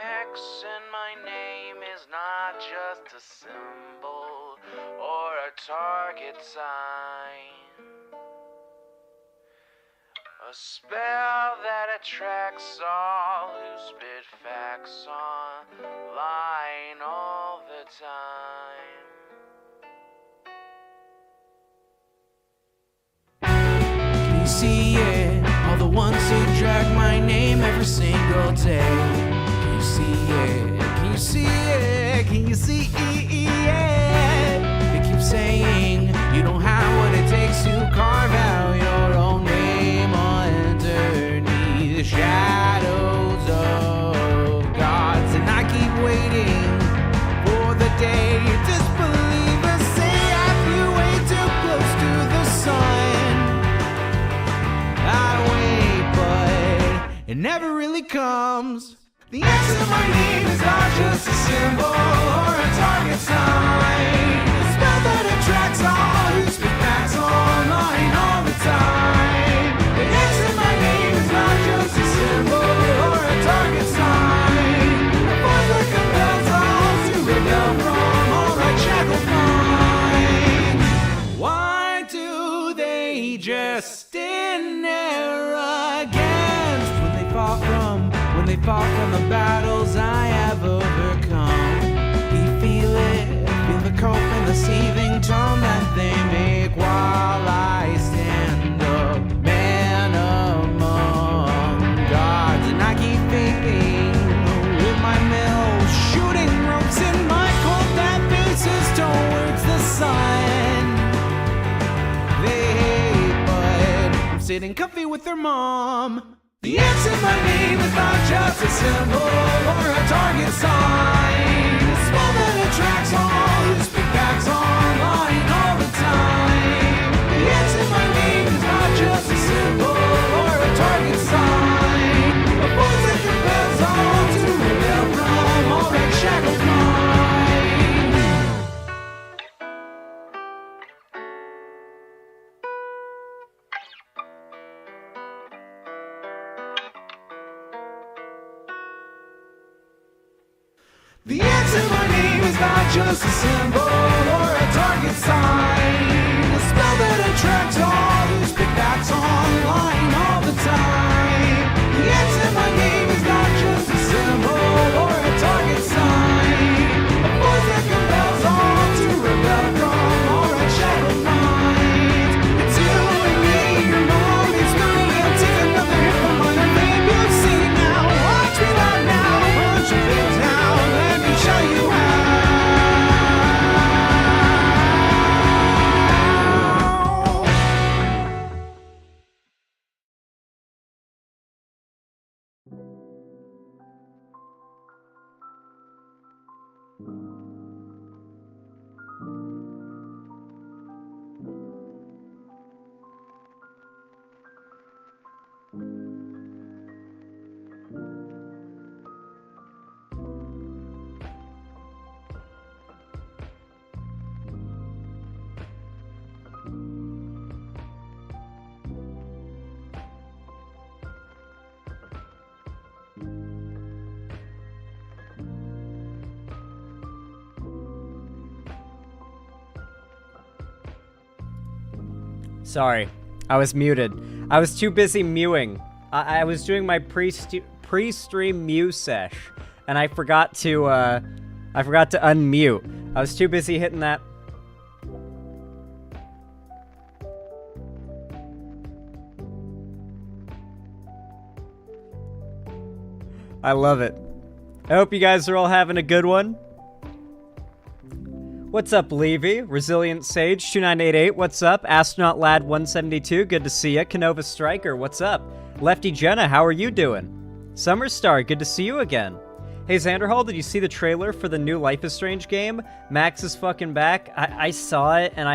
X in my name is not just a symbol or a target sign. A spell that attracts all who spit facts online all the time. Can you see it? All the ones who drag my name every single day. Can you see it? Can you see it? Can you see it? They keep saying you don't have what it takes to carve out your own name underneath the shadows of gods. And I keep waiting for the day disbelievers say I flew way too close to the sun. I wait, but it never really comes. The X in my name is not just a symbol or a target sign. A spell that attracts all who speak facts online all the time. The X in my name is not just a symbol or a target sign. A force that compels all to rebel from all that shackled minds. Why do they just stand there against when they fall from the battles I have overcome? You feel it, feel the cope and the seething tone that they make while I stand up, man among gods. And I keep thinking with my mill, shooting ropes in my cold that faces towards the sun. They hate, but I'm sitting comfy with their mom. The X in my name is not just a symbol or a target sign. A spell that attracts all who speak facts online all the time. The X in my name is not just a symbol or a target sign. A force that compels all to rebel from all that shackled mind. The X in my name is not just a symbol or a target sign. A spell that attracts all who speak facts online all the time. The X in my name is not just a symbol or a target sign. A force that compels all to rebel from all that shackled minds. It's you and me, your mom, it's me. I'll take another hit from my name. You've seen it now, watch me live now. Punch your face down, let me show you how. Sorry, I was muted. I was too busy mewing. I was doing my pre-stream mew sesh, and I forgot to unmute. I was too busy hitting that. I love it. I hope you guys are all having a good one. What's up, Levy? Resilient Sage 2988, what's up? Astronaut Lad 172, good to see ya. Canova Striker, what's up? Lefty Jenna, how are you doing? Summer Star, good to see you again. Hey Xanderhall, did you see the trailer for the new Life is Strange game? Max is fucking back. I saw it, and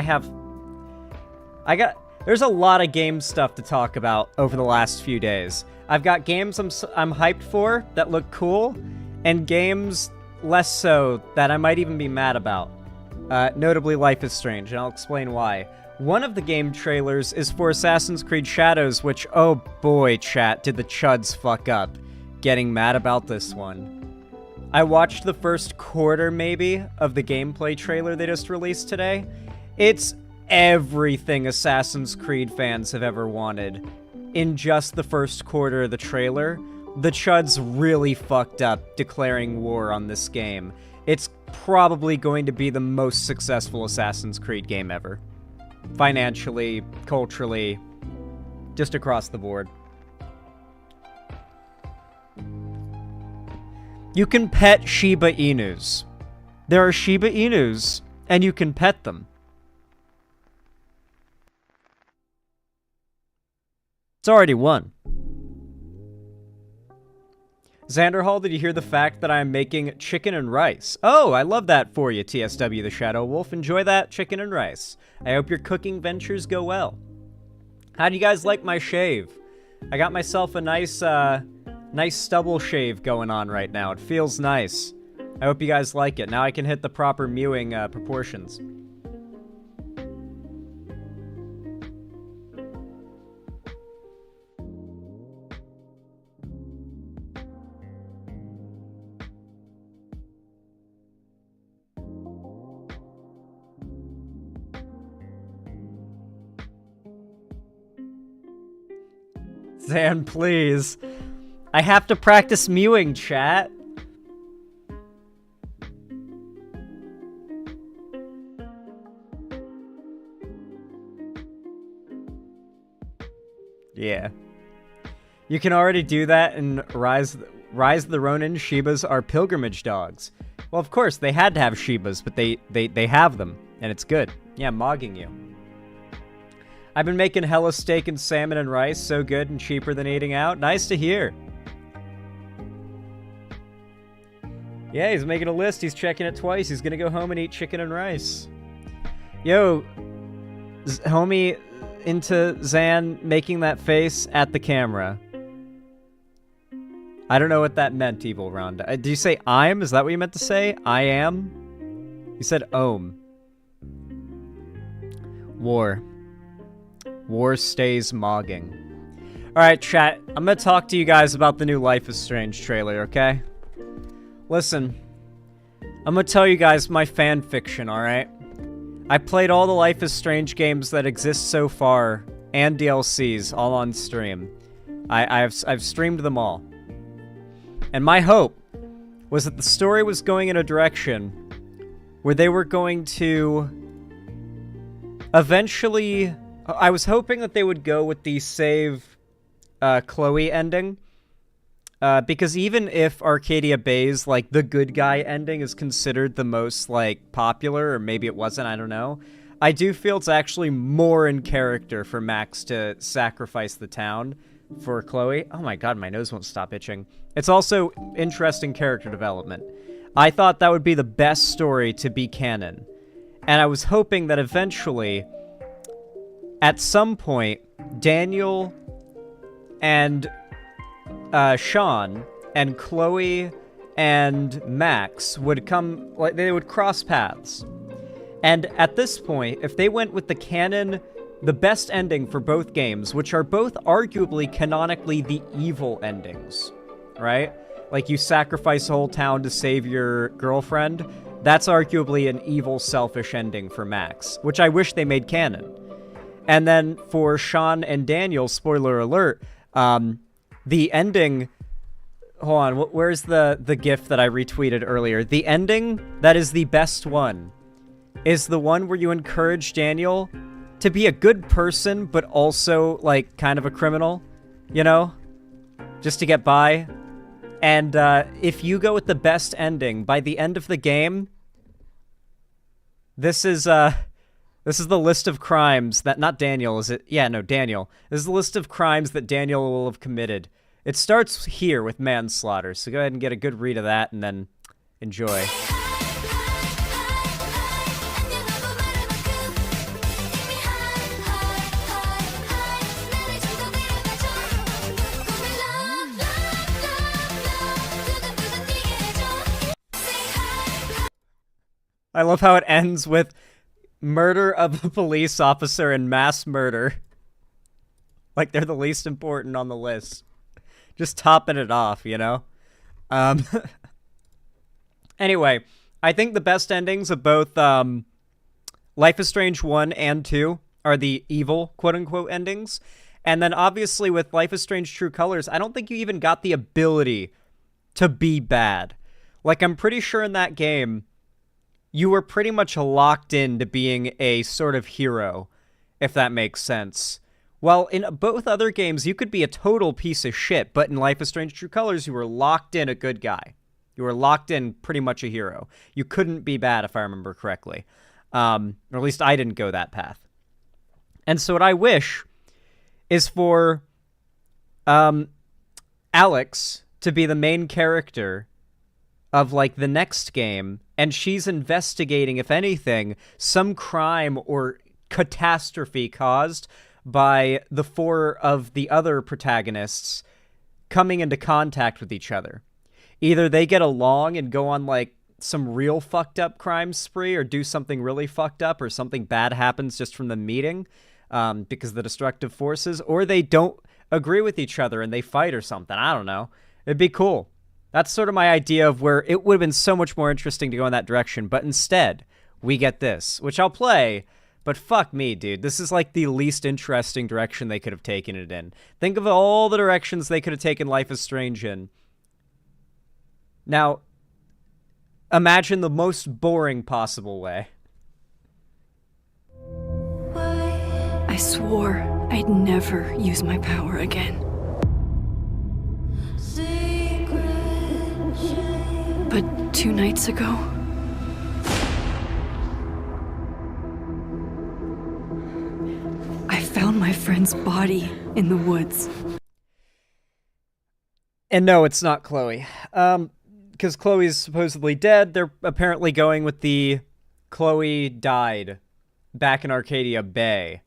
there's a lot of game stuff to talk about over the last few days. I've got games I'm hyped for that look cool, and games less so that I might even be mad about. Notably Life is Strange, and I'll explain why. One of the game trailers is for Assassin's Creed Shadows, which, oh boy, chat, did the Chuds fuck up getting mad about this one. I watched the first quarter, maybe, of the gameplay trailer they just released today. It's everything Assassin's Creed fans have ever wanted. In just the first quarter of the trailer, the Chuds really fucked up declaring war on this game. It's probably going to be the most successful Assassin's Creed game ever. Financially, culturally, just across the board. You can pet Shiba Inus. There are Shiba Inus, and you can pet them. It's already won. Xanderhall, did you hear the fact that I'm making chicken and rice? Oh, I love that for you, TSW the Shadow Wolf. Enjoy that chicken and rice. I hope your cooking ventures go well. How do you guys like my shave? I got myself a nice stubble shave going on right now. It feels nice. I hope you guys like it. Now I can hit the proper mewing proportions. Zan, please. I have to practice mewing, chat. Yeah. You can already do that in Rise of the Ronin. Shibas are pilgrimage dogs. Well, of course, they had to have Shibas, but they have them, and it's good. Yeah, mogging you. I've been making hella steak and salmon and rice, so good and cheaper than eating out. Nice to hear. Yeah, he's making a list. He's checking it twice. He's gonna go home and eat chicken and rice. Yo, homie, into Zan making that face at the camera. I don't know what that meant, Evil Rhonda. Did you say I'm? Is that what you meant to say? I am? You said ohm. War. War stays mogging. Alright, chat. I'm gonna talk to you guys about the new Life is Strange trailer, okay? Listen. I'm gonna tell you guys my fan fiction, alright? I played all the Life is Strange games that exist so far, and DLCs, all on stream. I've streamed them all. And my hope was that the story was going in a direction where they were going to eventually... I was hoping that they would go with the save Chloe ending. Because even if Arcadia Bay's, like, the good guy ending is considered the most, like, popular, or maybe it wasn't, I don't know, I do feel it's actually more in character for Max to sacrifice the town for Chloe. Oh my god, my nose won't stop itching. It's also interesting character development. I thought that would be the best story to be canon. And I was hoping that eventually, at some point, Daniel and Sean and Chloe and Max would come, like, they would cross paths. And at this point, if they went with the canon, the best ending for both games, which are both arguably canonically the evil endings, right? Like, you sacrifice a whole town to save your girlfriend, that's arguably an evil, selfish ending for Max, which I wish they made canon. And then for Sean and Daniel, spoiler alert, the ending... Hold on, where's the gif that I retweeted earlier? The ending that is the best one is the one where you encourage Daniel to be a good person, but also, like, kind of a criminal, you know? Just to get by. And if you go with the best ending, by the end of the game, this is the list of crimes that... Not Daniel, is it? Yeah, no, Daniel. This is the list of crimes that Daniel will have committed. It starts here with manslaughter, so go ahead and get a good read of that, and then enjoy. I love how it ends with murder of a police officer and mass murder. Like they're the least important on the list. Just topping it off, you know? Anyway, I think the best endings of both Life is Strange 1 and 2 are the evil, quote-unquote, endings. And then obviously with Life is Strange True Colors, I don't think you even got the ability to be bad. Like, I'm pretty sure in that game, you were pretty much locked into being a sort of hero, if that makes sense. Well, in both other games, you could be a total piece of shit, but in Life is Strange True Colors, you were locked in a good guy. You were locked in pretty much a hero. You couldn't be bad, if I remember correctly. Or at least I didn't go that path. And so what I wish is for Alex to be the main character of, like, the next game, and she's investigating, if anything, some crime or catastrophe caused by the 4 of the other protagonists coming into contact with each other. Either they get along and go on, like, some real fucked up crime spree, or do something really fucked up, or something bad happens just from the meeting because of the destructive forces, or they don't agree with each other and they fight or something. I don't know. It'd be cool. That's sort of my idea of where it would have been so much more interesting to go in that direction, but instead, we get this, which I'll play, but fuck me, dude. This is like the least interesting direction they could have taken it in. Think of all the directions they could have taken Life is Strange in. Now, imagine the most boring possible way. I swore I'd never use my power again. But 2 nights ago, I found my friend's body in the woods. And no, it's not Chloe. Because Chloe's supposedly dead. They're apparently going with the Chloe died back in Arcadia Bay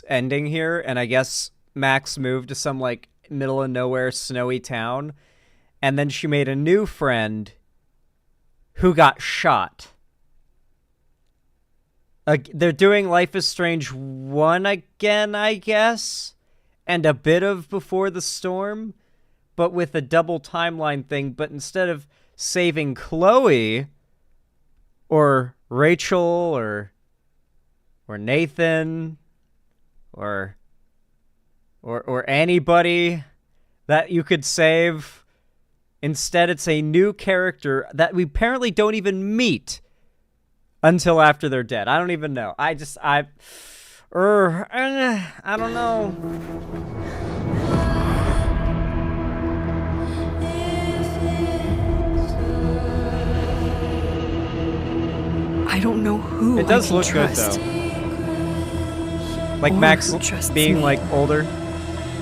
ending here, and I guess Max moved to some, like, middle of nowhere snowy town, and then she made a new friend who got shot. They're doing Life is Strange 1 again, I guess, and a bit of Before the Storm, but with a double timeline thing. But instead of saving Chloe or Rachel or Nathan or anybody that you could save, instead it's a new character that we apparently don't even meet until after they're dead. I don't even know. I don't know. I don't know who It does I can look trust. good, though. Like, Or Max who trusts being, me. like, older.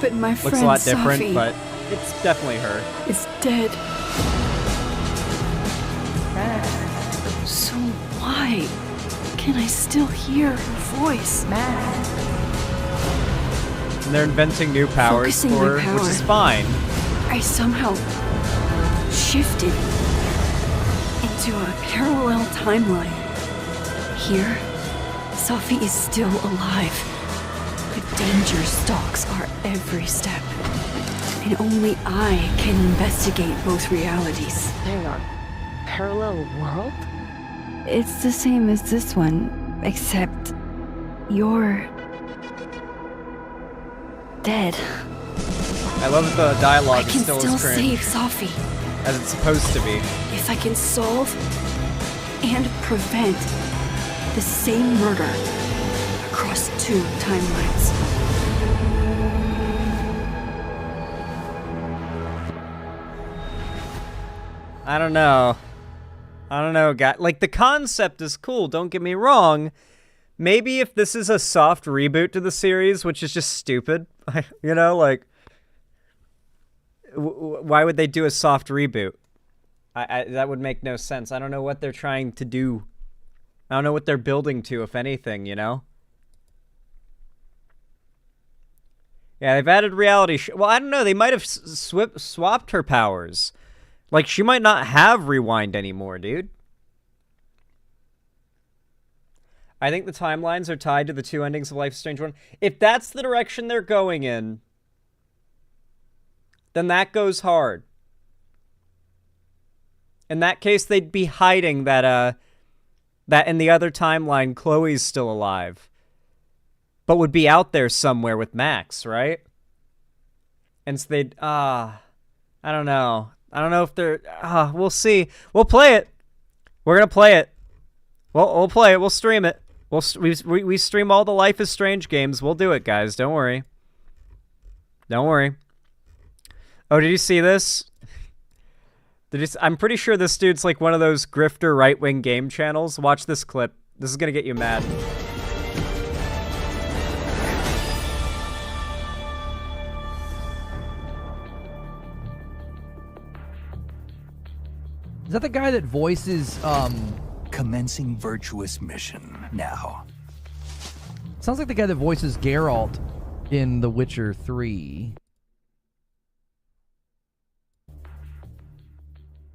But my Looks friend a lot different, Sophie but it's definitely her. is dead. So why can I still hear her voice? And they're inventing new powers Focusing for my her, which power. is fine. I somehow shifted into a parallel timeline. Here, Sophie is still alive, but danger stalks our every step. And only I can investigate both realities. Hang on. Parallel world? It's the same as this one, except you're dead. I love that the dialogue I is can still still as cringe save Sophie as it's supposed to be. if I can solve and prevent the same murder across 2 timelines. I don't know, guy. Like, the concept is cool, don't get me wrong. Maybe if this is a soft reboot to the series, which is just stupid, you know, like, why would they do a soft reboot? That would make no sense. I don't know what they're trying to do. I don't know what they're building to, if anything, you know? Yeah, they've added reality. Well, I don't know. They might have swapped her powers. Like, she might not have rewind anymore, dude. I think the timelines are tied to the 2 endings of Life is Strange 1. If that's the direction they're going in, then that goes hard. In that case, they'd be hiding that that in the other timeline, Chloe's still alive. But would be out there somewhere with Max, right? And so they'd, I don't know. I don't know if they're, we'll see. We'll play it. We're going to play it. We'll play it. We'll stream it. We stream all the Life is Strange games. We'll do it, guys. Don't worry. Don't worry. Oh, did you see this? I'm pretty sure this dude's like one of those grifter right-wing game channels. Watch this clip. This is going to get you mad. Is that the guy that voices, Commencing virtuous mission now. sounds like the guy that voices Geralt in The Witcher 3.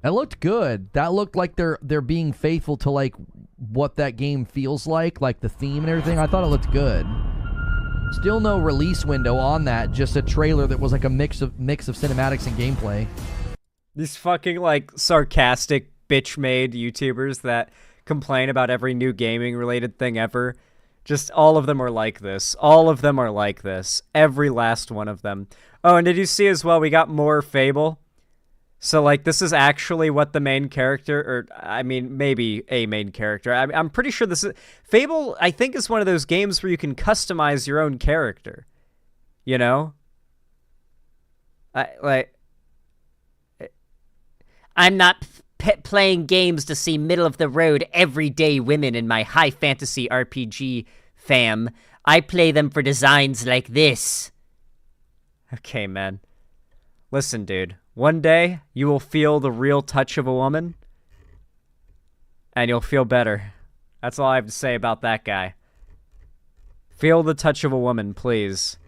That looked good. That looked like they're being faithful to like what that game feels like the theme and everything. I thought it looked good. Still no release window on that, just a trailer that was like a mix of cinematics and gameplay. These fucking, like, sarcastic, bitch-made YouTubers that complain about every new gaming-related thing ever. Just all of them are like this. All of them are like this. Every last one of them. Oh, and did you see as well, we got more Fable? So, like, this is actually what the main character, or, I mean, maybe a main character. I'm pretty sure this is... Fable, I think, is one of those games where you can customize your own character. You know? I'm not playing games to see middle-of-the-road, everyday women in my high fantasy RPG fam. I play them for designs like this. Okay, man. Listen, dude. One day, you will feel the real touch of a woman, and you'll feel better. That's all I have to say about that guy. Feel the touch of a woman, please.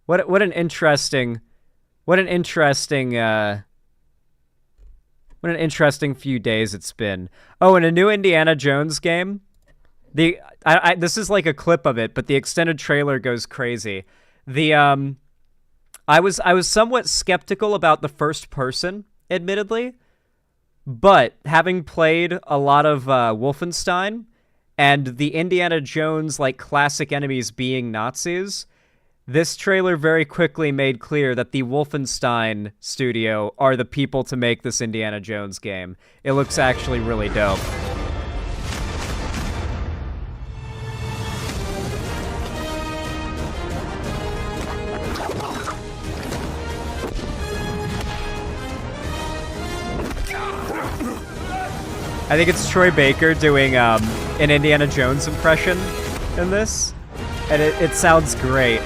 What an interesting few days it's been. Oh, and a new Indiana Jones game. This is like a clip of it, but the extended trailer goes crazy. I was somewhat skeptical about the first person, admittedly, but having played a lot of Wolfenstein and the Indiana Jones like classic enemies being Nazis, this trailer very quickly made clear that the Wolfenstein studio are the people to make this Indiana Jones game. It looks actually really dope. I think it's Troy Baker doing an Indiana Jones impression in this, and it sounds great.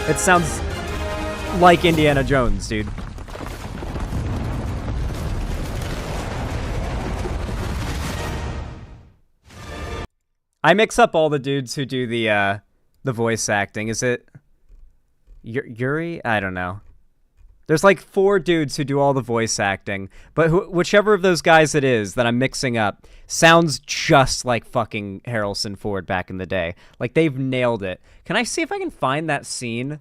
It sounds like Indiana Jones, dude. I mix up all the dudes who do the voice acting. Is it Yuri? I don't know. There's like 4 dudes who do all the voice acting, but whichever of those guys it is that I'm mixing up sounds just like fucking Harrelson Ford back in the day. Like, they've nailed it. Can I see if I can find that scene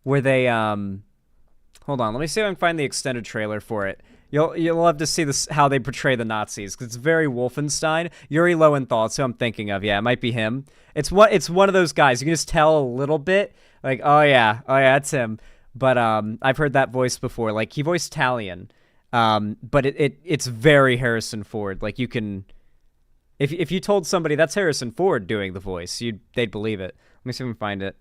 where they, hold on, let me see if I can find the extended trailer for it. You'll love to see this, how they portray the Nazis, because it's very Wolfenstein. Yuri Lowenthal, that's who I'm thinking of. Yeah, it might be him. It's one of those guys. You can just tell a little bit, like, oh yeah, it's him. But I've heard that voice before. Like, he voiced Talion, but it's very Harrison Ford. Like, you can, if you told somebody that's Harrison Ford doing the voice, they'd believe it. Let me see if I can find it.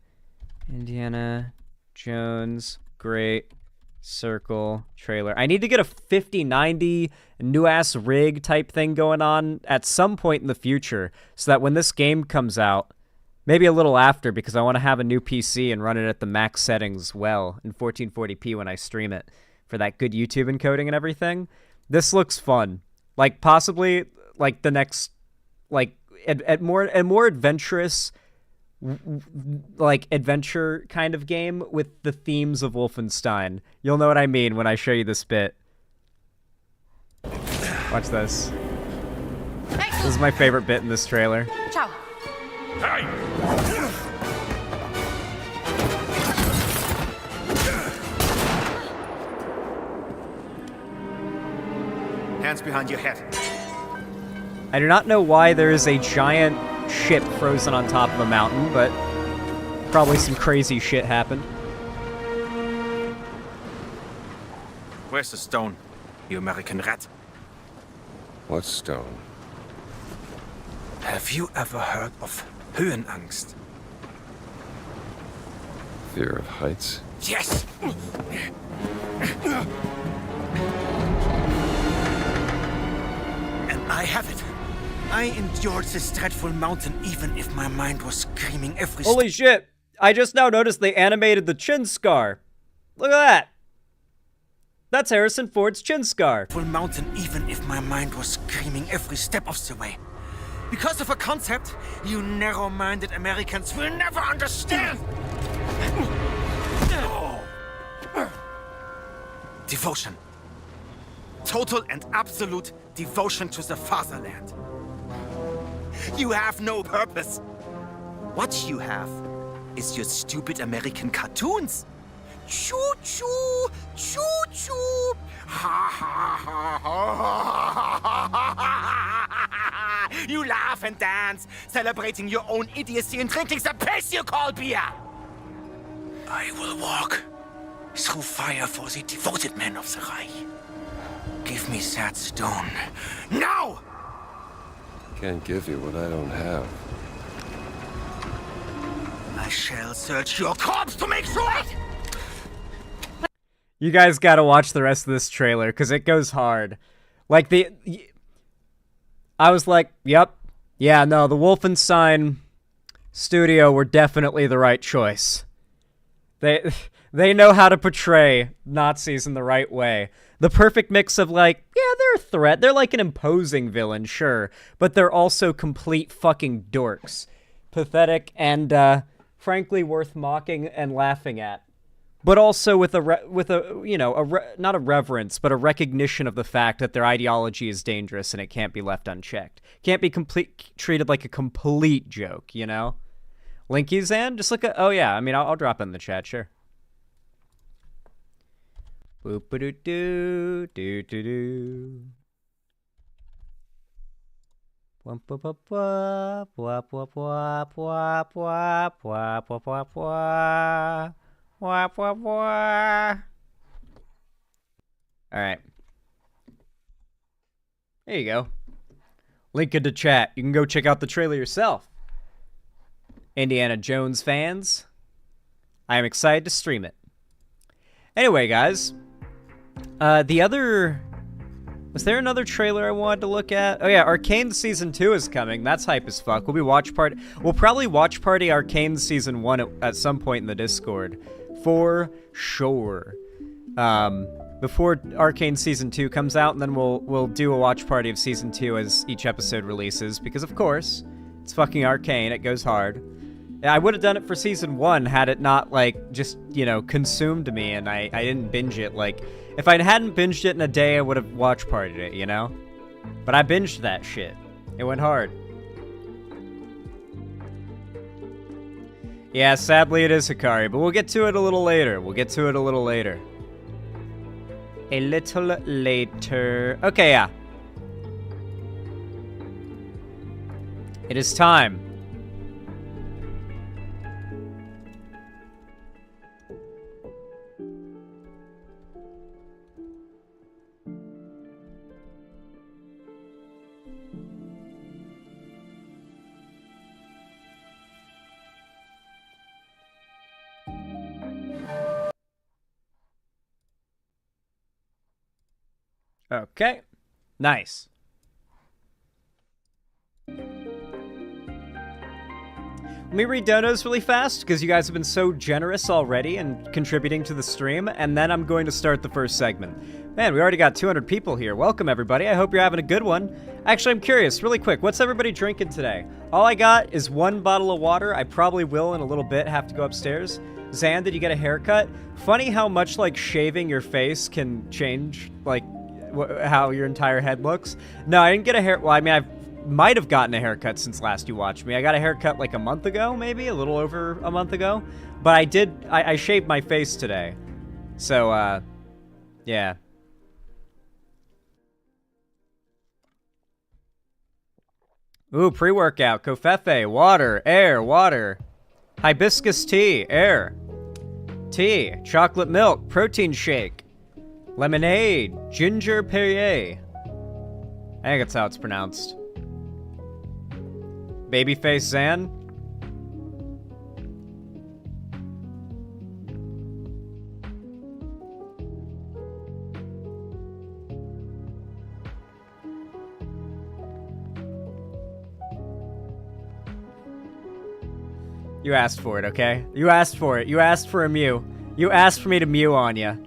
Indiana Jones Great Circle trailer. I need to get a 5090 new ass rig type thing going on at some point in the future, so that when this game comes out, maybe a little after, because I want to have a new PC and run it at the max settings well in 1440p when I stream it for that good YouTube encoding and everything. This looks fun. Like, possibly like the next, like, at more adventurous, like, adventure kind of game with the themes of Wolfenstein. You'll know what I mean when I show you this bit. Watch this. This is my favorite bit in this trailer. Ciao. Hey! hands behind your head. I do not know why there is a giant ship frozen on top of a mountain, but probably some crazy shit happened. Where's the stone, you American rat? What stone? Have you ever heard of Höhenangst? Fear of heights? Yes! And I have it. I endured this dreadful mountain even if my mind was screaming every Holy shit! I just now noticed they animated the chin scar. Look at that! That's Harrison Ford's chin scar. full mountain even if my mind was screaming every step of the way. Because of a concept you narrow-minded Americans will never understand. Devotion. Total and absolute devotion to the fatherland. You have no purpose. What you have is your stupid American cartoons. Choo-choo, choo-choo. Ha ha ha ha. You laugh and dance, celebrating your own idiocy and drinking the piss you call beer. I will walk through fire for the devoted men of the Reich. Give me that stone. Now! Can't give you what I don't have. I shall search your corpse to make sure it! You guys gotta watch the rest of this trailer, because it goes hard. Like, I was like, yep. Yeah, no, the Wolfenstein studio were definitely the right choice. They know how to portray Nazis in the right way. The perfect mix of, like, yeah, they're a threat. They're like an imposing villain, sure. But they're also complete fucking dorks. Pathetic and, frankly, worth mocking and laughing at. But also with not a reverence, but a recognition of the fact that their ideology is dangerous and it can't be left unchecked. Can't be treated like a complete joke, you know? Linky Zan, just look at, oh yeah, I mean, I'll drop it in the chat, sure. Boop-a-doo-doo, doo-doo-doo. Wap wap wap wap wap wap wap wap wap wap wap wap wap. Wah, wah, wah. All right. There you go. Link in the chat. You can go check out the trailer yourself. Indiana Jones fans, I am excited to stream it. Anyway, guys. Was there another trailer I wanted to look at? Oh yeah, Arcane Season 2 is coming. That's hype as fuck. We'll probably watch party Arcane Season 1 at some point in the Discord. For sure. Before Arcane Season 2 comes out, and then we'll do a watch party of Season 2 as each episode releases, because of course, it's fucking Arcane, it goes hard. I would have done it for Season 1 had it not, like, just, you know, consumed me and I didn't binge it. Like, if I hadn't binged it in a day, I would have watch partied it, you know? But I binged that shit. It went hard. Yeah, sadly it is Hikari, but we'll get to it a little later. A little later. Okay, yeah. It is time. Okay. Nice. Let me read donos really fast, because you guys have been so generous already and contributing to the stream, and then I'm going to start the first segment. Man, we already got 200 people here. Welcome, everybody. I hope you're having a good one. Actually, I'm curious, really quick, what's everybody drinking today? All I got is 1 bottle of water. I probably will in a little bit have to go upstairs. Zan, did you get a haircut? Funny how much, like, shaving your face can change, like, how your entire head looks. No, I didn't get a hair. Well, I mean, I might have gotten a haircut since last you watched me. I got a haircut like a month ago, maybe a little over a month ago. But I shaved my face today. So, yeah. Ooh, pre-workout. Covfefe. Water. Air. Water. Hibiscus tea. Air. Tea. Chocolate milk. Protein shake. Lemonade. Ginger Perrier. I think that's how it's pronounced. Babyface Zan. You asked for it, okay? You asked for it. You asked for a Mew. You asked for me to Mew on you.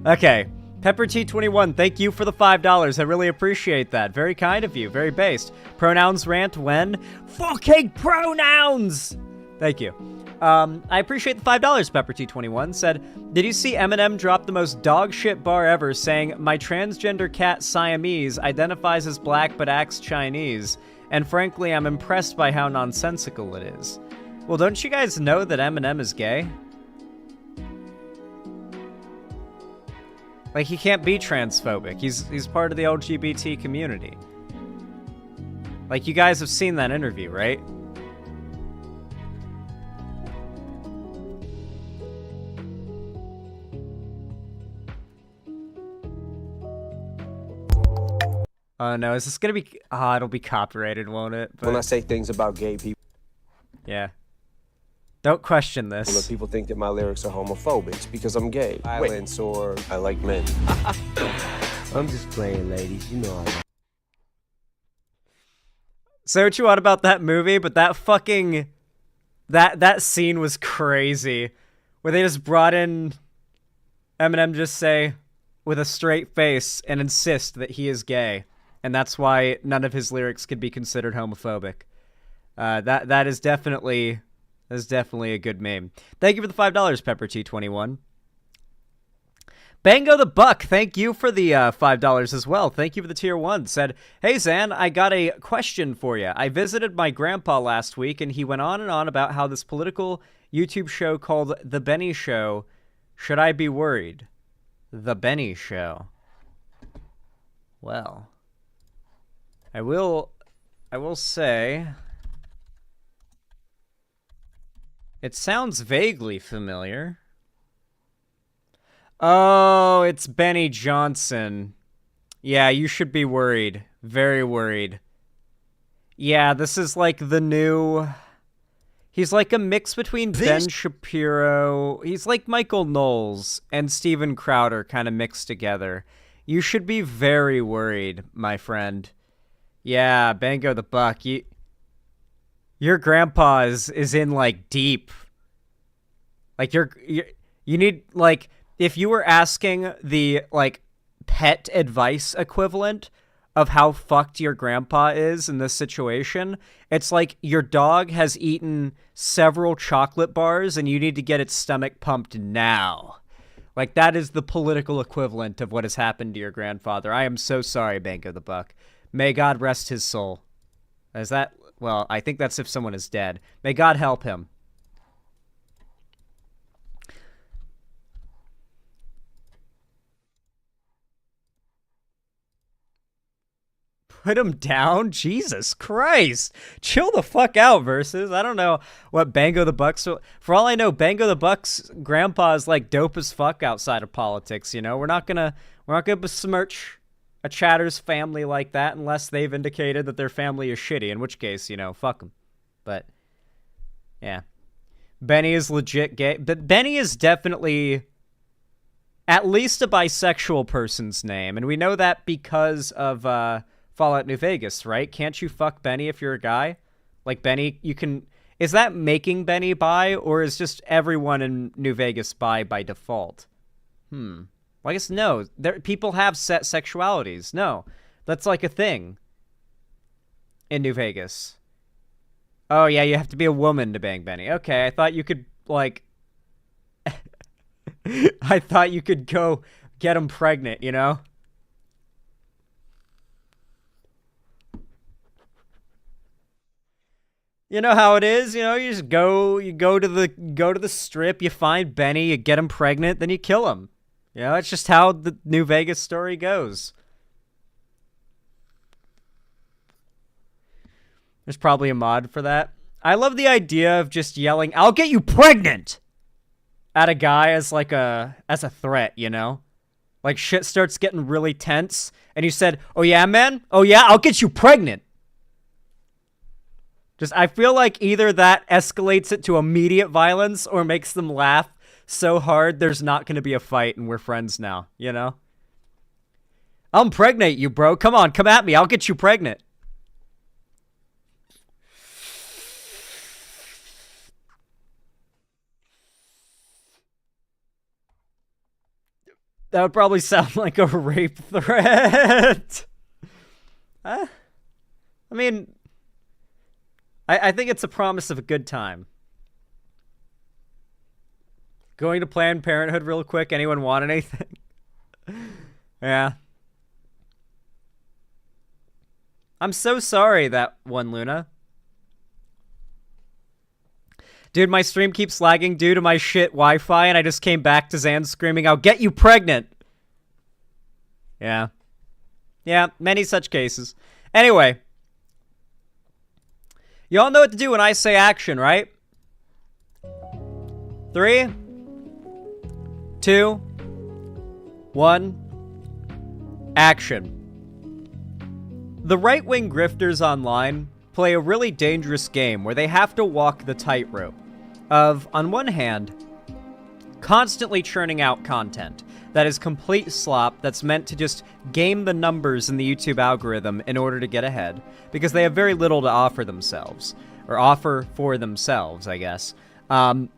Okay. Pepper T21, thank you for the $5. I really appreciate that. Very kind of you. Very based. Pronouns rant when? Fucking pronouns! Thank you. I appreciate the $5, Pepper T21. Said, did you see Eminem drop the most dog shit bar ever saying, my transgender cat Siamese identifies as black but acts Chinese, and frankly, I'm impressed by how nonsensical it is. Well, don't you guys know that Eminem is gay? Like, he can't be transphobic. He's part of the LGBT community. Like, you guys have seen that interview, right? Oh no, is this gonna be... Ah, it'll be copyrighted, won't it? But... When I say things about gay people... Yeah. Don't question this. Well, people think that my lyrics are homophobic. It's because I'm gay. Violence or I like men. I'm just playing, ladies. You know I like. Say what you want about that movie, but that fucking... That scene was crazy. Where they just brought in Eminem just say, with a straight face, and insist that he is gay. And that's why none of his lyrics could be considered homophobic. That is definitely... That's definitely a good meme. Thank you for the $5, Pepper T21. Bango the Buck, thank you for the $5 as well. Thank you for the tier 1. Said, hey Zan, I got a question for you. I visited my grandpa last week, and he went on and on about how this political YouTube show called The Benny Show. Should I be worried? The Benny Show. Well, I will say... It sounds vaguely familiar. Oh, it's Benny Johnson. Yeah, you should be worried. Very worried. Yeah, this is like the new... He's like a mix between Ben Shapiro... He's like Michael Knowles and Steven Crowder kind of mixed together. You should be very worried, my friend. Yeah, Bango the Buck. Your grandpa is in, like, deep. Like, you need, like, if you were asking the, like, pet advice equivalent of how fucked your grandpa is in this situation, it's like your dog has eaten several chocolate bars and you need to get its stomach pumped now. Like, that is the political equivalent of what has happened to your grandfather. I am so sorry, Bango the Buck. May God rest his soul. Is that... Well, I think that's if someone is dead. May God help him. Put him down? Jesus Christ. Chill the fuck out, Versus. I don't know what Bango the Buck's... For all I know, Bango the Buck's grandpa is like dope as fuck outside of politics, you know? We're not gonna besmirch a chatter's family like that unless they've indicated that their family is shitty, in which case, you know, fuck them. But, yeah. Benny is legit gay. But Benny is definitely at least a bisexual person's name, and we know that because of Fallout New Vegas, right? Can't you fuck Benny if you're a guy? Like, Benny, you can... Is that making Benny bi, or is just everyone in New Vegas bi by default? Well, I guess no. People have set sexualities. No. That's like a thing in New Vegas. Oh, yeah, you have to be a woman to bang Benny. Okay, I thought you could, like... I thought you could go get him pregnant, you know? You know how it is, you know, you just go to the strip, you find Benny, you get him pregnant, then you kill him. You know, it's just how the New Vegas story goes. There's probably a mod for that. I love the idea of just yelling, "I'll get you pregnant!" at a guy as like as a threat, you know? Like shit starts getting really tense, and you said, "Oh yeah, man? Oh yeah, I'll get you pregnant." Just, I feel like either that escalates it to immediate violence or makes them laugh so hard there's not going to be a fight and we're friends now, you know? I'll impregnate you, bro. Come on, come at me. I'll get you pregnant. That would probably sound like a rape threat. I mean, I think it's a promise of a good time. Going to Planned Parenthood real quick. Anyone want anything? Yeah. I'm so sorry, that one, Luna. Dude, my stream keeps lagging due to my shit Wi-Fi, and I just came back to Zan screaming, "I'll get you pregnant!" Yeah. Yeah, many such cases. Anyway. Y'all know what to do when I say action, right? 3, 2, 1, action. The right-wing grifters online play a really dangerous game where they have to walk the tightrope of, on one hand, constantly churning out content that is complete slop that's meant to just game the numbers in the YouTube algorithm in order to get ahead, because they have very little to offer themselves, or offer for themselves, I guess. And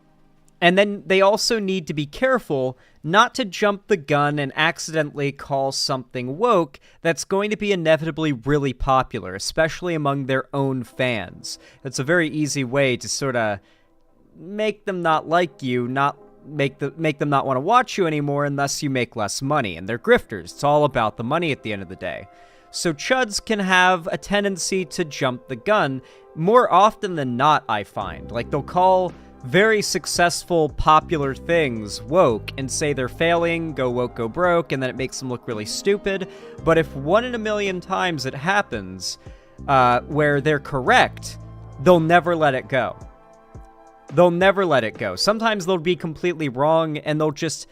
then they also need to be careful not to jump the gun and accidentally call something woke that's going to be inevitably really popular, especially among their own fans. It's a very easy way to sort of make them not like you, not make them not want to watch you anymore, and thus you make less money. And they're grifters. It's all about the money at the end of the day. So Chuds can have a tendency to jump the gun more often than not, I find. Like, they'll call very successful, popular things woke and say they're failing, go woke, go broke, and then it makes them look really stupid. But if 1 in a million times it happens where they're correct, they'll never let it go. They'll never let it go. Sometimes they'll be completely wrong, and they'll just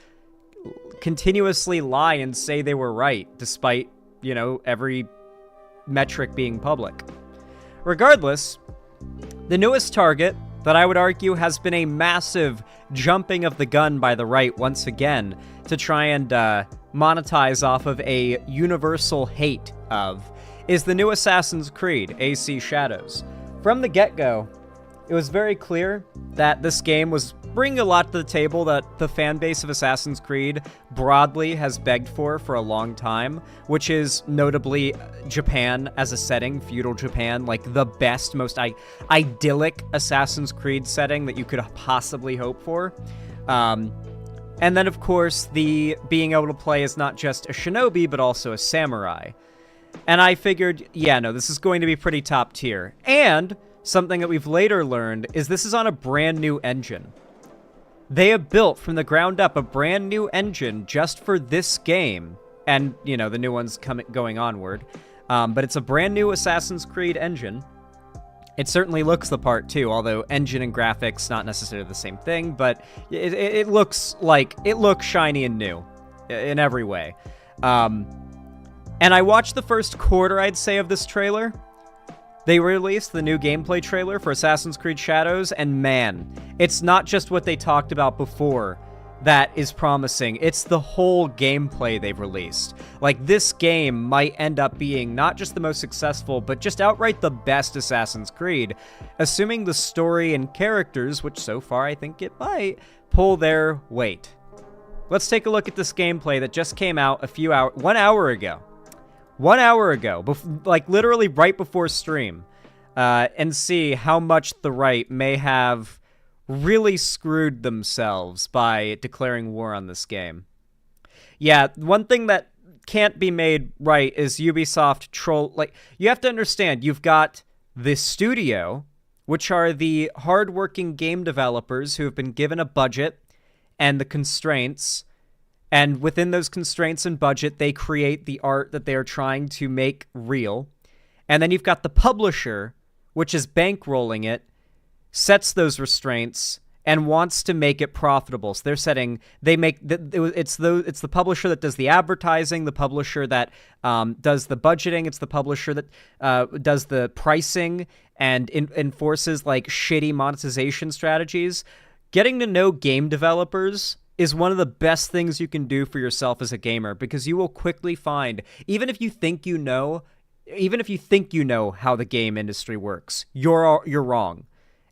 continuously lie and say they were right, despite, you know, every metric being public. Regardless, the newest target that I would argue has been a massive jumping of the gun by the right once again to try and monetize off of a universal hate of is the new Assassin's Creed, AC Shadows. From the get-go, it was very clear that this game was bringing a lot to the table that the fan base of Assassin's Creed broadly has begged for a long time, which is notably Japan as a setting, feudal Japan, like the best, most idyllic Assassin's Creed setting that you could possibly hope for. And then, of course, the being able to play as not just a shinobi, but also a samurai. And I figured, yeah, no, this is going to be pretty top tier. And something that we've later learned is this is on a brand new engine. They have built from the ground up a brand new engine just for this game, and, you know, the new one's going onward. But it's a brand new Assassin's Creed engine. It certainly looks the part too, although engine and graphics not necessarily the same thing, but it looks shiny and new in every way. And I watched the first quarter, I'd say, of this trailer. They released the new gameplay trailer for Assassin's Creed Shadows, and man, it's not just what they talked about before that is promising. It's the whole gameplay they've released. Like, this game might end up being not just the most successful, but just outright the best Assassin's Creed, assuming the story and characters, which so far I think it might, pull their weight. Let's take a look at this gameplay that just came out 1 hour ago. 1 hour ago, like literally right before stream, and see how much the right may have really screwed themselves by declaring war on this game. Yeah, one thing that can't be made right is Ubisoft troll. Like, you have to understand, you've got this studio, which are the hardworking game developers who have been given a budget and the constraints. And within those constraints and budget, they create the art that they are trying to make real. And then you've got the publisher, which is bankrolling it, sets those restraints and wants to make it profitable. So it's the publisher that does the advertising, the publisher that does the budgeting, it's the publisher that does the pricing and enforces like shitty monetization strategies. Getting to know game developers is one of the best things you can do for yourself as a gamer, because you will quickly find, even if you think you know how the game industry works, you're wrong.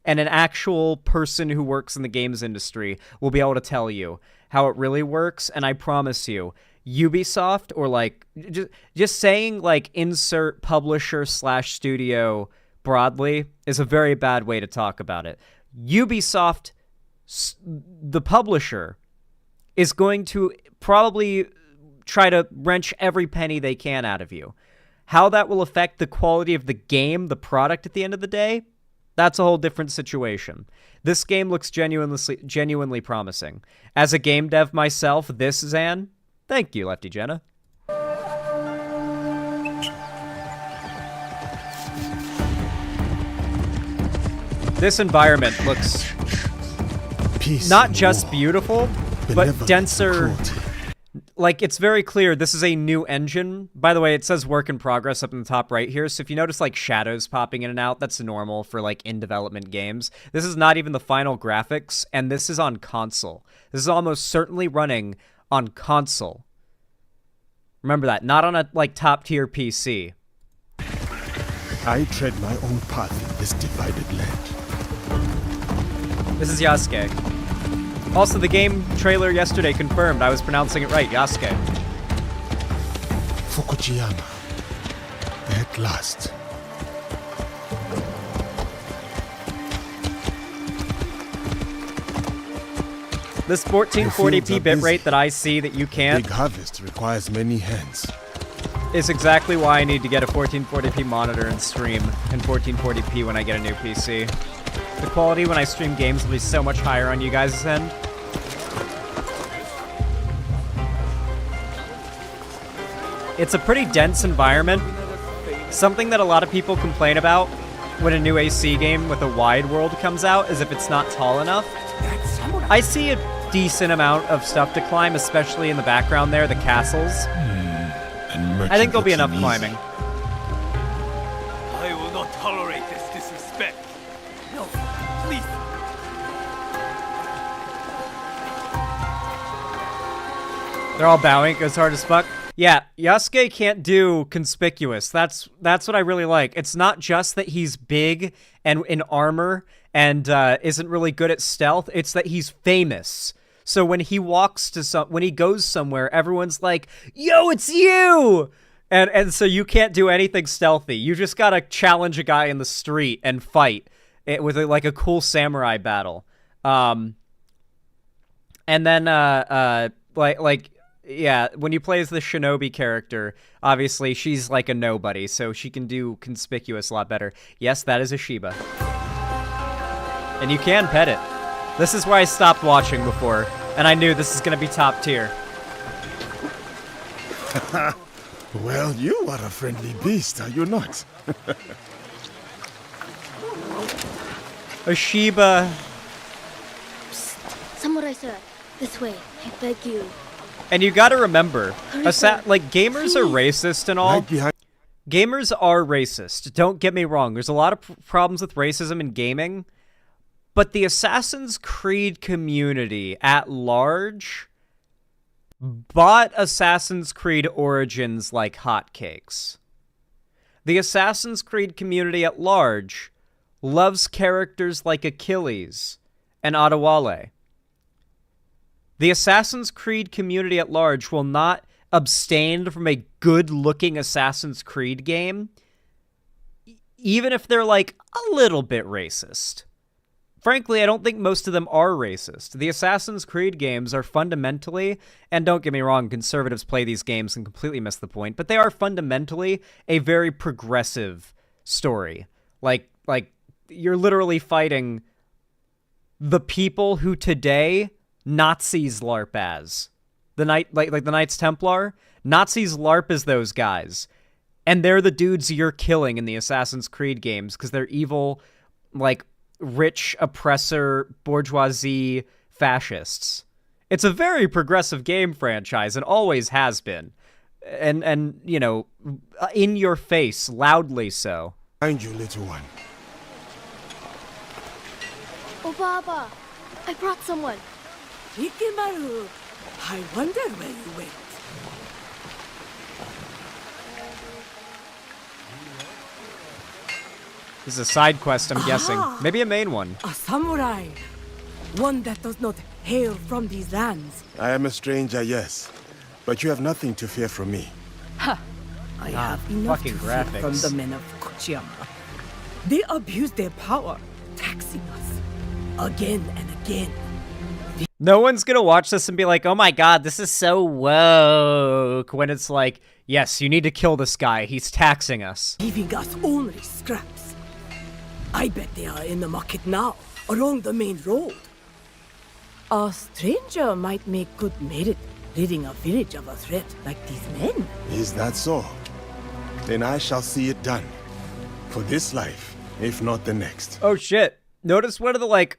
And an actual person who works in the games industry will be able to tell you how it really works. And I promise you, Ubisoft, or like just saying like insert publisher / studio broadly, is a very bad way to talk about it. Ubisoft, the publisher, is going to probably try to wrench every penny they can out of you. How that will affect the quality of the game, the product at the end of the day, that's a whole different situation. This game looks genuinely promising. As a game dev myself, this, Zan, thank you, Lefty Jenna. This environment looks not just beautiful, but denser. Like, it's very clear this is a new engine. By the way, it says work in progress up in the top right here. So if you notice like shadows popping in and out, that's normal for like in development games. This is not even the final graphics, and this is on console. This is almost certainly running on console. Remember that, not on a like top tier PC. I tread my own path in this divided land. This is Yasuke. Also, the game trailer yesterday confirmed I was pronouncing it right, Yasuke. Fukuyama. At last. This 1440p bitrate that I see that you can't Big harvest requires many hands. is exactly why I need to get a 1440p monitor and stream in 1440p when I get a new PC. The quality when I stream games will be so much higher on you guys' end. It's a pretty dense environment. Something that a lot of people complain about when a new AC game with a wide world comes out is if it's not tall enough. I see a decent amount of stuff to climb, especially in the background there, the castles. I think there'll be enough climbing. I will not tolerate this disrespect. No, please. They're all bowing. It goes hard as fuck. Yeah, Yasuke can't do conspicuous. That's what I really like. It's not just that he's big and in armor and isn't really good at stealth. It's that he's famous. So when he when he goes somewhere, everyone's like, "Yo, it's you!" And so you can't do anything stealthy. You just gotta challenge a guy in the street and fight it with like a cool samurai battle. And then yeah, when you play as the shinobi character, obviously she's like a nobody, so she can do conspicuous a lot better. Yes, that is a Shiba. And you can pet it. This is why I stopped watching before, and I knew this is going to be top tier. Well, you are a friendly beast, are you not? A Shiba. Samurai sir, this way, I beg you. And you gotta remember, like, gamers are racist and all. Gamers are racist. Don't get me wrong. There's a lot of problems with racism in gaming. But the Assassin's Creed community at large bought Assassin's Creed Origins like hotcakes. The Assassin's Creed community at large loves characters like Achilles and Adewale. The Assassin's Creed community at large will not abstain from a good-looking Assassin's Creed game, even if they're, like, a little bit racist. Frankly, I don't think most of them are racist. The Assassin's Creed games are fundamentally, and don't get me wrong, conservatives play these games and completely miss the point, but they are fundamentally a very progressive story. Like you're literally fighting the people who today Nazis LARP as. The Knights Templar, Nazis LARP as those guys. And they're the dudes you're killing in the Assassin's Creed games because they're evil, like, rich, oppressor, bourgeoisie fascists. It's a very progressive game franchise and always has been. And you know, in your face, loudly so. Find you, little one. Oh, Baba, I brought someone. Ikimaru, I wonder where you went. This is a side quest, I'm guessing. Maybe a main one. A samurai. One that does not hail from these lands. I am a stranger, yes. But you have nothing to fear from me. Ha! I have enough fucking to fear graphics. from the men of Kochiyama. They abuse their power, taxing us again and again. No one's gonna watch this and be like, oh my god, this is so woke, when it's like, yes, you need to kill this guy, he's taxing us. Giving us only scraps. I bet they are in the market now, along the main road. A stranger might make good merit, ridding a village of a threat like these men. Is that so? Then I shall see it done. For this life, if not the next. Oh shit. Notice one of the, like,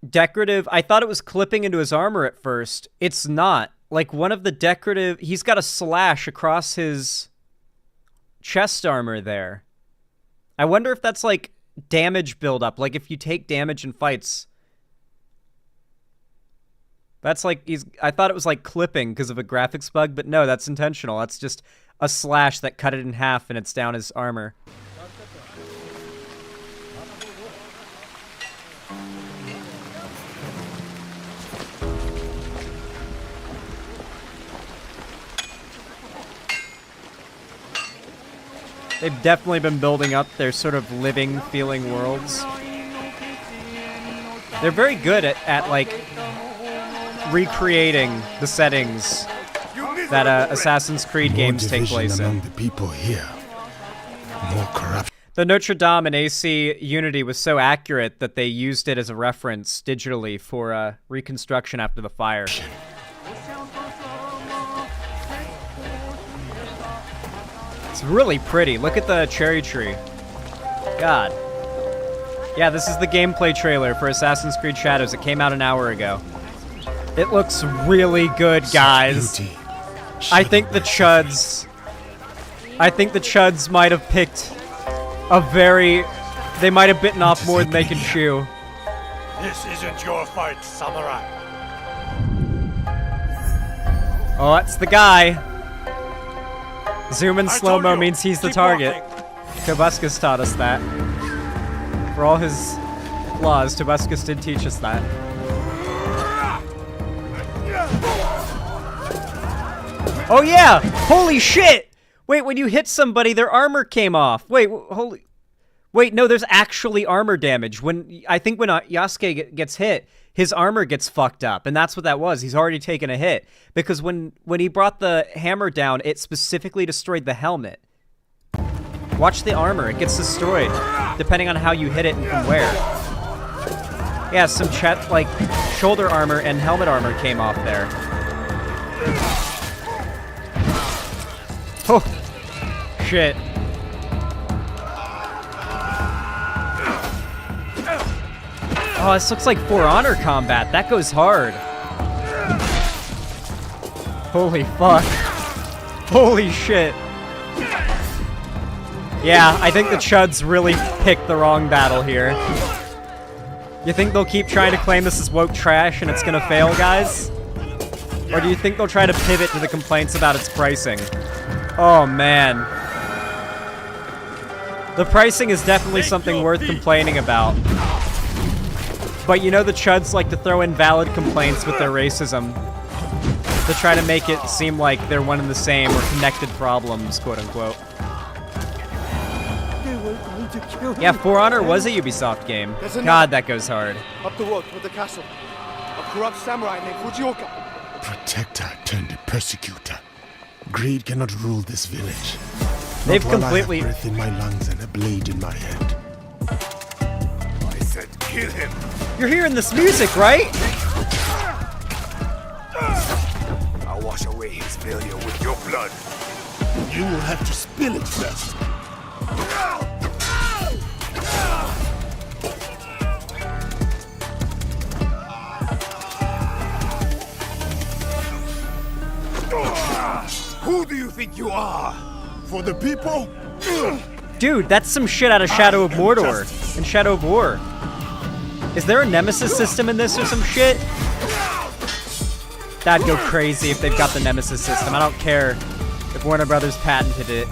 decorative... I thought it was clipping into his armor at first. It's not. Like, one of the decorative... He's got a slash across his chest armor there. I wonder if that's, like, damage buildup. Like, if you take damage in fights... That's like, I thought it was like clipping because of a graphics bug, but no, that's intentional. That's just a slash that cut it in half and it's down his armor. They've definitely been building up their sort of living, feeling worlds. They're very good at like, recreating the settings that Assassin's Creed games take place in. The people here. More corruption. The Notre Dame and AC Unity was so accurate that they used it as a reference digitally for reconstruction after the fire. It's really pretty. Look at the cherry tree. God. Yeah, this is the gameplay trailer for Assassin's Creed Shadows. It came out an hour ago. It looks really good, guys. I think the Chuds might have picked a very... They might have bitten off more than they can chew. This isn't your fight, samurai. Oh, that's the guy. Zoom in slow-mo means he's the target. Tobuscus taught us that. For all his flaws, Tobuscus did teach us that. Oh yeah! Holy shit! Wait, when you hit somebody, their armor came off. Wait, holy... Wait, no, there's actually armor damage. I think when Yasuke gets hit, his armor gets fucked up, and that's what that was. He's already taken a hit. Because when he brought the hammer down, it specifically destroyed the helmet. Watch the armor, it gets destroyed, depending on how you hit it and from where. Yeah, some like, shoulder armor and helmet armor came off there. Oh, shit. Oh, this looks like For Honor combat. That goes hard. Holy fuck. Holy shit. Yeah, I think the Chuds really picked the wrong battle here. You think they'll keep trying to claim this is woke trash and it's gonna fail, guys? Or do you think they'll try to pivot to the complaints about its pricing? Oh, man. The pricing is definitely something worth complaining about. But you know the Chuds like to throw in valid complaints with their racism to try to make it seem like they're one and the same or connected problems, quote-unquote. Yeah, For Honor was a Ubisoft game. God, that goes hard. Up the road toward the castle. A corrupt samurai named Fujioka. Protector turned persecutor. Greed cannot rule this village. They've Not while completely... I have breath in my lungs and a blade in my hand. I said kill him. You're hearing this music, right? I'll wash away his failure with your blood. You will have to spill it first. Who do you think you are? For the people? Dude, that's some shit out of Shadow of Mordor and Shadow of War. Is there a nemesis system in this or some shit? That'd go crazy if they've got the nemesis system. I don't care if Warner Brothers patented it.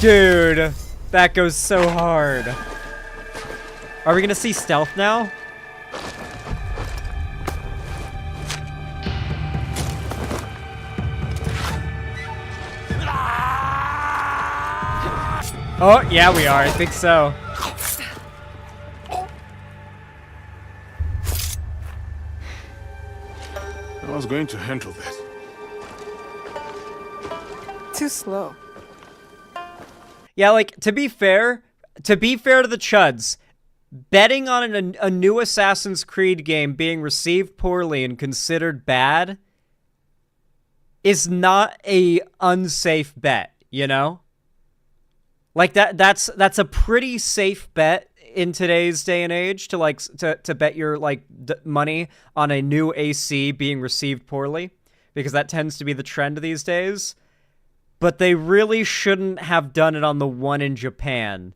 Dude, that goes so hard. Are we gonna see stealth now? Oh, yeah, we are. I think so. I was going to handle that. Too slow. Yeah, like, to be fair to the Chuds, betting on a new Assassin's Creed game being received poorly and considered bad is not a unsafe bet, you know? Like that's a pretty safe bet in today's day and age to like to bet your like money on a new AC being received poorly, because that tends to be the trend these days. But they really shouldn't have done it on the one in Japan.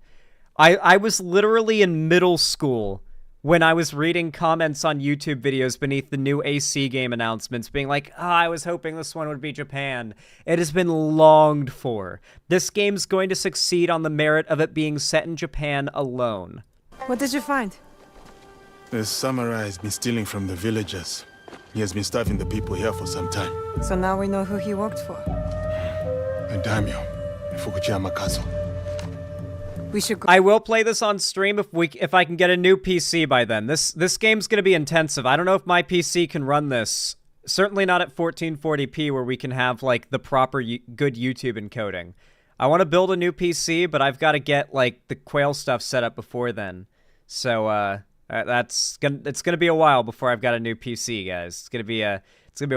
I was literally in middle school when I was reading comments on YouTube videos beneath the new AC game announcements being like, I was hoping this one would be Japan. It has been longed for. This game's going to succeed on the merit of it being set in Japan alone. What did you find? The samurai has been stealing from the villagers. He has been starving the people here for some time. So now we know who he worked for. A daimyo in Fukuyama Castle. We should go. I will play this on stream if I can get a new PC by then. This game's going to be intensive. I don't know if my PC can run this. Certainly not at 1440p where we can have like the proper good YouTube encoding. I want to build a new PC, but I've got to get like the Quail stuff set up before then. So it's gonna be a while before I've got a new PC, guys. It's gonna be a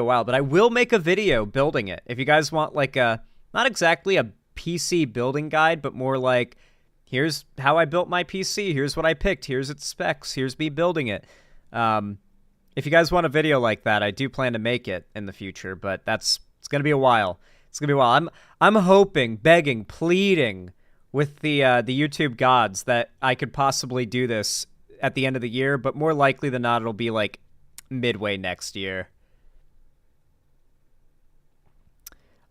while, but I will make a video building it. If you guys want like not exactly a PC building guide, but more like, here's how I built my PC. Here's what I picked. Here's its specs. Here's me building it. If you guys want a video like that, I do plan to make it in the future, but it's gonna be a while. It's gonna be a while. I'm hoping, begging, pleading with the YouTube gods that I could possibly do this at the end of the year, but more likely than not, it'll be like midway next year.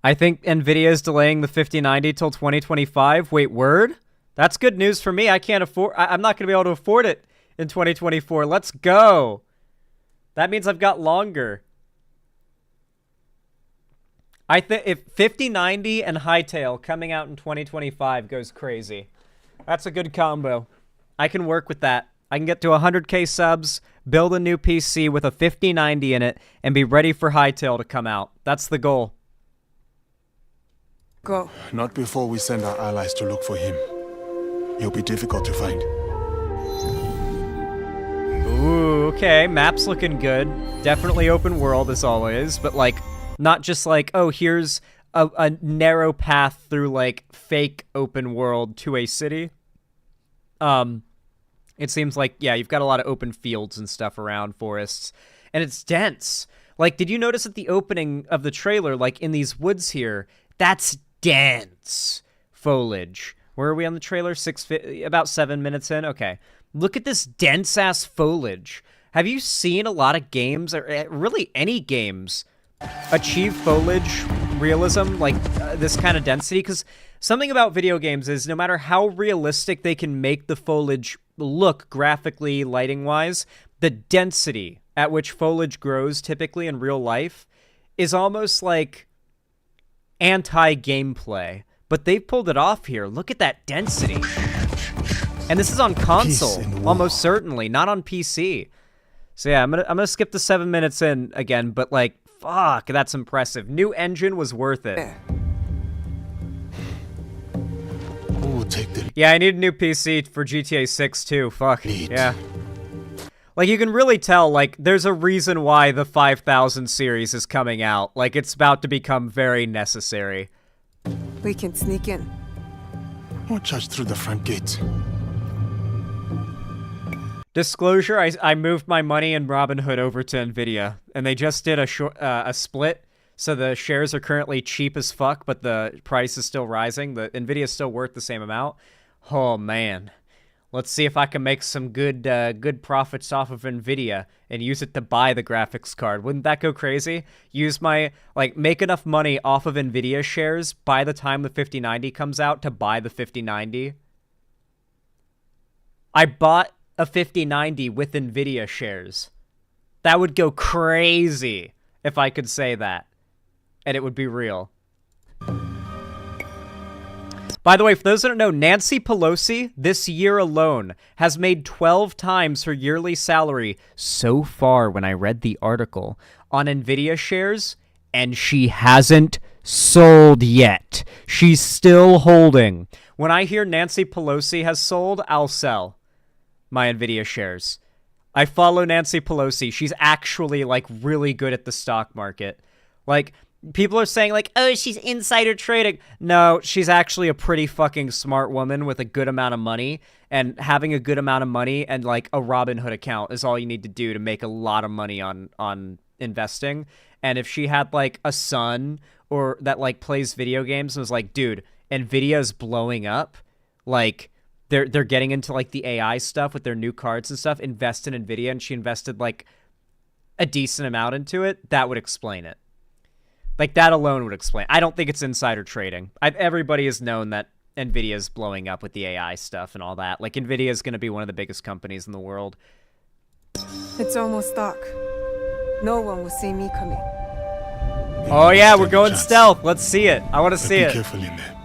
I think Nvidia is delaying the 5090 till 2025. Wait, word? That's good news for me. I'm not going to be able to afford it in 2024. Let's go. That means I've got longer. I think if 5090 and Hytale coming out in 2025 goes crazy, that's a good combo. I can work with that. I can get to 100k subs, build a new PC with a 5090 in it, and be ready for Hytale to come out. That's the goal. Go. Not before we send our allies to look for him. He'll be difficult to find. Ooh, okay. Map's looking good. Definitely open world as always, but like, not just like, oh, here's a narrow path through like fake open world to a city. It seems like, yeah, you've got a lot of open fields and stuff around, forests, and it's dense. Like, did you notice at the opening of the trailer, like in these woods here, that's dense foliage. Where are we on the trailer? About 7 minutes in? Okay. Look at this dense-ass foliage. Have you seen a lot of games, or really any games, achieve foliage realism, like this kind of density? Because something about video games is no matter how realistic they can make the foliage look graphically, lighting-wise, the density at which foliage grows typically in real life is almost like anti-gameplay, but they've pulled it off here. Look at that density. And this is on console, almost certainly, not on PC. So yeah, I'm gonna skip the 7 minutes in again, but like, fuck, that's impressive. New engine was worth it. Who will take the Yeah, I need a new PC for GTA 6 too. Fuck, yeah. Like, you can really tell, like, there's a reason why the 5000 series is coming out. Like, it's about to become very necessary. We can sneak in. Or charge through the front gate. Disclosure, I moved my money in Robinhood over to Nvidia, and they just did a split, so the shares are currently cheap as fuck, but the price is still rising. The Nvidia is still worth the same amount. Oh, man. Let's see if I can make some good profits off of Nvidia and use it to buy the graphics card. Wouldn't that go crazy? Use my, like, make enough money off of Nvidia shares by the time the 5090 comes out to buy the 5090. I bought a 5090 with Nvidia shares. That would go crazy if I could say that. And it would be real. By the way, for those that don't know, Nancy Pelosi, this year alone, has made 12 times her yearly salary so far when I read the article on Nvidia shares, and she hasn't sold yet. She's still holding. When I hear Nancy Pelosi has sold, I'll sell my Nvidia shares. I follow Nancy Pelosi. She's actually, like, really good at the stock market. Like, people are saying, like, oh, she's insider trading. No, she's actually a pretty fucking smart woman with a good amount of money. And having a good amount of money and, like, a Robinhood account is all you need to do to make a lot of money on investing. And if she had, like, a son or that, like, plays video games and was like, dude, Nvidia's blowing up, like, they're getting into, like, the AI stuff with their new cards and stuff, invest in Nvidia, and she invested, like, a decent amount into it, that would explain it. Like, that alone would explain. I don't think it's insider trading. Everybody has known that Nvidia is blowing up with the AI stuff and all that. Like, Nvidia is going to be one of the biggest companies in the world. It's almost dark. No one will see me coming. Oh, yeah, we're going stealth. Let's see it. I want to see it. Be careful in there.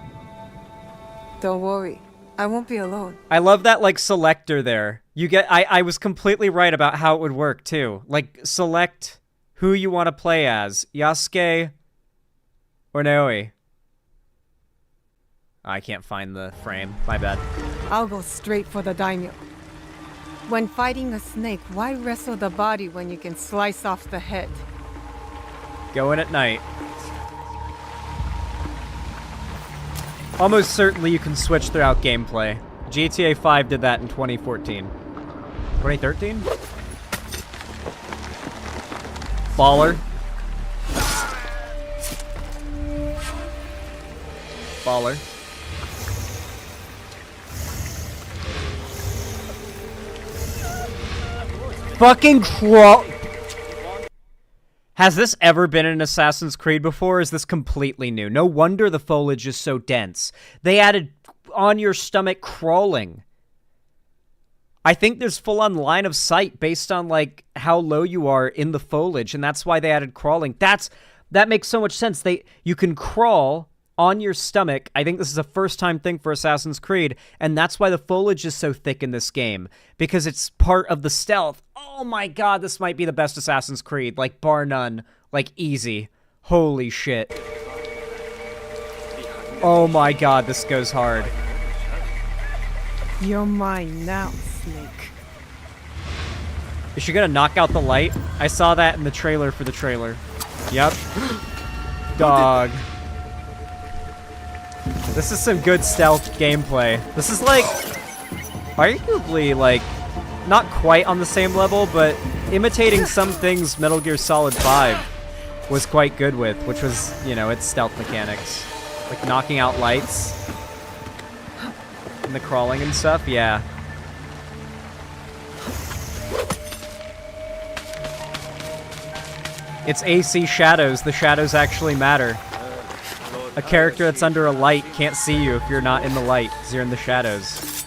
Don't worry. I won't be alone. I love that, like, selector there. You get... I was completely right about how it would work, too. Like, select who you want to play as. Yasuke or Naoi. I can't find the frame. My bad. I'll go straight for the daimyo. When fighting a snake, why wrestle the body when you can slice off the head? Go in at night. Almost certainly you can switch throughout gameplay. GTA 5 did that in 2014. 2013? Baller. Baller. Fucking crawl. Has this ever been in Assassin's Creed before? Or is this completely new? No wonder the foliage is so dense. They added on your stomach crawling. I think there's full-on line of sight based on, like, how low you are in the foliage, and that's why they added crawling. That makes so much sense. You can crawl on your stomach. I think this is a first-time thing for Assassin's Creed, and that's why the foliage is so thick in this game, because it's part of the stealth. Oh my god, this might be the best Assassin's Creed, like, bar none. Like, easy. Holy shit. Oh my god, this goes hard. You're mine now, Snake. Is she gonna knock out the light? I saw that in the trailer for the trailer. Yep. Dog. This is some good stealth gameplay. This is, like, arguably, like, not quite on the same level, but imitating some things Metal Gear Solid 5 was quite good with, which was, you know, its stealth mechanics. Like, knocking out lights. And the crawling and stuff, yeah. It's AC shadows. The shadows actually matter. A character that's under a light can't see you if you're not in the light, because you're in the shadows.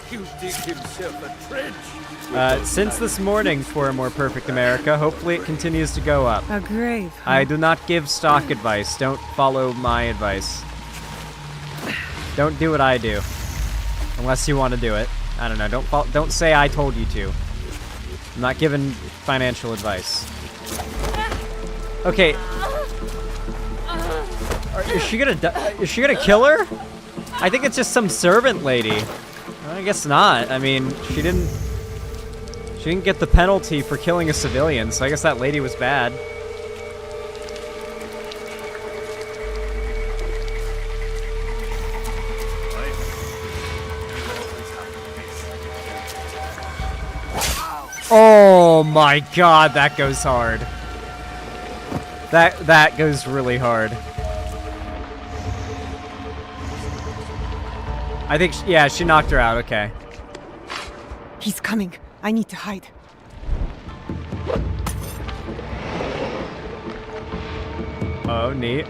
You dig himself a trench. Since this morning for a more perfect America, hopefully it continues to go up. A grave. Huh? I do not give stock advice. Don't follow my advice. Don't do what I do. Unless you want to do it. I don't know. Don't say I told you to. I'm not giving financial advice. Okay. Is she gonna kill her? I think it's just some servant lady. I guess not. I mean, she didn't get the penalty for killing a civilian, so I guess that lady was bad. Oh my god, that goes hard. That goes really hard. I think, yeah, she knocked her out, okay. He's coming. I need to hide. Oh, neat.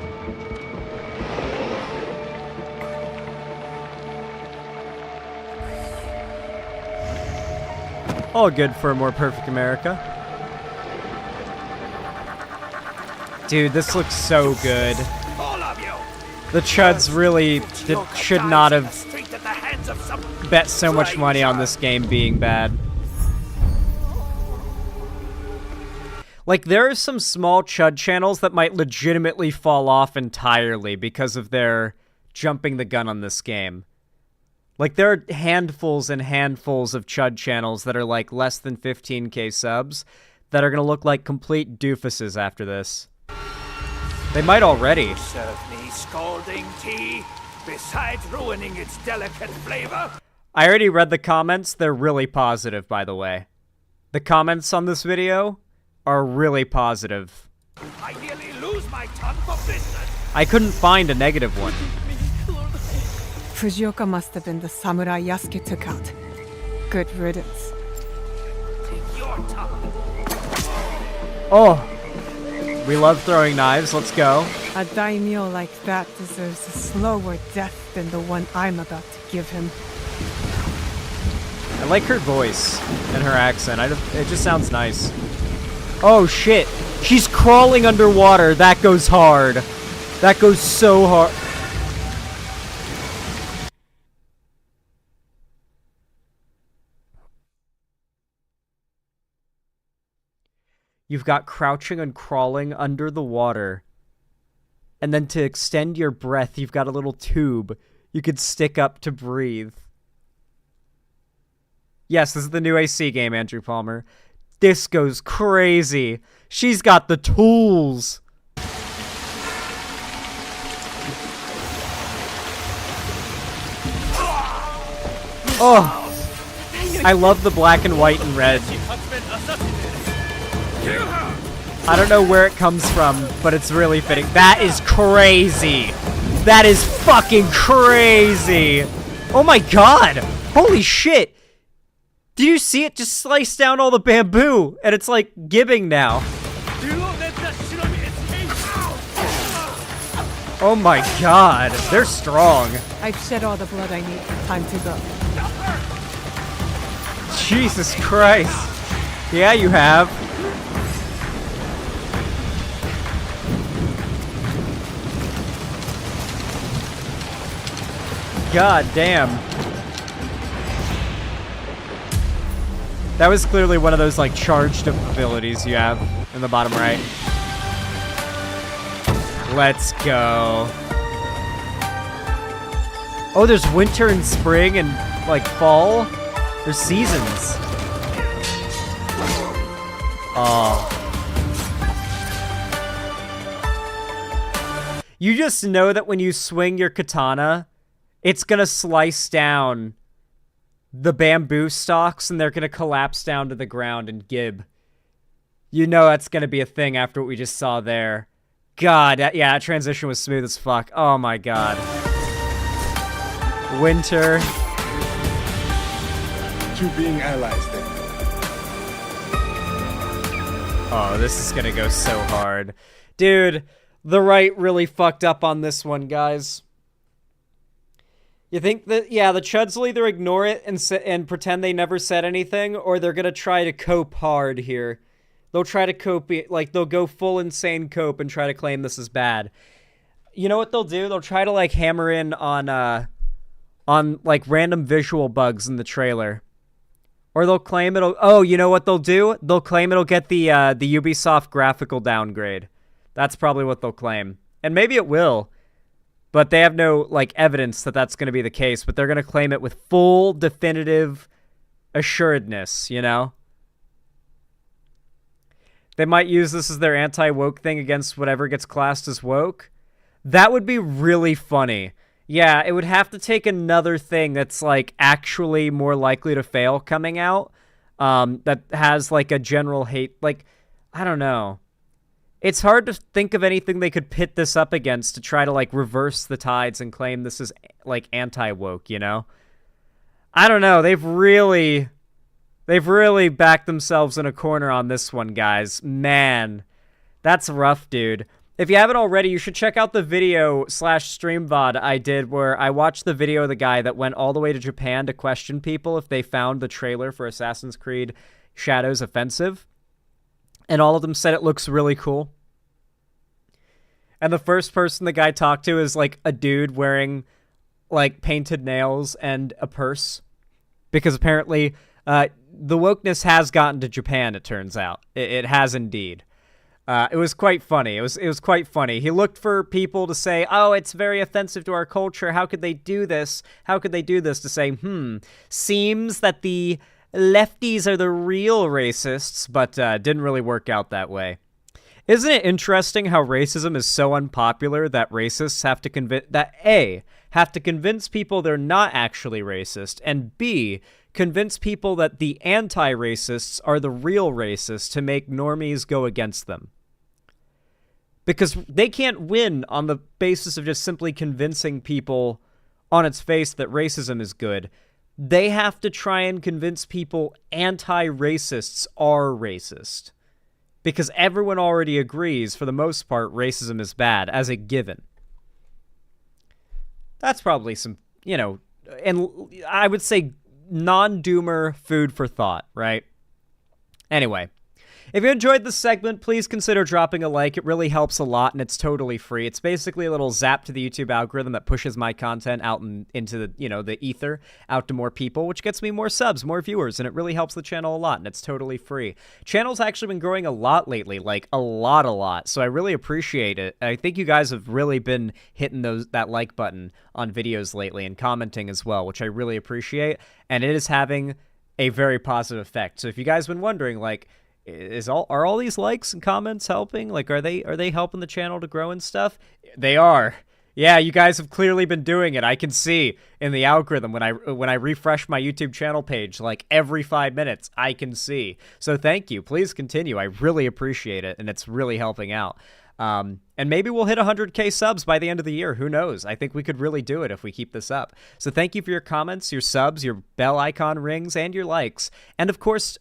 All good for a more perfect America. Dude, this looks so good. The Chuds really should not have bet so much money on this game being bad. Like, there are some small Chud channels that might legitimately fall off entirely because of their jumping the gun on this game. Like, there are handfuls and handfuls of Chud channels that are, like, less than 15k subs that are gonna look like complete doofuses after this. They might already. Serve me scalding tea, besides ruining its delicate flavor. I already read the comments. They're really positive, by the way. The comments on this video are really positive. I nearly lose my tongue for business. I couldn't find a negative one. Fujioka must have been the samurai Yasuke took out. Good riddance. Take your tongue. Oh, we love throwing knives. Let's go. A daimyo like that deserves a slower death than the one I'm about to give him. I like her voice and her accent. It just sounds nice. Oh shit, she's crawling underwater. That goes hard. That goes so hard. You've got crouching and crawling under the water. And then to extend your breath, you've got a little tube you could stick up to breathe. Yes, this is the new AC game, Andrew Palmer. This goes crazy. She's got the tools. Oh, I love the black and white and red. I don't know where it comes from, but it's really fitting. That is crazy. That is fucking crazy. Oh my god. Holy shit. Did you see it just slice down all the bamboo? And it's like gibbing now. Oh my god. They're strong. I've shed all the blood I need. Time to go. Jesus Christ. Yeah, you have. God damn. That was clearly one of those, like, charged abilities you have in the bottom right. Let's go. Oh, there's winter and spring and, like, fall. There's seasons. Oh. You just know that when you swing your katana, it's gonna slice down the bamboo stalks and they're gonna collapse down to the ground and gib. You know that's gonna be a thing after what we just saw there. God, yeah, that transition was smooth as fuck. Oh my god. Winter. Two being allies then. Oh, this is gonna go so hard. Dude, the right really fucked up on this one, guys. You think that, yeah, the Chuds will either ignore it and pretend they never said anything, or they're gonna try to cope hard here. They'll try to cope, like, they'll go full insane cope and try to claim this is bad. You know what they'll do? They'll try to, like, hammer in on like, random visual bugs in the trailer. Or they'll claim it'll, oh, you know what they'll do? They'll claim it'll get the Ubisoft graphical downgrade. That's probably what they'll claim. And maybe it will. But they have no, like, evidence that that's going to be the case, but they're going to claim it with full, definitive assuredness, you know? They might use this as their anti-woke thing against whatever gets classed as woke. That would be really funny. Yeah, it would have to take another thing that's, like, actually more likely to fail coming out, that has, like, a general hate, like, I don't know. It's hard to think of anything they could pit this up against to try to, like, reverse the tides and claim this is, like, anti-woke, you know? I don't know. They've really backed themselves in a corner on this one, guys. Man, that's rough, dude. If you haven't already, you should check out the video / stream VOD I did where I watched the video of the guy that went all the way to Japan to question people if they found the trailer for Assassin's Creed Shadows offensive. And all of them said it looks really cool. And the first person the guy talked to is, like, a dude wearing, like, painted nails and a purse. Because apparently, the wokeness has gotten to Japan, it turns out. It has indeed. It was quite funny. It was quite funny. He looked for people to say, oh, it's very offensive to our culture. How could they do this? How could they do this? To say, seems that the lefties are the real racists, but didn't really work out that way. Isn't it interesting how racism is so unpopular that racists have to convince people they're not actually racist, and B, convince people that the anti-racists are the real racists to make normies go against them? Because they can't win on the basis of just simply convincing people on its face that racism is good. They have to try and convince people anti-racists are racist. Because everyone already agrees, for the most part, racism is bad, as a given. That's probably some, you know, and I would say non-doomer food for thought, right? Anyway, if you enjoyed this segment, please consider dropping a like. It really helps a lot, and it's totally free. It's basically a little zap to the YouTube algorithm that pushes my content out into the, you know, the ether, out to more people, which gets me more subs, more viewers, and it really helps the channel a lot, and it's totally free. Channel's actually been growing a lot lately, like a lot, so I really appreciate it. I think you guys have really been hitting that like button on videos lately and commenting as well, which I really appreciate, and it is having a very positive effect. So if you guys have been wondering, like, are all these likes and comments helping? Like, are they helping the channel to grow and stuff? They are. Yeah, you guys have clearly been doing it. I can see in the algorithm when I refresh my YouTube channel page, like every 5 minutes, I can see. So thank you. Please continue. I really appreciate it, and it's really helping out. And maybe we'll hit 100K subs by the end of the year. Who knows? I think we could really do it if we keep this up. So thank you for your comments, your subs, your bell icon rings, and your likes. And of course,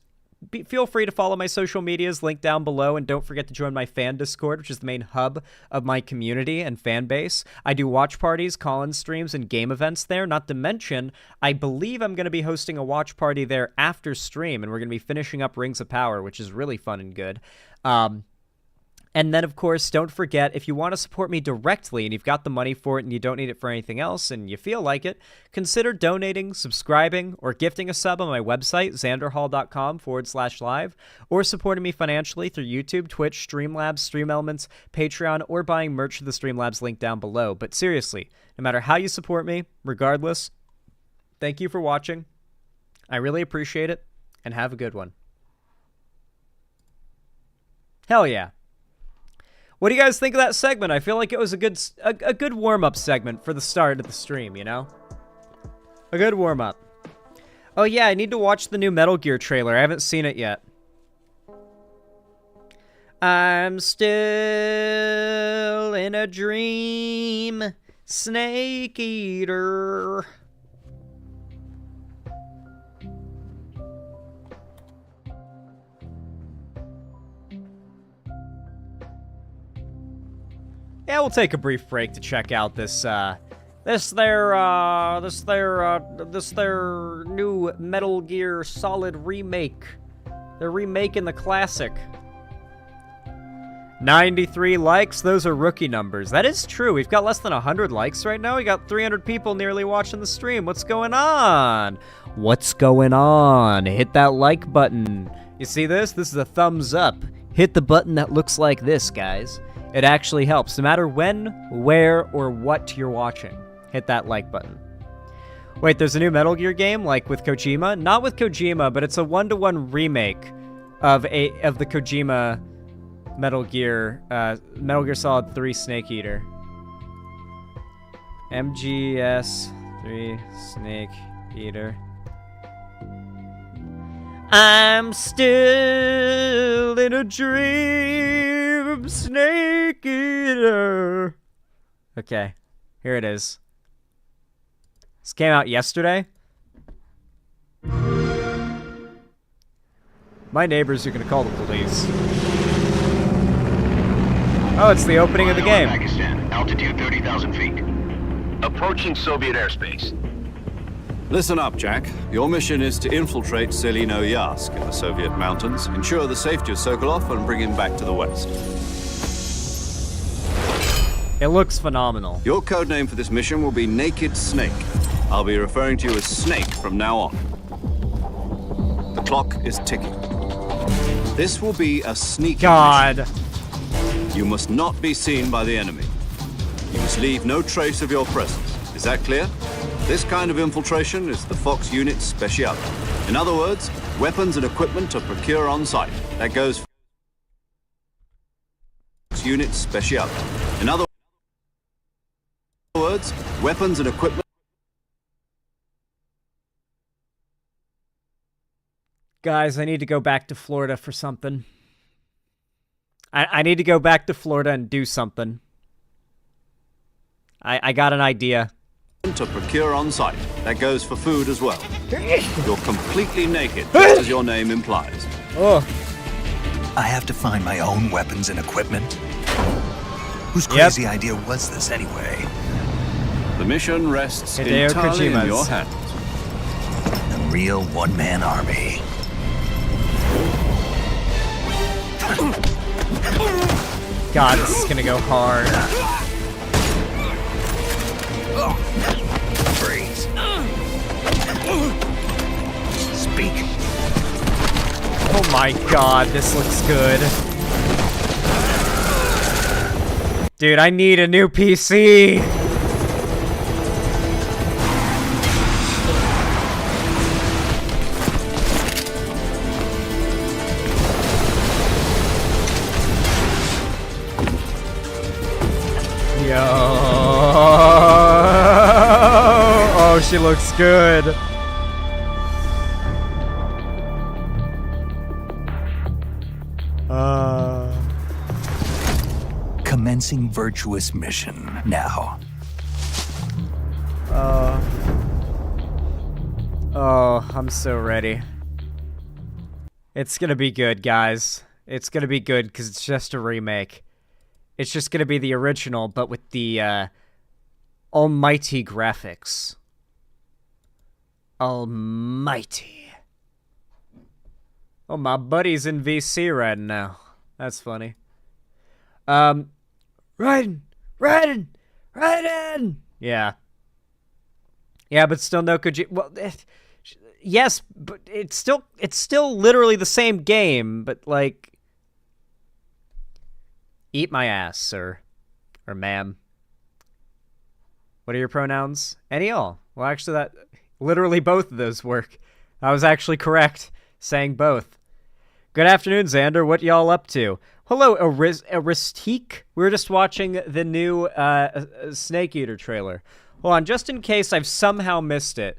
feel free to follow my social medias linked down below, and don't forget to join my fan Discord, which is the main hub of my community and fan base. I do watch parties, call-in streams, and game events there, not to mention, I believe I'm going to be hosting a watch party there after stream, and we're going to be finishing up Rings of Power, which is really fun and good. And then, of course, don't forget, if you want to support me directly and you've got the money for it and you don't need it for anything else and you feel like it, consider donating, subscribing, or gifting a sub on my website, xanderhall.com/live, or supporting me financially through YouTube, Twitch, Streamlabs, Stream Elements, Patreon, or buying merch to the Streamlabs link down below. But seriously, no matter how you support me, regardless, thank you for watching. I really appreciate it, and have a good one. Hell yeah. What do you guys think of that segment? I feel like it was a good warm-up segment for the start of the stream, you know? A good warm-up. Oh yeah, I need to watch the new Metal Gear trailer. I haven't seen it yet. I'm still in a dream, Snake Eater. Yeah, we'll take a brief break to check out this their new Metal Gear Solid remake. They're remaking the classic. 93 likes, those are rookie numbers. That is true. We've got less than 100 likes right now. We got 300 people nearly watching the stream. What's going on? What's going on? Hit that like button. You see this? This is a thumbs up. Hit the button that looks like this, guys. It actually helps. No matter when, where, or what you're watching, hit that like button. Wait, there's a new Metal Gear game, like with Kojima? Not with Kojima, but it's a 1-to-1 remake of the Kojima Metal Gear Solid 3 Snake Eater. MGS3 Snake Eater. I'm still in a dream, Snake Eater. Okay, here it is. This came out yesterday. My neighbors are gonna call the police. Oh, it's the opening of the game. Pakistan, altitude 30,000 feet. Approaching Soviet airspace. Listen up, Jack. Your mission is to infiltrate Iiluminaughtii in the Soviet mountains, ensure the safety of Sokolov, and bring him back to the West. It looks phenomenal. Your codename for this mission will be Naked Snake. I'll be referring to you as Snake from now on. The clock is ticking. This will be a sneaky mission. You must not be seen by the enemy. You must leave no trace of your presence. Is that clear? This kind of infiltration is the Fox Unit Speciality. In other words, weapons and equipment to procure on site. That goes for Fox Unit Speciality. In other words, weapons and equipment. Guys, I need to go back to Florida for something. I need to go back to Florida and do something. I got an idea. To procure on site. That goes for food as well. You're completely naked, just as your name implies. Oh. I have to find my own weapons and equipment. Whose crazy idea was this anyway? The mission rests Hideo entirely in Kojima's. your hands. A real one-man army. God, this is gonna go hard. Freeze. Speak. Oh my god, this looks good. Dude, I need a new PC. Yo. Oh, she looks good. Commencing virtuous mission now. Oh, I'm so ready. It's gonna be good, guys. It's gonna be good because it's just a remake. It's just gonna be the original, but with the almighty graphics. Almighty. Oh, my buddy's in VC right now. That's funny. Raiden! Yeah. Yeah, but still no Kojima. Well, yes, but it's still literally the same game, but like, eat my ass, sir. Or ma'am. What are your pronouns? Any all. Well, actually, that literally both of those work. I was actually correct saying both. Good afternoon, Xander. What y'all up to? Hello, Aristique. We were just watching the new Snake Eater trailer. Hold on, just in case I've somehow missed it.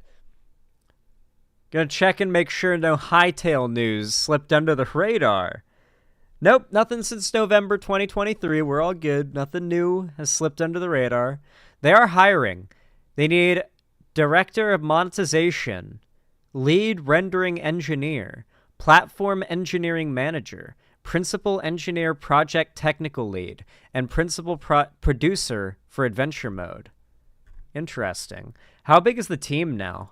Gonna check and make sure no Hightail news slipped under the radar. Nope, nothing since November 2023. We're all good. Nothing new has slipped under the radar. They are hiring. They need Director of Monetization, Lead Rendering Engineer, Platform Engineering Manager, Principal Engineer Project Technical Lead, and Principal Producer for Adventure Mode. Interesting. How big is the team now?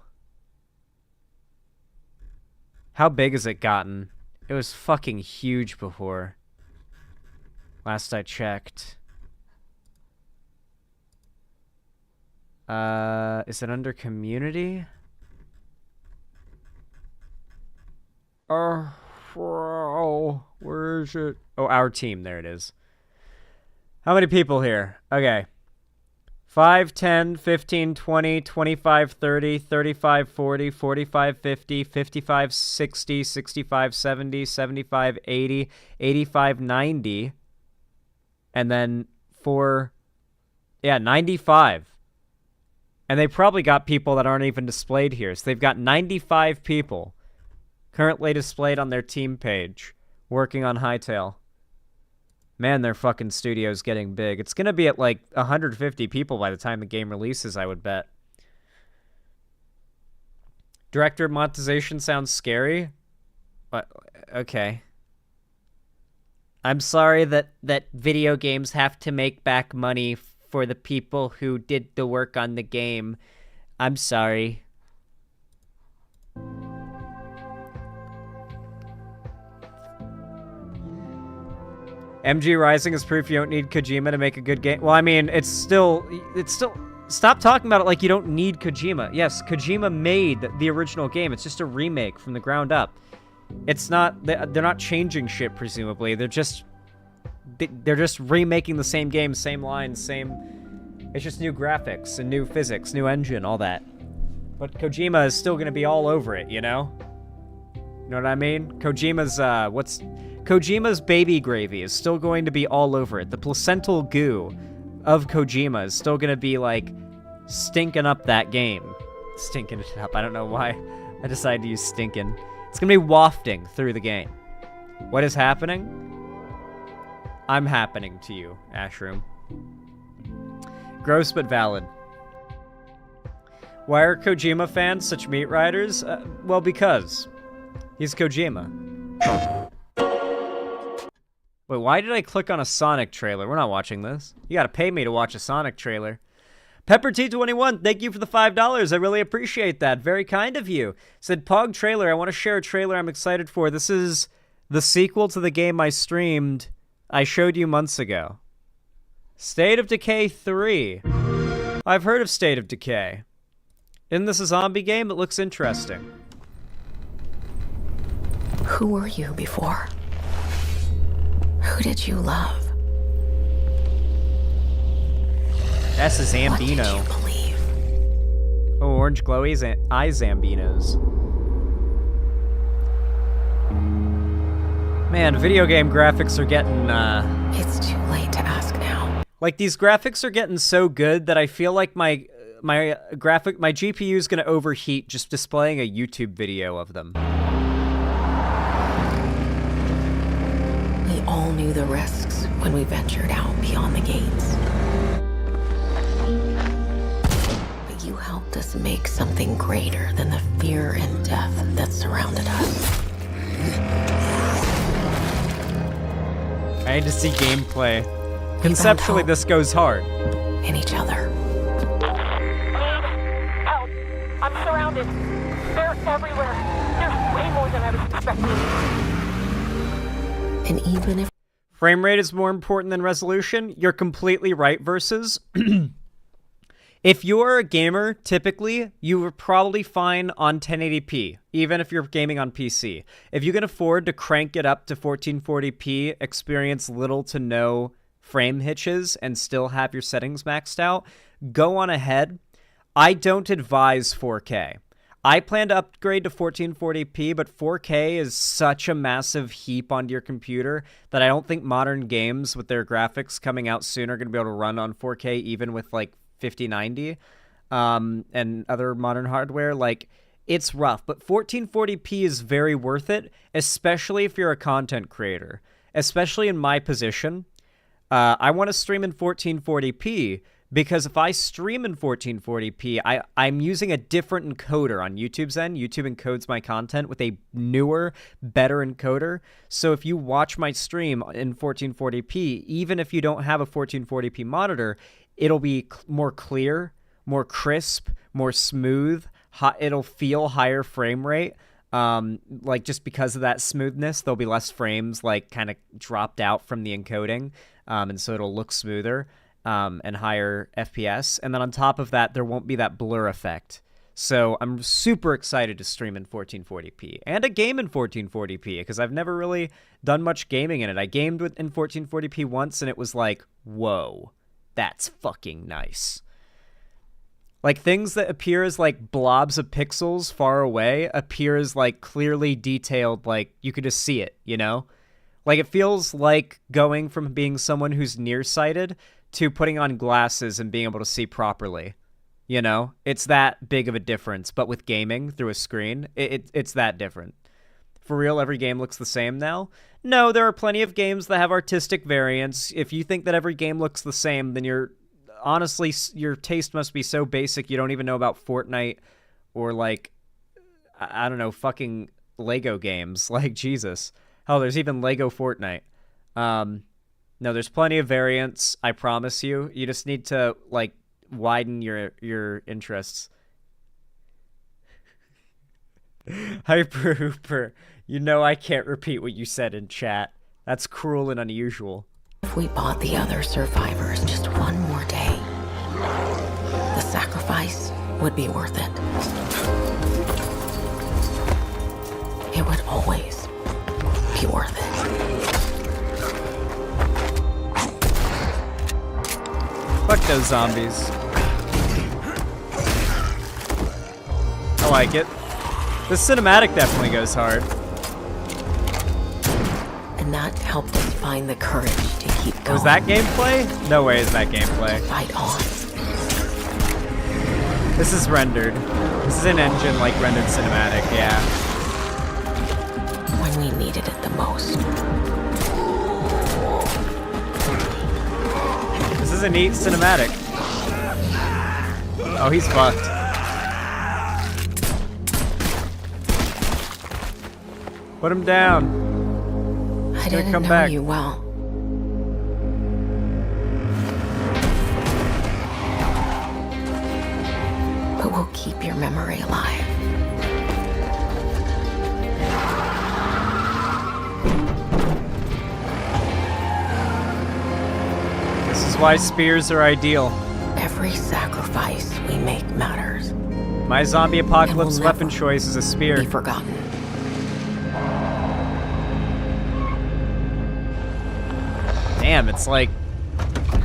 How big has it gotten? It was fucking huge before. Last I checked. Is it under community? Oh, where is it? Oh, our team. There it is. How many people here? Okay. 5, 10, 15, 20, 25, 30, 35, 40, 45, 50, 55, 60, 65, 70, 75, 80, 85, 90. And then 95. And they probably got people that aren't even displayed here. So they've got 95 people currently displayed on their team page working on Hightail. Man, their fucking studio's getting big. It's going to be at like 150 people by the time the game releases, I would bet. Director of monetization sounds scary. But, okay. I'm sorry that video games have to make back money for the people who did the work on the game. I'm sorry. MG Rising is proof you don't need Kojima to make a good game. Well, I mean, it's still... Stop talking about it like you don't need Kojima. Yes, Kojima made the original game. It's just a remake from the ground up. It's not... They're not changing shit, presumably. They're just remaking the same game, same lines, same... It's just new graphics and new physics, new engine, all that. But Kojima is still going to be all over it, you know? You know what I mean? Kojima's, Kojima's baby gravy is still going to be all over it. The placental goo of Kojima is still going to be, like, stinking up that game. Stinking it up. I don't know why I decided to use stinking. It's going to be wafting through the game. What is happening? I'm happening to you, Ashroom. Gross but valid. Why are Kojima fans such meat riders? Well, because he's Kojima. Wait, why did I click on a Sonic trailer? We're not watching this. You gotta pay me to watch a Sonic trailer. Pepper T21, thank you for the $5. I really appreciate that. Very kind of you. Said, Pog trailer, I want to share a trailer I'm excited for. This is the sequel to the game I showed you months ago. State of Decay 3. I've heard of State of Decay. Isn't this a zombie game? It looks interesting. Who were you before? Who did you love? That's a Zambino. What did you believe? Oh, orange glowy eye Zambinos. Man, video game graphics are getting, It's too late to ask now. Like, these graphics are getting so good that I feel like my GPU is gonna overheat just displaying a YouTube video of them. We all knew the risks when we ventured out beyond the gates. But you helped us make something greater than the fear and death that surrounded us. I need to see gameplay. Conceptually, this goes hard. In each other. Help! I'm surrounded. They're everywhere. There's way more than I was expecting. And even if frame rate is more important than resolution, you're completely right, Versus. If you're a gamer, typically, you are probably fine on 1080p, even if you're gaming on PC. If you can afford to crank it up to 1440p, experience little to no frame hitches, and still have your settings maxed out, go on ahead. I don't advise 4K. I plan to upgrade to 1440p, but 4K is such a massive heap onto your computer that I don't think modern games with their graphics coming out soon are going to be able to run on 4K, even with, like, 5090 and other modern hardware. Like, it's rough, but 1440p is very worth it, especially if you're a content creator. Especially in my position, I want to stream in 1440p because if I stream in 1440p, I'm using a different encoder on YouTube's end. YouTube encodes my content with a newer, better encoder. So if you watch my stream in 1440p, even if you don't have a 1440p monitor, it'll be more clear, more crisp, more smooth. It'll feel higher frame rate. Like, just because of that smoothness, there'll be less frames, like, kind of dropped out from the encoding. And so it'll look smoother and higher FPS. And then on top of that, there won't be that blur effect. So I'm super excited to stream in 1440p and a game in 1440p because I've never really done much gaming in it. I gamed in 1440p once and it was like, whoa, that's fucking nice. Like, things that appear as, like, blobs of pixels far away appear as, like, clearly detailed, like, you could just see it, you know? Like, it feels like going from being someone who's nearsighted to putting on glasses and being able to see properly, you know? It's that big of a difference, but with gaming through a screen, it's that different. For real, every game looks the same now? No, there are plenty of games that have artistic variants. If you think that every game looks the same, then honestly, your taste must be so basic you don't even know about Fortnite or, like, I don't know, fucking Lego games. Like, Jesus. Hell, there's even Lego Fortnite. No, there's plenty of variants, I promise you. You just need to, like, widen your interests. Hyper Hooper, you know I can't repeat what you said in chat. That's cruel and unusual. If we bought the other survivors just one more day, the sacrifice would be worth it. It would always be worth it. Fuck those zombies. I like it. The cinematic definitely goes hard. And that helped us find the courage to keep going. Was that gameplay? No way is that gameplay. Fight on. This is rendered. This is an engine, like, rendered cinematic, yeah. When we needed it the most. This is a neat cinematic. Oh, he's fucked. Put him down. I didn't come know back. you well. But we'll keep your memory alive. This is why spears are ideal. Every sacrifice we make matters. My zombie apocalypse weapon choice is a spear. Be forgotten. Damn, it's like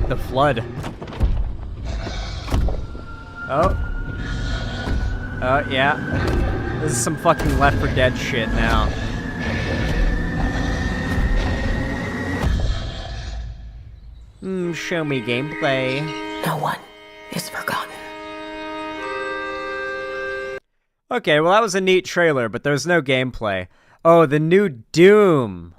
the flood. Oh. Oh, yeah. This is some fucking Left 4 Dead shit now. Show me gameplay. No one is forgotten. Okay, well that was a neat trailer, but there's no gameplay. Oh, the new Doom.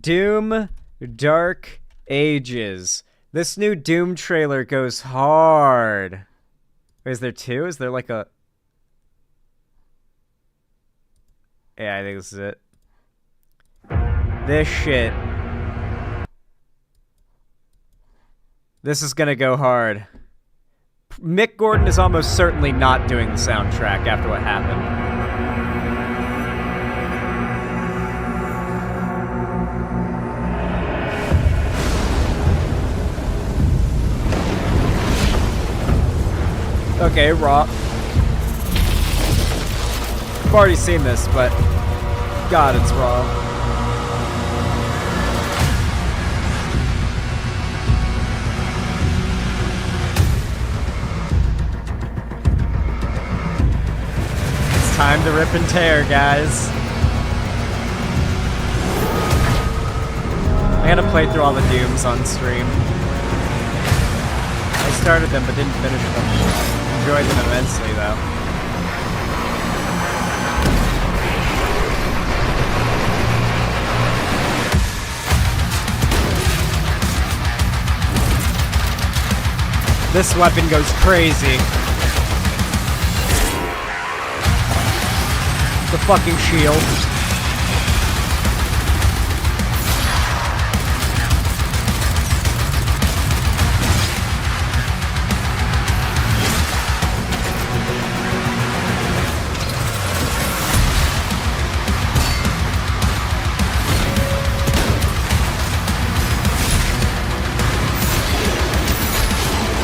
Doom Dark Ages. This new Doom trailer goes hard. Wait, is there two? Is there like a... Yeah, I think this is it. This shit. This is gonna go hard. Mick Gordon is almost certainly not doing the soundtrack after what happened. Okay, raw. I've already seen this, but God, it's raw. It's time to rip and tear, guys. I gotta play through all the Dooms on stream. I started them but didn't finish them. Enjoyed them immensely, though. This weapon goes crazy. The fucking shield.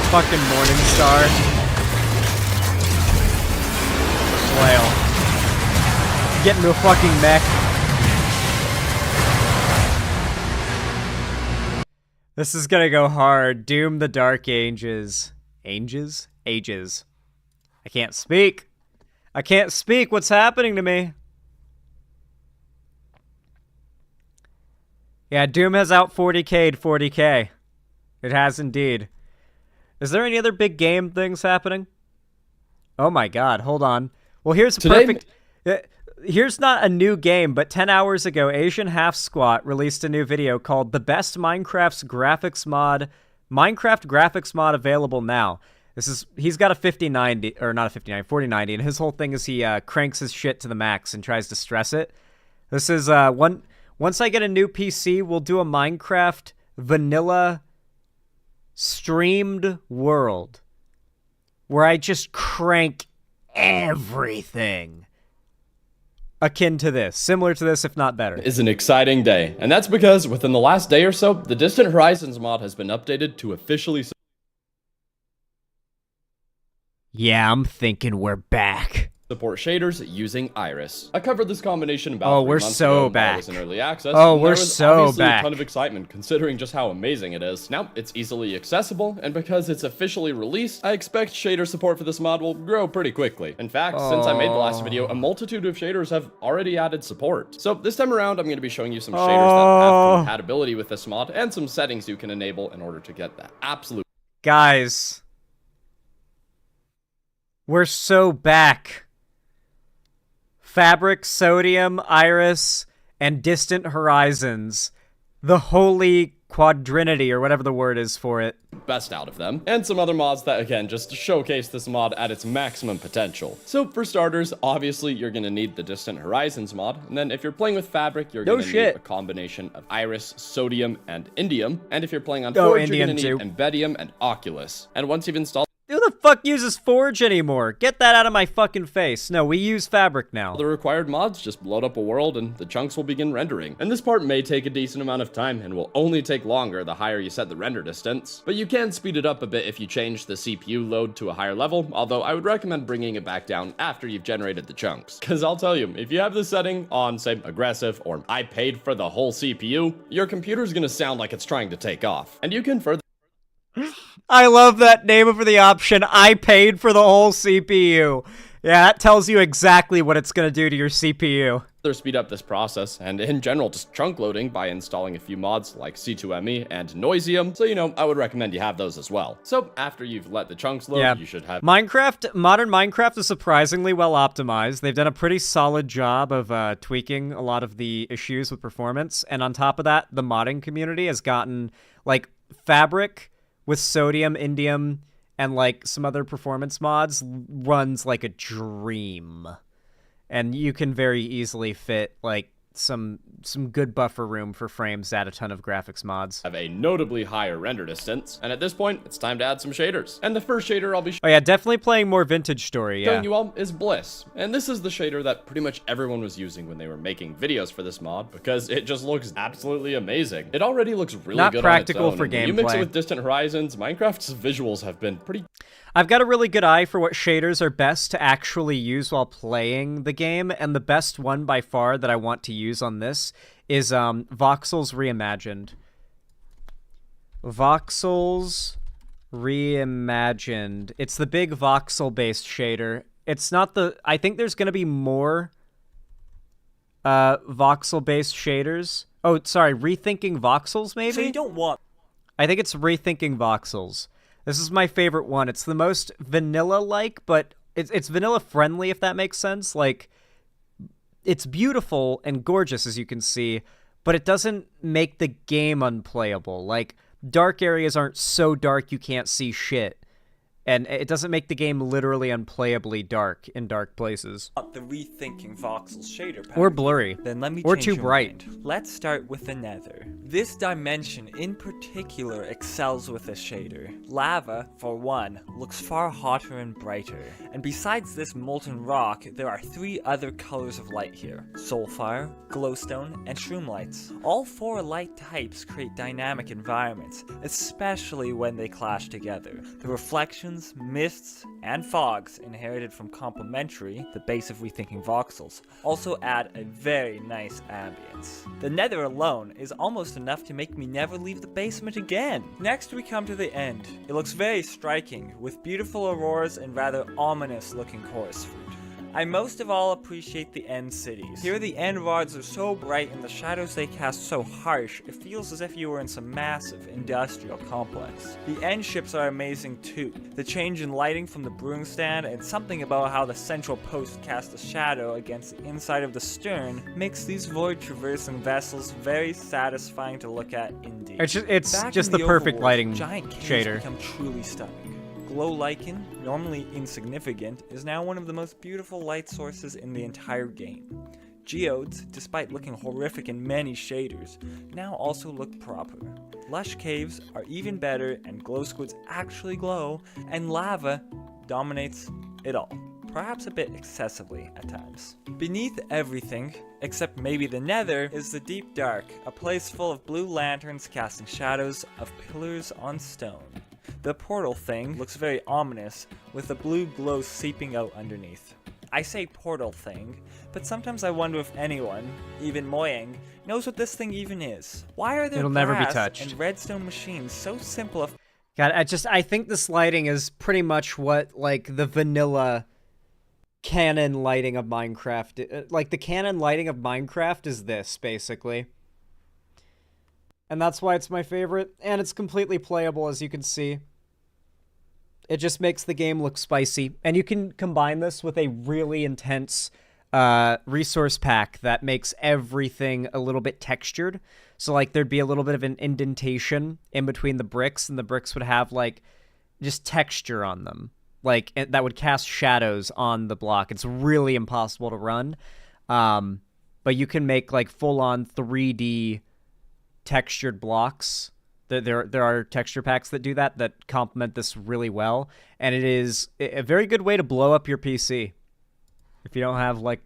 Fucking Morningstar. Flail. Get into a fucking mech. This is gonna go hard. Doom the Dark Ages. Ages? Ages. I can't speak. I can't speak. What's happening to me? Yeah, Doom has out 40K'd 40K. It has indeed. Is there any other big game things happening? Oh my god, hold on. Well, here's a perfect... Here's not a new game, but 10 hours ago, Asian Half Squat released a new video called The Best Minecraft Graphics Mod Available Now. He's got a 5090, or not a 4090, and his whole thing is he cranks his shit to the max and tries to stress it. This is, once I get a new PC, we'll do a Minecraft vanilla streamed world where I just crank everything. Akin to this, similar to this, if not better. Is an exciting day, and that's because within the last day or so, the Distant Horizons mod has been updated to officially... Yeah, I'm thinking we're back. Support shaders using Iris. I covered this combination about 3 months ago while it was in early access. Oh, and we're there was so obviously back. a ton of excitement considering just how amazing it is. Now, it's easily accessible, and because it's officially released, I expect shader support for this mod will grow pretty quickly. In fact, since I made the last video, a multitude of shaders have already added support. So this time around, I'm going to be showing you some shaders that have compatibility with this mod, and some settings you can enable in order to get that absolute... Guys. We're so back. Fabric, Sodium, Iris, and Distant Horizons. The holy quadrinity, or whatever the word is for it. Best out of them, and some other mods that, again, just showcase this mod at its maximum potential. So, for starters, obviously, you're going to need the Distant Horizons mod, and then if you're playing with Fabric, you're going to need a combination of Iris, Sodium, and Indium, and if you're playing on Forge, you're going to need Embedium and Oculus. And once you've installed... Who the fuck uses Forge anymore? Get that out of my fucking face. No, we use Fabric now. The required mods, just load up a world and the chunks will begin rendering. And this part may take a decent amount of time and will only take longer the higher you set the render distance. But you can speed it up a bit if you change the CPU load to a higher level, although I would recommend bringing it back down after you've generated the chunks. Cause I'll tell you, if you have this setting on, say, aggressive or I paid for the whole CPU, your computer's gonna sound like it's trying to take off. And you can further... I love that name for the option. I paid for the whole CPU. Yeah, that tells you exactly what it's going to do to your CPU. Speed up this process, and in general, just chunk loading by installing a few mods like C2ME and Noisium. So, you know, I would recommend you have those as well. So, after you've let the chunks load, you should have... Modern Minecraft is surprisingly well optimized. They've done a pretty solid job of tweaking a lot of the issues with performance. And on top of that, the modding community has gotten, like, Fabric with Sodium, Indium, and like some other performance mods runs like a dream. And you can very easily fit like some good buffer room for frames to add a ton of graphics mods. Have a notably higher render distance, and at this point, it's time to add some shaders. And the first shader I'll be oh yeah, definitely playing more Vintage Story, showing you all is Bliss. And this is the shader that pretty much everyone was using when they were making videos for this mod, because it just looks absolutely amazing. It already looks really Not good practical on its own, for and gameplay. when you mix it with Distant Horizons, Minecraft's visuals have been pretty... I've got a really good eye for what shaders are best to actually use while playing the game, and the best one by far that I want to use on this is Voxels Reimagined. Voxels Reimagined. It's the big voxel-based shader. It's not the... I think there's going to be more voxel-based shaders. Oh, sorry, Rethinking Voxels, maybe? So you don't want... I think it's Rethinking Voxels. This is my favorite one. It's the most vanilla-like, but it's vanilla-friendly, if that makes sense. Like, it's beautiful and gorgeous, as you can see, but it doesn't make the game unplayable. Like, dark areas aren't so dark you can't see shit. And it doesn't make the game literally unplayably dark in dark places. The Rethinking Voxels shader pack. Or blurry. Then let me or change too your bright. mind. Let's start with the Nether. This dimension in particular excels with this shader. Lava, for one, looks far hotter and brighter. And besides this molten rock, there are 3 other colors of light here. Soulfire, glowstone, and shroomlights. All 4 light types create dynamic environments, especially when they clash together. The reflections suns, mists, and fogs inherited from complementary, the base of rethinking voxels, also add a very nice ambience. The nether alone is almost enough to make me never leave the basement again. Next we come to the end. It looks very striking, with beautiful auroras and rather ominous looking chorus fruit. I most of all appreciate the end cities. Here the end rods are so bright and the shadows they cast so harsh, it feels as if you were in some massive industrial complex. The end ships are amazing too. The change in lighting from the brewing stand and something about how the central post casts a shadow against the inside of the stern makes these void traversing vessels very satisfying to look at indeed. It's Back just in the perfect overworld, lighting giant caves shader. become truly stunning. Glow lichen, normally insignificant, is now one of the most beautiful light sources in the entire game. Geodes, despite looking horrific in many shaders, now also look proper. Lush caves are even better and glow squids actually glow, and lava dominates it all. Perhaps a bit excessively at times. Beneath everything, except maybe the nether, is the deep dark, a place full of blue lanterns casting shadows of pillars on stone. The portal thing looks very ominous, with the blue glow seeping out underneath. I say portal thing, but sometimes I wonder if anyone, even Moyang, knows what this thing even is. Why are there It'll never be brass touched. and redstone machines so simple of— God, I think this lighting is pretty much what, like, the vanilla canon lighting of Minecraft, like, the canon lighting of Minecraft is this, basically. And that's why it's my favorite, and it's completely playable, as you can see. It just makes the game look spicy, and you can combine this with a really intense resource pack that makes everything a little bit textured. So, like, there'd be a little bit of an indentation in between the bricks, and the bricks would have, like, just texture on them. Like, that would cast shadows on the block. It's really impossible to run. But you can make, like, full-on 3D textured blocks. There are texture packs that do that complement this really well, and it is a very good way to blow up your PC if you don't have, like,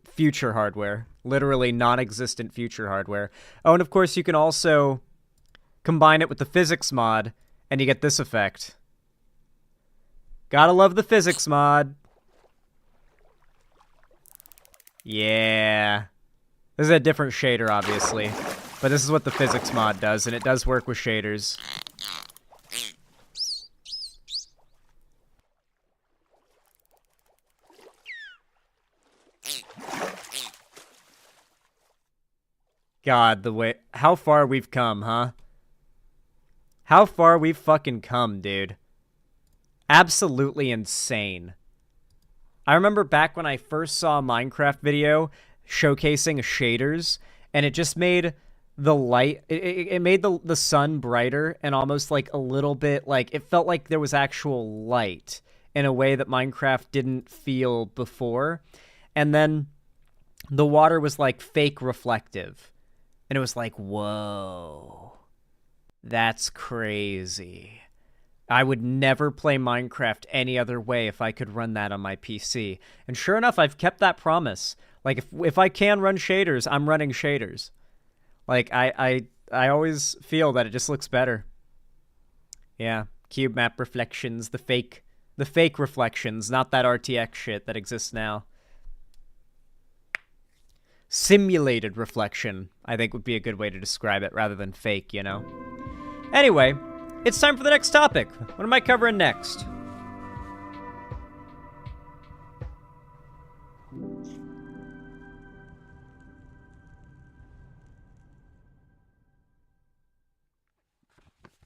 future hardware, literally non-existent future hardware. Oh, and of course you can also combine it with the physics mod, and you get this effect. Gotta love the physics mod. Yeah. This is a different shader, obviously. But this is what the physics mod does, and it does work with shaders. God, the way... How far we've come, huh? How far we've fucking come, dude. Absolutely insane. I remember back when I first saw a Minecraft video showcasing shaders, and it just made the light, it made the sun brighter and almost like a little bit, like, it felt like there was actual light in a way that Minecraft didn't feel before. And then the water was like fake reflective. And it was like, whoa, that's crazy. I would never play Minecraft any other way if I could run that on my PC. And sure enough, I've kept that promise. Like, if I can run shaders, I'm running shaders. Like, I always feel that it just looks better. Yeah, cube map reflections, the fake reflections, not that RTX shit that exists now. Simulated reflection, I think, would be a good way to describe it, rather than fake, you know? Anyway, it's time for the next topic. What am I covering next?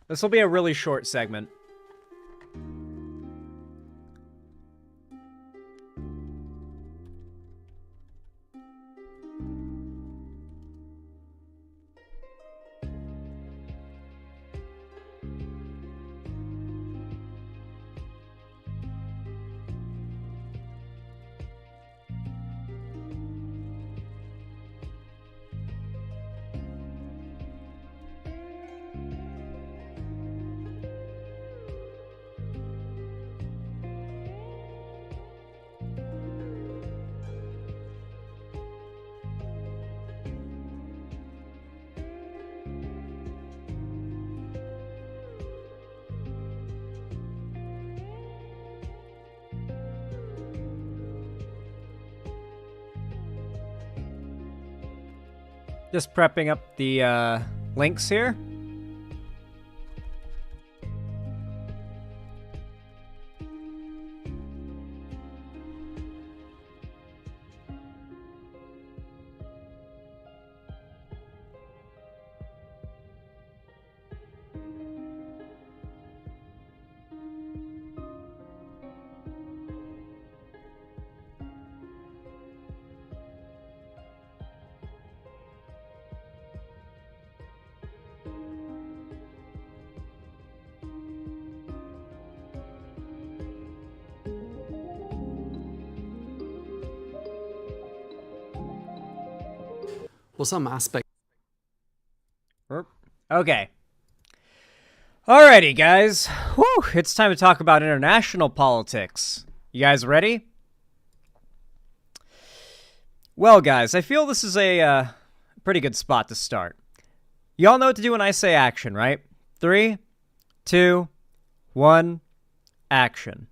This will be a really short segment. Just prepping up the links here. Well, some aspect. Okay. Alrighty, guys. Whew, it's time to talk about international politics. You guys ready? Well, guys, I feel this is a pretty good spot to start. Y'all know what to do when I say action, right? 3, 2, 1, action.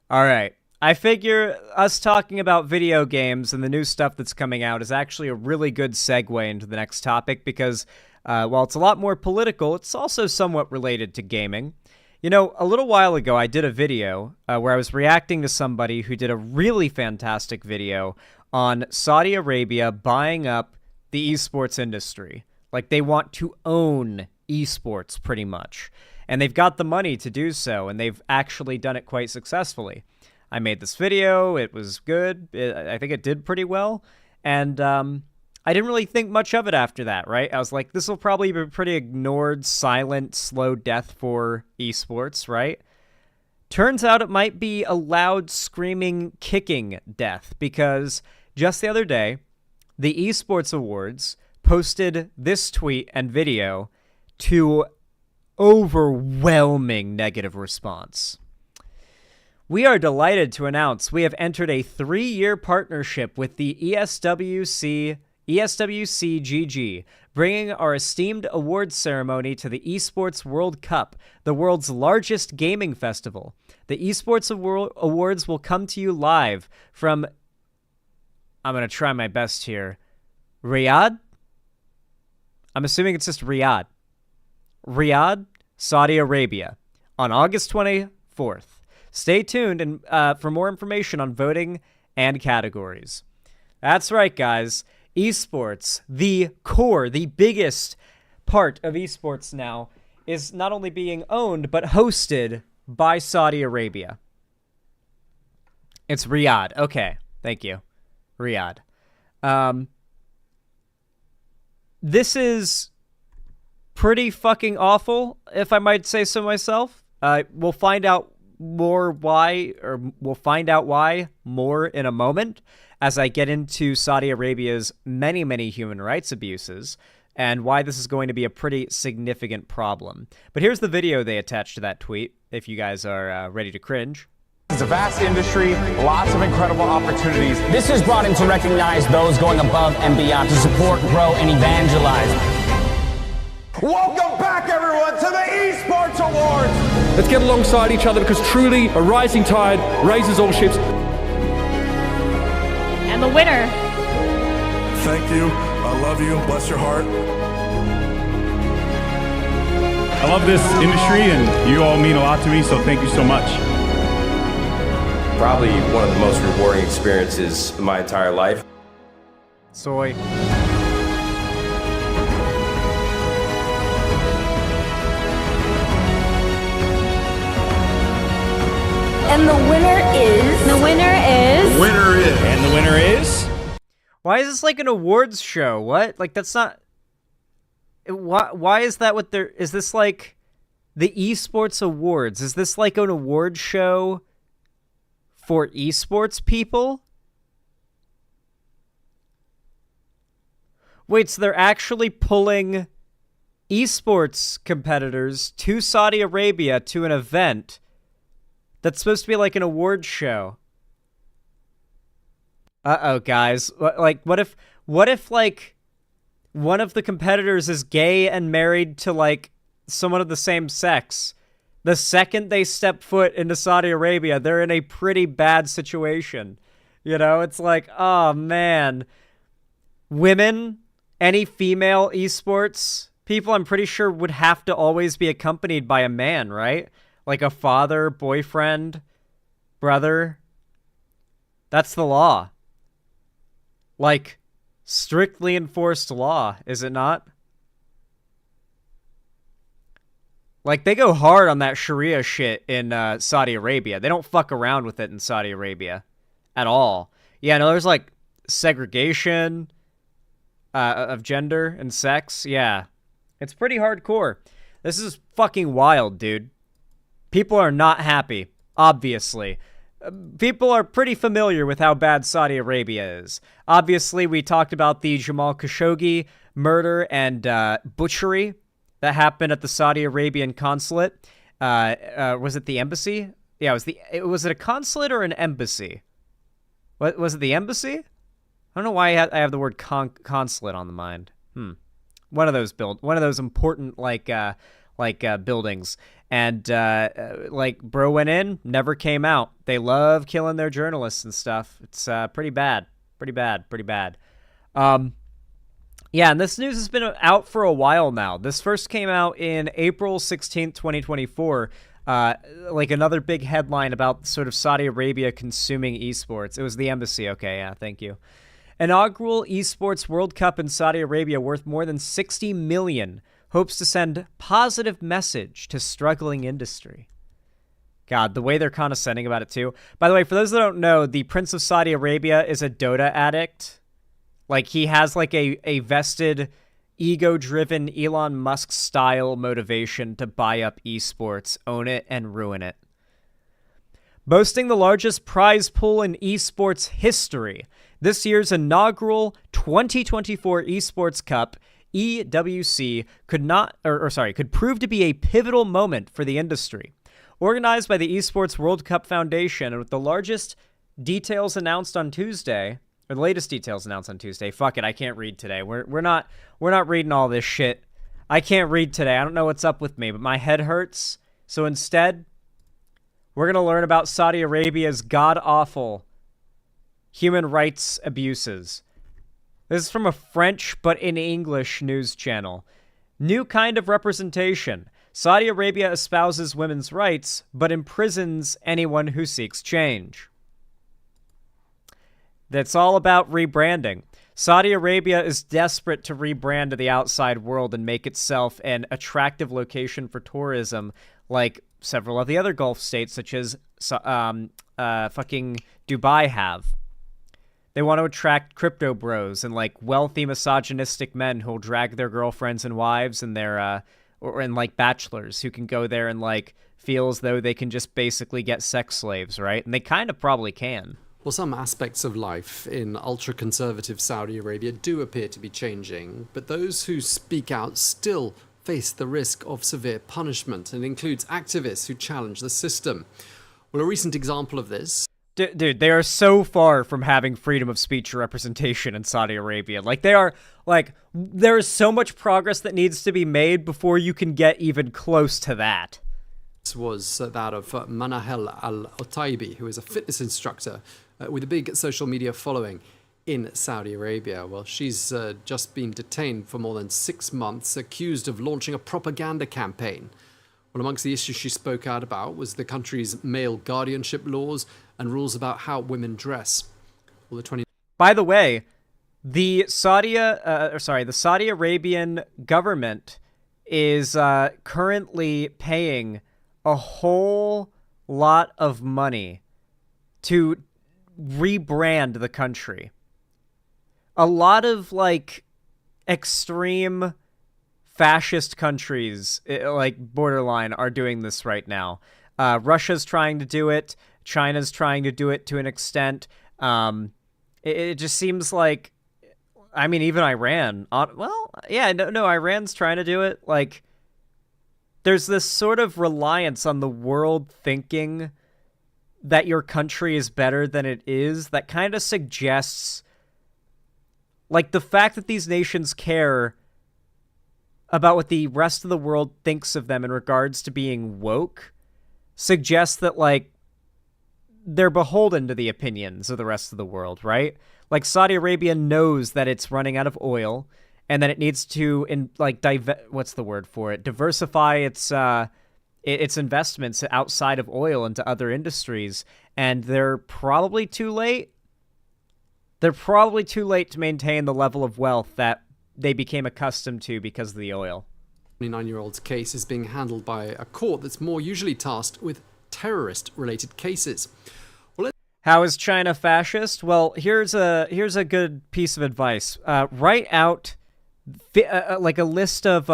Alright. I figure us talking about video games and the new stuff that's coming out is actually a really good segue into the next topic because, while it's a lot more political, it's also somewhat related to gaming. You know, a little while ago, I did a video where I was reacting to somebody who did a really fantastic video on Saudi Arabia buying up the esports industry. Like, they want to own esports, pretty much. And they've got the money to do so, and they've actually done it quite successfully. I made this video, it was good, I think it did pretty well, and I didn't really think much of it after that, right? I was like, this will probably be a pretty ignored, silent, slow death for esports, right? Turns out it might be a loud, screaming, kicking death, because just the other day, the Esports Awards posted this tweet and video to overwhelming negative response. We are delighted to announce we have entered a 3-year partnership with the ESWCGG, bringing our esteemed awards ceremony to the Esports World Cup, the world's largest gaming festival. The Esports Awards will come to you live from, I'm going to try my best here, Riyadh? I'm assuming it's just Riyadh. Riyadh, Saudi Arabia, on August 24th. Stay tuned and for more information on voting and categories. That's right, guys. Esports, the core, the biggest part of esports now, is not only being owned, but hosted by Saudi Arabia. It's Riyadh. Okay, thank you. Riyadh. This is pretty fucking awful, if I might say so myself. We'll find out why more in a moment as I get into Saudi Arabia's many, many human rights abuses and why this is going to be a pretty significant problem. But here's the video they attached to that tweet, if you guys are ready to cringe. It's a vast industry, lots of incredible opportunities. This is brought in to recognize those going above and beyond to support, grow, and evangelize. Welcome back, everyone, to the Esports Awards! Let's get alongside each other because truly a rising tide raises all ships. And the winner. Thank you. I love you. Bless your heart. I love this industry and you all mean a lot to me, so thank you so much. Probably one of the most rewarding experiences of my entire life. Soy. And the winner is... And the winner is... Why is this like an awards show? What? Like, that's not... Why is that what they're... Is this like the Esports Awards? Is this like an award show for esports people? Wait, so they're actually pulling esports competitors to Saudi Arabia to an event that's supposed to be like an award show. Uh-oh, guys. Like, what if, like, one of the competitors is gay and married to, like, someone of the same sex? The second they step foot into Saudi Arabia, they're in a pretty bad situation. You know, it's like, oh, man. Women any female esports people, I'm pretty sure, would have to always be accompanied by a man, right? Like a father, boyfriend, brother. That's the law. Like, strictly enforced law, is it not? Like, they go hard on that Sharia shit in Saudi Arabia. They don't fuck around with it in Saudi Arabia at all. Yeah, no, there's, like, segregation of gender and sex. Yeah. It's pretty hardcore. This is fucking wild, dude. People are not happy, obviously. People are pretty familiar with how bad Saudi Arabia is. Obviously, we talked about the Jamal Khashoggi murder and butchery that happened at the Saudi Arabian consulate. Was it the embassy? Yeah, was it a consulate or an embassy? What was it, the embassy? I don't know why I have the word consulate on the mind. One of those important buildings. And like, bro went in, never came out. They love killing their journalists and stuff. It's pretty bad. Pretty bad. Yeah, and this news has been out for a while now. This first came out in April 16th, 2024. Like another big headline about sort of Saudi Arabia consuming esports. It was the embassy. Okay, yeah, thank you. Inaugural Esports World Cup in Saudi Arabia worth more than $60 million hopes to send positive message to struggling industry. God, the way they're condescending about it too. By the way, for those that don't know, the Prince of Saudi Arabia is a Dota addict. Like, he has like a vested, ego-driven Elon Musk style motivation to buy up esports, own it, and ruin it. Boasting the largest prize pool in esports history, this year's inaugural 2024 Esports Cup, EWC, could prove to be a pivotal moment for the industry. Organized by the Esports World Cup Foundation, and with the latest details announced on Tuesday. Fuck it, I can't read today. We're not reading all this shit. I can't read today. I don't know what's up with me, but my head hurts. So instead, we're gonna learn about Saudi Arabia's god-awful human rights abuses. This is from a French but in English news channel. New kind of representation. Saudi Arabia espouses women's rights, but imprisons anyone who seeks change. That's all about rebranding. Saudi Arabia is desperate to rebrand to the outside world and make itself an attractive location for tourism, like several of the other Gulf states, such as fucking Dubai have. They want to attract crypto bros and like wealthy misogynistic men who'll drag their girlfriends and wives and their and like bachelors who can go there and like feel as though they can just basically get sex slaves, right? And they kind of probably can. Well, some aspects of life in ultra-conservative Saudi Arabia do appear to be changing, but those who speak out still face the risk of severe punishment, and includes activists who challenge the system. Well, a recent example of this... Dude, they are so far from having freedom of speech or representation in Saudi Arabia. Like, they are, like, there is so much progress that needs to be made before you can get even close to that. This was that of Manahel Al-Otaibi, who is a fitness instructor with a big social media following in Saudi Arabia. Well, she's just been detained for more than 6 months, accused of launching a propaganda campaign. Well, amongst the issues she spoke out about was the country's male guardianship laws and rules about how women dress. Well, By the way, the Saudi Arabian government is currently paying a whole lot of money to rebrand the country. A lot of like extreme fascist countries, like borderline, are doing this right now. Russia's trying to do it. China's trying to do it to an extent. It just seems like, I mean, even Iran. Iran's trying to do it. Like, there's this sort of reliance on the world thinking that your country is better than it is that kind of suggests, like, the fact that these nations care about what the rest of the world thinks of them in regards to being woke suggests that, like, they're beholden to the opinions of the rest of the world, right? Like, Saudi Arabia knows that it's running out of oil, and then it needs to diversify its investments outside of oil into other industries, and they're probably too late. They're probably too late to maintain the level of wealth that they became accustomed to because of the oil. 29-year-old's case is being handled by a court that's more usually tasked with terrorist-related cases. How is China fascist? Well, here's a good piece of advice. Write out like a list of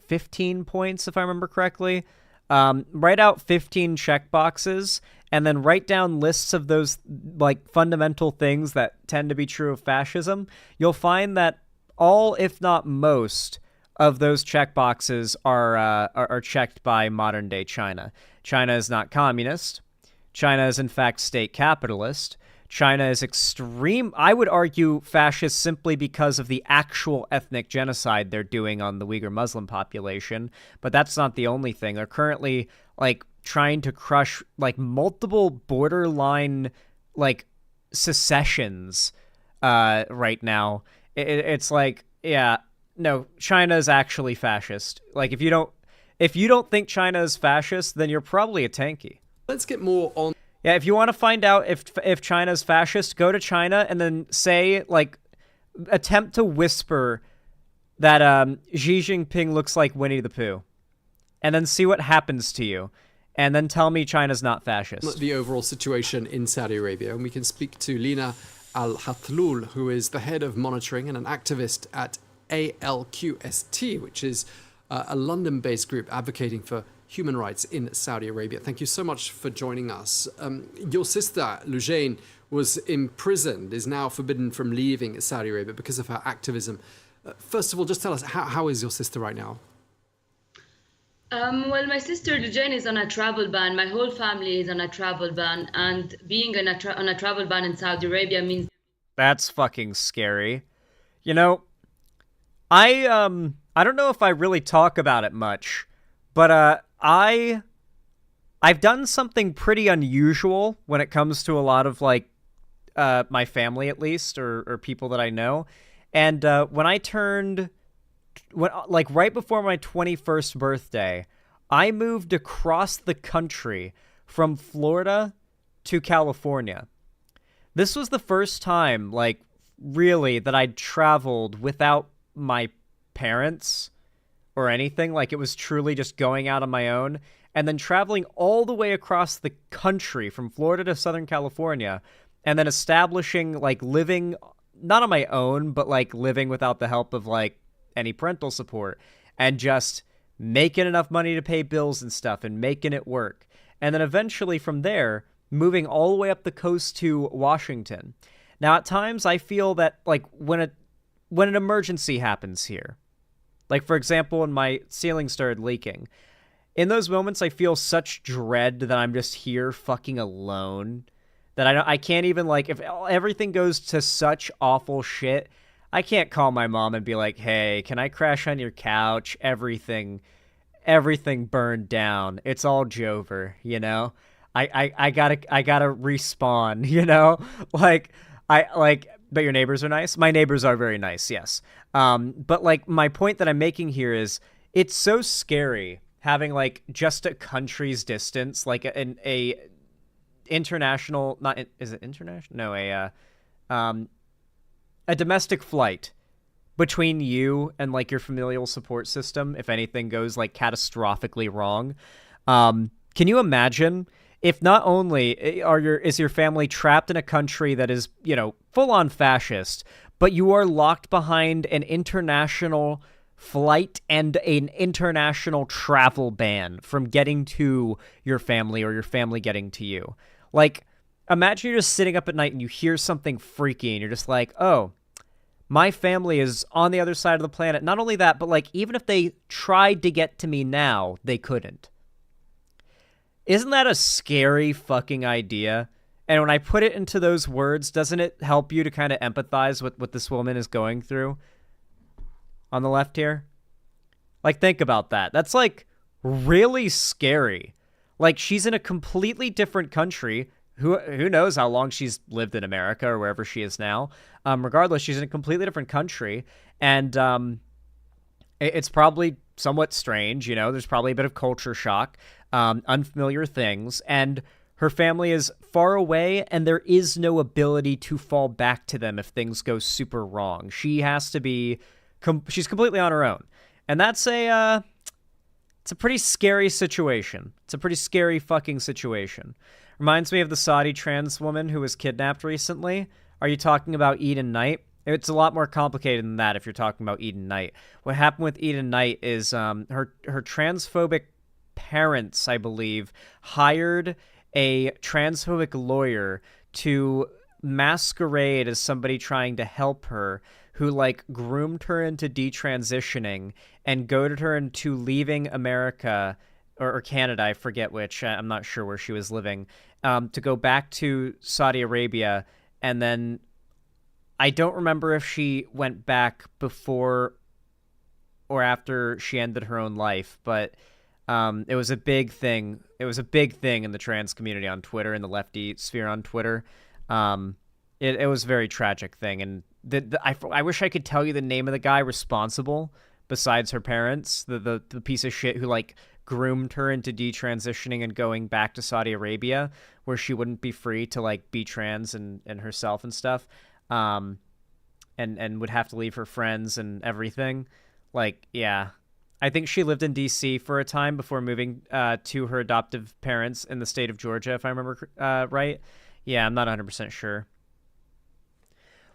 15 points, if I remember correctly. Write out 15 checkboxes, and then write down lists of those like fundamental things that tend to be true of fascism. You'll find that all, if not most, of those checkboxes are checked by modern day China. China is not communist. China is in fact state capitalist. China is extreme, I would argue, fascist simply because of the actual ethnic genocide they're doing on the Uyghur Muslim population. But that's not the only thing. They're currently like trying to crush like multiple borderline like secessions right now. It's like, yeah, no, China is actually fascist. Like if you don't think China is fascist, then you're probably a tanky. Let's get more on. Yeah, if you want to find out if China's fascist, go to China and then say, like, attempt to whisper that Xi Jinping looks like Winnie the Pooh. And then see what happens to you. And then tell me China's not fascist. The overall situation in Saudi Arabia. And we can speak to Lina Al-Hathloul, who is the head of monitoring and an activist at ALQST, which is a London-based group advocating for human rights in Saudi Arabia. Thank you so much for joining us. Your sister, Lujain, was imprisoned, is now forbidden from leaving Saudi Arabia because of her activism. First of all, just tell us, how is your sister right now? Well, my sister Lujain is on a travel ban. My whole family is on a travel ban. And being on a travel ban in Saudi Arabia means... That's fucking scary. You know, I don't know if I really talk about it much, but I've done something pretty unusual when it comes to a lot of like my family, at least, or people that I know. And when right before my 21st birthday, I moved across the country from Florida to California. This was the first time, like, really, that I'd traveled without my parents or anything. Like, it was truly just going out on my own and then traveling all the way across the country from Florida to Southern California and then establishing, like, living not on my own, but like living without the help of like any parental support and just making enough money to pay bills and stuff and making it work. And then eventually from there, moving all the way up the coast to Washington. Now, at times I feel that like when an emergency happens here, like for example, when my ceiling started leaking, in those moments I feel such dread that I'm just here fucking alone, that I can't even, like, if everything goes to such awful shit, I can't call my mom and be like, hey, can I crash on your couch? Everything burned down. It's all Jover, you know? I gotta respawn, you know? But your neighbors are nice? My neighbors are very nice, yes. But like my point that I'm making here is it's so scary having like just a country's distance, like a international, not, is it international? No, a domestic flight between you and like your familial support system if anything goes like catastrophically wrong. Can you imagine if not only is your family trapped in a country that is, you know, full on fascist, but you are locked behind an international flight and an international travel ban from getting to your family or your family getting to you. Like, imagine you're just sitting up at night and you hear something freaky and you're just like, oh, my family is on the other side of the planet. Not only that, but like, even if they tried to get to me now, they couldn't. Isn't that a scary fucking idea? And when I put it into those words, doesn't it help you to kind of empathize with what this woman is going through on the left here? Like, think about that. That's like really scary. Like, she's in a completely different country. Who knows how long she's lived in America or wherever she is now. Regardless, she's in a completely different country. And it's probably somewhat strange, you know, there's probably a bit of culture shock, unfamiliar things, and her family is far away, and there is no ability to fall back to them if things go super wrong. She has to be, she's completely on her own. And that's it's a pretty scary situation. It's a pretty scary fucking situation. Reminds me of the Saudi trans woman who was kidnapped recently. Are you talking about Eden Knight? It's a lot more complicated than that if you're talking about Eden Knight. What happened with Eden Knight is her transphobic parents, I believe, hired a transphobic lawyer to masquerade as somebody trying to help her, who like groomed her into detransitioning and goaded her into leaving America or Canada, I forget which, I'm not sure where she was living, to go back to Saudi Arabia. And then I don't remember if she went back before or after she ended her own life, but it was a big thing. It was a big thing in the trans community on Twitter, in the lefty sphere on Twitter. It was a very tragic thing. And I wish I could tell you the name of the guy responsible besides her parents, the piece of shit who like groomed her into detransitioning and going back to Saudi Arabia where she wouldn't be free to like be trans and herself and stuff. And would have to leave her friends and everything. Like, yeah. I think she lived in D.C. for a time before moving to her adoptive parents in the state of Georgia, if I remember right. Yeah, I'm not 100% sure.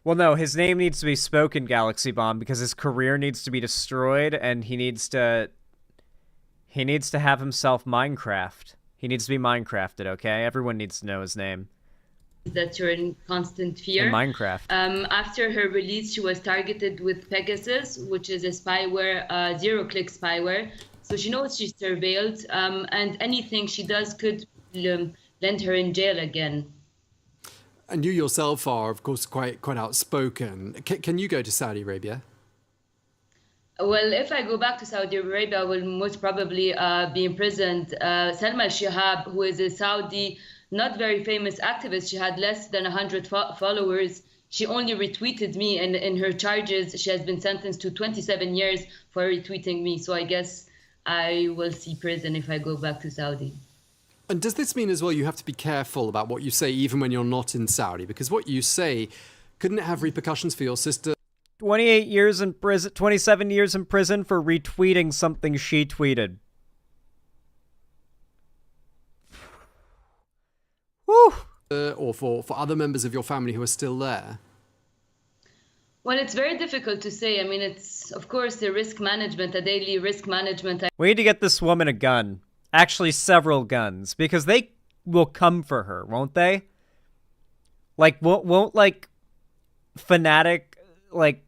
Well, no, his name needs to be spoken, Galaxy Bomb, because his career needs to be destroyed, and he needs to have himself Minecraft. He needs to be Minecrafted, okay? Everyone needs to know his name. That you're in constant fear. In Minecraft. After her release, she was targeted with Pegasus, which is a spyware, zero-click spyware. So she knows she's surveilled, and anything she does could land her in jail again. And you yourself are, of course, quite outspoken. Can you go to Saudi Arabia? Well, if I go back to Saudi Arabia, I will most probably be imprisoned. Salma al-Shihab, who is a Saudi, not very famous activist, she had less than 100 followers. She only retweeted me, and in her charges, she has been sentenced to 27 years for retweeting me. So I guess I will see prison if I go back to Saudi. And does this mean as well you have to be careful about what you say even when you're not in Saudi? Because what you say, couldn't it have repercussions for your sister? 28 years in prison, 27 years in prison for retweeting something she tweeted. Woo! Or for other members of your family who are still there? Well, it's very difficult to say. I mean, it's, of course, a risk management, a daily risk management. We need to get this woman a gun. Actually, several guns. Because they will come for her, won't they? Like, won't like, fanatic, like,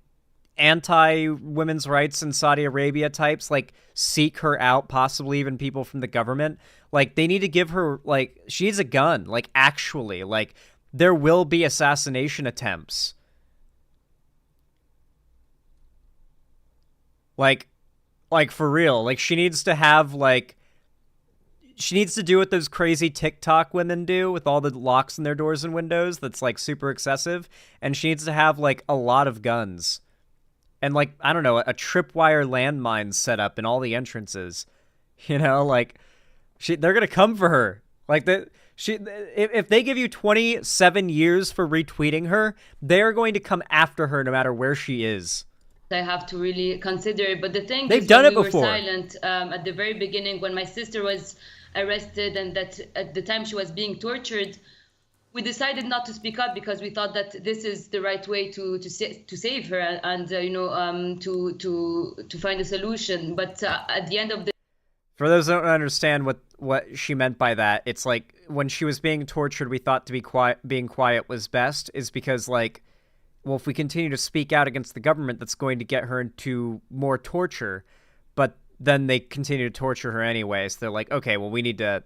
anti-women's rights in Saudi Arabia types, like, seek her out, possibly even people from the government? Like, they need to give her, like, she needs a gun. Like, actually, like, there will be assassination attempts. Like, for real. Like, she needs to have, like, she needs to do what those crazy TikTok women do with all the locks in their doors and windows that's, like, super excessive. And she needs to have, like, a lot of guns. And, like, I don't know, a tripwire landmine set up in all the entrances. You know, like, they're going to come for her. Like, if they give you 27 years for retweeting her, they're going to come after her no matter where she is. I have to really consider. But the thing they've is, done it we before. were silent at the very beginning when my sister was arrested, and that at the time she was being tortured. We decided not to speak up because we thought that this is the right way to save her and to find a solution. But at the end of the For those who don't understand what she meant by that, it's like when she was being tortured, we thought to be being quiet was best, is because, like, well, if we continue to speak out against the government, that's going to get her into more torture. But then they continue to torture her anyway. So they're like, okay, well, we need to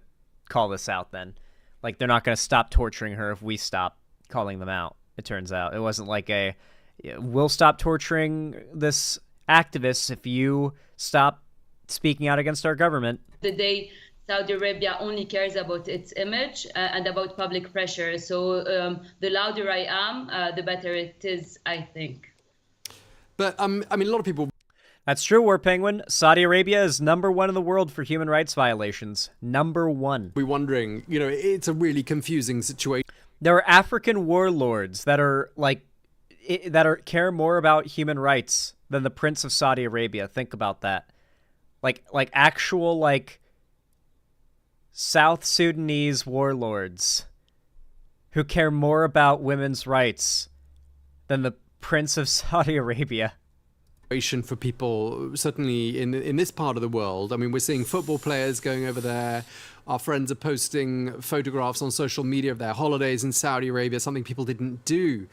call this out then. Like, they're not going to stop torturing her if we stop calling them out, it turns out. It wasn't like we'll stop torturing this activist if you stop speaking out against our government. The day Saudi Arabia only cares about its image and about public pressure. So the louder I am, the better it is, I think. But I mean, a lot of people. That's true, War Penguin. Saudi Arabia is #1 in the world for human rights violations. #1. We're wondering, it's a really confusing situation. There are African warlords that are care more about human rights than the Prince of Saudi Arabia. Think about that. Like actual South Sudanese warlords who care more about women's rights than the Prince of Saudi Arabia. For people, certainly in this part of the world. I mean, we're seeing football players going over there. Our friends are posting photographs on social media of their holidays in Saudi Arabia, something people didn't do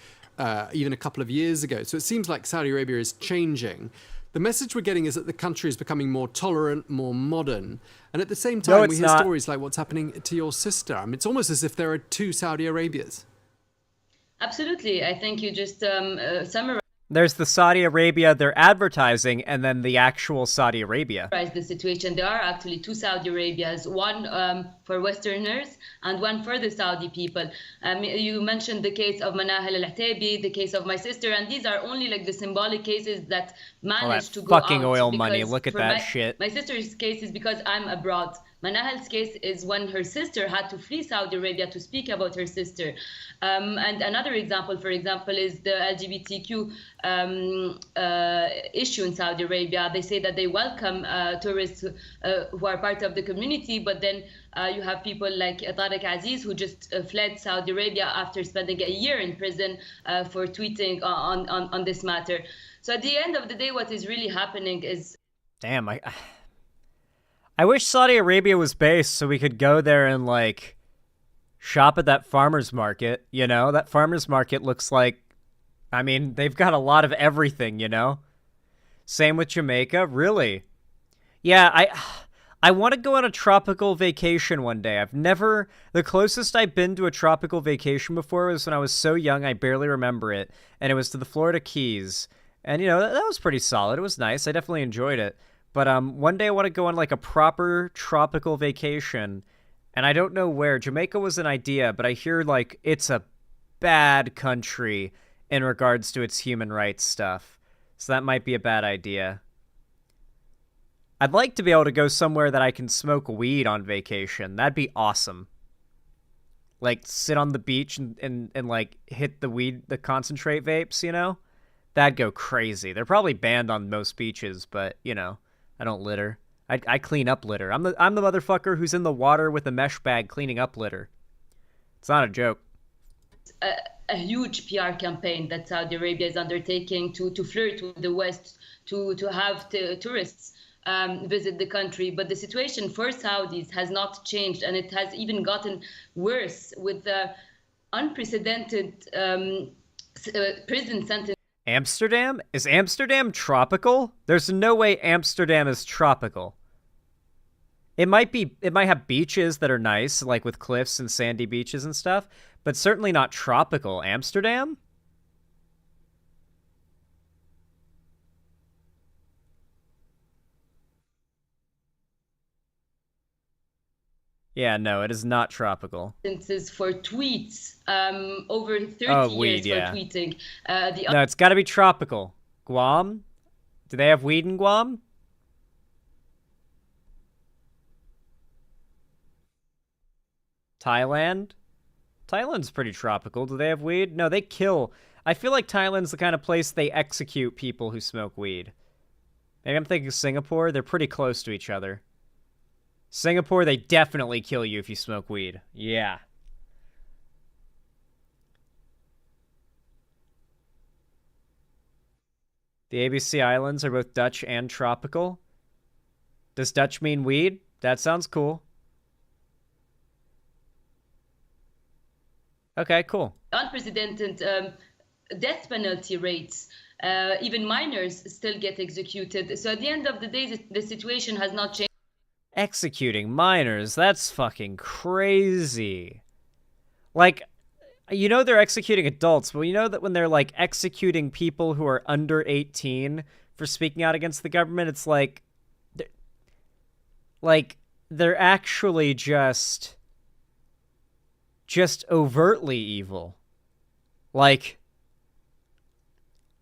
even a couple of years ago. So it seems like Saudi Arabia is changing. The message we're getting is that the country is becoming more tolerant, more modern. And at the same time, we hear stories like what's happening to your sister. I mean, it's almost as if there are two Saudi Arabias. Absolutely. I think you just summarized. There's the Saudi Arabia they're advertising, and then the actual Saudi Arabia. The situation. There are actually two Saudi Arabias, one for Westerners and one for the Saudi people. You mentioned the case of Manahel al-Atabi, the case of my sister, and these are only the symbolic cases that managed to go out. Fucking oil money, look at that shit. My sister's case is because I'm abroad. Manahel's case is when her sister had to flee Saudi Arabia to speak about her sister. And another example, for example, is the LGBTQ issue in Saudi Arabia. They say that they welcome tourists who are part of the community, but then you have people like Tariq Aziz, who just fled Saudi Arabia after spending a year in prison for tweeting on this matter. So at the end of the day, what is really happening is... Damn, I wish Saudi Arabia was based so we could go there and, shop at that farmer's market, That farmer's market looks like... I mean, they've got a lot of everything, Same with Jamaica, really. Yeah, I want to go on a tropical vacation one day. The closest I've been to a tropical vacation before was when I was so young I barely remember it, and it was to the Florida Keys. And, that was pretty solid. It was nice. I definitely enjoyed it. But one day I want to go on a proper tropical vacation, and I don't know where. Jamaica was an idea, but I hear it's a bad country in regards to its human rights stuff. So that might be a bad idea. I'd like to be able to go somewhere that I can smoke weed on vacation. That'd be awesome. Sit on the beach and hit the concentrate vapes, That'd go crazy. They're probably banned on most beaches, but, I don't litter. I clean up litter. I'm the motherfucker who's in the water with a mesh bag cleaning up litter. It's not a joke. A huge PR campaign that Saudi Arabia is undertaking to flirt with the West, to have tourists visit the country. But the situation for Saudis has not changed, and it has even gotten worse with the unprecedented prison sentence. Amsterdam? Is Amsterdam tropical? There's no way Amsterdam is tropical. It might have beaches that are nice, with cliffs and sandy beaches and stuff, but certainly not tropical. Amsterdam? Yeah, no, it is not tropical. For tweets, over 30 years yeah. for tweeting. No, it's got to be tropical. Guam? Do they have weed in Guam? Thailand? Thailand's pretty tropical. Do they have weed? No, they kill. I feel like Thailand's the kind of place they execute people who smoke weed. Maybe I'm thinking Singapore. They're pretty close to each other. Singapore, they definitely kill you if you smoke weed. Yeah. The ABC Islands are both Dutch and tropical. Does Dutch mean weed? That sounds cool. Okay, cool. Unprecedented death penalty rates. Even minors still get executed. So at the end of the day, the situation has not changed. Executing minors, that's fucking crazy. They're executing adults, but you know that when they're executing people who are under 18 for speaking out against the government, it's they're actually just overtly evil.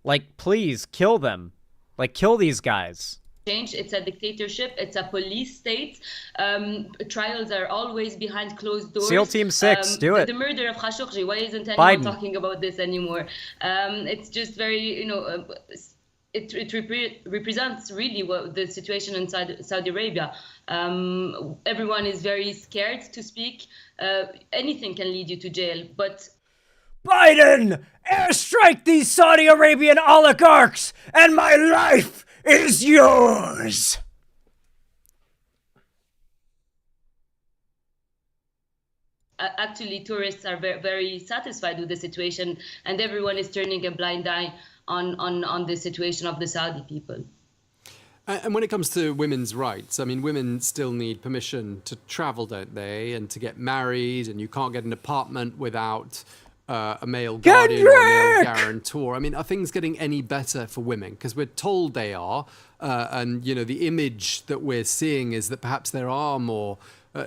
Like, please kill them. Like, kill these guys. Change. It's a dictatorship. It's a police state. Trials are always behind closed doors. SEAL Team 6, do it. The murder of Khashoggi. Why isn't anyone Biden. talking about this anymore? It's just very, it represents really what the situation inside Saudi Arabia. Everyone is very scared to speak. Anything can lead you to jail, but Biden, airstrike these Saudi Arabian oligarchs, and my life is yours. Actually, tourists are very, very satisfied with the situation, and everyone is turning a blind eye on the situation of the Saudi people. And when it comes to women's rights, I mean, women still need permission to travel, don't they? And to get married, and you can't get an apartment without a male guardian or a male guarantor. I mean, are things getting any better for women? Because we're told they are. And, the image that we're seeing is that perhaps there are more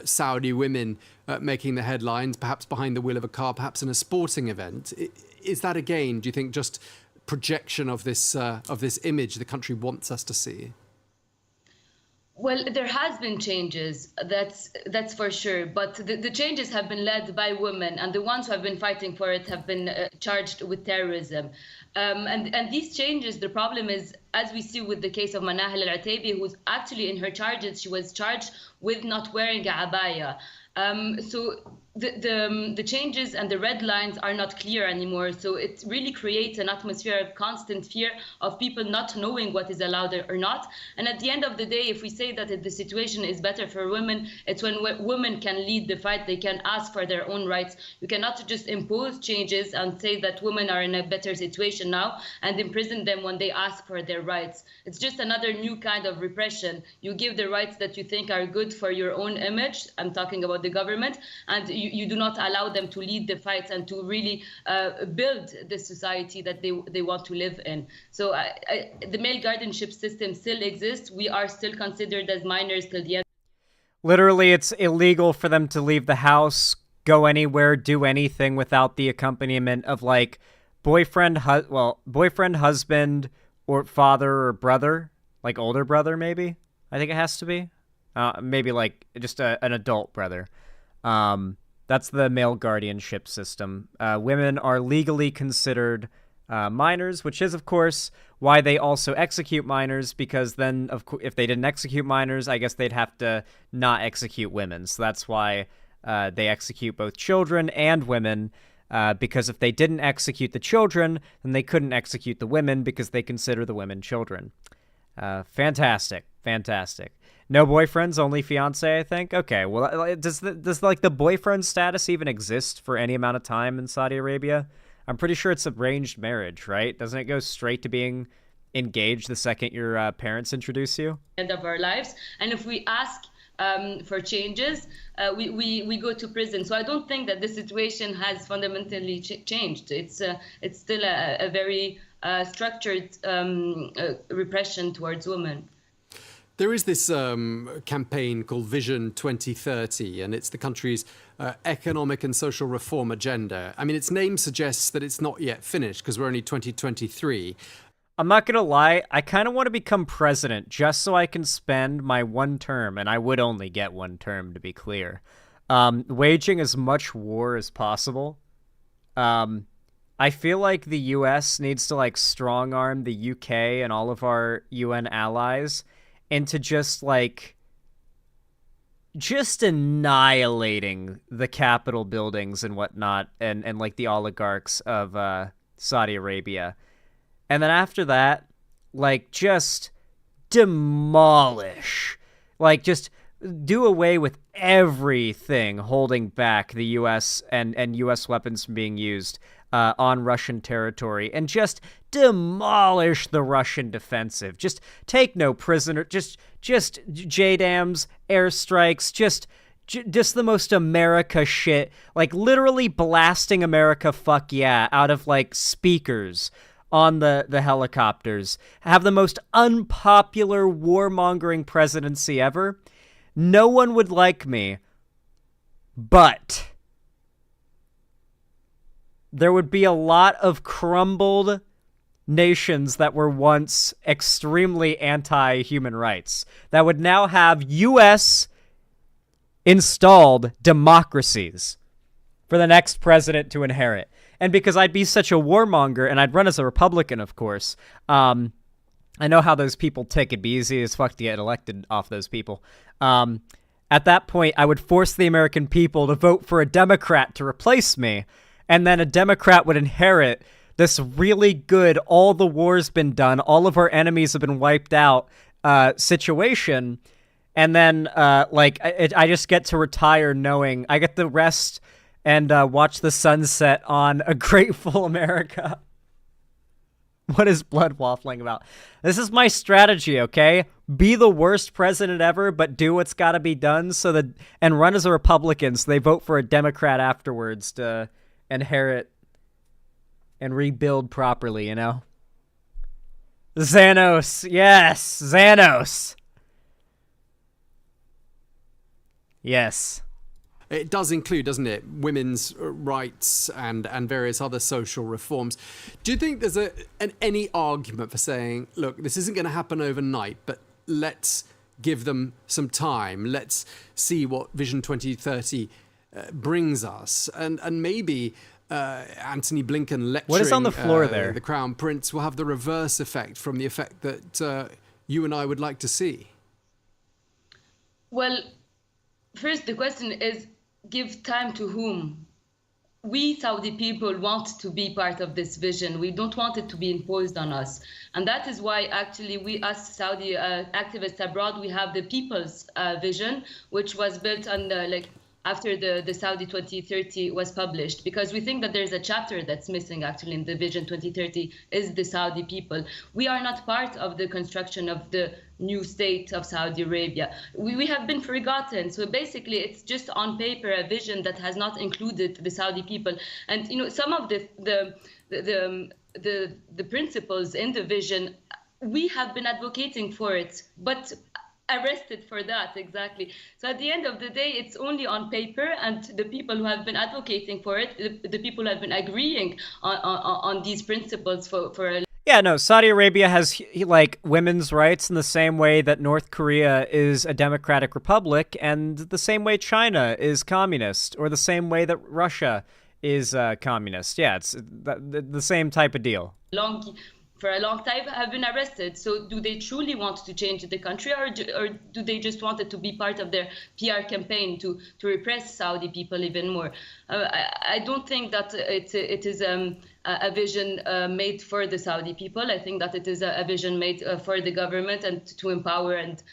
Saudi women making the headlines, perhaps behind the wheel of a car, perhaps in a sporting event. Is that, again, do you think, just projection of this image the country wants us to see? Well, there has been changes, that's for sure. But the changes have been led by women, and the ones who have been fighting for it have been charged with terrorism. And these changes, the problem is, as we see with the case of Manahel al-Ataibi, who's actually in her charges, she was charged with not wearing a abaya. So the changes and the red lines are not clear anymore. So it really creates an atmosphere of constant fear of people not knowing what is allowed or not. And at the end of the day, if we say that the situation is better for women, it's when women can lead the fight, they can ask for their own rights. You cannot just impose changes and say that women are in a better situation now and imprison them when they ask for their rights. It's just another new kind of repression. You give the rights that you think are good for your own image. I'm talking about the government, and you do not allow them to lead the fights and to really build the society that they want to live in. So the male guardianship system still exists. We are still considered as minors till the end. Literally, it's illegal for them to leave the house, go anywhere, do anything without the accompaniment of like boyfriend, husband, or father or brother, like older brother maybe. I think it has to be. Maybe like just an adult brother. That's the male guardianship system. Women are legally considered minors, which is, of course, why they also execute minors, because then if they didn't execute minors, I guess they'd have to not execute women. So that's why they execute both children and women, because if they didn't execute the children, then they couldn't execute the women because they consider the women children. Fantastic. No boyfriends, only fiance, I think. Okay, well, does the boyfriend status even exist for any amount of time in Saudi Arabia? I'm pretty sure it's arranged marriage, right? Doesn't it go straight to being engaged the second your parents introduce you? End of our lives, and if we ask for changes, we go to prison. So I don't think that the situation has fundamentally changed. It's still a very structured repression towards women. There is this campaign called Vision 2030, and it's the country's economic and social reform agenda. I mean, its name suggests that it's not yet finished because we're only 2023. I'm not going to lie, I kind of want to become president just so I can spend my one term, and I would only get one term, to be clear, waging as much war as possible. I feel like the US needs to like strong-arm the UK and all of our UN allies into just annihilating the Capitol buildings and whatnot, and like the oligarchs of Saudi Arabia. And then after that, like, just demolish. Like, just do away with everything holding back the U.S. and U.S. weapons from being used on Russian territory, and just demolish the Russian defensive. Just take no prisoner. Just JDAMs, airstrikes, just the most America shit. Like, literally blasting America fuck yeah out of, like, speakers on the helicopters. Have the most unpopular warmongering presidency ever. No one would like me, but there would be a lot of crumbled nations that were once extremely anti-human rights that would now have U.S. installed democracies for the next president to inherit. And because I'd be such a warmonger, and I'd run as a Republican, of course, I know how those people tick. It'd be easy as fuck to get elected off those people. At that point, I would force the American people to vote for a Democrat to replace me, and then a Democrat would inherit this really good, all the war's been done, all of our enemies have been wiped out situation, and then, I just get to retire knowing I get to rest and watch the sunset on a grateful America. What is Blood waffling about? This is my strategy, okay? Be the worst president ever, but do what's got to be done and run as a Republican so they vote for a Democrat afterwards to inherit and rebuild properly, you know? Xanos. Yes, Xanos. Yes. It does include, doesn't it, women's rights and various other social reforms. Do you think there's any argument for saying, look, this isn't going to happen overnight, but let's give them some time. Let's see what Vision 2030 brings us. And maybe Antony Blinken lecturing what is on the floor there? The Crown Prince will have the reverse effect from the effect that you and I would like to see. Well, first the question is, give time to whom? We Saudi people want to be part of this vision. We don't want it to be imposed on us. And that is why actually we, as Saudi activists abroad, we have the People's Vision, which was built on after the Saudi 2030 was published, because we think that there's a chapter that's missing actually in the Vision 2030 is the Saudi people. We are not part of the construction of the new state of Saudi Arabia. We have been forgotten. So basically it's just on paper a vision that has not included the Saudi people. And you know, some of the principles in the vision, we have been advocating for it, but arrested for that, exactly. So at the end of the day, it's only on paper, and the people who have been advocating for it, the people who have been agreeing on these principles for a Yeah, no, Saudi Arabia has, like, women's rights in the same way that North Korea is a democratic republic, and the same way China is communist, or the same way that Russia is communist. Yeah, it's the same type of deal. For a long time have been arrested. So do they truly want to change the country, or do they just want it to be part of their PR campaign to repress Saudi people even more? I don't think that it is a vision made for the Saudi people. I think that it is a vision made for the government and to empower and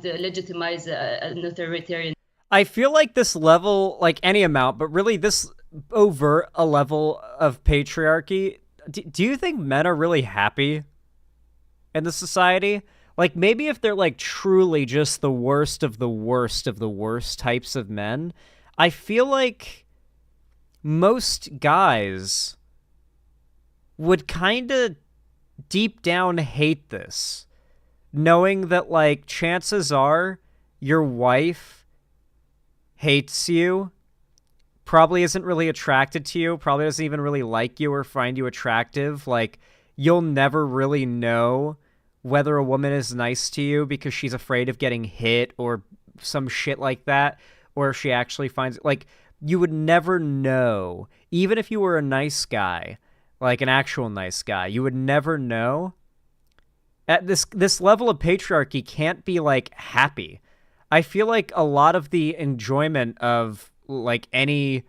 legitimize an authoritarian. I feel like this level, like any amount, but really this overt a level of patriarchy. Do you think men are really happy in the society? Like, maybe if they're, like, truly just the worst of the worst of the worst types of men, I feel like most guys would kind of deep down hate this, knowing that, like, chances are your wife hates you, probably isn't really attracted to you, probably doesn't even really like you or find you attractive. Like, you'll never really know whether a woman is nice to you because she's afraid of getting hit or some shit like that, or if she actually finds it. Like, you would never know. Even if you were a nice guy, like an actual nice guy, you would never know. At this level of patriarchy can't be, like, happy. I feel like a lot of the enjoyment of like any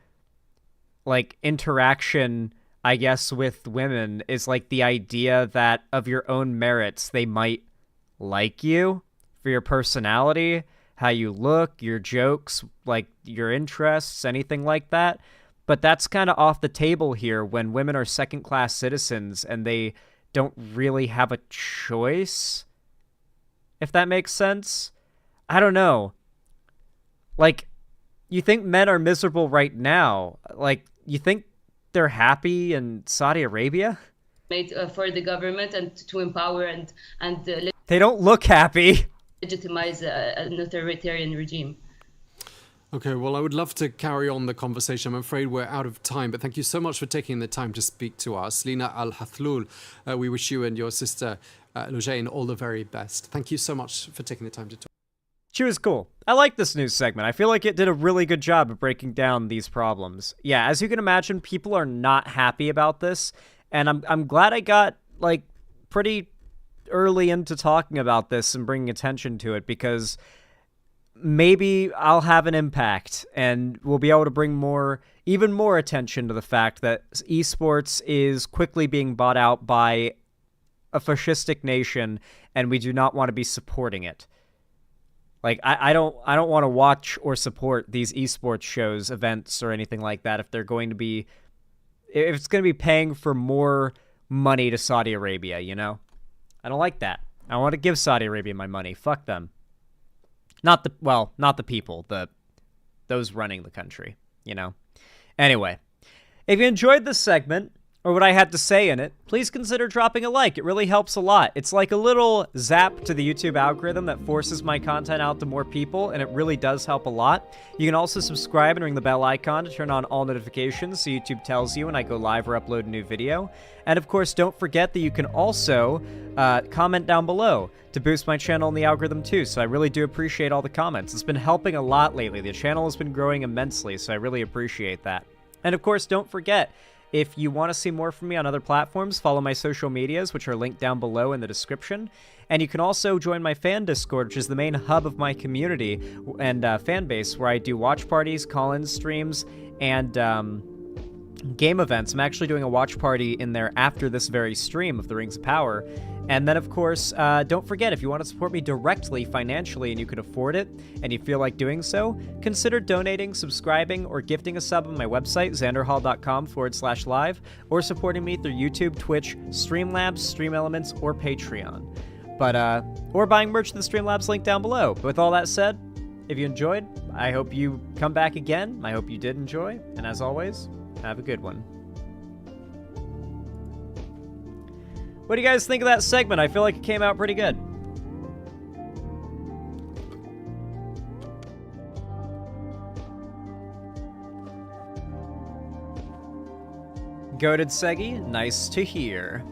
like interaction, I guess, with women is like the idea that of your own merits, they might like you for your personality, how you look, your jokes, like your interests, anything like that. But that's kind of off the table here when women are second-class citizens and they don't really have a choice, if that makes sense. I don't know. Like, you think men are miserable right now? Like, you think they're happy in Saudi Arabia? Made for the government and to empower and they don't look happy. Legitimize an authoritarian regime. Okay, well, I would love to carry on the conversation. I'm afraid we're out of time, but thank you so much for taking the time to speak to us. Lina Al-Hathlul, we wish you and your sister Lujane all the very best. Thank you so much for taking the time to talk. She was cool. I like this news segment. I feel like it did a really good job of breaking down these problems. Yeah, as you can imagine, people are not happy about this, and I'm glad I got, like, pretty early into talking about this and bringing attention to it, because maybe I'll have an impact and we'll be able to bring even more attention to the fact that esports is quickly being bought out by a fascistic nation, and we do not want to be supporting it. Like, I don't want to watch or support these esports shows, events, or anything like that if it's going to be paying for more money to Saudi Arabia, you know? I don't like that. I want to give Saudi Arabia my money. Fuck them. Not the people, those running the country, you know? Anyway, if you enjoyed this segment, or what I had to say in it, please consider dropping a like. It really helps a lot. It's like a little zap to the YouTube algorithm that forces my content out to more people, and it really does help a lot. You can also subscribe and ring the bell icon to turn on all notifications so YouTube tells you when I go live or upload a new video. And of course, don't forget that you can also comment down below to boost my channel and the algorithm too, so I really do appreciate all the comments. It's been helping a lot lately. The channel has been growing immensely, so I really appreciate that. And of course, don't forget, if you want to see more from me on other platforms, follow my social medias, which are linked down below in the description. And you can also join my fan Discord, which is the main hub of my community and fan base, where I do watch parties, call-in streams, and game events. I'm actually doing a watch party in there after this very stream of the Rings of Power. And then, of course, don't forget, if you want to support me directly financially and you can afford it and you feel like doing so, consider donating, subscribing, or gifting a sub on my website, xanderhall.com/live, or supporting me through YouTube, Twitch, Streamlabs, Stream Elements, or Patreon. Or buying merch to the Streamlabs link down below. But with all that said, if you enjoyed, I hope you come back again. I hope you did enjoy. And as always, have a good one. What do you guys think of that segment? I feel like it came out pretty good. Goated Segi, nice to hear.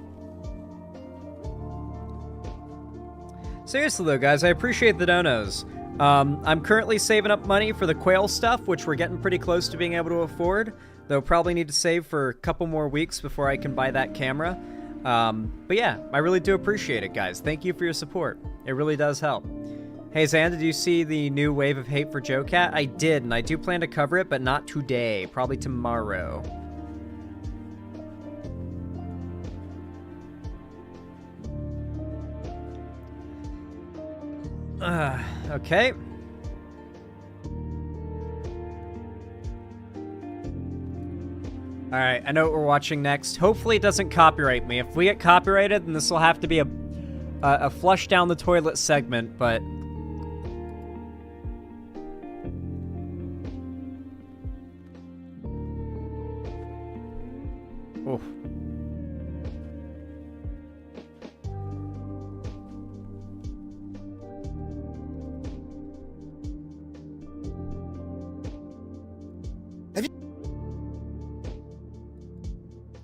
Seriously though, guys, I appreciate the donos. I'm currently saving up money for the quail stuff, which we're getting pretty close to being able to afford, though probably need to save for a couple more weeks before I can buy that camera. But yeah, I really do appreciate it, guys. Thank you for your support. It really does help. Hey, Zan, did you see the new wave of hate for Joe Cat? I did, and I do plan to cover it, but not today. Probably tomorrow. Okay. Alright, I know what we're watching next. Hopefully it doesn't copyright me. If we get copyrighted, then this will have to be a flush down the toilet segment, but... Oof.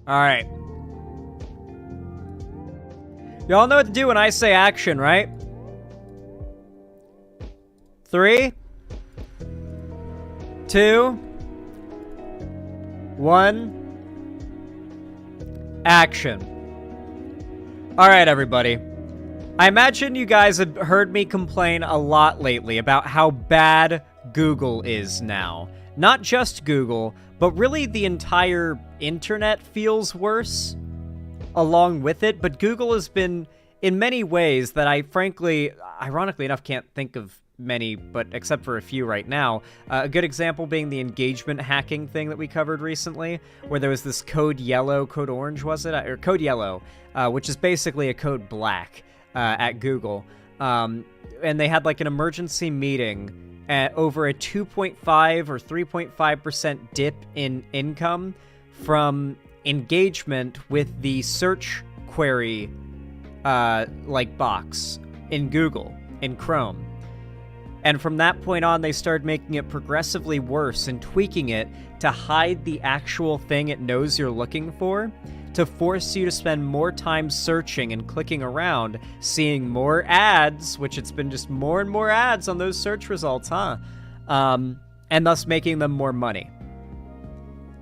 Alright. Y'all know what to do when I say action, right? 3, 2, 1, action. Alright, everybody. I imagine you guys have heard me complain a lot lately about how bad Google is now. Not just Google, but really the entire internet feels worse along with it. But Google has been, in many ways that I frankly, ironically enough, can't think of many, but except for a few right now. A good example being the engagement hacking thing that we covered recently, where there was this code yellow, code orange, was it? Or code yellow, which is basically a code black at Google. And they had like an emergency meeting at over a 2.5 or 3.5% dip in income from engagement with the search query like box in Google, in Chrome. And from that point on, they started making it progressively worse and tweaking it to hide the actual thing it knows you're looking for, to force you to spend more time searching and clicking around, seeing more ads, which it's been just more and more ads on those search results, and thus making them more money.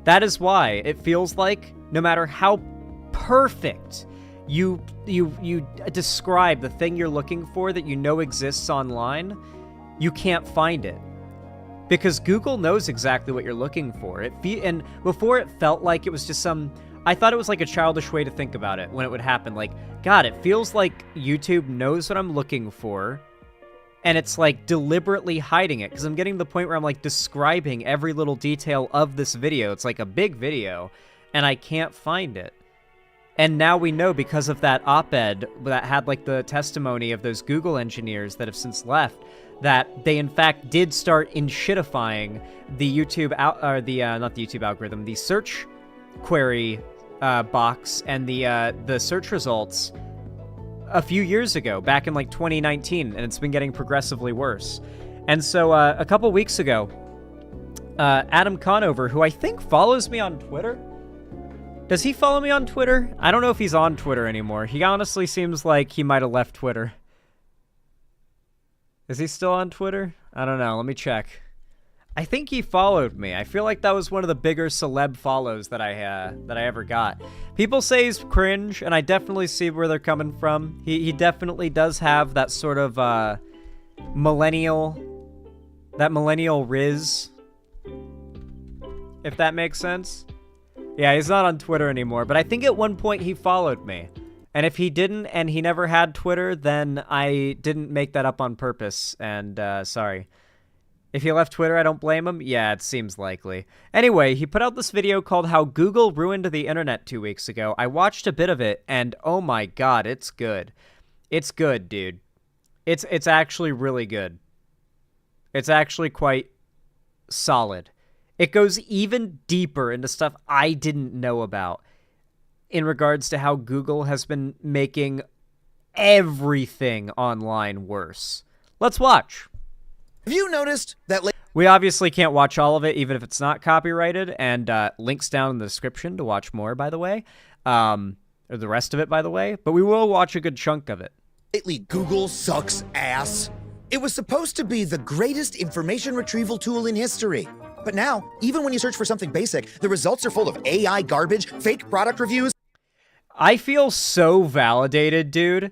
That is why it feels like no matter how perfect you describe the thing you're looking for that you know exists online, you can't find it. Because Google knows exactly what you're looking for. And before it felt like it was just I thought it was like a childish way to think about it when it would happen. Like, God, it feels like YouTube knows what I'm looking for, and it's like deliberately hiding it, because I'm getting to the point where I'm like describing every little detail of this video. It's like a big video, and I can't find it. And now we know, because of that op-ed that had like the testimony of those Google engineers that have since left, that they in fact did start inshitifying the YouTube not the YouTube algorithm, the search query box and the search results a few years ago, back in like 2019, and it's been getting progressively worse. And so a couple weeks ago, Adam Conover, who I think follows me on Twitter. Does he follow me on Twitter? I don't know if he's on Twitter anymore. He honestly seems like he might have left Twitter. Is he still on Twitter? I don't know. Let me check. I think he followed me. I feel like that was one of the bigger celeb follows that I ever got. People say he's cringe, and I definitely see where they're coming from. He definitely does have that sort of millennial riz, if that makes sense. Yeah, he's not on Twitter anymore, but I think at one point he followed me. And if he didn't, and he never had Twitter, then I didn't make that up on purpose, and sorry. If he left Twitter, I don't blame him. Yeah, it seems likely. Anyway, he put out this video called How Google Ruined the Internet 2 weeks ago. I watched a bit of it, and oh my god, it's good. It's good, dude. It's actually really good. It's actually quite solid. It goes even deeper into stuff I didn't know about in regards to how Google has been making everything online worse. Let's watch. Have you noticed that... We obviously can't watch all of it, even if it's not copyrighted, and links down in the description to watch more, by the way. Or the rest of it, by the way. But we will watch a good chunk of it. Lately, Google sucks ass. It was supposed to be the greatest information retrieval tool in history. But now, even when you search for something basic, the results are full of AI garbage, fake product reviews. I feel so validated, dude.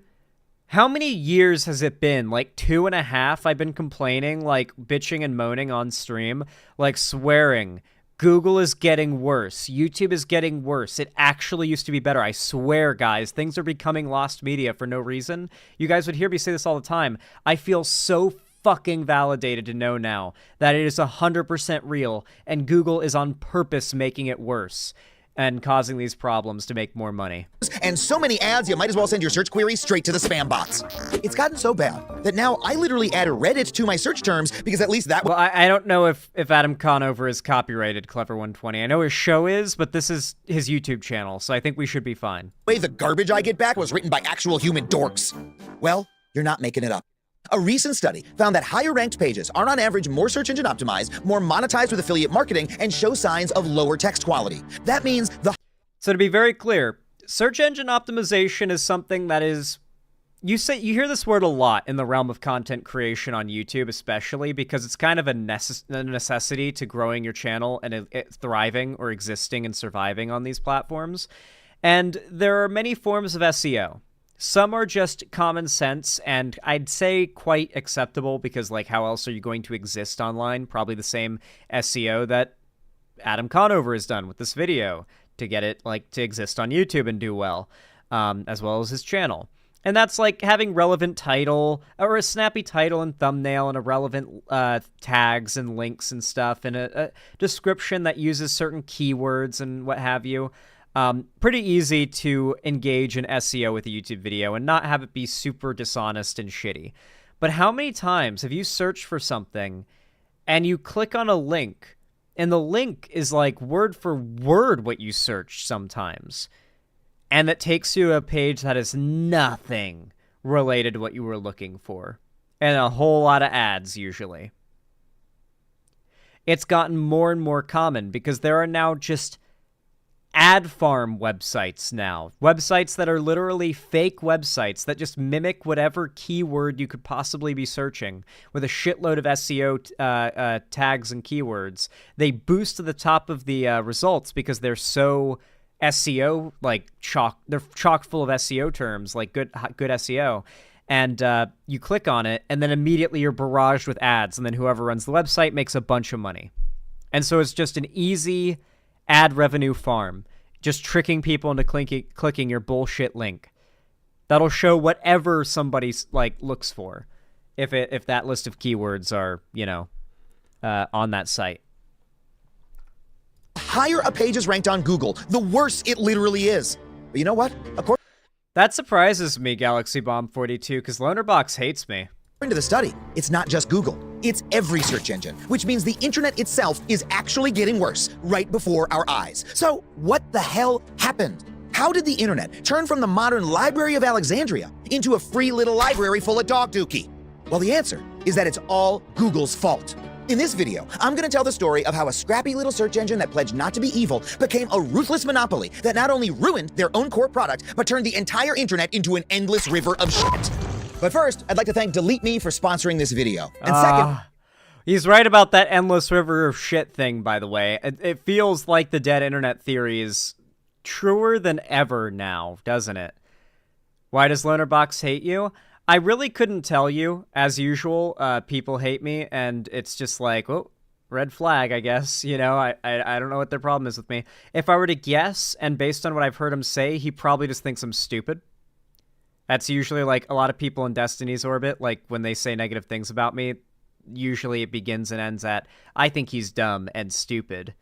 How many years has it been? Like 2.5? I've been complaining, like bitching and moaning on stream, like swearing. Google is getting worse. YouTube is getting worse. It actually used to be better. I swear, guys, things are becoming lost media for no reason. You guys would hear me say this all the time. I feel so fucking validated to know now that it is 100% real, and Google is on purpose making it worse and causing these problems to make more money. And so many ads, you might as well send your search query straight to the spam bots. It's gotten so bad that now I literally add Reddit to my search terms because at least that... Well, I don't know if Adam Conover is copyrighted, Clever120. I know his show is, but this is his YouTube channel, so I think we should be fine. The garbage I get back was written by actual human dorks. Well, you're not making it up. A recent study found that higher-ranked pages are on average more search engine optimized, more monetized with affiliate marketing, and show signs of lower text quality. That means the... So to be very clear, search engine optimization is something that is... You hear this word a lot in the realm of content creation on YouTube, especially because it's kind of a necessity to growing your channel and thriving or existing and surviving on these platforms. And there are many forms of SEO. Some are just common sense, and I'd say quite acceptable because, like, how else are you going to exist online? Probably the same SEO that Adam Conover has done with this video to get it, like, to exist on YouTube and do well as his channel. And that's, like, having relevant title, or a snappy title and thumbnail, and a relevant tags and links and stuff, and a description that uses certain keywords and what have you. Pretty easy to engage in SEO with a YouTube video and not have it be super dishonest and shitty. But how many times have you searched for something and you click on a link and the link is like word for word what you searched sometimes, and that takes you to a page that is nothing related to what you were looking for? and a whole lot of ads usually. It's gotten more and more common because there are now just ad farm websites now. Websites that are literally fake websites that just mimic whatever keyword you could possibly be searching with a shitload of SEO tags and keywords. They boost to the top of the results because they're so SEO, like they're chock full of SEO terms, like good SEO. And you click on it, and then immediately you're barraged with ads, and then whoever runs the website makes a bunch of money. And so it's just an easy ad revenue farm, just tricking people into clicking your bullshit link. That'll show whatever somebody looks for, if that list of keywords are on that site. Higher a page is ranked on Google, the worse it literally is. But you know what? That surprises me, Galaxy Bomb 42, because Lonerbox hates me. According to the study, it's not just Google. It's every search engine, which means the internet itself is actually getting worse right before our eyes. So what the hell happened? How did the internet turn from the modern Library of Alexandria into a free little library full of dog dookie? Well, the answer is that it's all Google's fault. In this video, I'm going to tell the story of how a scrappy little search engine that pledged not to be evil became a ruthless monopoly that not only ruined their own core product, but turned the entire internet into an endless river of shit. But first, I'd like to thank Delete Me for sponsoring this video. And second... He's right about that endless river of shit thing, by the way. It feels like the dead internet theory is truer than ever now, doesn't it? Why does Lonerbox hate you? I really couldn't tell you. As usual, people hate me, and it's just like, oh, red flag, I guess. You know, I don't know what their problem is with me. If I were to guess, and based on what I've heard him say, he probably just thinks I'm stupid. That's usually, like, a lot of people in Destiny's orbit, like, when they say negative things about me, usually it begins and ends at, I think he's dumb and stupid.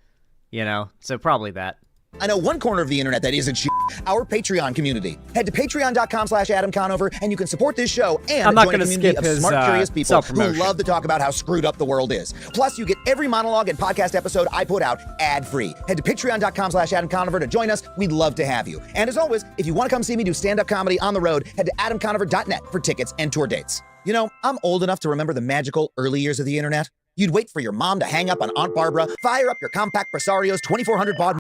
You know? So probably that. I know one corner of the internet that isn't shit, our Patreon community. Head to patreon.com/Adam Conover and you can support this show and join a community of smart, curious people who love to talk about how screwed up the world is. Plus, you get every monologue and podcast episode I put out ad-free. Head to patreon.com/Adam Conover to join us. We'd love to have you. And as always, if you want to come see me do stand-up comedy on the road, head to adamconover.net for tickets and tour dates. You know, I'm old enough to remember the magical early years of the internet. You'd wait for your mom to hang up on Aunt Barbara, fire up your compact Presario's 2400 baud.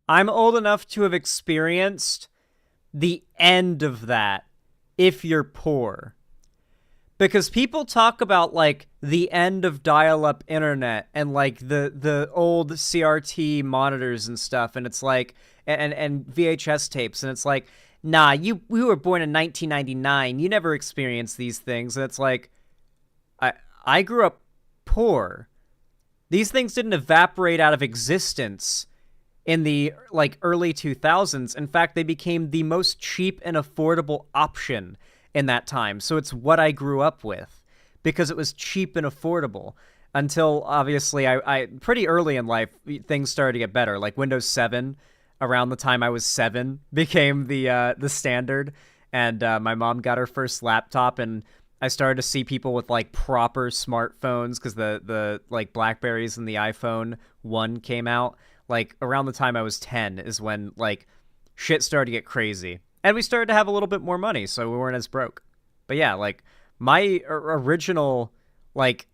I'm old enough to have experienced the end of that if you're poor. Because people talk about, like, the end of dial-up internet and, like, the old CRT monitors and stuff, and it's like, and VHS tapes, and it's like, nah, we were born in 1999, you never experienced these things, and it's like, I grew up poor. These things didn't evaporate out of existence in the, like, early 2000s. In fact, they became the most cheap and affordable option in that time. So it's what I grew up with because it was cheap and affordable until, obviously, I pretty early in life, things started to get better. Like Windows 7, around the time I was 7, became the standard. And my mom got her first laptop, and I started to see people with, like, proper smartphones because the like, BlackBerries and the iPhone 1 came out. Like, around the time I was 10 is when, like, shit started to get crazy. And we started to have a little bit more money, so we weren't as broke. But yeah, like, my original, like,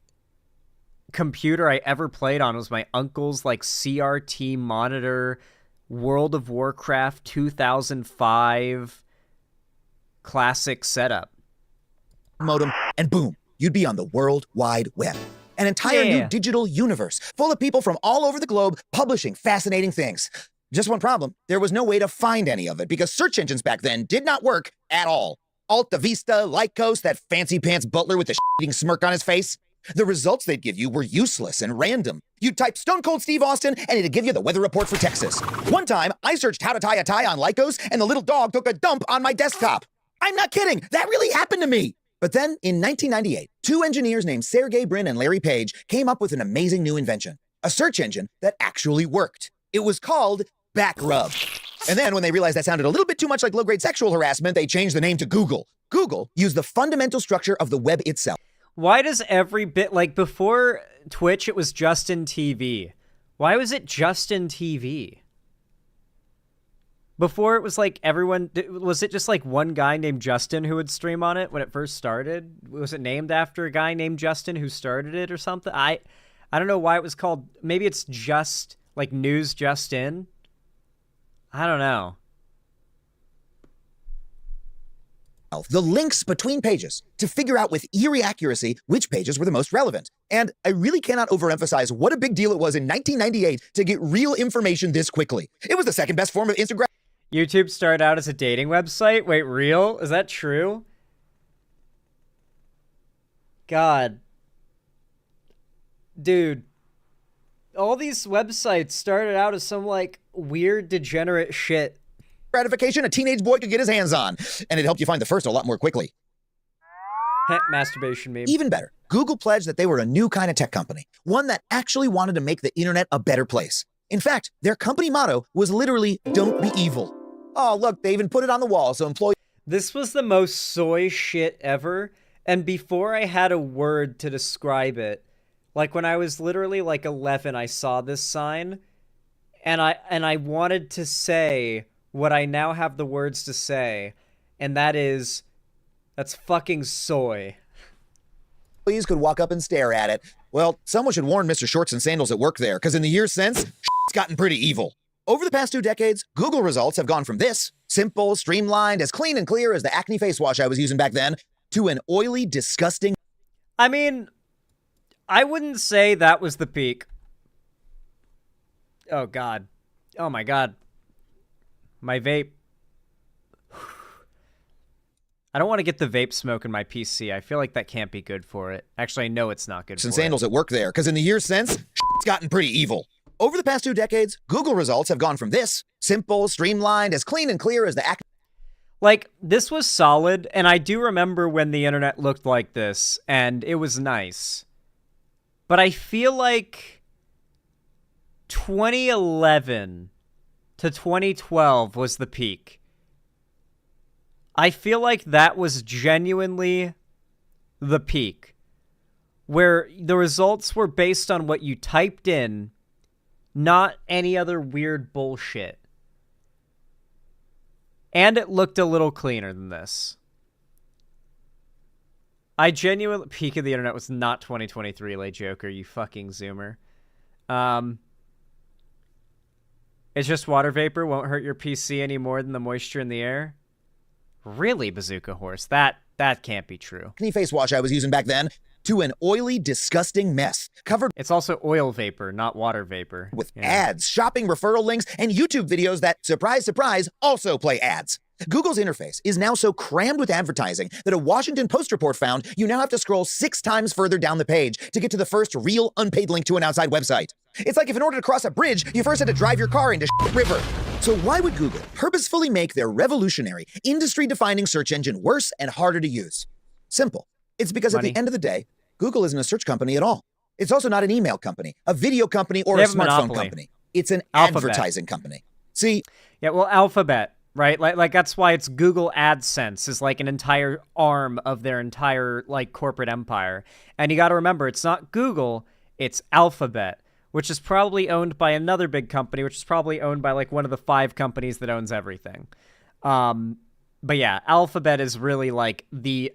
computer I ever played on was my uncle's, like, CRT monitor, World of Warcraft 2005 classic setup. Modem, and boom, you'd be on the World Wide Web. An entire new digital universe full of people from all over the globe publishing fascinating things. Just one problem, there was no way to find any of it because search engines back then did not work at all. Alta Vista, Lycos, that fancy pants butler with the shitting smirk on his face. The results they'd give you were useless and random. You'd type Stone Cold Steve Austin and it'd give you the weather report for Texas. One time, I searched how to tie a tie on Lycos and the little dog took a dump on my desktop. I'm not kidding, that really happened to me. But then, in 1998, two engineers named Sergey Brin and Larry Page came up with an amazing new invention, a search engine that actually worked. It was called Backrub. And then, when they realized that sounded a little bit too much like low-grade sexual harassment, they changed the name to Google. Google used the fundamental structure of the web itself. Why does every bit, like, before Twitch, it was Justin TV. Why was it Justin TV? Before it was like everyone, was it just like one guy named Justin who would stream on it when it first started? Was it named after a guy named Justin who started it or something? I don't know why it was called, maybe it's just like News Just In. I don't know. The links between pages to figure out with eerie accuracy which pages were the most relevant. And I really cannot overemphasize what a big deal it was in 1998 to get real information this quickly. It was the second best form of Instagram. YouTube started out as a dating website? Wait, real? Is that true? God. Dude. All these websites started out as some, like, weird, degenerate shit. Gratification a teenage boy could get his hands on. And it helped you find the first a lot more quickly. Masturbation meme. Even better, Google pledged that they were a new kind of tech company, one that actually wanted to make the internet a better place. In fact, their company motto was literally, "Don't be evil." Oh, look, they even put it on the wall so employees... This was the most soy shit ever, and before I had a word to describe it, like when I was literally like 11, I saw this sign, and I wanted to say what I now have the words to say, and that is, that's fucking soy. Employees could walk up and stare at it. Well, someone should warn Mr. Shorts and Sandals at work there, because in the years since, it's gotten pretty evil. Over the past 2 decades, Google results have gone from this, simple, streamlined, as clean and clear as the acne face wash I was using back then, to an oily, disgusting... I mean, I wouldn't say that was the peak. Oh, God. Oh, my God. My vape. I don't want to get the vape smoke in my PC. I feel like that can't be good for it. Actually, I know it's not good for it. And Sandals at work there, because in the years since, it's gotten pretty evil. Over the past 2 decades, Google results have gone from this, simple, streamlined, as clean and clear as the acne... Like, this was solid, and I do remember when the internet looked like this, and it was nice. But I feel like 2011 to 2012 was the peak. I feel like that was genuinely the peak, where the results were based on what you typed in, not any other weird bullshit. And it looked a little cleaner than this. I genuinely... Peak of the internet was not 2023, late Joker, you fucking zoomer. It's just water vapor won't hurt your PC any more than the moisture in the air? Really, Bazooka Horse? That can't be true. Acne face wash I was using back then, to an oily, disgusting mess, covered... It's also oil vapor, not water vapor. With ads, shopping referral links, and YouTube videos that, surprise, surprise, also play ads. Google's interface is now so crammed with advertising that a Washington Post report found you now have to scroll 6 times further down the page to get to the first real unpaid link to an outside website. It's like if in order to cross a bridge, you first had to drive your car into a river. So why would Google purposefully make their revolutionary, industry-defining search engine worse and harder to use? Simple. It's because at the end of the day, Google isn't a search company at all. It's also not an email company, a video company, or a smartphone company. It's an advertising company. See? Yeah, well, Alphabet, right? Like that's why it's Google AdSense is like an entire arm of their entire like corporate empire. And you got to remember, it's not Google, it's Alphabet, which is probably owned by another big company, which is probably owned by like one of the 5 companies that owns everything. But yeah, Alphabet is really like the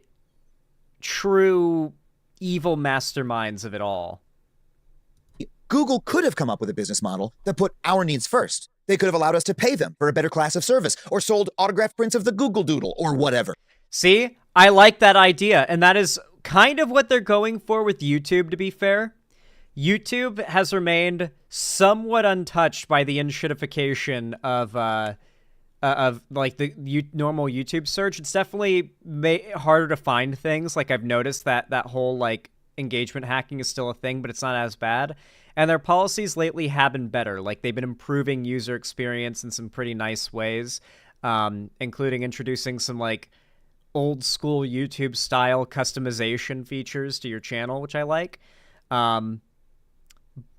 true evil masterminds of it all. Google could have come up with a business model that put our needs first. They could have allowed us to pay them for a better class of service, or sold autographed prints of the Google Doodle, or whatever. See, I like that idea, and that is kind of what they're going for with YouTube, to be fair. YouTube has remained somewhat untouched by the inshitification of like the normal YouTube search. It's definitely harder to find things. Like I've noticed that whole like engagement hacking is still a thing, but it's not as bad. And their policies lately have been better. Like they've been improving user experience in some pretty nice ways, including introducing some like old school YouTube style customization features to your channel, which I like.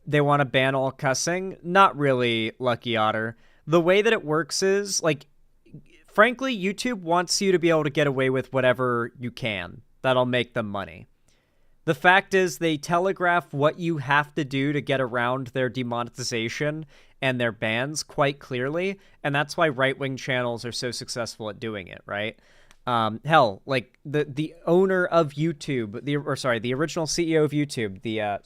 They want to ban all cussing. Not really, Lucky Otter. The way that it works is, like, frankly, YouTube wants you to be able to get away with whatever you can. That'll make them money. The fact is they telegraph what you have to do to get around their demonetization, and their bands quite clearly, and that's why right-wing channels are so successful at doing it, right? Hell, like the owner of YouTube, the original CEO of YouTube,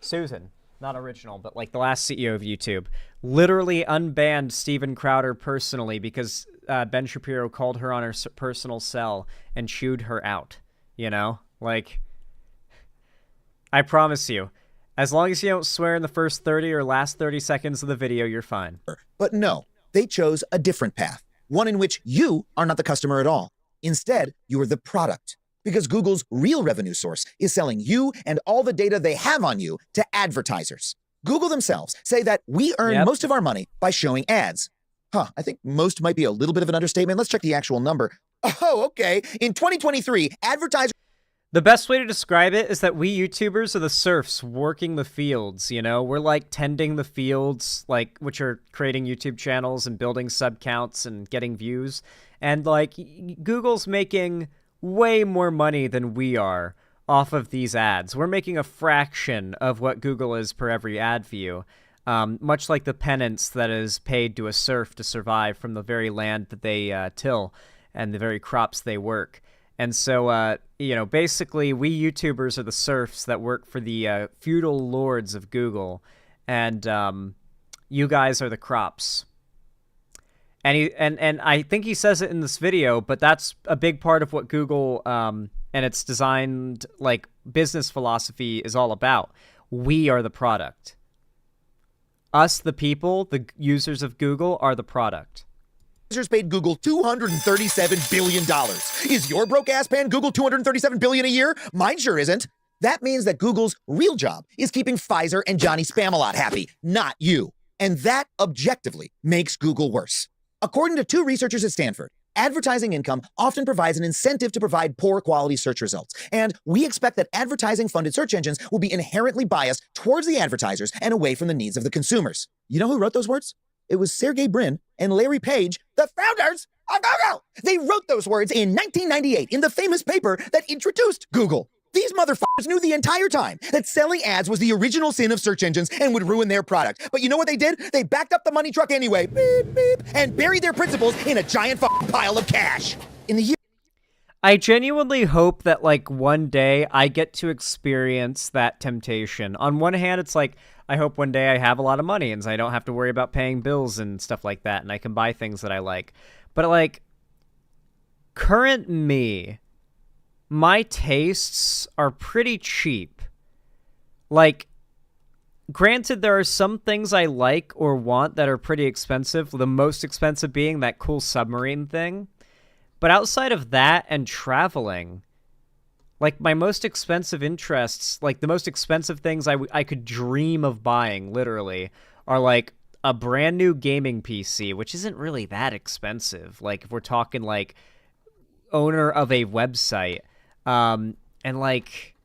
Susan, not original, but like the last CEO of YouTube, literally unbanned Steven Crowder personally because Ben Shapiro called her on her personal cell and chewed her out, you know? Like, I promise you, as long as you don't swear in the first 30 or last 30 seconds of the video, you're fine. But no, they chose a different path, one in which you are not the customer at all. Instead, you are the product, because Google's real revenue source is selling you and all the data they have on you to advertisers. Google themselves say that we earn most of our money by showing ads. I think most might be a little bit of an understatement. Let's check the actual number. Oh, okay. In 2023, advertisers... The best way to describe it is that we YouTubers are the serfs working the fields, you know? We're like tending the fields, like, which are creating YouTube channels and building sub counts and getting views. And like, Google's making way more money than we are off of these ads. We're making a fraction of what Google is per every ad view. Much like the penance that is paid to a serf to survive from the very land that they till and the very crops they work. And so, you know, basically, we YouTubers are the serfs that work for the feudal lords of Google, and you guys are the crops. And I think he says it in this video, but that's a big part of what Google and its designed like business philosophy is all about. We are the product. Us, the people, the users of Google, are the product. Paid Google $237 billion. Is your broke ass paying Google $237 billion a year? Mine sure isn't. That means that Google's real job is keeping Pfizer and Johnny Spamalot happy, not you. And that objectively makes Google worse. According to 2 researchers at Stanford, advertising income often provides an incentive to provide poor quality search results. And we expect that advertising-funded search engines will be inherently biased towards the advertisers and away from the needs of the consumers. You know who wrote those words? It was Sergey Brin and Larry Page, the founders of Google. They wrote those words in 1998 in the famous paper that introduced Google. These motherfuckers knew the entire time that selling ads was the original sin of search engines and would ruin their product. But you know what they did? They backed up the money truck anyway, beep, beep, and buried their principles in a giant pile of cash. In the year... I genuinely hope that, like, one day I get to experience that temptation. On one hand, it's like, I hope one day I have a lot of money and I don't have to worry about paying bills and stuff like that, and I can buy things that I like. But, like, current me, my tastes are pretty cheap. Like, granted, there are some things I like or want that are pretty expensive, the most expensive being that cool submarine thing. But outside of that and traveling, like, my most expensive interests, like, the most expensive things I could dream of buying, literally, are, like, a brand new gaming PC, which isn't really that expensive. Like, if we're talking, like, owner of a website, and, like,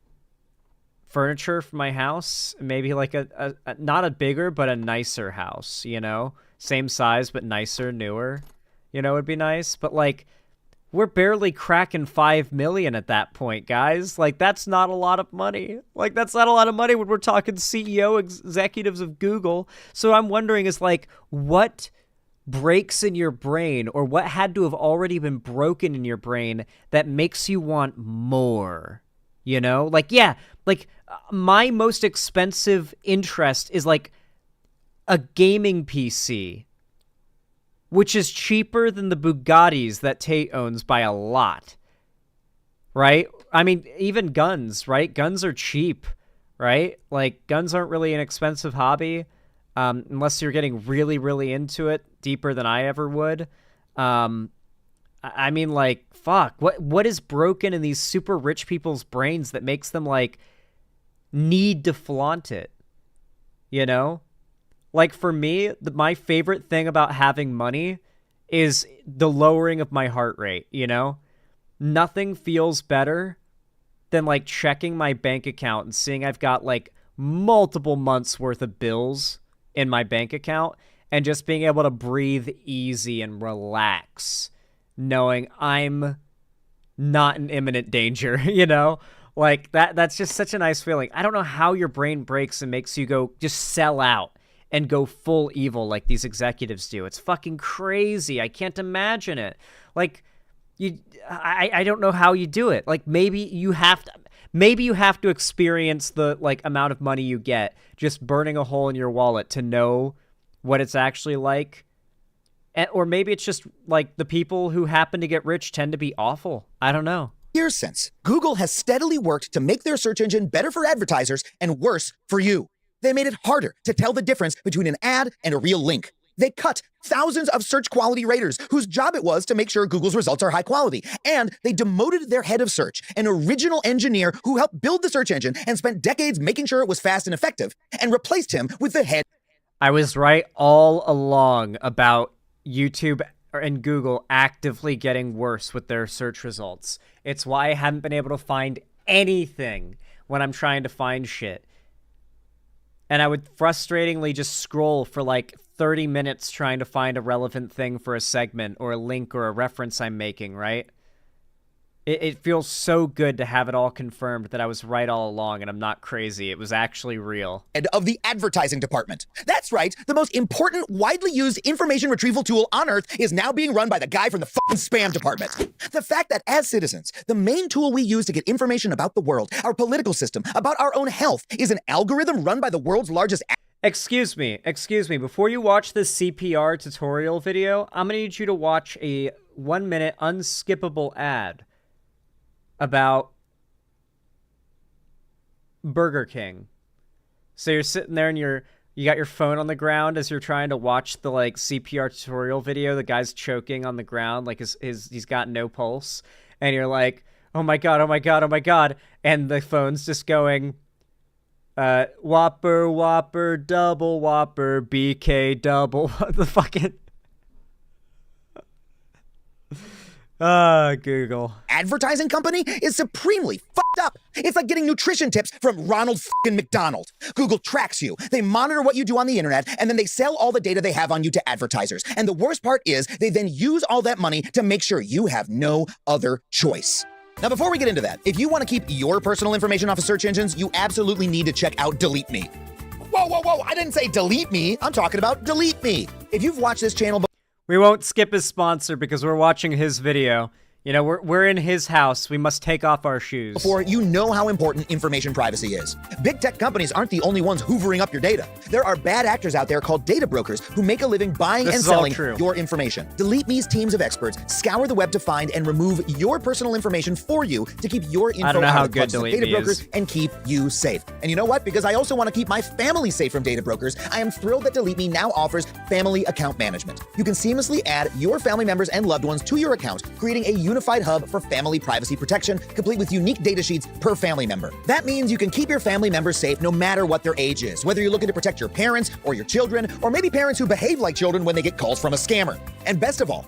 furniture for my house, maybe, like, a not a bigger, but a nicer house, you know? Same size, but nicer, newer, you know, would be nice. But, like, we're barely cracking 5 million at that point, guys. Like, that's not a lot of money. Like, that's not a lot of money when we're talking CEO executives of Google. So I'm wondering is, like, what breaks in your brain, or what had to have already been broken in your brain that makes you want more? You know? Like, yeah, like, my most expensive interest is, like, a gaming PC, which is cheaper than the Bugattis that Tate owns by a lot, right? I mean, even guns, right? Guns are cheap, right? Like, guns aren't really an expensive hobby, unless you're getting really, really into it, deeper than I ever would. I mean, like, fuck, what is broken in these super rich people's brains that makes them, like, need to flaunt it, you know? Like, for me, my favorite thing about having money is the lowering of my heart rate, you know? Nothing feels better than, like, checking my bank account and seeing I've got, like, multiple months worth of bills in my bank account and just being able to breathe easy and relax, knowing I'm not in imminent danger, you know? Like, that's just such a nice feeling. I don't know how your brain breaks and makes you go just sell out and go full evil like these executives do. It's fucking crazy. I can't imagine it. Like, I don't know how you do it. Like, maybe you have to experience the, like, amount of money you get just burning a hole in your wallet to know what it's actually like. Or maybe it's just, like, the people who happen to get rich tend to be awful. I don't know. Years since, Google has steadily worked to make their search engine better for advertisers and worse for you. They made it harder to tell the difference between an ad and a real link. They cut thousands of search quality raters whose job it was to make sure Google's results are high quality. And they demoted their head of search, an original engineer who helped build the search engine and spent decades making sure it was fast and effective, and replaced him with the head. I was right all along about YouTube and Google actively getting worse with their search results. It's why I haven't been able to find anything when I'm trying to find shit. And I would frustratingly just scroll for like 30 minutes trying to find a relevant thing for a segment or a link or a reference I'm making, right? It feels so good to have it all confirmed that I was right all along and I'm not crazy. It was actually real. And of the advertising department. That's right, the most important, widely used information retrieval tool on Earth is now being run by the guy from the fucking spam department. The fact that as citizens, the main tool we use to get information about the world, our political system, about our own health, is an algorithm run by the world's largest... Excuse me. Before you watch this CPR tutorial video, I'm gonna need you to watch a 1-minute unskippable ad about Burger King. So you're sitting there and you got your phone on the ground as you're trying to watch the like CPR tutorial video. The guy's choking on the ground, like he's got no pulse, and you're like, oh my god, and the phone's just going, Whopper, double Whopper, BK double, the fucking. Google. Advertising company is supremely fucked up. It's like getting nutrition tips from Ronald fucking McDonald. Google tracks you. They monitor what you do on the internet, and then they sell all the data they have on you to advertisers. And the worst part is they then use all that money to make sure you have no other choice. Now, before we get into that, if you want to keep your personal information off of search engines, you absolutely need to check out Delete Me. Whoa, I didn't say delete me. I'm talking about Delete Me. If you've watched this channel... We won't skip his sponsor because we're watching his video. You know, we're in his house. We must take off our shoes. Before you know how important information privacy is. Big tech companies aren't the only ones hoovering up your data. There are bad actors out there called data brokers who make a living buying and selling your information. Delete Me's teams of experts scour the web to find and remove your personal information for you to keep your info out of the clutches of data brokers and keep you safe. And you know what? Because I also want to keep my family safe from data brokers, I am thrilled that Delete Me now offers family account management. You can seamlessly add your family members and loved ones to your account, creating a unified hub for family privacy protection, complete with unique data sheets per family member. That means you can keep your family members safe no matter what their age is, whether you're looking to protect your parents or your children, or maybe parents who behave like children when they get calls from a scammer. And best of all,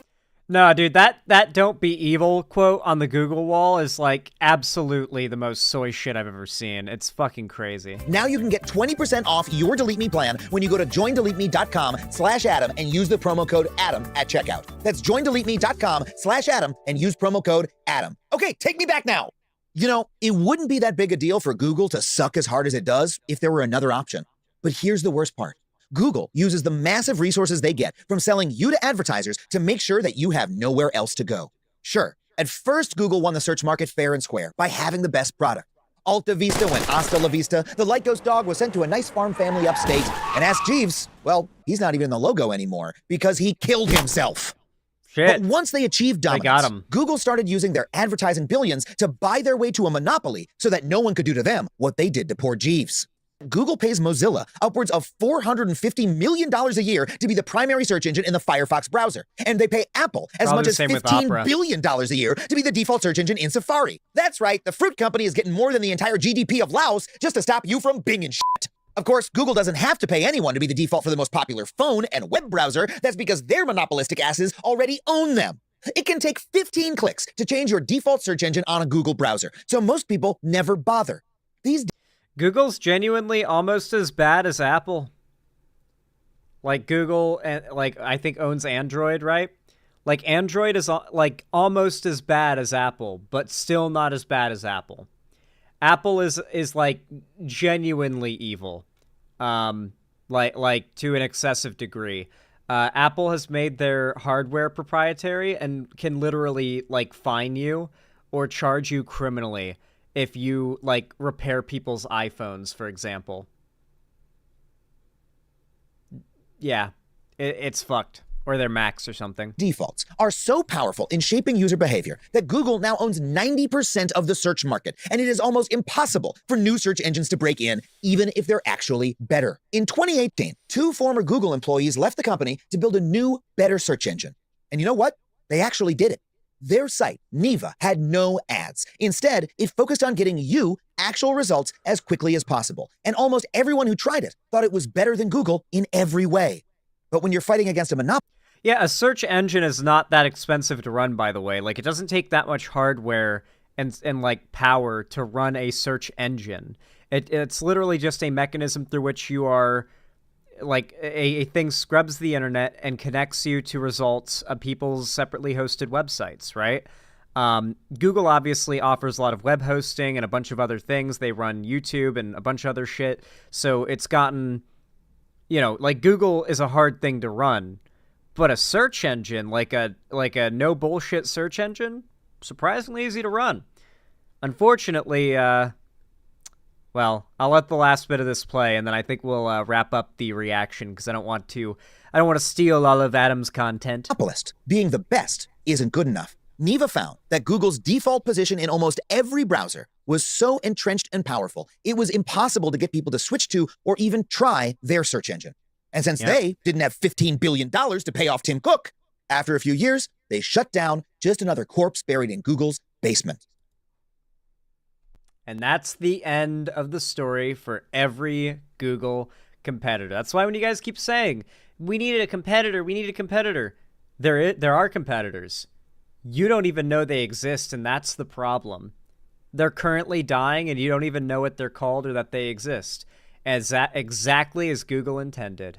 no, dude, that "don't be evil" quote on the Google wall is like absolutely the most soy shit I've ever seen. It's fucking crazy. Now you can get 20% off your Delete Me plan when you go to joindeleteme.com/Adam and use the promo code Adam at checkout. That's joindeleteme.com/Adam and use promo code Adam. Okay, take me back now. You know, it wouldn't be that big a deal for Google to suck as hard as it does if there were another option. But here's the worst part. Google uses the massive resources they get from selling you to advertisers to make sure that you have nowhere else to go. Sure, at first Google won the search market fair and square by having the best product. Alta Vista went hasta la vista, the Lycos dog was sent to a nice farm family upstate, and Ask Jeeves, well, he's not even in the logo anymore because he killed himself. Shit. But once they achieved dominance, got him. Google started using their advertising billions to buy their way to a monopoly so that no one could do to them what they did to poor Jeeves. Google pays Mozilla upwards of $450 million a year to be the primary search engine in the Firefox browser. And they pay Apple as much as $15 billion a year to be the default search engine in Safari. That's right, the fruit company is getting more than the entire GDP of Laos just to stop you from binging shit. Of course, Google doesn't have to pay anyone to be the default for the most popular phone and web browser. That's because their monopolistic asses already own them. It can take 15 clicks to change your default search engine on a Google browser, so most people never bother. Google's genuinely almost as bad as Apple. Like Google, like I think owns Android, right? Like Android is like almost as bad as Apple, but still not as bad as Apple. Apple is like genuinely evil. like to an excessive degree. Apple has made their hardware proprietary and can literally like fine you or charge you criminally if you like repair people's iPhones, for example. Yeah, it's fucked. Or their Macs or something. Defaults are so powerful in shaping user behavior that Google now owns 90% of the search market, and it is almost impossible for new search engines to break in, even if they're actually better. In 2018, 2 former Google employees left the company to build a new, better search engine. And you know what? They actually did it. Their site, Neva, had no ads. Instead, it focused on getting you actual results as quickly as possible. And almost everyone who tried it thought it was better than Google in every way. But when you're fighting against a monopoly, yeah, a search engine is not that expensive to run, by the way. Like, it doesn't take that much hardware and like power to run a search engine. It's literally just a mechanism through which you are like a thing scrubs the internet and connects you to results of people's separately hosted websites, right? Google obviously offers a lot of web hosting and a bunch of other things. They run YouTube and a bunch of other shit. So it's gotten, you know, like Google is a hard thing to run. But a search engine, like a no bullshit search engine, surprisingly easy to run. Unfortunately, well, I'll let the last bit of this play, and then I think we'll wrap up the reaction because I don't want to steal all of Adam's content. Monopolist being the best isn't good enough. Neva found that Google's default position in almost every browser was so entrenched and powerful, it was impossible to get people to switch to or even try their search engine. And since they didn't have $15 billion to pay off Tim Cook, after a few years, they shut down, just another corpse buried in Google's basement. And that's the end of the story for every Google competitor. That's why when you guys keep saying, we needed a competitor, there are competitors. You don't even know they exist, and that's the problem. They're currently dying, and you don't even know what they're called or that they exist. Exactly as Google intended.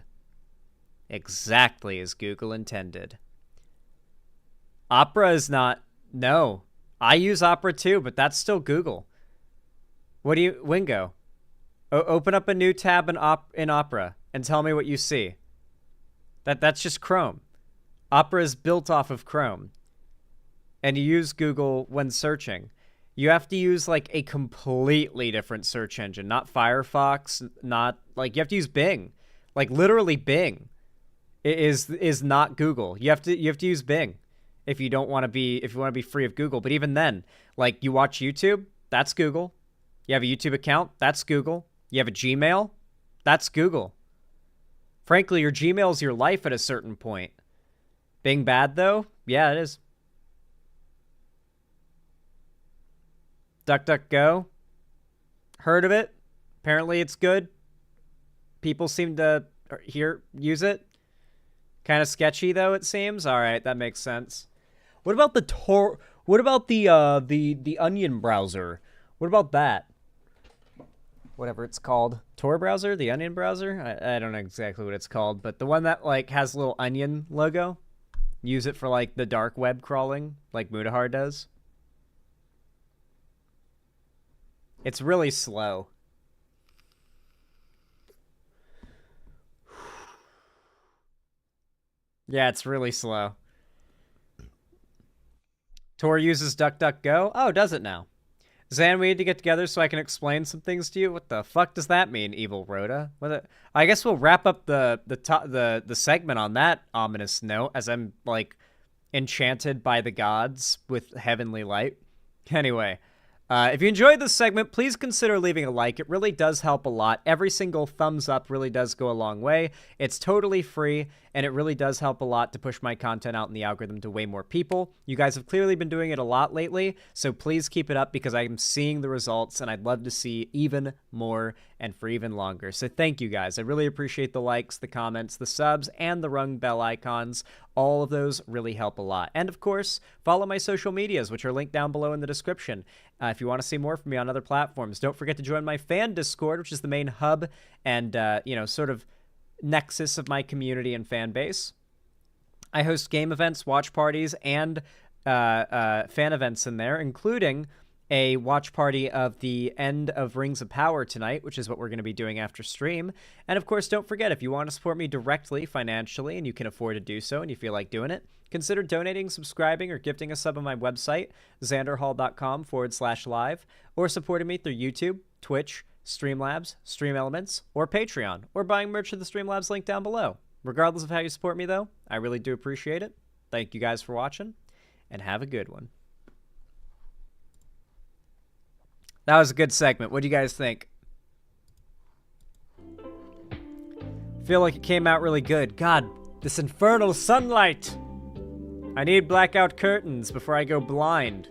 Exactly as Google intended. Opera is not... No. I use Opera too, but that's still Google. What do you... Wingo. Open up a new tab in Opera and tell me what you see. That's just Chrome. Opera is built off of Chrome. And you use Google when searching. You have to use, like, a completely different search engine. Not Firefox, not... Like, you have to use Bing. Like, literally Bing is not Google. You have to use Bing if you don't want to be... If you want to be free of Google. But even then, like, you watch YouTube, that's Google. You have a YouTube account, that's Google. You have a Gmail, that's Google. Frankly, your Gmail is your life at a certain point. Bing bad, though? Yeah, it is. DuckDuckGo. Heard of it. Apparently it's good. People seem to use it. Kind of sketchy though, it seems. All right, that makes sense. What about the Onion browser? What about that? Whatever it's called. Tor browser? The Onion browser? I don't know exactly what it's called, but the one that like has a little onion logo. Use it for like the dark web crawling like Mutahar does. It's really slow. Yeah, it's really slow. Tor uses DuckDuckGo? Oh, does it now? Zan, we need to get together so I can explain some things to you. What the fuck does that mean, Evil Rhoda? I guess we'll wrap up the segment on that ominous note, as I'm like enchanted by the gods with heavenly light. Anyway, if you enjoyed this segment, please consider leaving a like. It really does help a lot. Every single thumbs up really does go a long way. It's totally free, and it really does help a lot to push my content out in the algorithm to way more people. You guys have clearly been doing it a lot lately, so please keep it up because I'm seeing the results, and I'd love to see even more and for even longer. So thank you guys. I really appreciate the likes, the comments, the subs, and the rung bell icons. All of those really help a lot. And of course, follow my social medias, which are linked down below in the description. If you want to see more from me on other platforms, don't forget to join my fan Discord, which is the main hub and, sort of nexus of my community and fan base. I host game events, watch parties, and fan events in there, including a watch party of the end of Rings of Power tonight, which is what we're going to be doing after stream. And of course, don't forget, if you want to support me directly financially and you can afford to do so and you feel like doing it, consider donating, subscribing, or gifting a sub on my website, xanderhall.com/live, or supporting me through YouTube, Twitch, Streamlabs, Stream Elements, or Patreon, or buying merch at the Streamlabs link down below. Regardless of how you support me, though, I really do appreciate it. Thank you guys for watching, and have a good one. That was a good segment. What do you guys think? Feel like it came out really good. God, this infernal sunlight! I need blackout curtains before I go blind.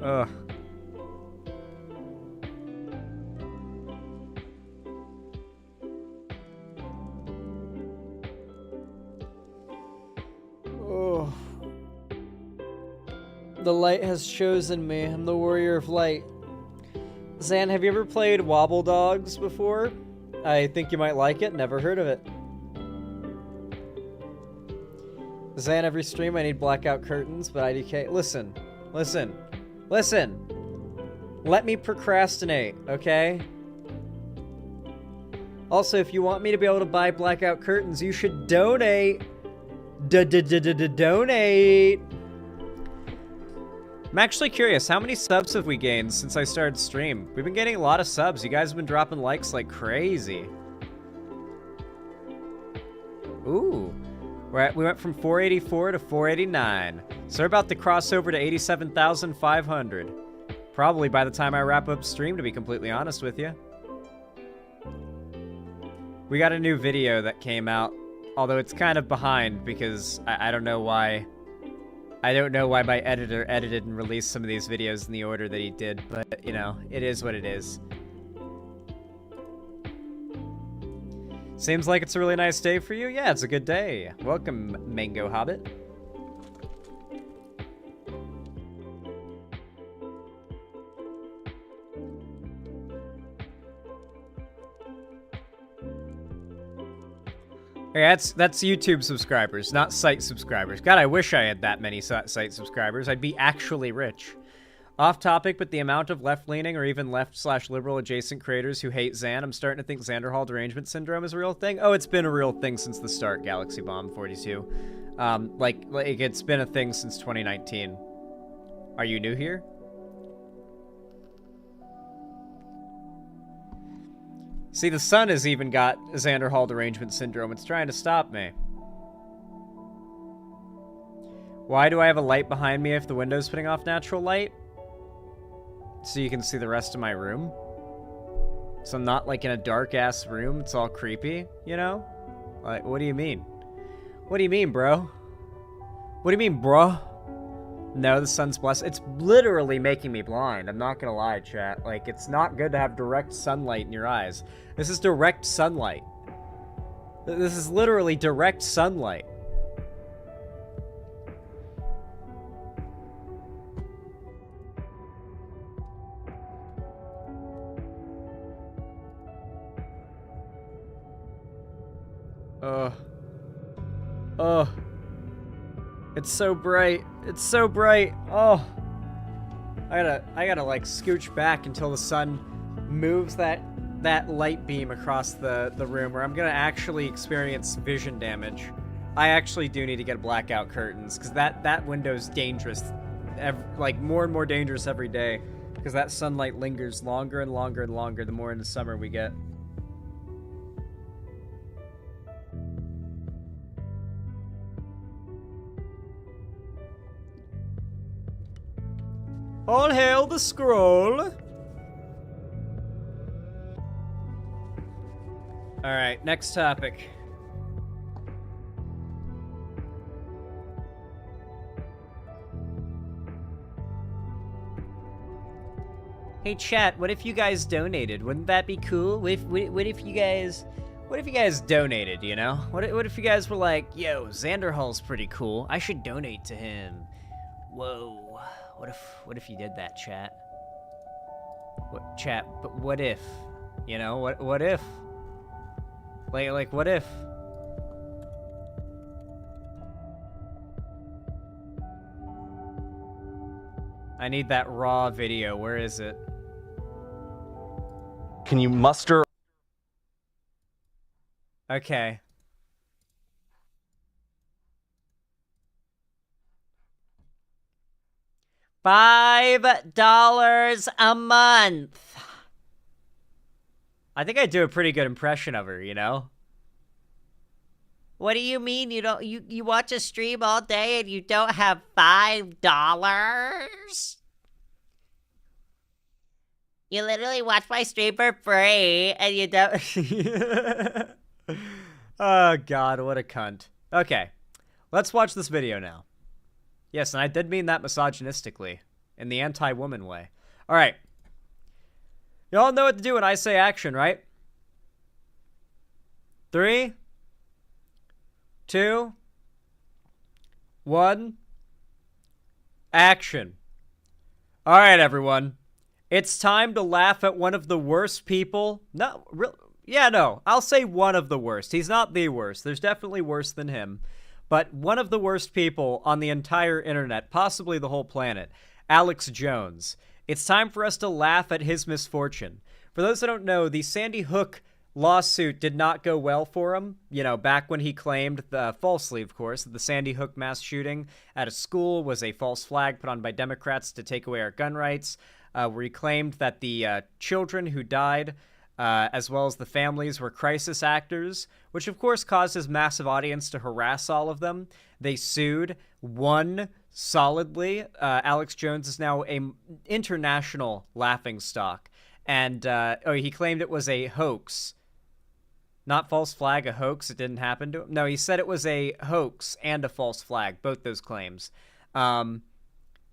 Ugh. Oh. The light has chosen me. I'm the warrior of light. Zan, have you ever played Wobble Dogs before? I think you might like it. Never heard of it. Zan, every stream I need blackout curtains, but IDK... Listen. Listen. Listen. Let me procrastinate, okay? Also, if you want me to be able to buy blackout curtains, you should donate. Donate. I'm actually curious, how many subs have we gained since I started stream? We've been getting a lot of subs. You guys have been dropping likes like crazy. Ooh. We went from 484 to 489. So we're about to cross over to 87,500. Probably by the time I wrap up stream, to be completely honest with you. We got a new video that came out, although it's kind of behind because I don't know why. I don't know why my editor edited and released some of these videos in the order that he did, but, you know, it is what it is. Seems like it's a really nice day for you? Yeah, it's a good day. Welcome, Mango Hobbit. Yeah, that's YouTube subscribers, not site subscribers. God, I wish I had that many site subscribers. I'd be actually rich. Off topic, but the amount of left-leaning or even left/liberal adjacent creators who hate Zan, I'm starting to think Xanderhall derangement syndrome is a real thing. Oh, it's been a real thing since the start, Galaxy Bomb 42. Like it's been a thing since 2019. Are you new here? See, the sun has even got Xanderhall derangement syndrome. It's trying to stop me. Why do I have a light behind me if the window's putting off natural light? So you can see the rest of my room? So I'm not, like, in a dark-ass room. It's all creepy, you know? Like, what do you mean? What do you mean, bro? What do you mean, bro? No, the sun's blessed. It's literally making me blind. I'm not gonna lie, chat. Like, it's not good to have direct sunlight in your eyes. This is direct sunlight. This is literally direct sunlight. It's so bright. It's so bright. Oh. I gotta like scooch back until the sun moves that light beam across the room, or I'm gonna actually experience vision damage. I actually do need to get blackout curtains, because that window's dangerous. Like, more and more dangerous every day, because that sunlight lingers longer and longer and longer the more into summer we get. All hail the scroll! Alright, next topic. Hey chat, what if you guys donated? Wouldn't that be cool? What if you guys donated, you know? What if you guys were like, yo, Xanderhall's pretty cool. I should donate to him. Whoa. What if you did that, chat? What, chat, but what if? You know, what if? Like what if? I need that raw video. Where is it? Can you muster? Okay. $5 a month. I think I do a pretty good impression of her, you know? What do you mean you don't you watch a stream all day and you don't have $5? You literally watch my stream for free and you don't. Oh god, what a cunt. Okay. Let's watch this video now. Yes, and I did mean that misogynistically, in the anti-woman way. Alright. Y'all know what to do when I say action, right? 3, 2, 1, action. Alright, everyone. It's time to laugh at one of the worst people. No, I'll say one of the worst. He's not the worst. There's definitely worse than him. But one of the worst people on the entire internet, possibly the whole planet, Alex Jones. It's time for us to laugh at his misfortune. For those that don't know, the Sandy Hook lawsuit did not go well for him. You know, back when he claimed, falsely of course, that the Sandy Hook mass shooting at a school was a false flag put on by Democrats to take away our gun rights, where he claimed that the children who died, as well as the families, were crisis actors, which of course caused his massive audience to harass all of them. They sued, won solidly. Alex Jones is now an international laughingstock. And he claimed it was a hoax. Not false flag, a hoax. It didn't happen to him. No, he said it was a hoax and a false flag, both those claims. And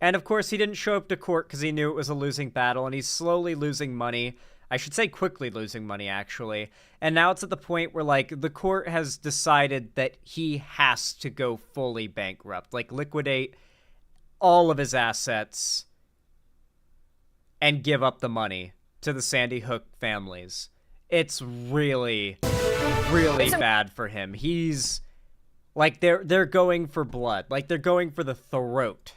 of course, he didn't show up to court because he knew it was a losing battle, and he's slowly losing money. I should say quickly losing money, actually. And now it's at the point where, like, the court has decided that he has to go fully bankrupt. Like, liquidate all of his assets and give up the money to the Sandy Hook families. It's really, really bad for him. He's, like, they're going for blood. Like, they're going for the throat.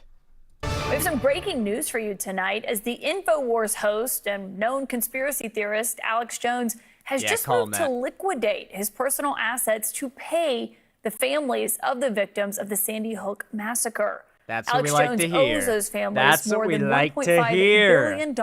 We have some breaking news for you tonight as the InfoWars host and known conspiracy theorist Alex Jones has just moved to liquidate his personal assets to pay the families of the victims of the Sandy Hook massacre. That's Alex what we like Jones to hear. owes those families That's more what we than like to $1.5 hear. billion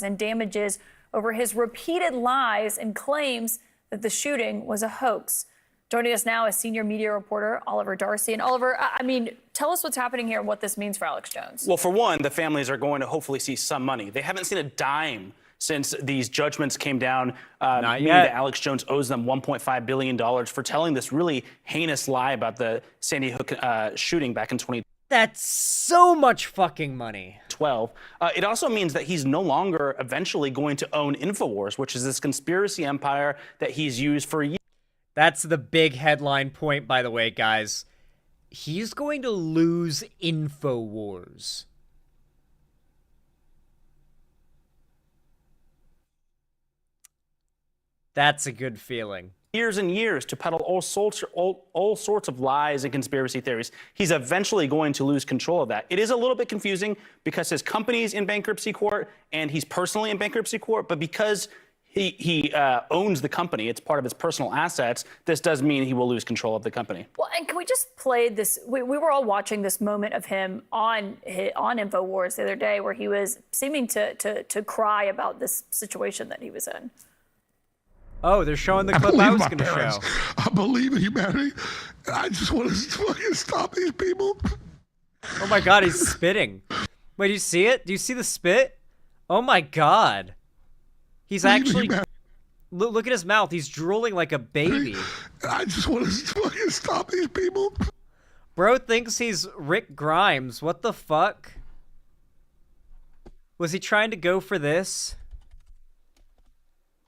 in damages over his repeated lies and claims that the shooting was a hoax. Joining us now is senior media reporter Oliver Darcy. And Oliver, I mean, tell us what's happening here and what this means for Alex Jones. Well, for one, the families are going to hopefully see some money. They haven't seen a dime since these judgments came down, meaning that Alex Jones owes them $1.5 billion for telling this really heinous lie about the Sandy Hook shooting back in 2012. That's so much fucking money. It also means that he's no longer eventually going to own InfoWars, which is this conspiracy empire that he's used for years. That's the big headline point, by the way, guys. He's going to lose InfoWars. That's a good feeling. Years and years to peddle all sorts of lies and conspiracy theories. He's eventually going to lose control of that. It is a little bit confusing because his company's in bankruptcy court and he's personally in bankruptcy court, but because he owns the company, it's part of his personal assets, this does mean he will lose control of the company. Well, and can we just play this? We were all watching this moment of him on InfoWars the other day where he was seeming to cry about this situation that he was in. Oh, they're showing the clip I was going to show. I believe in humanity. I just want to fucking stop these people. Oh my god, he's spitting. Wait, do you see it? Do you see the spit? Oh my god. He's actually... Look at his mouth. He's drooling like a baby. I just want to fucking stop these people. Bro thinks he's Rick Grimes. What the fuck? Was he trying to go for this?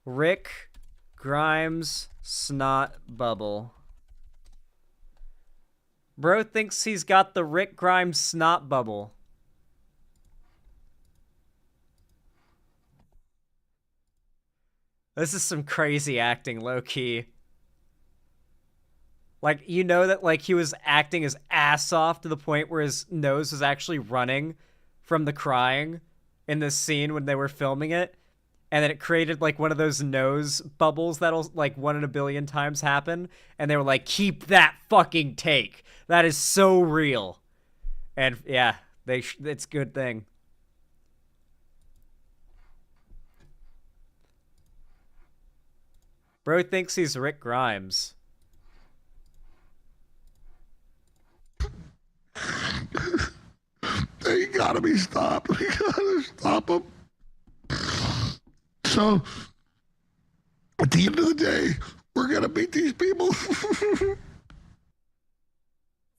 Rick Grimes snot bubble. Bro thinks he's got the Rick Grimes snot bubble. This is some crazy acting, low-key. Like, you know that, like, he was acting his ass off to the point where his nose was actually running from the crying in this scene when they were filming it. And then it created like one of those nose bubbles that'll like 1 in a billion times happen. And they were like, keep that fucking take. That is so real. And yeah, it's a good thing. Bro thinks he's Rick Grimes. They gotta be stopped. We gotta stop them. So, at the end of the day, we're gonna beat these people.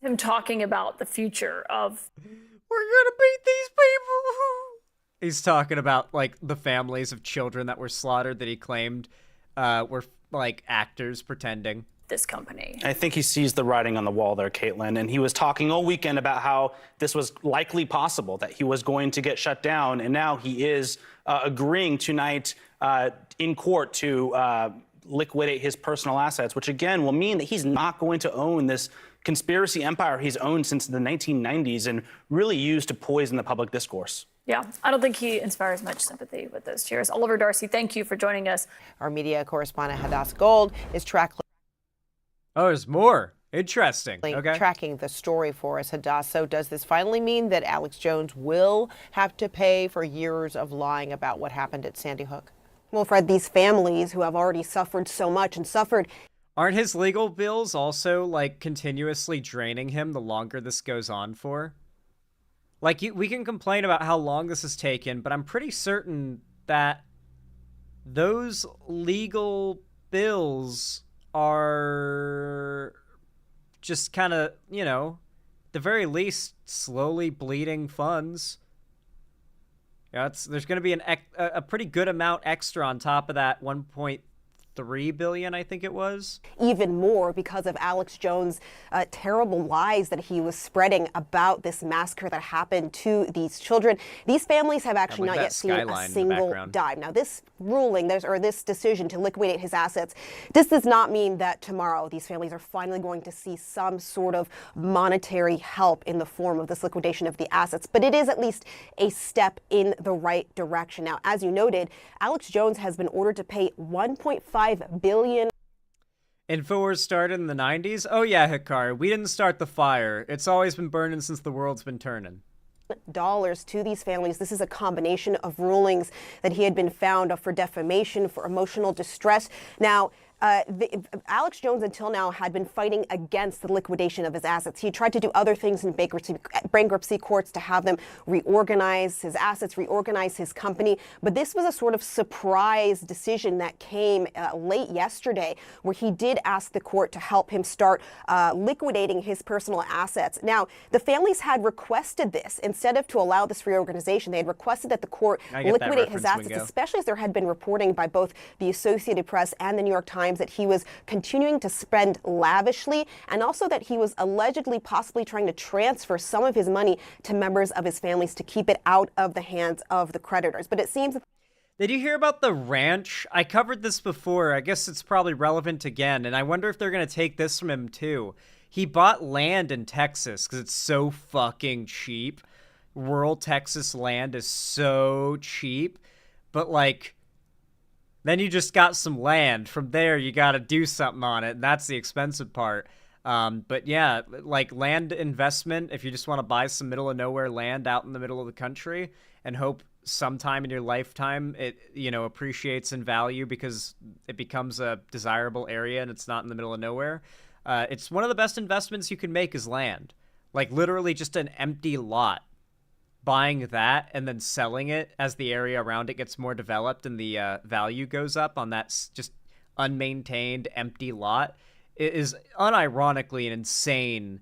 Him talking about the future of... We're gonna beat these people. He's talking about, like, the families of children that were slaughtered that he claimed were, like, actors pretending. This company. I think he sees the writing on the wall there, Caitlin, and he was talking all weekend about how this was likely possible, that he was going to get shut down, and now he is agreeing tonight in court to liquidate his personal assets, which again will mean that he's not going to own this conspiracy empire he's owned since the 1990s and really used to poison the public discourse. Yeah, I don't think he inspires much sympathy with those tears. Oliver Darcy, thank you for joining us. Our media correspondent Hadass Gold is tracking. Oh, there's more. Interesting. Okay. Tracking the story for us, Hadass. So does this finally mean that Alex Jones will have to pay for years of lying about what happened at Sandy Hook? Well, Fred, these families who have already suffered so much and suffered... Aren't his legal bills also, like, continuously draining him the longer this goes on for? Like, we can complain about how long this has taken, but I'm pretty certain that those legal bills are just kind of, you know, at the very least, slowly bleeding funds. Yeah, there's going to be a pretty good amount extra on top of that 1.3 billion, I think it was. Even more because of Alex Jones' terrible lies that he was spreading about this massacre that happened to these children. These families have actually not yet seen a single dime. Now, this ruling, this decision to liquidate his assets, this does not mean that tomorrow these families are finally going to see some sort of monetary help in the form of this liquidation of the assets, but it is at least a step in the right direction. Now, as you noted, Alex Jones has been ordered to pay $1.5 billion. InfoWars started in the 90s? Oh yeah, Hikari, we didn't start the fire. It's always been burning since the world's been turning. Dollars to these families. This is a combination of rulings that he had been found for defamation, for emotional distress. Now, Alex Jones until now had been fighting against the liquidation of his assets. He tried to do other things in bankruptcy courts to have them reorganize his assets, reorganize his company. But this was a sort of surprise decision that came late yesterday, where he did ask the court to help him start liquidating his personal assets. Now, the families had requested this. Instead of to allow this reorganization, they had requested that the court liquidate his assets, especially as there had been reporting by both the Associated Press and the New York Times that he was continuing to spend lavishly, and also that he was allegedly possibly trying to transfer some of his money to members of his families to keep it out of the hands of the creditors. But it seems... Did you hear about the ranch? I covered this before. I guess it's probably relevant again, and I wonder if they're going to take this from him too. He bought land in Texas because it's so fucking cheap. Rural Texas land is so cheap, but like... Then you just got some land. From there, you got to do something on it, and that's the expensive part. But yeah, like land investment, if you just want to buy some middle-of-nowhere land out in the middle of the country and hope sometime in your lifetime it, you know, appreciates in value because it becomes a desirable area and it's not in the middle of nowhere, it's one of the best investments you can make is land. Like, literally just an empty lot. Buying that and then selling it as the area around it gets more developed and the value goes up on that just unmaintained empty lot is unironically an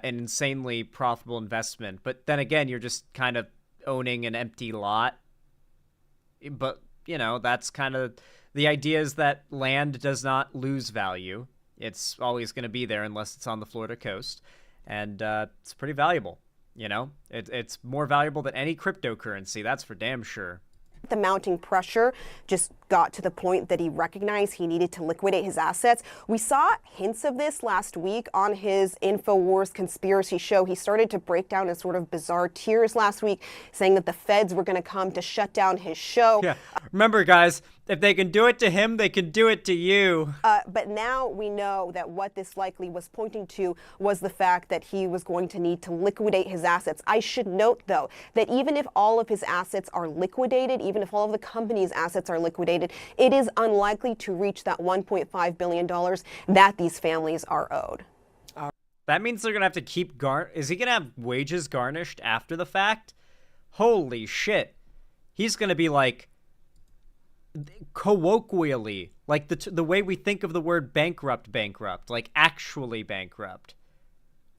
insanely profitable investment. But then again, you're just kind of owning an empty lot. But, you know, that's kind of the idea, is that land does not lose value. It's always going to be there unless it's on the Florida coast. And it's pretty valuable. You know, it's more valuable than any cryptocurrency. That's for damn sure. The mounting pressure just got to the point that he recognized he needed to liquidate his assets. We saw hints of this last week on his InfoWars conspiracy show. He started to break down in sort of bizarre tiers last week, saying that the feds were going to come to shut down his show. Yeah. Remember, guys, if they can do it to him, they can do it to you. But now we know that what this likely was pointing to was the fact that he was going to need to liquidate his assets. I should note, though, that even if all of his assets are liquidated, even if all of the company's assets are liquidated, it is unlikely to reach that $1.5 billion that these families are owed. That means they're going to have to keep Is he going to have wages garnished after the fact? Holy shit. He's going to be like, colloquially, like the way we think of the word bankrupt, like actually bankrupt.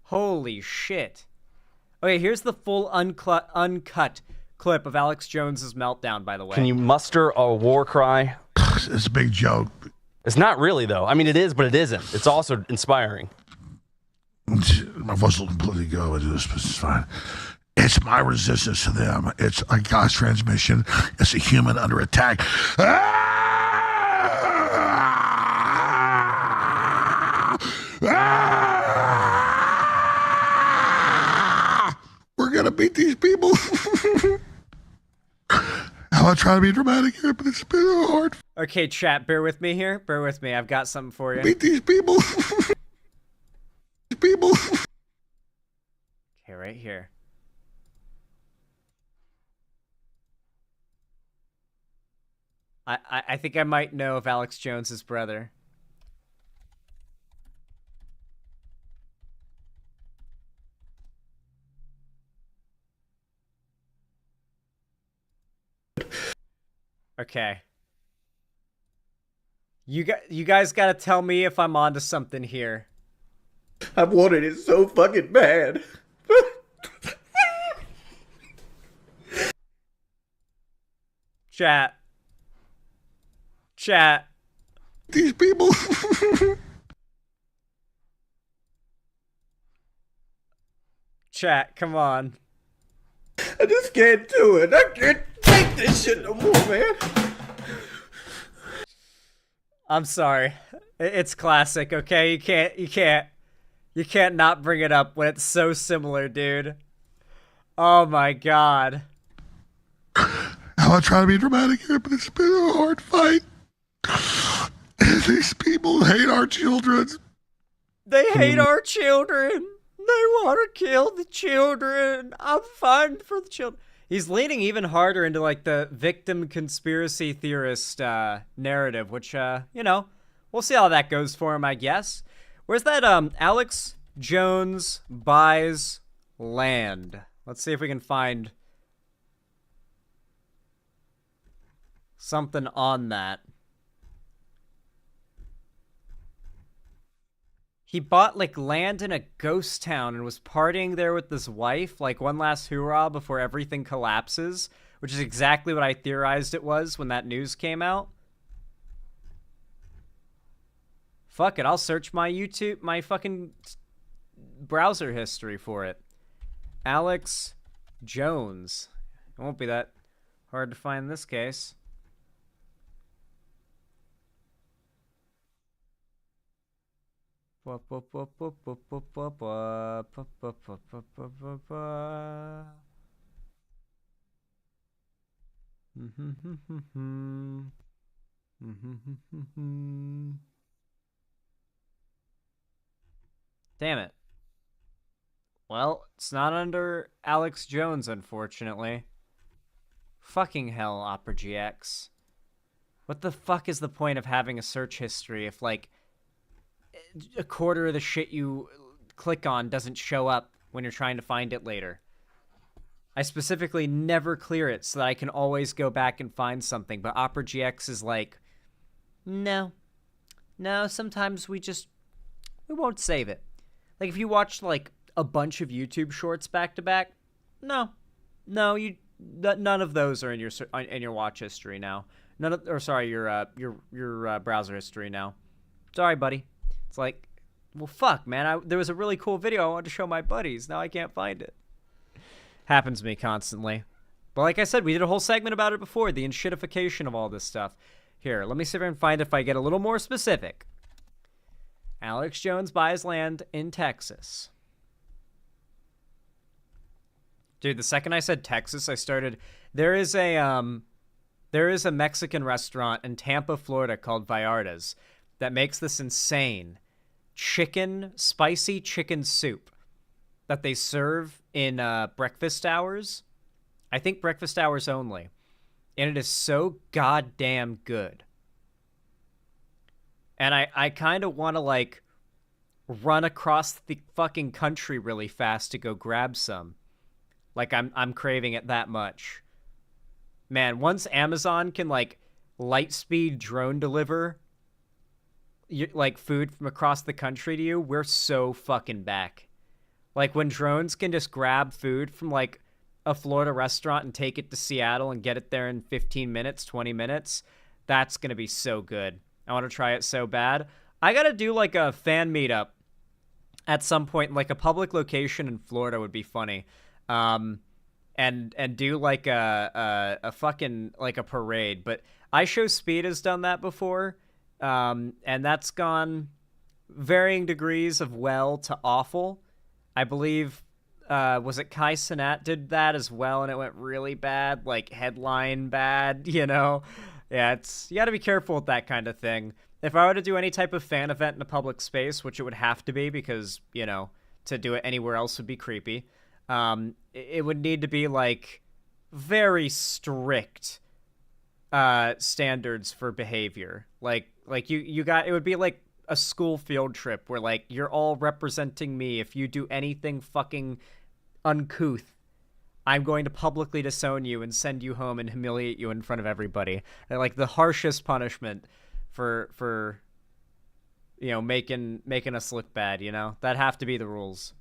Holy shit. Okay, here's the full uncut clip of Alex Jones's meltdown, by the way. Can you muster a war cry? It's a big joke. It's not really, though. I mean, it is, but it isn't. It's also inspiring. My voice will completely go into this, but it's fine. It's my resistance to them. It's a God's transmission. It's a human under attack. We're going to beat these people. I'm not trying to be dramatic here, but it's been hard. Okay, chat, bear with me here. Bear with me. I've got something for you. Beat these people. People. Okay, right here. I think I might know of Alex Jones's brother. Okay. You guys gotta tell me if I'm onto something here. I've wanted it so fucking bad. Chat. These people. Chat, come on. I just can't do it. I can't take this shit no more, man. I'm sorry. It's classic, okay? You can't not bring it up when it's so similar, dude. Oh my god. I'm not trying to be dramatic here, but it's been a hard fight. These people hate our children. They hate our children. They want to kill the children. I'm fine for the children. He's leaning even harder into like the victim conspiracy theorist narrative, which, you know, we'll see how that goes for him, I guess. Where's that Alex Jones buys land? Let's see if we can find something on that. He bought like land in a ghost town and was partying there with his wife, like one last hoorah before everything collapses, which is exactly what I theorized it was when that news came out. Fuck it, I'll search my YouTube, my fucking browser history for it. Alex Jones. It won't be that hard to find in this case. Damn it. Well, it's not under Alex Jones, unfortunately. Fucking hell, Opera GX. What the fuck is the point of having a search history if, like, a quarter of the shit you click on doesn't show up when you're trying to find it later? I specifically never clear it so that I can always go back and find something, but Opera GX is like, no, sometimes we won't save it. Like, if you watch, like, a bunch of YouTube shorts back to back, no, none of those are in your watch history now. Your browser history now. Sorry, buddy. It's like, well, fuck, man. There was a really cool video I wanted to show my buddies. Now I can't find it. Happens to me constantly. But like I said, we did a whole segment about it before, the enshittification of all this stuff. Here, let me see if I can find if I get a little more specific. Alex Jones buys land in Texas. Dude, the second I said Texas, I started... There is a Mexican restaurant in Tampa, Florida called Vallarta's that makes this insane spicy chicken soup that they serve in breakfast hours. I think breakfast hours only. And it is so goddamn good. And I kind of want to, like, run across the fucking country really fast to go grab some. Like, I'm craving it that much. Man, once Amazon can, like, light speed drone deliver, like, food from across the country to you, we're so fucking back. Like, when drones can just grab food from, like, a Florida restaurant and take it to Seattle and get it there in 15 minutes, 20 minutes, that's going to be so good. I want to try it so bad. I got to do, like, a fan meetup at some point, like, a public location in Florida would be funny. And do like a fucking like a parade. But iShowSpeed has done that before, and that's gone varying degrees of well to awful. I believe was it Kai Cenat did that as well, and it went really bad, like headline bad, you know? Yeah, you got to be careful with that kind of thing. If I were to do any type of fan event in a public space, which it would have to be because, you know, to do it anywhere else would be creepy. It would need to be like very strict standards for behavior. Like you got, it would be like a school field trip where like you're all representing me. If you do anything fucking uncouth, I'm going to publicly disown you and send you home and humiliate you in front of everybody. Like the harshest punishment for you know, making us look bad, you know? That'd have to be the rules.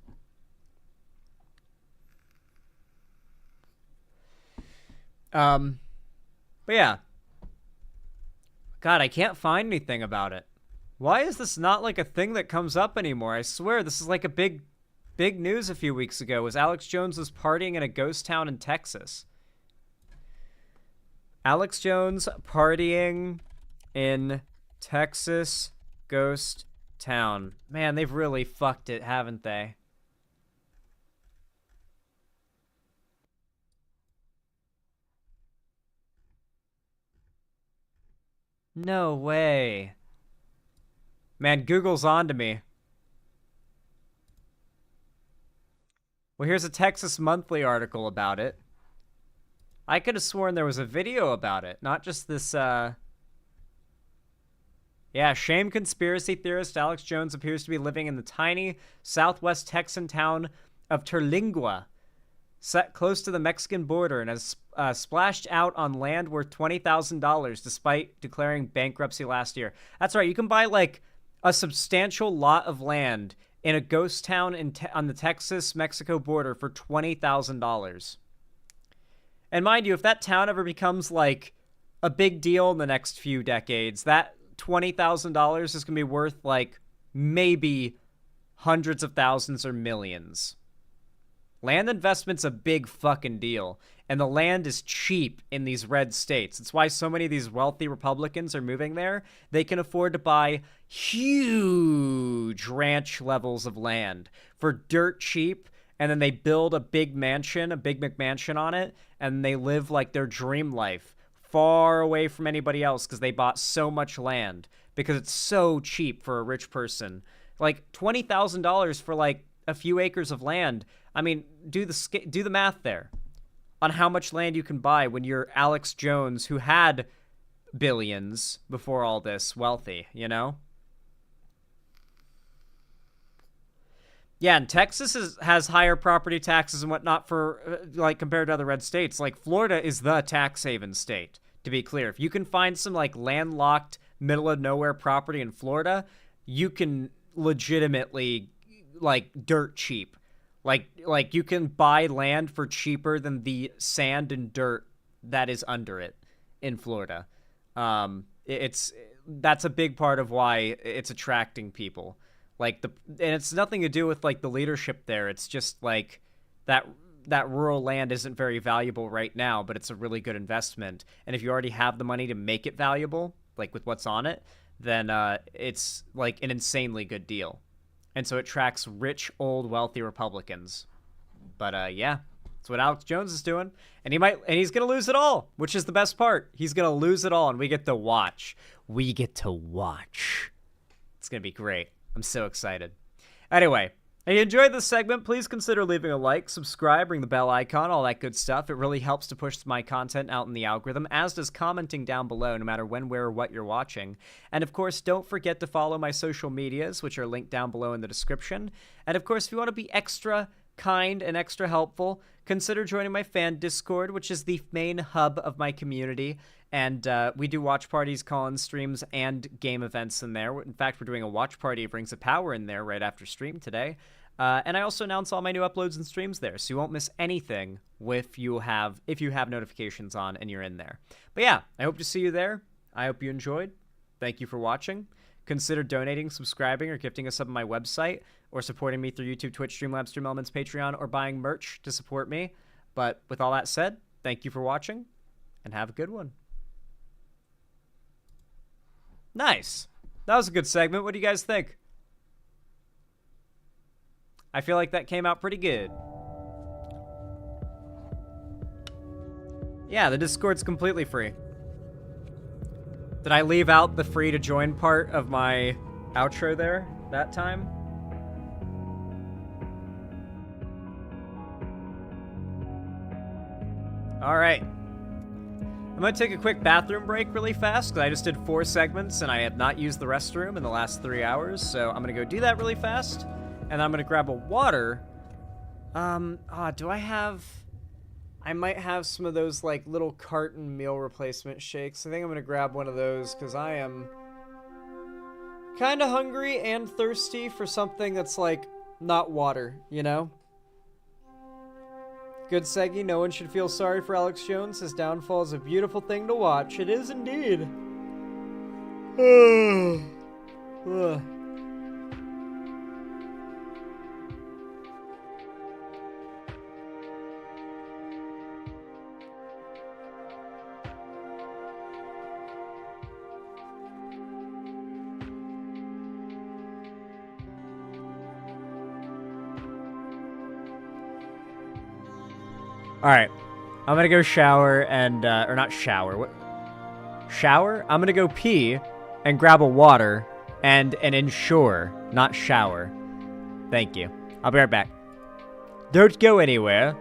But yeah. God, I can't find anything about it. Why is this not like a thing that comes up anymore? I swear this is like a big news a few weeks ago, was Alex Jones was partying in a ghost town in Texas. Alex Jones partying in Texas ghost town. Man, they've really fucked it, haven't they? No way. Man, Google's on to me. Well, here's a Texas Monthly article about it. I could have sworn there was a video about it, not just this, Yeah, shame conspiracy theorist Alex Jones appears to be living in the tiny southwest Texan town of Terlingua, set close to the Mexican border, and has splashed out on land worth $20,000 despite declaring bankruptcy last year. That's right, you can buy like a substantial lot of land in a ghost town on the Texas-Mexico border for $20,000. And mind you, if that town ever becomes like a big deal in the next few decades, that $20,000 is going to be worth like maybe hundreds of thousands or millions. Land investment's a big fucking deal, and the land is cheap in these red states. It's why so many of these wealthy Republicans are moving there. They can afford to buy huge ranch levels of land for dirt cheap, and then they build a big mansion, a big McMansion on it, and they live like their dream life, far away from anybody else because they bought so much land because it's so cheap for a rich person. Like $20,000 for like a few acres of land. I mean, do the math there on how much land you can buy when you're Alex Jones, who had billions before all this, wealthy, you know? Yeah, and Texas has higher property taxes and whatnot for, like, compared to other red states. Like, Florida is the tax haven state, to be clear. If you can find some, like, landlocked, middle-of-nowhere property in Florida, you can legitimately, like, dirt cheap. Like you can buy land for cheaper than the sand and dirt that is under it in Florida. That's a big part of why it's attracting people. And it's nothing to do with like the leadership there. It's just like that rural land isn't very valuable right now, but it's a really good investment. And if you already have the money to make it valuable, like with what's on it, then it's like an insanely good deal. And so it tracks rich, old, wealthy Republicans. But yeah, that's what Alex Jones is doing. And he's going to lose it all, which is the best part. He's going to lose it all, and we get to watch. We get to watch. It's going to be great. I'm so excited. Anyway, if you enjoyed this segment, please consider leaving a like, subscribe, ring the bell icon, all that good stuff. It really helps to push my content out in the algorithm, as does commenting down below, no matter when, where, or what you're watching. And of course, don't forget to follow my social medias, which are linked down below in the description. And of course, if you want to be extra kind and extra helpful, consider joining my fan Discord, which is the main hub of my community. And we do watch parties, call-in streams, and game events in there. In fact, we're doing a watch party of Rings of Power in there right after stream today. And I also announce all my new uploads and streams there, so you won't miss anything if you have notifications on and you're in there. But yeah, I hope to see you there. I hope you enjoyed. Thank you for watching. Consider donating, subscribing, or gifting a sub on my website, or supporting me through YouTube, Twitch, Streamlabs, Stream Elements, Patreon, or buying merch to support me. But with all that said, thank you for watching, and have a good one. Nice. That was a good segment. What do you guys think? I feel like that came out pretty good. Yeah, the Discord's completely free. Did I leave out the free to join part of my outro there that time? All right. I'm going to take a quick bathroom break really fast because I just did 4 segments and I have not used the restroom in the last 3 hours. So I'm going to go do that really fast. And I'm going to grab a water. Do I have... I might have some of those, like, little carton meal replacement shakes. I think I'm going to grab one of those because I am kind of hungry and thirsty for something that's, like, not water, you know? Good Seggy, no one should feel sorry for Alex Jones. His downfall is a beautiful thing to watch. It is indeed. Ugh. All right, I'm gonna go shower and, or not shower, what? Shower? I'm gonna go pee and grab a water and an ensure, not shower. Thank you. I'll be right back. Don't go anywhere.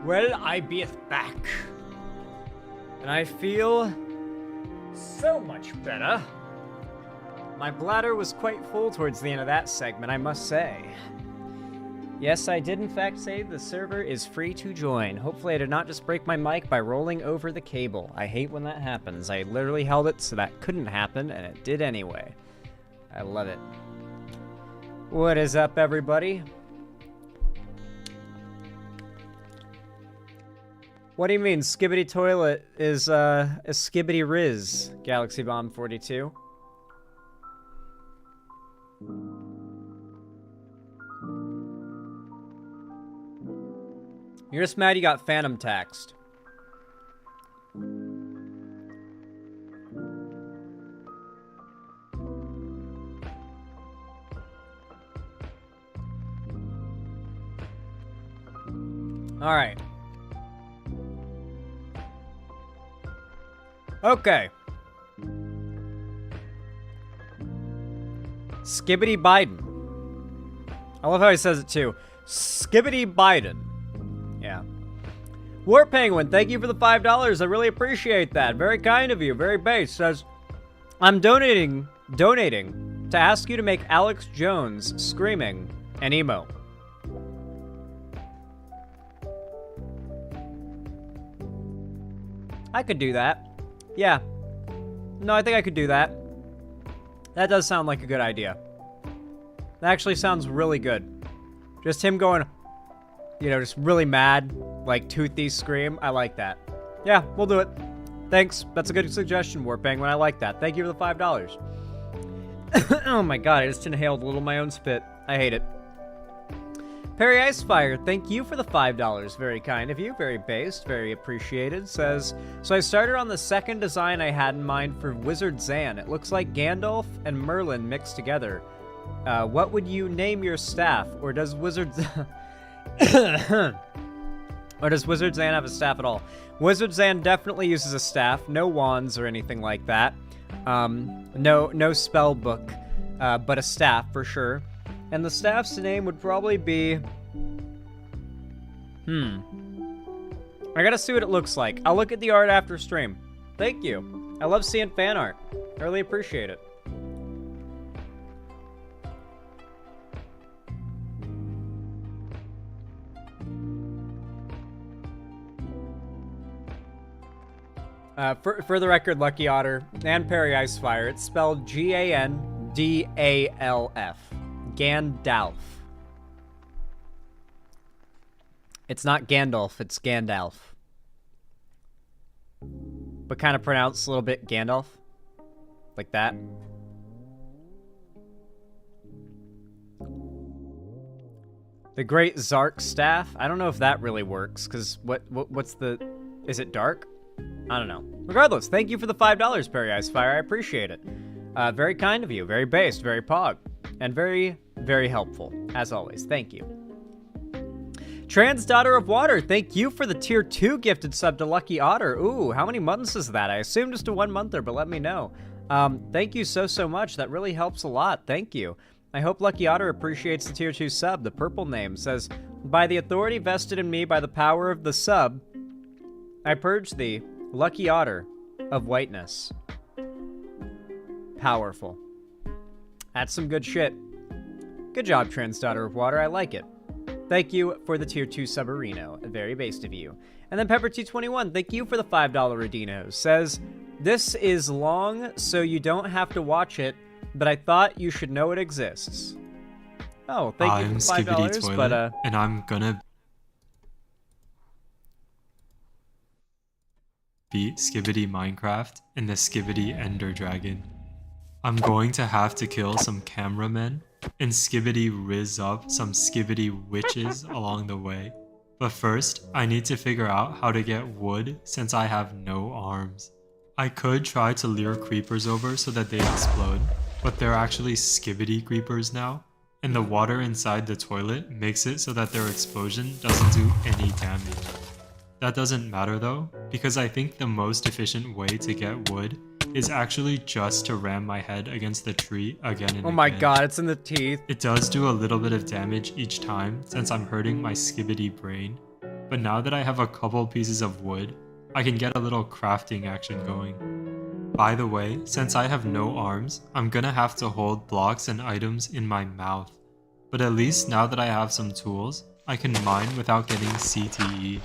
Well, I beeth back. And I feel so much better. My bladder was quite full towards the end of that segment, I must say. Yes, I did in fact say the server is free to join. Hopefully I did not just break my mic by rolling over the cable. I hate when that happens. I literally held it so that couldn't happen, and it did anyway. I love it. What is up, everybody? What do you mean, Skibbity Toilet is a Skibbity Riz, Galaxy Bomb 42? You're just mad you got phantom taxed. All right. Okay. Skibbity Biden. I love how he says it too. Skibbity Biden. Yeah. War Penguin, thank you for the $5. I really appreciate that. Very kind of you. Very base. Says, I'm donating to ask you to make Alex Jones screaming an emo. I could do that. Yeah. No, I think I could do that. That does sound like a good idea. That actually sounds really good. Just him going, you know, just really mad, like toothy scream. I like that. Yeah, we'll do it. Thanks. That's a good suggestion, War Penguin. I like that. Thank you for the $5. Oh my god, I just inhaled a little of my own spit. I hate it. Perry Icefire, thank you for the $5. Very kind of you. Very based. Very appreciated. Says, so I started on the second design I had in mind for Wizard Zan. It looks like Gandalf and Merlin mixed together. What would you name your staff? Or does Wizard... or does Wizard Zan have a staff at all? Wizard Zan definitely uses a staff. No wands or anything like that. No spell book. But a staff for sure. And the staff's name would probably be... I gotta see what it looks like. I'll look at the art after stream. Thank you. I love seeing fan art. I really appreciate it. For the record, Lucky Otter and Perry Icefire, it's spelled Gandalf. Gandalf. It's not Gandalf, it's Gandalf. But kind of pronounced a little bit Gandalf. Like that. The Great Zark Staff. I don't know if that really works, because what's the... Is it dark? I don't know. Regardless, thank you for the $5, Perry Icefire. I appreciate it. Very kind of you. Very based. Very pog. And very, very helpful. As always. Thank you. Trans Daughter of Water. Thank you for the tier 2 gifted sub to Lucky Otter. Ooh, how many months is that? I assume just a 1 monther, but let me know. Thank you so much. That really helps a lot. Thank you. I hope Lucky Otter appreciates the tier 2 sub. The purple name says, by the authority vested in me by the power of the sub, I purge thee, Lucky Otter of whiteness. Powerful. That's some good shit. Good job, Trans Daughter of Water. I like it. Thank you for the tier 2 Subarino. Very based of you. And then Pepper221, thank you for the $5 Redino. Says, this is long, so you don't have to watch it, but I thought you should know it exists. Oh, thank you for the $5, Toilet, but and I'm gonna beat Skibbity Minecraft and the Skibbity Ender Dragon. I'm going to have to kill some cameramen and Skibbity Riz up some Skibbity witches along the way. But first, I need to figure out how to get wood since I have no arms. I could try to lure creepers over so that they explode, but they're actually Skibbity creepers now, and the water inside the toilet makes it so that their explosion doesn't do any damage. That doesn't matter though, because I think the most efficient way to get wood is actually just to ram my head against the tree again and again. oh my god, it's in the teeth. It does do a little bit of damage each time since I'm hurting my Skibbity brain, but now that I have a couple pieces of wood, I can get a little crafting action going. By the way, since I have no arms, I'm gonna have to hold blocks and items in my mouth. But at least now that I have some tools, I can mine without getting CTE.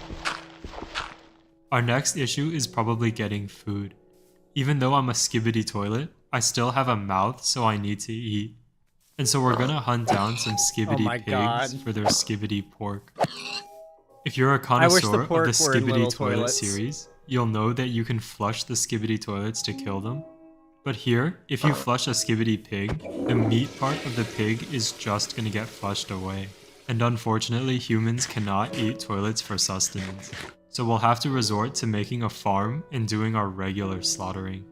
Our next issue is probably getting food. Even though I'm a skibbity toilet, I still have a mouth, so I need to eat. And so we're gonna hunt down some skibbity pigs for their skibbity pork. If you're a connoisseur of the Skibbity Toilet series, you'll know that you can flush the Skibbity toilets to kill them. But here, if you flush a Skibbity pig, the meat part of the pig is just gonna get flushed away. And unfortunately, humans cannot eat toilets for sustenance. So we'll have to resort to making a farm and doing our regular slaughtering.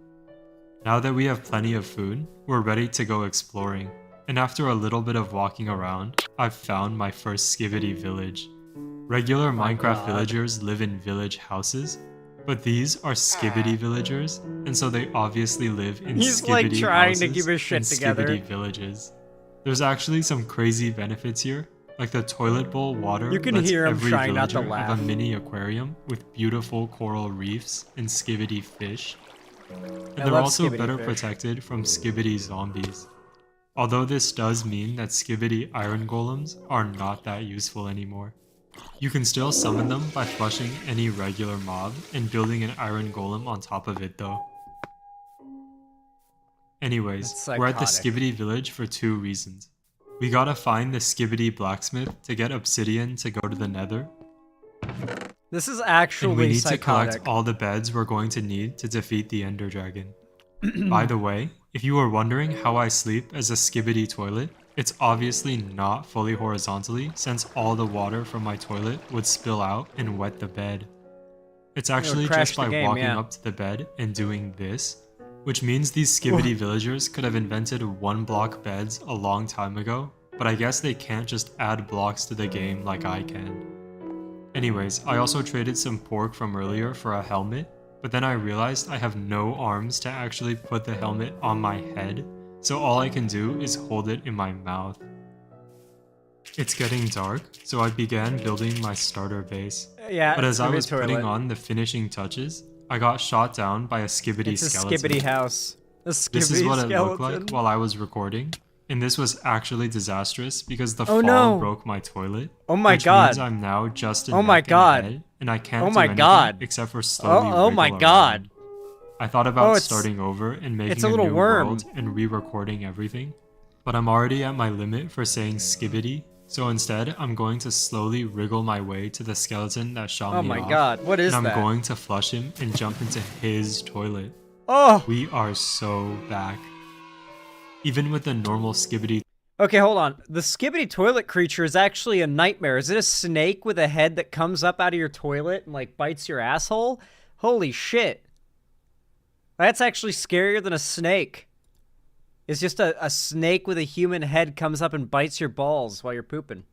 Now that we have plenty of food, we're ready to go exploring. And after a little bit of walking around, I've found my first Skibbity village. Regular Minecraft villagers live in village houses, but these are Skibbity villagers, and so they obviously live in Skibbity houses and Skibbity villages. There's actually some crazy benefits here, like the toilet bowl water lets every villager have a mini aquarium with beautiful coral reefs and Skibbity fish. And they're also better protected from Skibbity zombies. Although this does mean that Skibbity iron golems are not that useful anymore. You can still summon them by flushing any regular mob and building an iron golem on top of it though. Anyways, we're at the Skibbity village for 2 reasons. We gotta find the Skibbity blacksmith to get obsidian to go to the nether. This is actually and we need psychotic. to collect all the beds we're going to need to defeat the Ender Dragon. By the way, if you were wondering how I sleep as a Skibbity toilet, it's obviously not fully horizontally since all the water from my toilet would spill out and wet the bed. It's actually just by walking up to the bed and doing this, which means these Skibbity villagers could have invented 1-block beds a long time ago, but I guess they can't just add blocks to the game like I can. Anyways, I also traded some pork from earlier for a helmet, but then I realized I have no arms to actually put the helmet on my head, so all I can do is hold it in my mouth. It's getting dark, so I began building my starter base. But as I was putting on the finishing touches, I got shot down by a Skibbity skeleton. It's a Skibbity house. This is what it looked like while I was recording, and this was actually disastrous because the fall broke my toilet. Oh my which god! Means I'm now just in oh my god! head, and I can't do anything except for slowly oh my god! Around. I thought about starting over and making a new world and re-recording everything, but I'm already at my limit for saying Skibbity, so instead I'm going to slowly wriggle my way to the skeleton that shot me off. Oh my god, what is that? And I'm going to flush him and jump into his toilet. Oh! We are so back. Even with the normal Skibbity... Okay, hold on. The Skibbity toilet creature is actually a nightmare. Is it a snake with a head that comes up out of your toilet and like bites your asshole? Holy shit. That's actually scarier than a snake. It's just a snake with a human head comes up and bites your balls while you're pooping.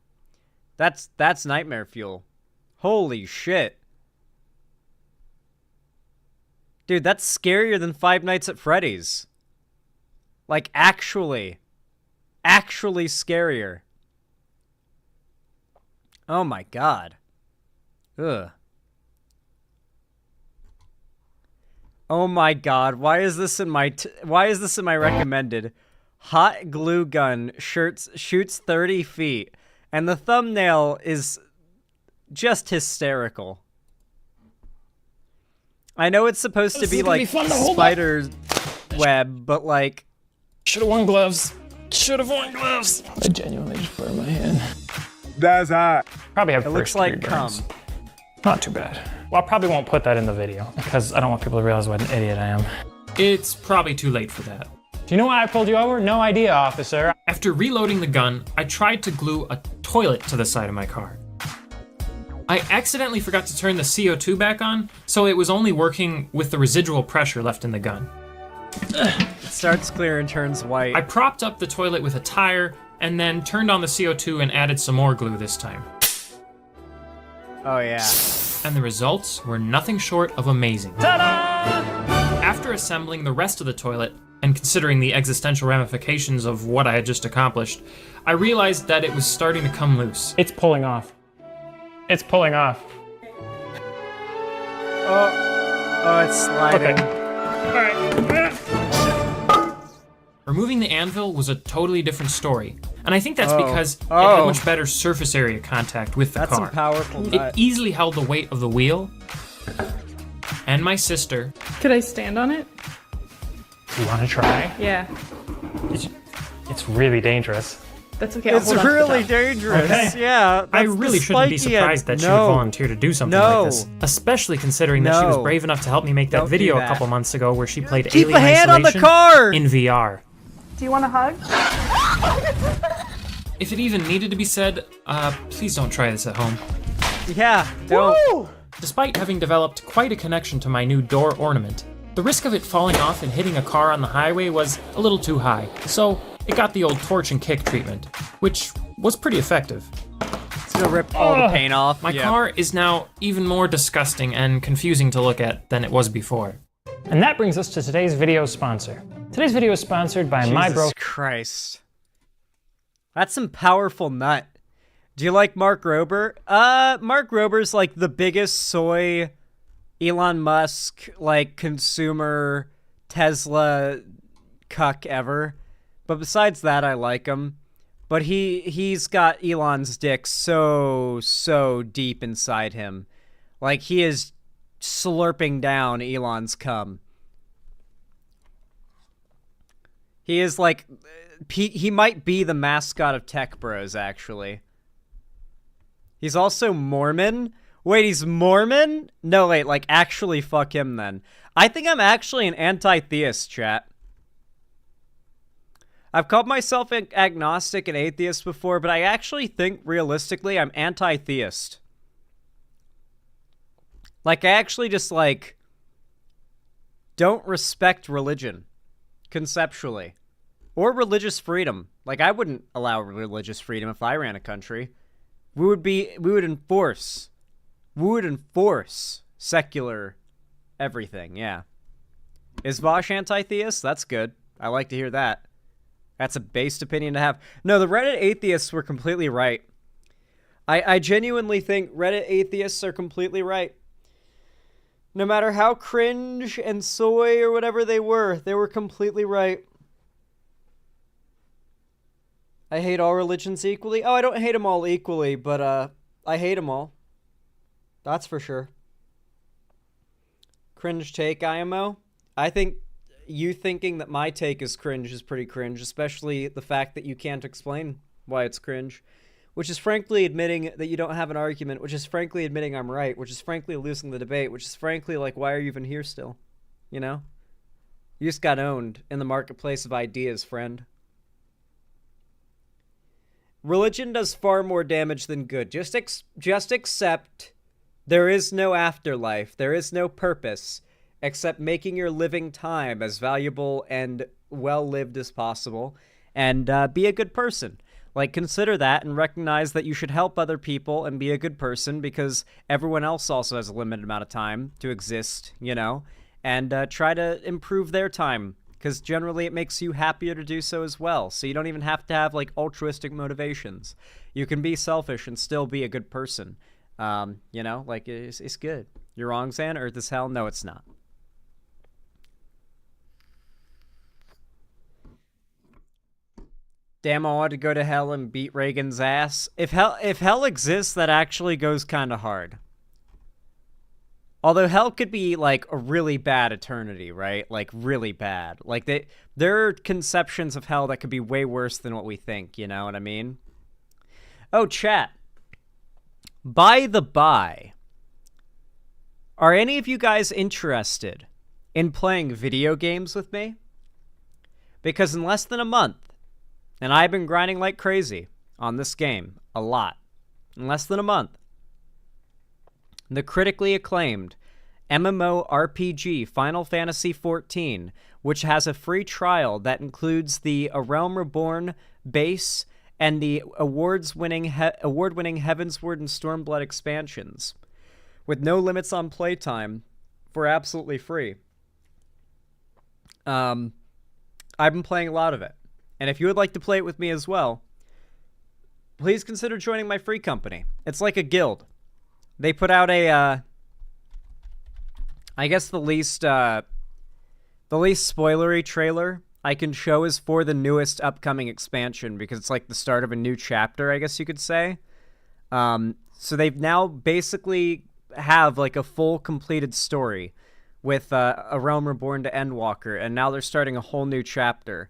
That's nightmare fuel. Holy shit. Dude, that's scarier than Five Nights at Freddy's. Like, actually scarier. Oh my god. Ugh. Oh my god, why is this in my recommended? Hot glue gun shoots 30 feet. And the thumbnail is just hysterical. I know it's supposed to be like spider web, but like... Should've worn gloves. Should've worn gloves. I genuinely just burned my hand. That's hot. Probably have it looks like cum. Not too bad. Well, I probably won't put that in the video because I don't want people to realize what an idiot I am. It's probably too late for that. Do you know why I pulled you over? No idea, officer. After reloading the gun, I tried to glue a toilet to the side of my car. I accidentally forgot to turn the CO2 back on, so it was only working with the residual pressure left in the gun. It starts clear and turns white. I propped up the toilet with a tire and then turned on the CO2 and added some more glue this time. Oh yeah. And the results were nothing short of amazing. Ta-da! After assembling the rest of the toilet, and considering the existential ramifications of what I had just accomplished, I realized that it was starting to come loose. It's pulling off. It's pulling off. Oh, it's sliding. Removing the anvil was a totally different story. And I think that's Oh. because it Oh. had much better surface area contact with the That's car. some powerful It nut. easily held the weight of the wheel. And my sister. Could I stand on it? You want to try? Yeah. It's really dangerous. That's okay. I'll It's hold on to the really top. dangerous. Okay. Yeah. I that's really the shouldn't be spiky end. surprised that she No. would volunteer to do something No. like this. Especially considering that she was No. brave enough to help me make that Don't do video a that. couple months ago where she played Keep Alien a hand on the Isolation car! in VR. Do you want a hug? If it even needed to be said, please don't try this at home. Yeah, don't. Despite having developed quite a connection to my new door ornament, the risk of it falling off and hitting a car on the highway was a little too high, so it got the old torch and kick treatment, which was pretty effective. It's gonna rip all the paint off. My car is now even more disgusting and confusing to look at than it was before. And that brings us to today's video sponsor. Today's video is sponsored by My Bro. Jesus Christ. That's some powerful nut. Do you like Mark Rober? Mark Rober's like the biggest soy Elon Musk, like, consumer Tesla cuck ever. But besides that, I like him. But he's got Elon's dick so deep inside him. Like, he is slurping down Elon's cum. He is like, he might be the mascot of Tech Bros, actually. He's also Mormon. Wait, he's Mormon? No, wait, like, actually fuck him then. I think I'm actually an anti-theist, chat. I've called myself agnostic and atheist before, but I actually think, realistically, I'm anti-theist. Like, I actually just, like, don't respect religion, conceptually. Or religious freedom. Like, I wouldn't allow religious freedom if I ran a country. We would enforce secular everything, yeah. Is Vosh anti-theist? That's good. I like to hear that. That's a based opinion to have. No, the Reddit atheists were completely right. I genuinely think Reddit atheists are completely right. No matter how cringe and soy or whatever they were completely right. I hate all religions equally. Oh, I don't hate them all equally, but I hate them all. That's for sure. Cringe take, IMO. I think you thinking that my take is cringe is pretty cringe, especially the fact that you can't explain why it's cringe, which is frankly admitting that you don't have an argument, which is frankly admitting I'm right, which is frankly losing the debate, which is frankly like, why are you even here still? You know? You just got owned in the marketplace of ideas, friend. Religion does far more damage than good. Just accept there is no afterlife. There is no purpose except making your living time as valuable and well-lived as possible, and be a good person. Like, consider that and recognize that you should help other people and be a good person because everyone else also has a limited amount of time to exist, you know? And try to improve their time, because generally it makes you happier to do so as well. So you don't even have to have, like, altruistic motivations. You can be selfish and still be a good person. You know? Like, it's good. You're wrong, Zan? Earth is hell? No, it's not. Damn, I want to go to hell and beat Reagan's ass. If hell exists, that actually goes kind of hard. Although hell could be, like, a really bad eternity, right? Like, really bad. Like, there are conceptions of hell that could be way worse than what we think, you know what I mean? Oh, chat. By the by, are any of you guys interested in playing video games with me? Because in less than a month, and I've been grinding like crazy on this game, a lot, in less than a month, the critically acclaimed MMORPG Final Fantasy XIV, which has a free trial that includes the A Realm Reborn base and the award-winning Heavensward and Stormblood expansions, with no limits on playtime, for absolutely free. I've been playing a lot of it. And if you would like to play it with me as well, please consider joining my free company. It's like a guild. They put out a I guess the least spoilery trailer I can show is for the newest upcoming expansion, because it's like the start of a new chapter, I guess you could say. So they've now basically have like a full completed story with A Realm Reborn to Endwalker, and now they're starting a whole new chapter,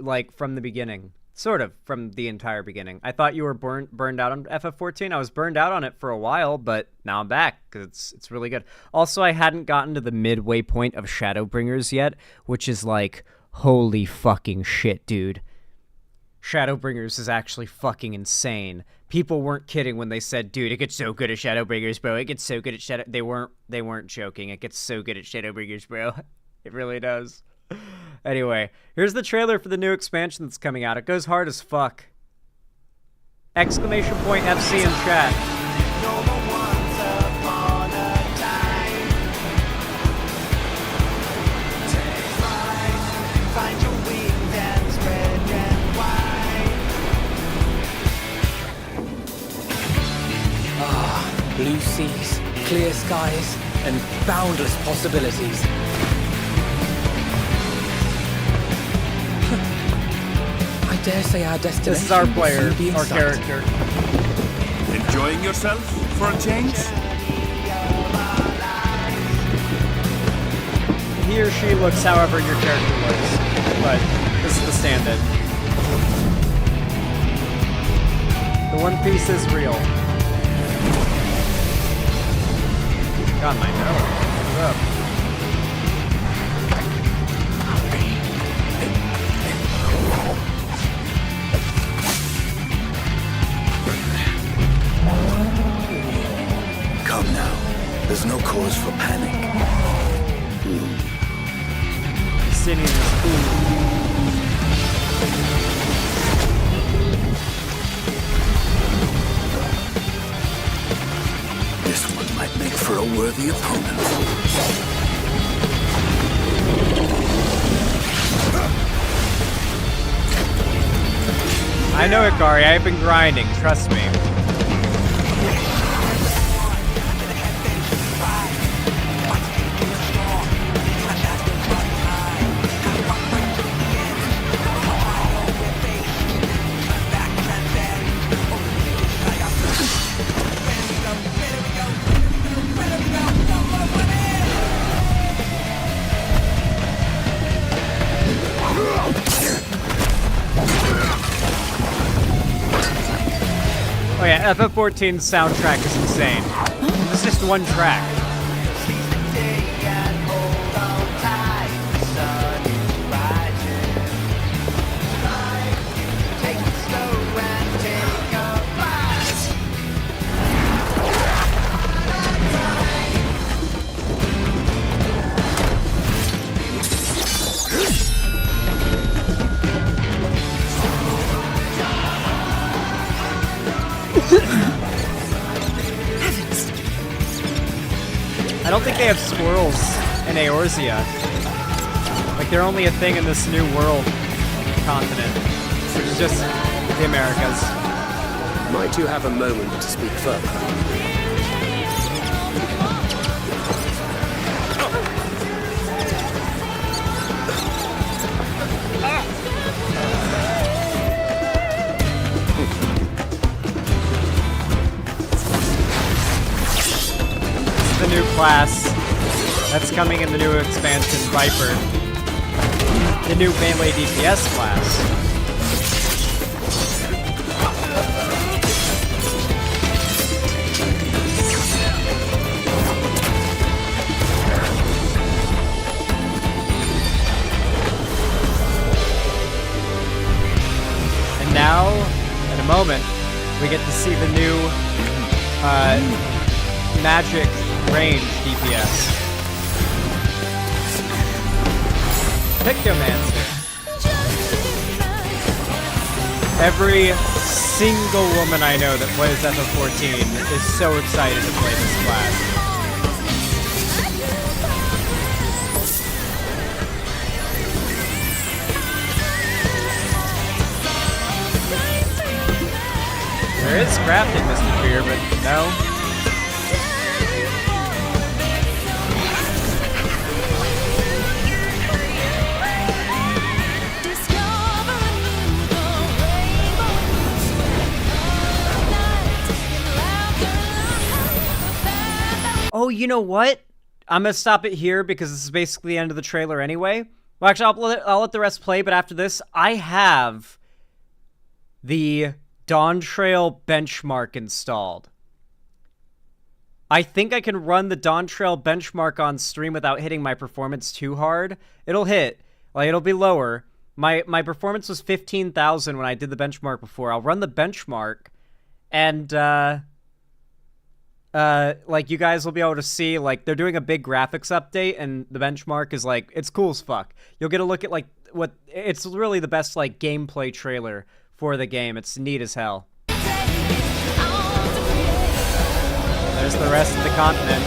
like from the beginning. Sort of from the entire beginning. I thought you were burned out on FF14. I was burned out on it for a while, but now I'm back because it's really good. Also, I hadn't gotten to the midway point of Shadowbringers yet, which is like, holy fucking shit, dude. Shadowbringers is actually fucking insane. People weren't kidding when they said, dude, it gets so good at Shadowbringers, bro. It gets so good at Shadow... They weren't joking. It gets so good at Shadowbringers, bro. It really does. Anyway, here's the trailer for the new expansion that's coming out. It goes hard as fuck. Exclamation point FC in chat. Blue seas, clear skies, and boundless possibilities. I dare say our destination. This is our player, will soon be in our sight. character. Enjoying yourself for a change? He or she looks however your character looks, but this is the stand-in. The One Piece is real. God, my nose. What's up? Come now. There's no cause for panic. Singing is cool. This one might make for a worthy opponent. I know, Ikari. I've been grinding. Trust me. Oh yeah, FF14's soundtrack is insane. It's just one track. I don't think they have squirrels in Eorzea. Like, they're only a thing in this new world continent, which is just the Americas. Might you have a moment to speak further? The new class that's coming in the new expansion, Viper. The new melee DPS class. And now, in a moment, we get to see the new magic range DPS. Pictomancer. Every single woman I know that plays FF14 is so excited to play this class. There is crafting, Mr. Fear, but no. Oh, you know what? I'm gonna stop it here because this is basically the end of the trailer anyway. Well, actually, I'll let the rest play, but after this, I have the Dawn Trail benchmark installed. I think I can run the Dawn Trail benchmark on stream without hitting my performance too hard. It'll hit. Like, it'll be lower. My performance was 15,000 when I did the benchmark before. I'll run the benchmark, and, like, you guys will be able to see, like, they're doing a big graphics update, and the benchmark is, like, it's cool as fuck. You'll get a look at, like, what... It's really the best, like, gameplay trailer for the game. It's neat as hell. There's the rest of the continent.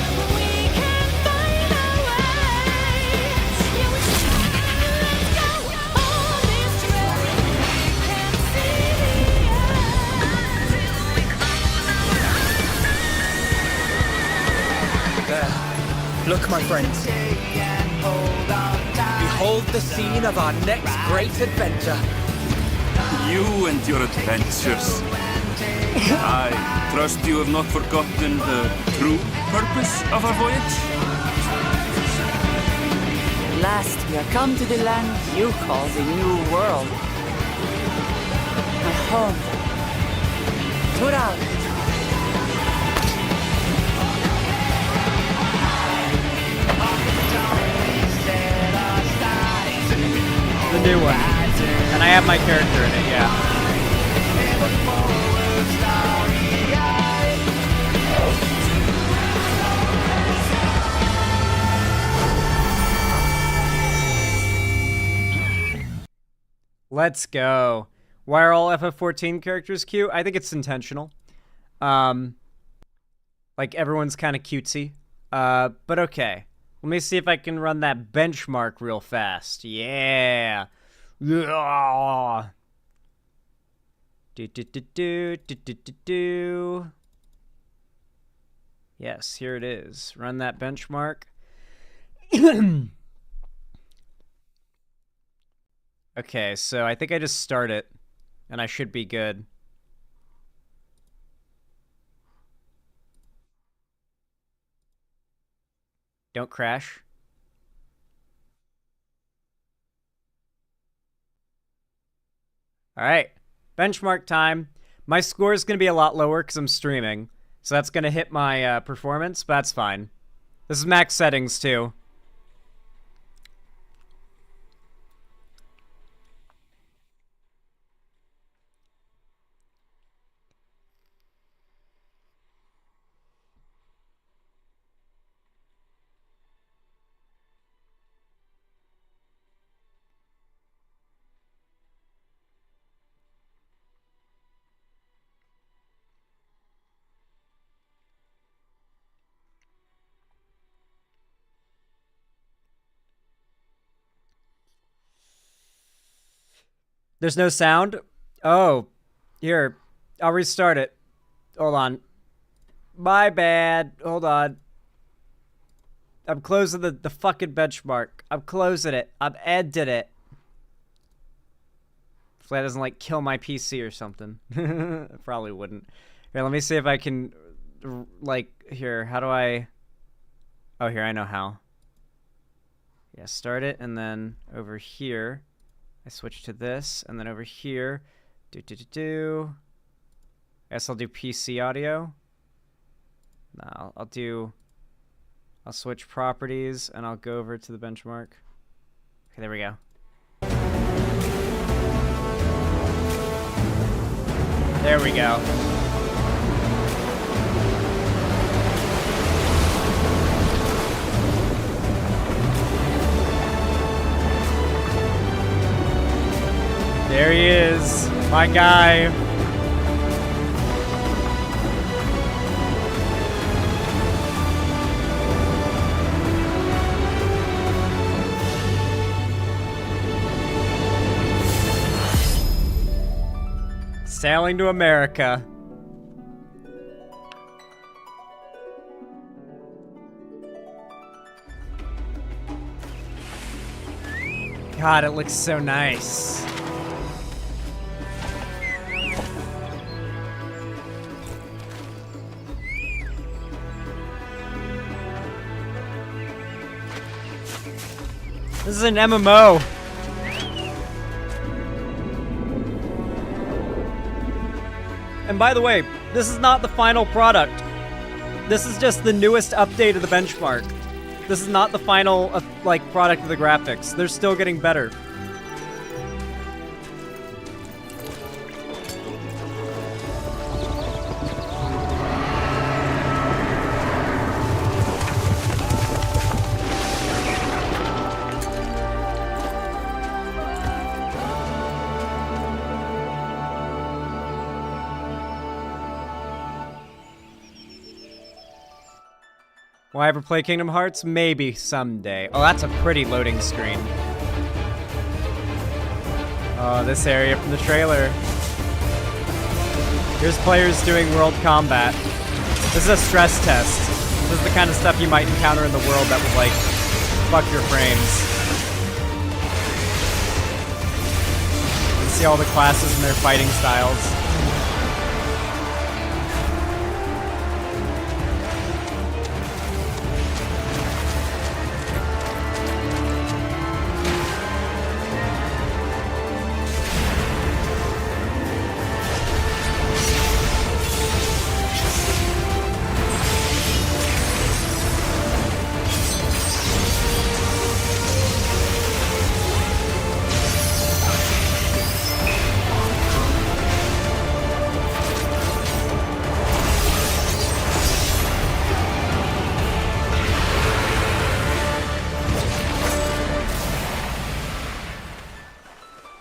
There. Look, my friends. Behold the scene of our next great adventure. You and your adventures. I trust you have not forgotten the true purpose of our voyage? At last we are come to the land you call the New World. My home. Tura. The new one. And I have my character in it, yeah. Let's go. Why are all FF14 characters cute? I think it's intentional. Like, everyone's kind of cutesy. But okay. Let me see if I can run that benchmark real fast. Yeah. Yeah. Do. Yes, here it is. Run that benchmark. Okay, so I think I just start it, and I should be good. Don't crash. All right, benchmark time. My score is going to be a lot lower because I'm streaming, so that's going to hit my performance, but that's fine. This is max settings, too. There's no sound? Oh, here. I'll restart it. Hold on. My bad. Hold on. I'm closing the fucking benchmark. I'm closing it. I'm ending it. Hopefully that doesn't, like, kill my PC or something. It probably wouldn't. Here, let me see if I can, like, here. How do I... Oh, here, I know how. Yeah, start it, and then over here... I switch to this, and then over here, I guess I'll do PC audio. No, I'll switch properties, and I'll go over to the benchmark. Okay, there we go. There we go. There he is, my guy. Sailing to America. God, it looks so nice. This is an MMO. And by the way, this is not the final product. This is just the newest update of the benchmark. This is not the final, like, product of the graphics. They're still getting better. Will I ever play Kingdom Hearts? Maybe someday. Oh, that's a pretty loading screen. Oh, this area from the trailer. Here's players doing world combat. This is a stress test. This is the kind of stuff you might encounter in the world that would, like, fuck your frames. You can see all the classes and their fighting styles.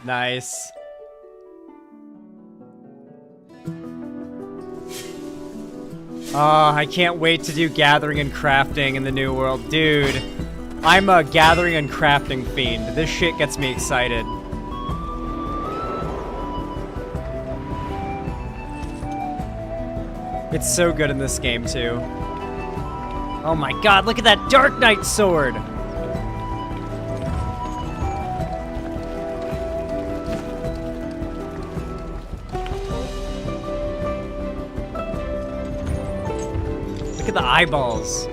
Nice. Oh, I can't wait to do gathering and crafting in the new world. Dude, I'm a gathering and crafting fiend. This shit gets me excited. It's so good in this game, too. Oh my god, look at that Dark Knight sword! Look at the eyeballs.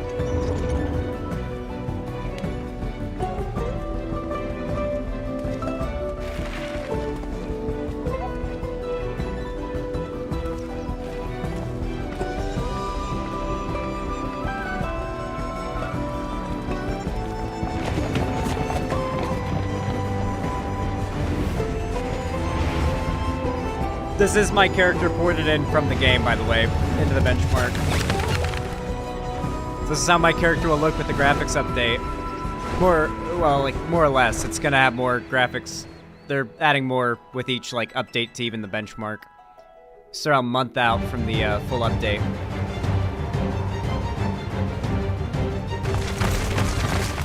This is my character ported in from the game, by the way, into the benchmark. This is how my character will look with the graphics update. More or less. It's gonna have more graphics. They're adding more with each, like, update to even the benchmark. It's around a month out from the full update.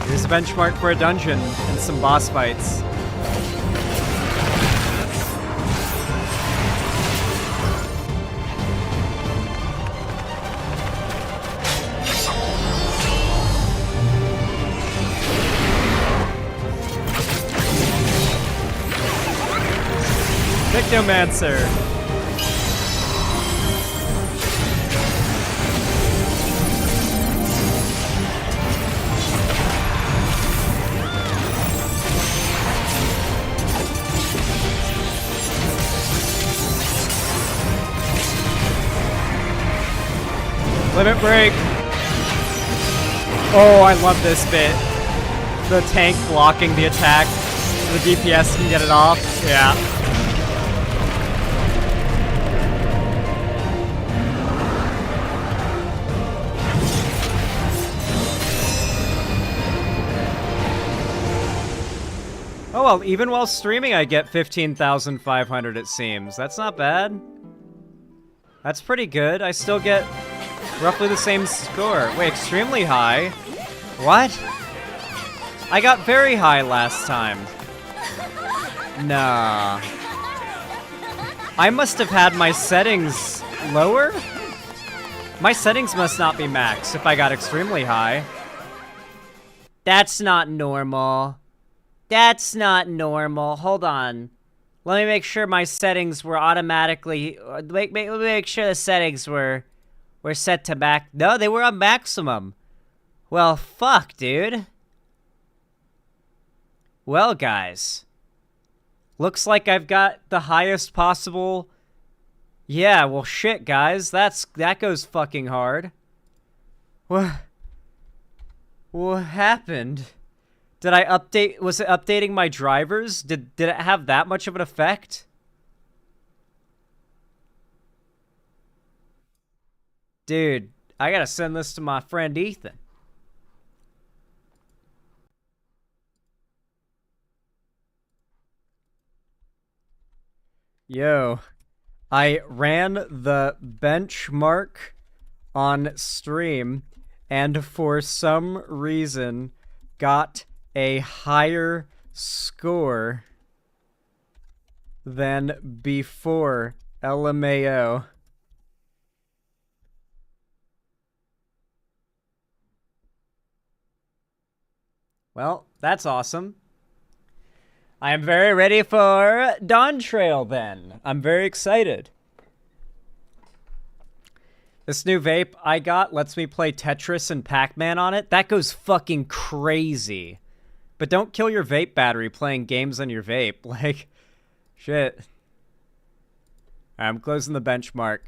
Here's a benchmark for a dungeon and some boss fights. Victomancer. Limit break. Oh, I love this bit. The tank blocking the attack so the DPS can get it off. Yeah. Oh well, even while streaming I get 15,500 it seems. That's not bad. That's pretty good. I still get roughly the same score. Wait, extremely high? What? I got very high last time. Nah. I must have had my settings lower? My settings must not be maxed if I got extremely high. That's not normal. That's not normal. Hold on. Let me make sure my settings were automatically... Let me make sure the settings were set to max... No, they were on maximum. Well, fuck, dude. Well, guys. Looks like I've got the highest possible... Yeah, well, shit, guys. That goes fucking hard. What happened? Did I update... Was it updating my drivers? Did it have that much of an effect? Dude, I gotta send this to my friend Ethan. Yo, I ran the benchmark on stream and for some reason got a higher score than before LMAO. Well, that's awesome. I am very ready for Dawn Trail then. I'm very excited. This new vape I got lets me play Tetris and Pac-Man on it. That goes fucking crazy. But don't kill your vape battery playing games on your vape. Like, shit. I'm closing the benchmark.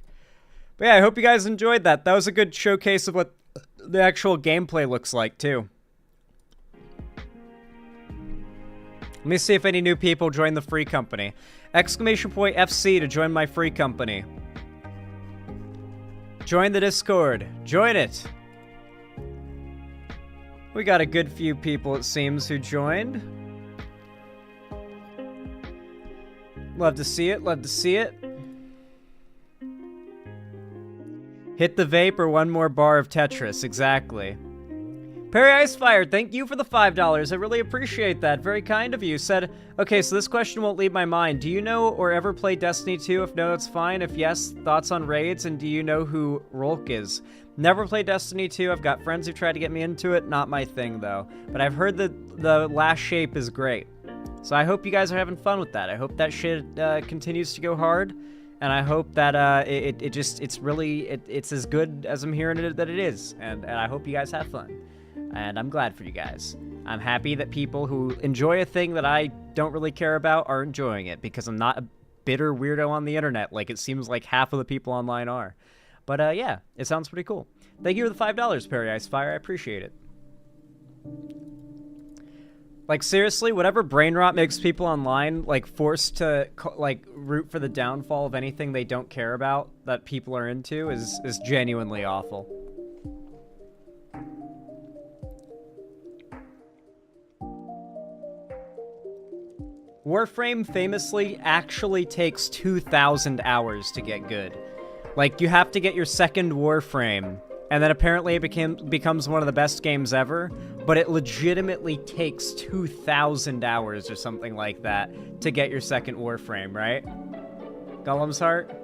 But yeah, I hope you guys enjoyed that. That was a good showcase of what the actual gameplay looks like, too. Let me see if any new people join the free company. Exclamation point FC to join my free company. Join the Discord. Join it. We got a good few people, it seems, who joined. Love to see it. Love to see it. Hit the vape or one more bar of Tetris. Exactly. Perry Icefire, thank you for the $5. I really appreciate that. Very kind of you. Said, okay, so this question won't leave my mind. Do you know or ever play Destiny 2? If no, that's fine. If yes, thoughts on raids? And do you know who Rolk is? Never played Destiny 2. I've got friends who tried to get me into it. Not my thing, though. But I've heard that the last shape is great. So I hope you guys are having fun with that. I hope that shit continues to go hard. And I hope that it's as good as I'm hearing it that it is. And I hope you guys have fun. And I'm glad for you guys. I'm happy that people who enjoy a thing that I don't really care about are enjoying it, because I'm not a bitter weirdo on the internet like it seems like half of the people online are. But yeah, it sounds pretty cool. Thank you for the $5, Perry Icefire. I appreciate it. Like, seriously, whatever brain rot makes people online, like, forced to, like, root for the downfall of anything they don't care about that people are into is genuinely awful. Warframe famously actually takes 2,000 hours to get good. Like, you have to get your second Warframe, and then apparently it becomes one of the best games ever, but it legitimately takes 2,000 hours or something like that to get your second Warframe, right? Golem's Heart?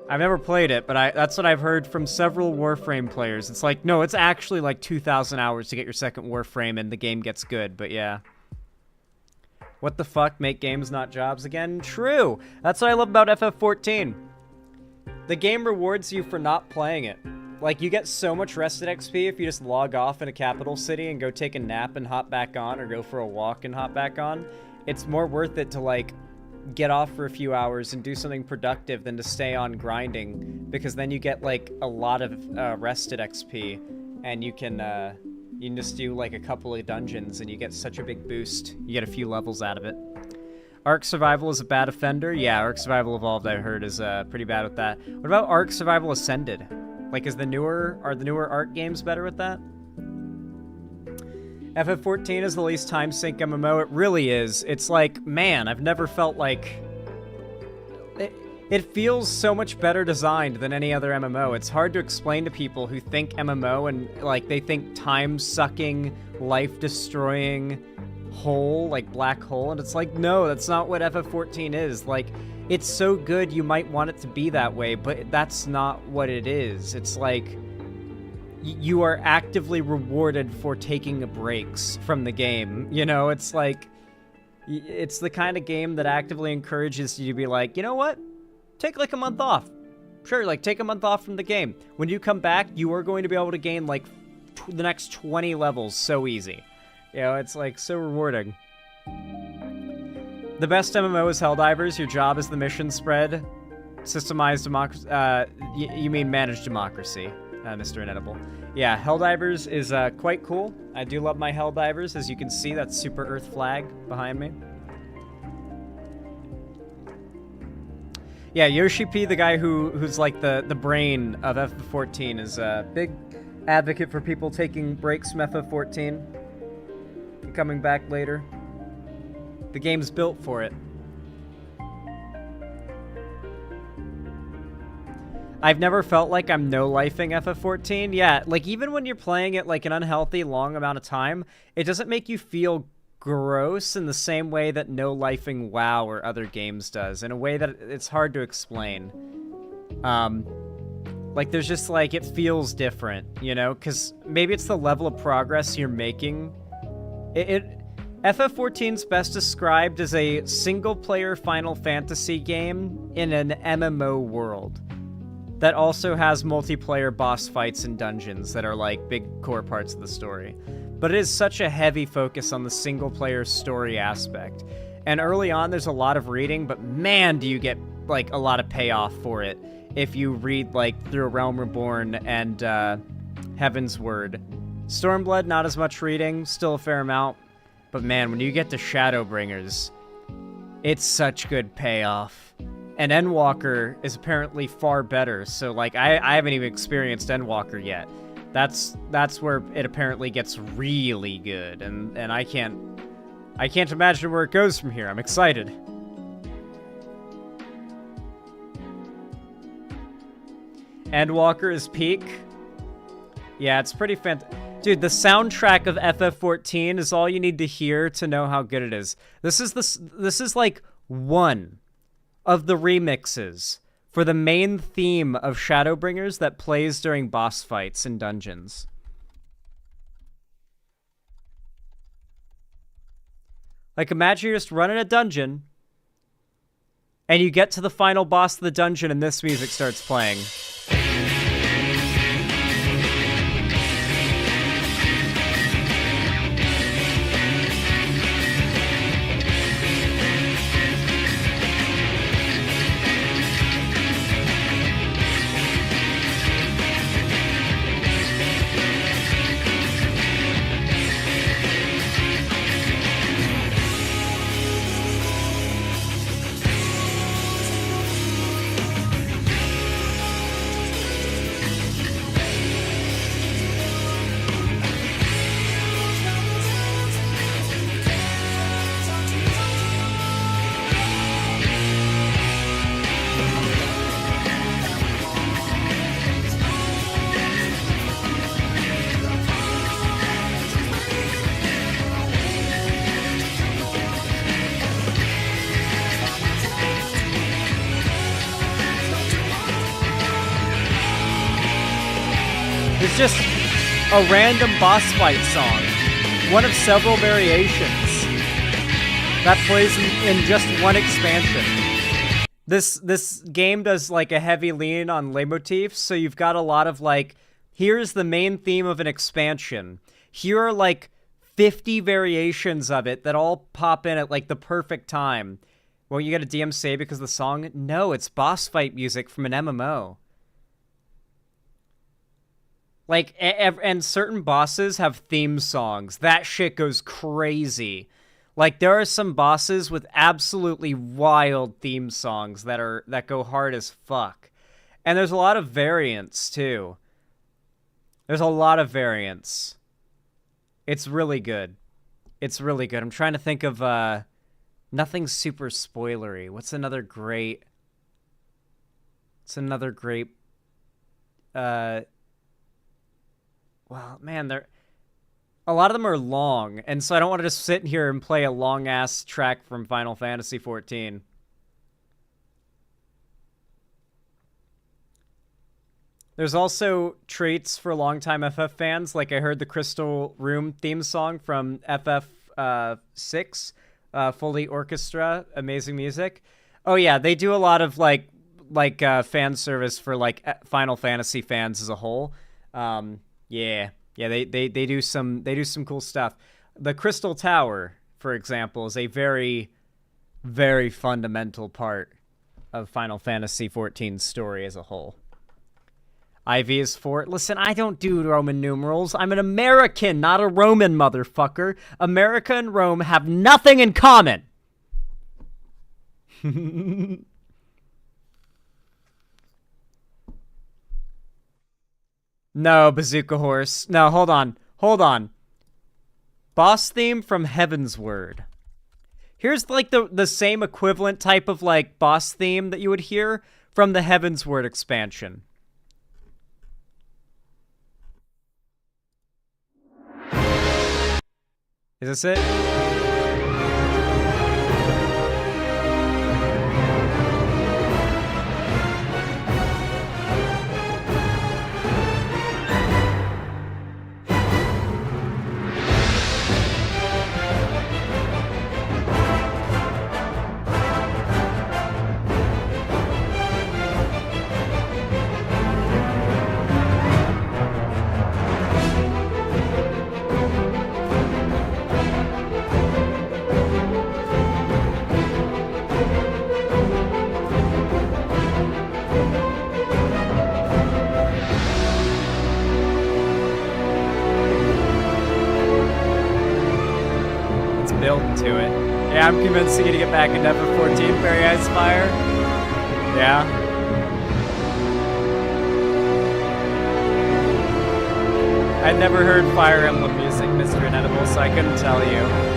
I've never played it, but that's what I've heard from several Warframe players. It's like, no, it's actually like 2,000 hours to get your second Warframe and the game gets good, but yeah. What the fuck? Make games not jobs again? True! That's what I love about FF14. The game rewards you for not playing it. Like, you get so much rested XP if you just log off in a capital city and go take a nap and hop back on, or go for a walk and hop back on. It's more worth it to, like, get off for a few hours and do something productive than to stay on grinding, because then you get like a lot of rested XP, and you can just do like a couple of dungeons and you get such a big boost. You get a few levels out of it. Ark Survival is a bad offender. Yeah, Ark Survival Evolved, I heard, is pretty bad with that. What about Ark Survival Ascended? Like, are the newer Ark games better with that? FF14 is the least time sink MMO. It really is. It's like, man, I've never felt like... It feels so much better designed than any other MMO. It's hard to explain to people who think MMO and, like, they think time-sucking, life-destroying hole, like black hole, and it's like, no, that's not what FF14 is. Like, it's so good you might want it to be that way, but that's not what it is. It's like... you are actively rewarded for taking breaks from the game. You know, it's like, it's the kind of game that actively encourages you to be like, you know what? Take like a month off. Sure, like, take a month off from the game. When you come back, you are going to be able to gain, like, the next 20 levels so easy. You know, it's, like, so rewarding. The best MMO is Helldivers. Your job is the mission spread. Systemized democracy. You mean managed democracy, Mr. Inedible. Yeah, Helldivers is quite cool. I do love my Helldivers. As you can see, that Super Earth flag behind me. Yeah, Yoshi P, the guy who's like the brain of FF14, is a big advocate for people taking breaks from FF14 and coming back later. The game's built for it. I've never felt like I'm no-lifing FF14. Yeah, like, even when you're playing it like an unhealthy long amount of time, it doesn't make you feel gross in the same way that no-lifing WoW or other games does, in a way that it's hard to explain. Like, there's just, like, it feels different, you know? Because maybe it's the level of progress you're making. FF14's best described as a single-player Final Fantasy game in an MMO world that also has multiplayer boss fights and dungeons that are, like, big core parts of the story. But it is such a heavy focus on the single-player story aspect. And early on, there's a lot of reading, but man, do you get, like, a lot of payoff for it if you read, like, through Realm Reborn and Heaven's Word. Stormblood, not as much reading, still a fair amount. But man, when you get to Shadowbringers, it's such good payoff. And Endwalker is apparently far better, so, like, I haven't even experienced Endwalker yet. That's where it apparently gets really good, and I can't imagine where it goes from here. I'm excited. Endwalker is peak. Yeah, it's pretty fantastic. Dude, the soundtrack of FF14 is all you need to hear to know how good it is. This is like one of the remixes for the main theme of Shadowbringers that plays during boss fights in dungeons. Like, imagine you're just running a dungeon, and you get to the final boss of the dungeon, and this music starts playing. It's just a random boss fight song. One of several variations that plays in just one expansion. This game does, like, a heavy lean on leitmotifs, so you've got a lot of, like, here's the main theme of an expansion. Here are, like, 50 variations of it that all pop in at, like, the perfect time. Well, you get a DMCA because of the song? No, it's boss fight music from an MMO. Like, and certain bosses have theme songs. That shit goes crazy. Like, there are some bosses with absolutely wild theme songs that go hard as fuck. And there's a lot of variants, too. There's a lot of variants. It's really good. It's really good. I'm trying to think of, nothing super spoilery. What's another great... Well, man, a lot of them are long, and so I don't want to just sit here and play a long-ass track from Final Fantasy XIV. There's also treats for longtime FF fans, like I heard the Crystal Room theme song from FF6, fully orchestra, amazing music. Oh yeah, they do a lot of, like, like fan service for like Final Fantasy fans as a whole. Yeah, they do some cool stuff. The Crystal Tower, for example, is a very, very fundamental part of Final Fantasy XIV's story as a whole. IV is for... Listen, I don't do Roman numerals. I'm an American, not a Roman, motherfucker. America and Rome have nothing in common. No, Bazooka Horse. No, hold on. Hold on. Boss theme from Heaven's Word. Here's like the same equivalent type of like boss theme that you would hear from the Heaven's Word expansion. Is this it? To it. Yeah, I'm convinced you're gonna get back in Never 14, Very Ice Fire. Yeah. I'd never heard Fire Emblem music, Mr. Inedible, so I couldn't tell you.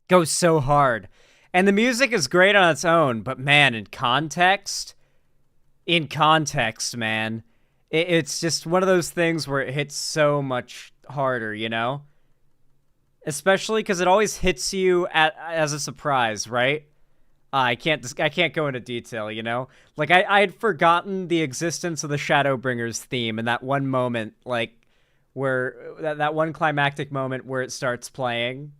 Goes so hard. And the music is great on its own, but man, in context, man, it's just one of those things where it hits so much harder, you know? Especially because it always hits you as a surprise, right? I can't go into detail, you know? Like, I had forgotten the existence of the Shadowbringers theme in that one moment, like, where, that one climactic moment where it starts playing.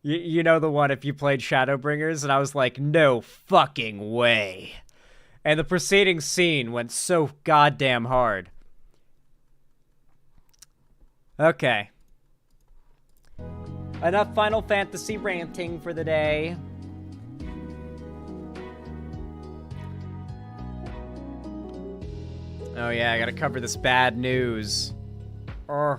You know the one if you played Shadowbringers, and I was like, no fucking way. And the preceding scene went so goddamn hard. Okay. Enough Final Fantasy ranting for the day. Oh yeah, I gotta cover this bad news. Urgh.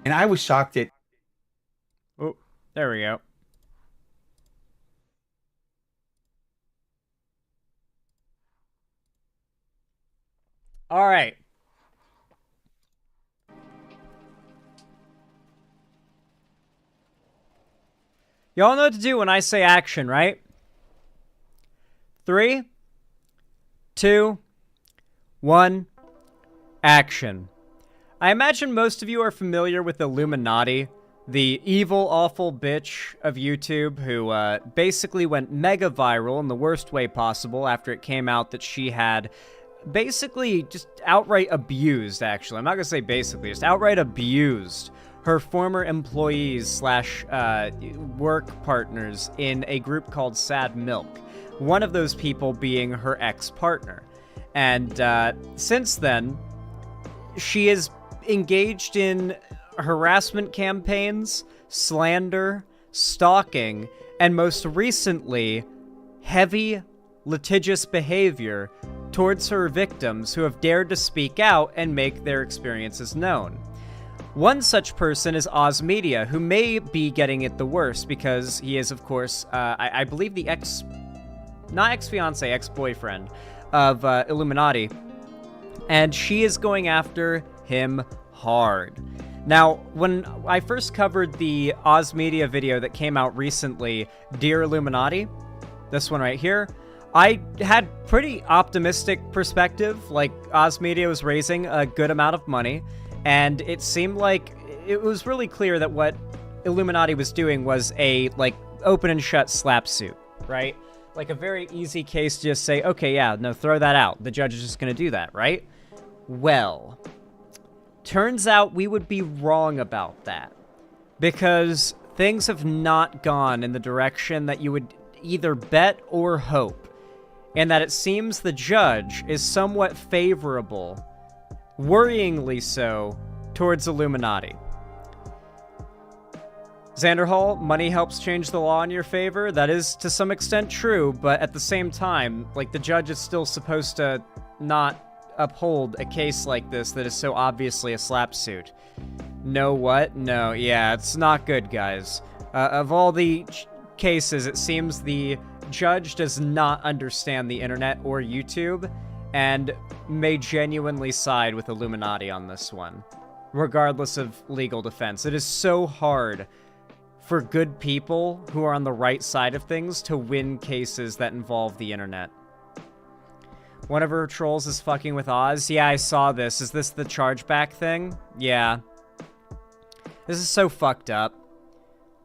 And I was shocked at... Oh, there we go. All right. Y'all know what to do when I say action, right? 3, 2, 1, action. I imagine most of you are familiar with Iiluminaughtii, the evil, awful bitch of YouTube who basically went mega viral in the worst way possible after it came out that she had basically just outright abused, actually. I'm not going to say basically, just outright abused her former employees / work partners in a group called Sad Milk. One of those people being her ex-partner. And since then, she is engaged in harassment campaigns, slander, stalking, and most recently, heavy, litigious behavior towards her victims who have dared to speak out and make their experiences known. One such person is Oz Media, who may be getting it the worst because he is, of course, I believe the not ex-fiance, ex-boyfriend of Iiluminaughtii, and she is going after him hard. Now, when I first covered the Oz Media video that came out recently, Dear Iiluminaughtii, this one right here, I had pretty optimistic perspective, like Oz Media was raising a good amount of money, and it seemed like it was really clear that what Iiluminaughtii was doing was a, like, open and shut slap suit, right? Like a very easy case to just say, okay, yeah, no, throw that out. The judge is just going to do that, right? Well, turns out we would be wrong about that, because things have not gone in the direction that you would either bet or hope, and that it seems the judge is somewhat favorable, worryingly so, towards Iiluminaughtii. Xander Hall, money helps change the law in your favor. That is to some extent true, but at the same time, like, the judge is still supposed to not uphold a case like this that is so obviously a slap suit. No what? No, yeah, it's not good, guys. Of all the cases, it seems the judge does not understand the internet or YouTube, and may genuinely side with Iiluminaughtii on this one, regardless of legal defense. It is so hard for good people who are on the right side of things to win cases that involve the internet. One of her trolls is fucking with Oz. Yeah, I saw this. Is this the chargeback thing? Yeah. This is so fucked up.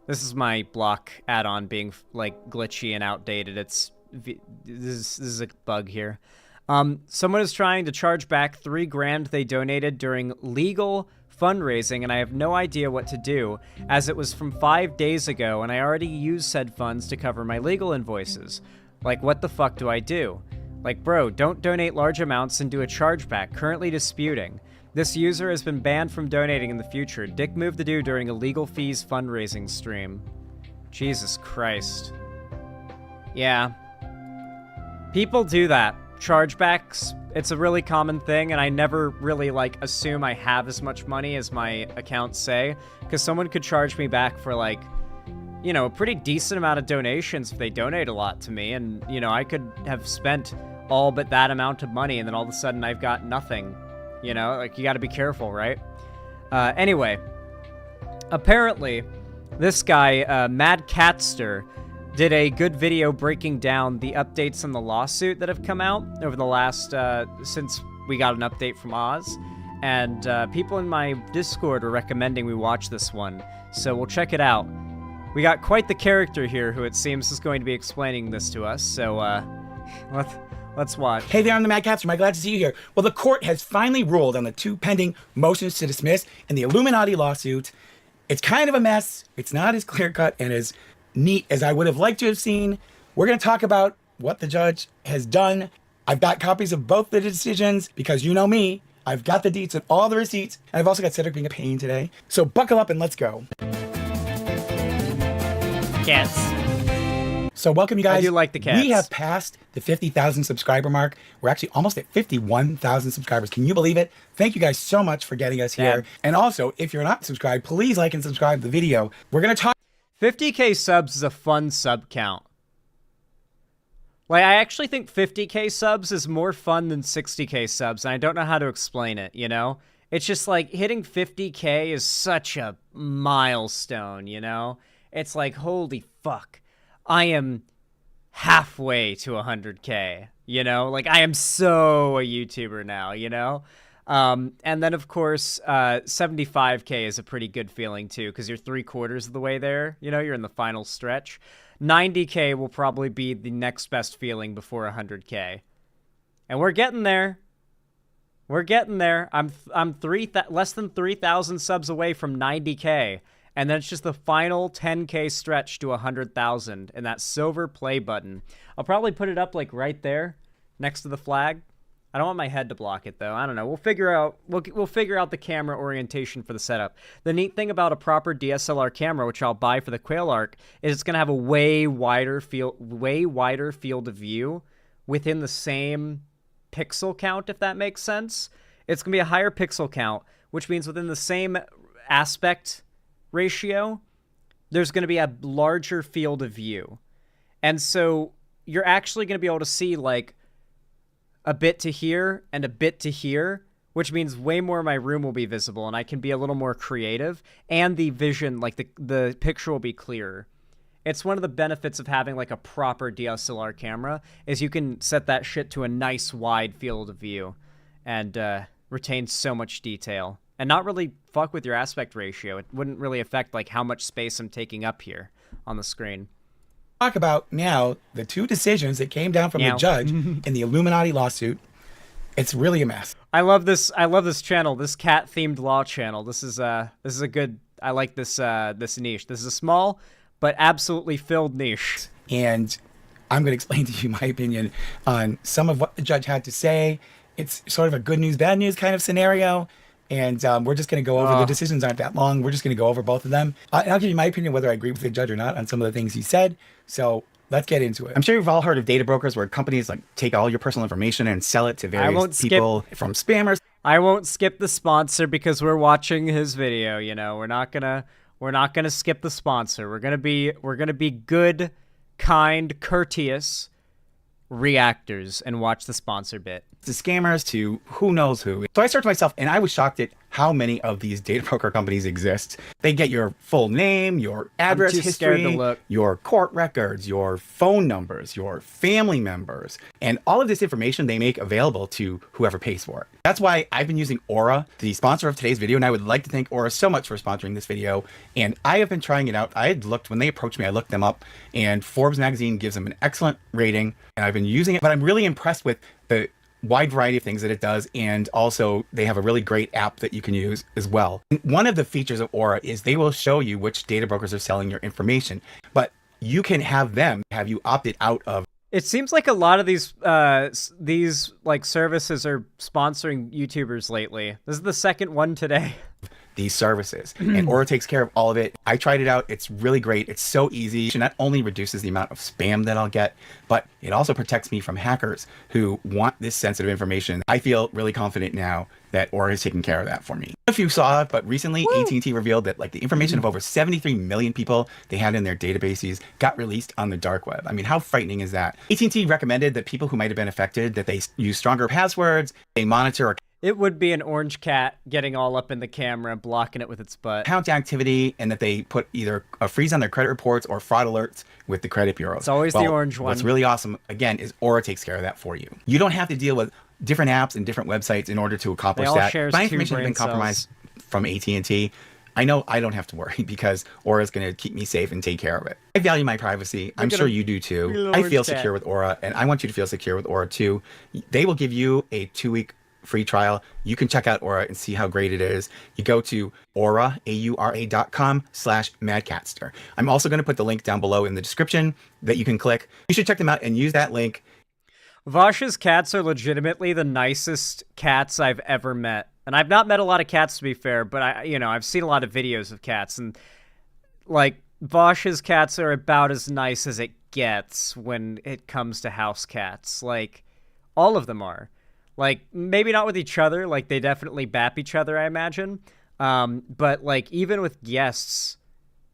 This is my block add-on being, like, glitchy and outdated. This is a bug here. Someone is trying to charge back $3,000 they donated during legal fundraising, and I have no idea what to do, as it was from 5 days ago, and I already used said funds to cover my legal invoices. Like, what the fuck do I do? Like, bro, don't donate large amounts and do a chargeback. Currently disputing. This user has been banned from donating in the future. Dick move to do during a legal fees fundraising stream. Jesus Christ. Yeah. People do that. Chargebacks, it's a really common thing, and I never really, like, assume I have as much money as my accounts say, because someone could charge me back for, like, you know, a pretty decent amount of donations if they donate a lot to me, and, you know, I could have spent all but that amount of money, and then all of a sudden I've got nothing. You know, like, you gotta be careful, right? Anyway, apparently, this guy, Mad Catster, did a good video breaking down the updates on the lawsuit that have come out over the last, since we got an update from Oz. And people in my Discord are recommending we watch this one, so we'll check it out. We got quite the character here who it seems is going to be explaining this to us, so let's watch. Hey there, I'm the Mad Catster. I'm glad to see you here. Well, the court has finally ruled on the 2 pending motions to dismiss in the Iiluminaughtii lawsuit. It's kind of a mess. It's not as clear-cut and as neat as I would have liked to have seen. We're going to talk about what the judge has done. I've got copies of both the decisions because you know me. I've got the deets and all the receipts. And I've also got Cedric being a pain today. So buckle up and let's go. Cats. So welcome, you guys. I do like the cats. We have passed the 50,000 subscriber mark. We're actually almost at 51,000 subscribers. Can you believe it? Thank you guys so much for getting us here. And also, if you're not subscribed, please like and subscribe to the video. We're going to talk. 50k subs is a fun sub count. Like, I actually think 50k subs is more fun than 60k subs, and I don't know how to explain it, you know? It's just like, hitting 50k is such a milestone, you know? It's like, holy fuck. I am halfway to 100k, you know? Like, I am so a YouTuber now, you know? And then, of course, 75k is a pretty good feeling, too, because you're 3/4 of the way there. You know, you're in the final stretch. 90k will probably be the next best feeling before 100k. And we're getting there. We're getting there. I'm less than 3,000 subs away from 90k. And then it's just the final 10k stretch to 100,000 and that silver play button. I'll probably put it up, like, right there next to the flag. I don't want my head to block it though. I don't know. We'll figure out the camera orientation for the setup. The neat thing about a proper DSLR camera, which I'll buy for the Quail Arc, is it's gonna have a way wider field of view within the same pixel count, if that makes sense. It's gonna be a higher pixel count, which means within the same aspect ratio, there's gonna be a larger field of view. And so you're actually gonna be able to see like a bit to here and a bit to here, which means way more of my room will be visible and I can be a little more creative, and the vision, like the picture will be clearer. It's one of the benefits of having like a proper DSLR camera is you can set that shit to a nice wide field of view and retain so much detail and not really fuck with your aspect ratio. It wouldn't really affect like how much space I'm taking up here on the screen. Talk about now the two decisions that came down from the judge in the Iiluminaughtii lawsuit. It's really a mess. I love this channel, this cat themed law channel. This is a good, I like this niche. This is a small but absolutely filled niche. And I'm going to explain to you my opinion on some of what the judge had to say. It's sort of a good news, bad news kind of scenario. And we're just going to go over, the decisions aren't that long. We're just going to go over both of them. And I'll give you my opinion whether I agree with the judge or not on some of the things he said. So let's get into it. I'm sure you've all heard of data brokers where companies like take all your personal information and sell it to various people from spammers. I won't skip the sponsor because we're watching his video, you know. We're not gonna skip the sponsor. We're gonna be good, kind, courteous reactors and watch the sponsor bit. To scammers to who knows who. So I started myself and I was shocked at how many of these data broker companies exist. They get your full name, your address history, your court records, your phone numbers, your family members, and all of this information they make available to whoever pays for it. That's why I've been using Aura, the sponsor of today's video, and I would like to thank Aura so much for sponsoring this video. And I have been trying it out. I had looked, when they approached me, I looked them up, and Forbes magazine gives them an excellent rating, and I've been using it, but I'm really impressed with the wide variety of things that it does, and also they have a really great app that you can use as well. And one of the features of Aura is they will show you which data brokers are selling your information, but you can have them have you opted out of. It seems like a lot of these like services are sponsoring YouTubers lately. This is the second one today. These services, and Aura takes care of all of it. I tried it out. It's really great. It's so easy. It not only reduces the amount of spam that I'll get, but it also protects me from hackers who want this sensitive information. I feel really confident now that Aura is taking care of that for me. If you saw it, but recently AT&T revealed that like the information of over 73 million people they had in their databases got released on the dark web. I mean, how frightening is that? AT&T recommended that people who might have been affected, that they use stronger passwords, they monitor. It would be an orange cat getting all up in the camera, blocking it with its butt. Account activity, and that they put either a freeze on their credit reports or fraud alerts with the credit bureau. It's always the orange one. What's really awesome, again, is Aura takes care of that for you. You don't have to deal with different apps and different websites in order to accomplish that. My information has been compromised from AT&T. I know I don't have to worry because Aura is going to keep me safe and take care of it. I value my privacy. I'm sure you do too. I feel secure with Aura, and I want you to feel secure with Aura too. They will give you a 2-week free trial. You can check out Aura and see how great it is. You go to aura.com/madcatster. I'm also going to put the link down below in the description that you can click. You should check them out and use that link. Vosh's cats are legitimately the nicest cats I've ever met. And I've not met a lot of cats, to be fair, but I've seen a lot of videos of cats, and like Vosh's cats are about as nice as it gets when it comes to house cats. Like all of them are. Like, maybe not with each other. Like, they definitely bap each other, I imagine. But, like, even with guests,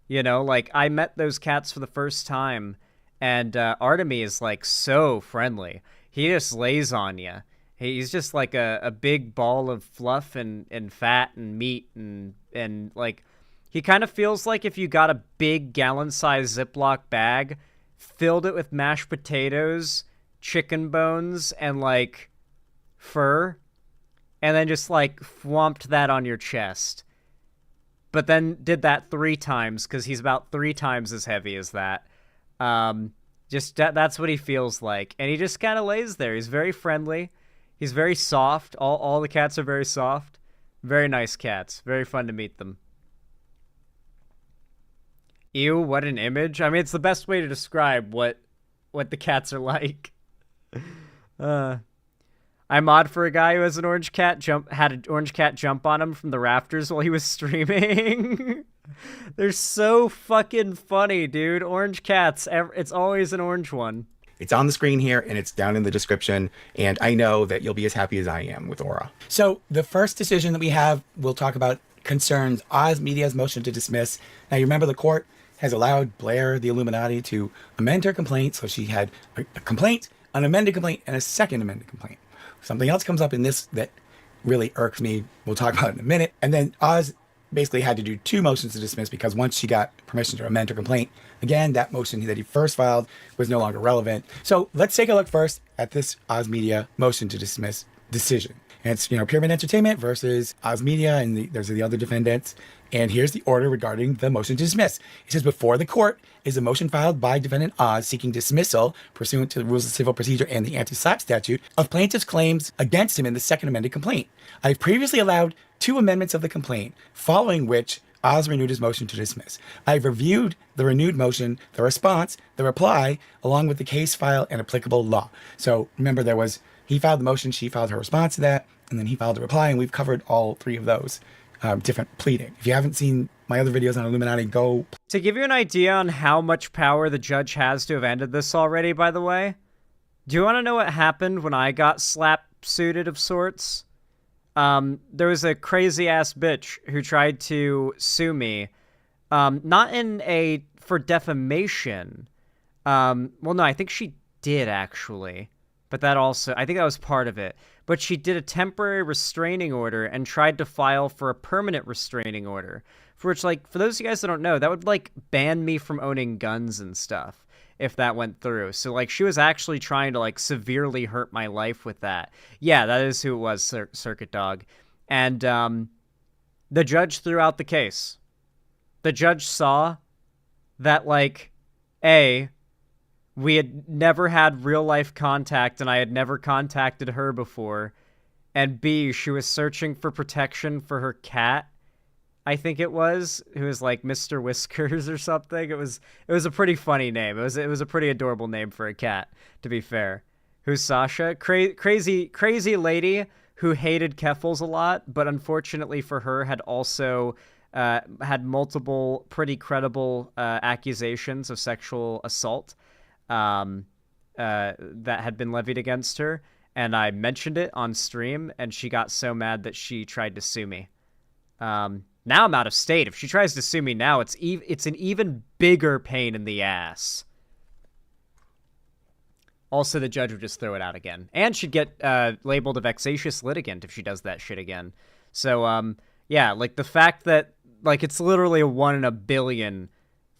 you know, like, I met those cats for the first time. And Artemy is, like, so friendly. He just lays on you. He's just, like, a big ball of fluff and fat and meat. And, like, he kind of feels like if you got a big gallon-sized Ziploc bag, filled it with mashed potatoes, chicken bones, and, like, fur, and then just like whomped that on your chest, but then did that 3 times because he's about 3 times as heavy as that. That's what he feels like, and he just kind of lays there. He's very friendly. He's very soft. All the cats are very soft. Very nice cats. Very fun to meet them. Ew, what an image. I mean, it's the best way to describe what the cats are like. I mod for a guy who has an orange cat had an orange cat jump on him from the rafters while he was streaming. They're so fucking funny, dude. Orange cats. It's always an orange one. It's on the screen here, and it's down in the description, and I know that you'll be as happy as I am with Aura. So the first decision that we have, we'll talk about, concerns Oz Media's motion to dismiss. Now, you remember the court has allowed Blair, the Illuminati, to amend her complaint, so she had a complaint, an amended complaint, and a second amended complaint. Something else comes up in this that really irks me. We'll talk about it in a minute. And then Oz basically had to do 2 motions to dismiss because once she got permission to amend her complaint, again, that motion that he first filed was no longer relevant. So let's take a look first at this Oz Media motion to dismiss decision. And it's, Pyramid Entertainment versus Oz Media, and there's the other defendants. And here's the order regarding the motion to dismiss. It says, before the court is a motion filed by defendant Oz seeking dismissal pursuant to the rules of civil procedure and the anti-SLAPP statute of plaintiff's claims against him in the second amended complaint. I've previously allowed 2 amendments of the complaint, following which Oz renewed his motion to dismiss. I've reviewed the renewed motion, the response, the reply, along with the case file and applicable law. So remember, he filed the motion, she filed her response to that, and then he filed a reply, and we've covered all 3 of those different pleading. If you haven't seen my other videos on Illuminaughtii, go. To give you an idea on how much power the judge has to have ended this already, by the way, do you want to know what happened when I got slap-suited of sorts? There was a crazy-ass bitch who tried to sue me, not for defamation. Well, no, I think she did, actually. But I think that was part of it. But she did a temporary restraining order and tried to file for a permanent restraining order. For which, for those of you guys that don't know, that would, ban me from owning guns and stuff if that went through. So, she was actually trying to, severely hurt my life with that. Yeah, that is who it was, Circuit Dog. And, the judge threw out the case. The judge saw that, A, we had never had real-life contact, and I had never contacted her before. And B, she was searching for protection for her cat, I think it was, who was Mr. Whiskers or something. It was a pretty funny name. It was a pretty adorable name for a cat, to be fair. Who's Sasha? Crazy lady who hated Keffels a lot, but unfortunately for her had also had multiple pretty credible accusations of sexual assault that had been levied against her, and I mentioned it on stream, and she got so mad that she tried to sue me. Now I'm out of state. If she tries to sue me now, it's an even bigger pain in the ass. Also, the judge would just throw it out again, and she'd get labeled a vexatious litigant if she does that shit again. So, yeah, the fact that it's literally a 1 in a billion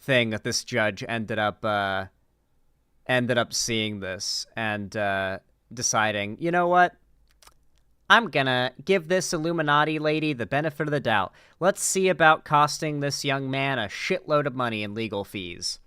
thing that this judge ended up seeing this and deciding, you know what? I'm gonna give this Illuminaughtii lady the benefit of the doubt. Let's see about costing this young man a shitload of money in legal fees.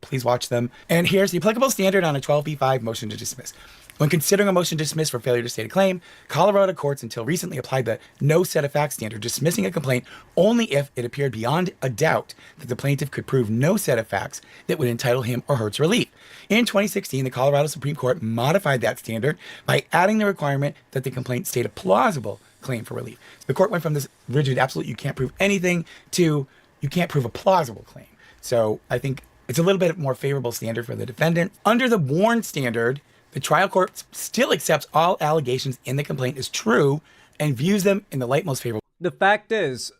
Please watch them. And here's the applicable standard on a 12b5 motion to dismiss. When considering a motion to dismiss for failure to state a claim, Colorado courts until recently applied the no set of facts standard, dismissing a complaint only if it appeared beyond a doubt that the plaintiff could prove no set of facts that would entitle him or her to relief. In 2016, the Colorado Supreme Court modified that standard by adding the requirement that the complaint state a plausible claim for relief. The court went from this rigid, absolute, you can't prove anything, to you can't prove a plausible claim. So I think it's a little bit more favorable standard for the defendant. Under the Warren standard, the trial court still accepts all allegations in the complaint as true and views them in the light most favorable. The fact is,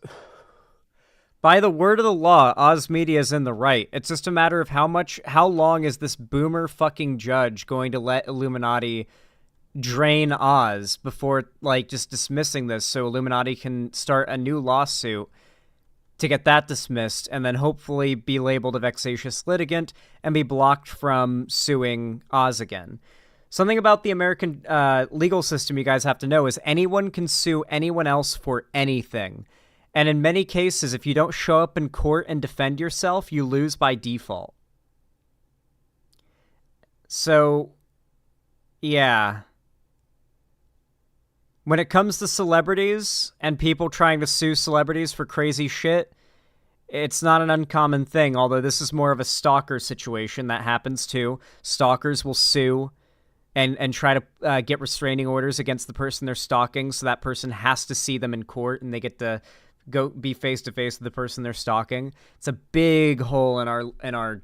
by the word of the law, Oz Media is in the right. It's just a matter of how long is this boomer fucking judge going to let Illuminaughtii drain Oz before, just dismissing this so Illuminaughtii can start a new lawsuit to get that dismissed and then hopefully be labeled a vexatious litigant and be blocked from suing Oz again. Something about the American legal system you guys have to know is anyone can sue anyone else for anything. And in many cases, if you don't show up in court and defend yourself, you lose by default. So, yeah. When it comes to celebrities and people trying to sue celebrities for crazy shit, it's not an uncommon thing, although this is more of a stalker situation that happens too. Stalkers will sue and try to get restraining orders against the person they're stalking, so that person has to see them in court and they get to go be face to face with the person they're stalking. It's a big hole in our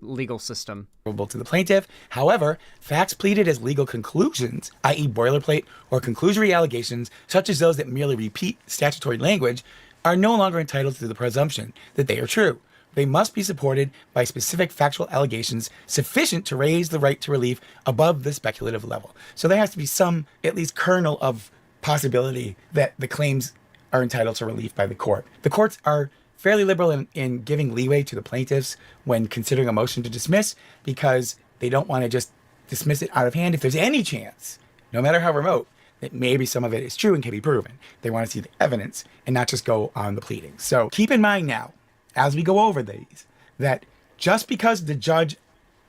legal system. To the plaintiff. However, facts pleaded as legal conclusions, i.e. boilerplate or conclusory allegations, such as those that merely repeat statutory language, are no longer entitled to the presumption that they are true. They must be supported by specific factual allegations sufficient to raise the right to relief above the speculative level. So there has to be some, at least kernel of possibility that the claims are entitled to relief by the court. The courts are fairly liberal in giving leeway to the plaintiffs when considering a motion to dismiss, because they don't want to just dismiss it out of hand if there's any chance, no matter how remote, that maybe some of it is true and can be proven. They want to see the evidence and not just go on the pleadings. So keep in mind now, as we go over these, that just because the judge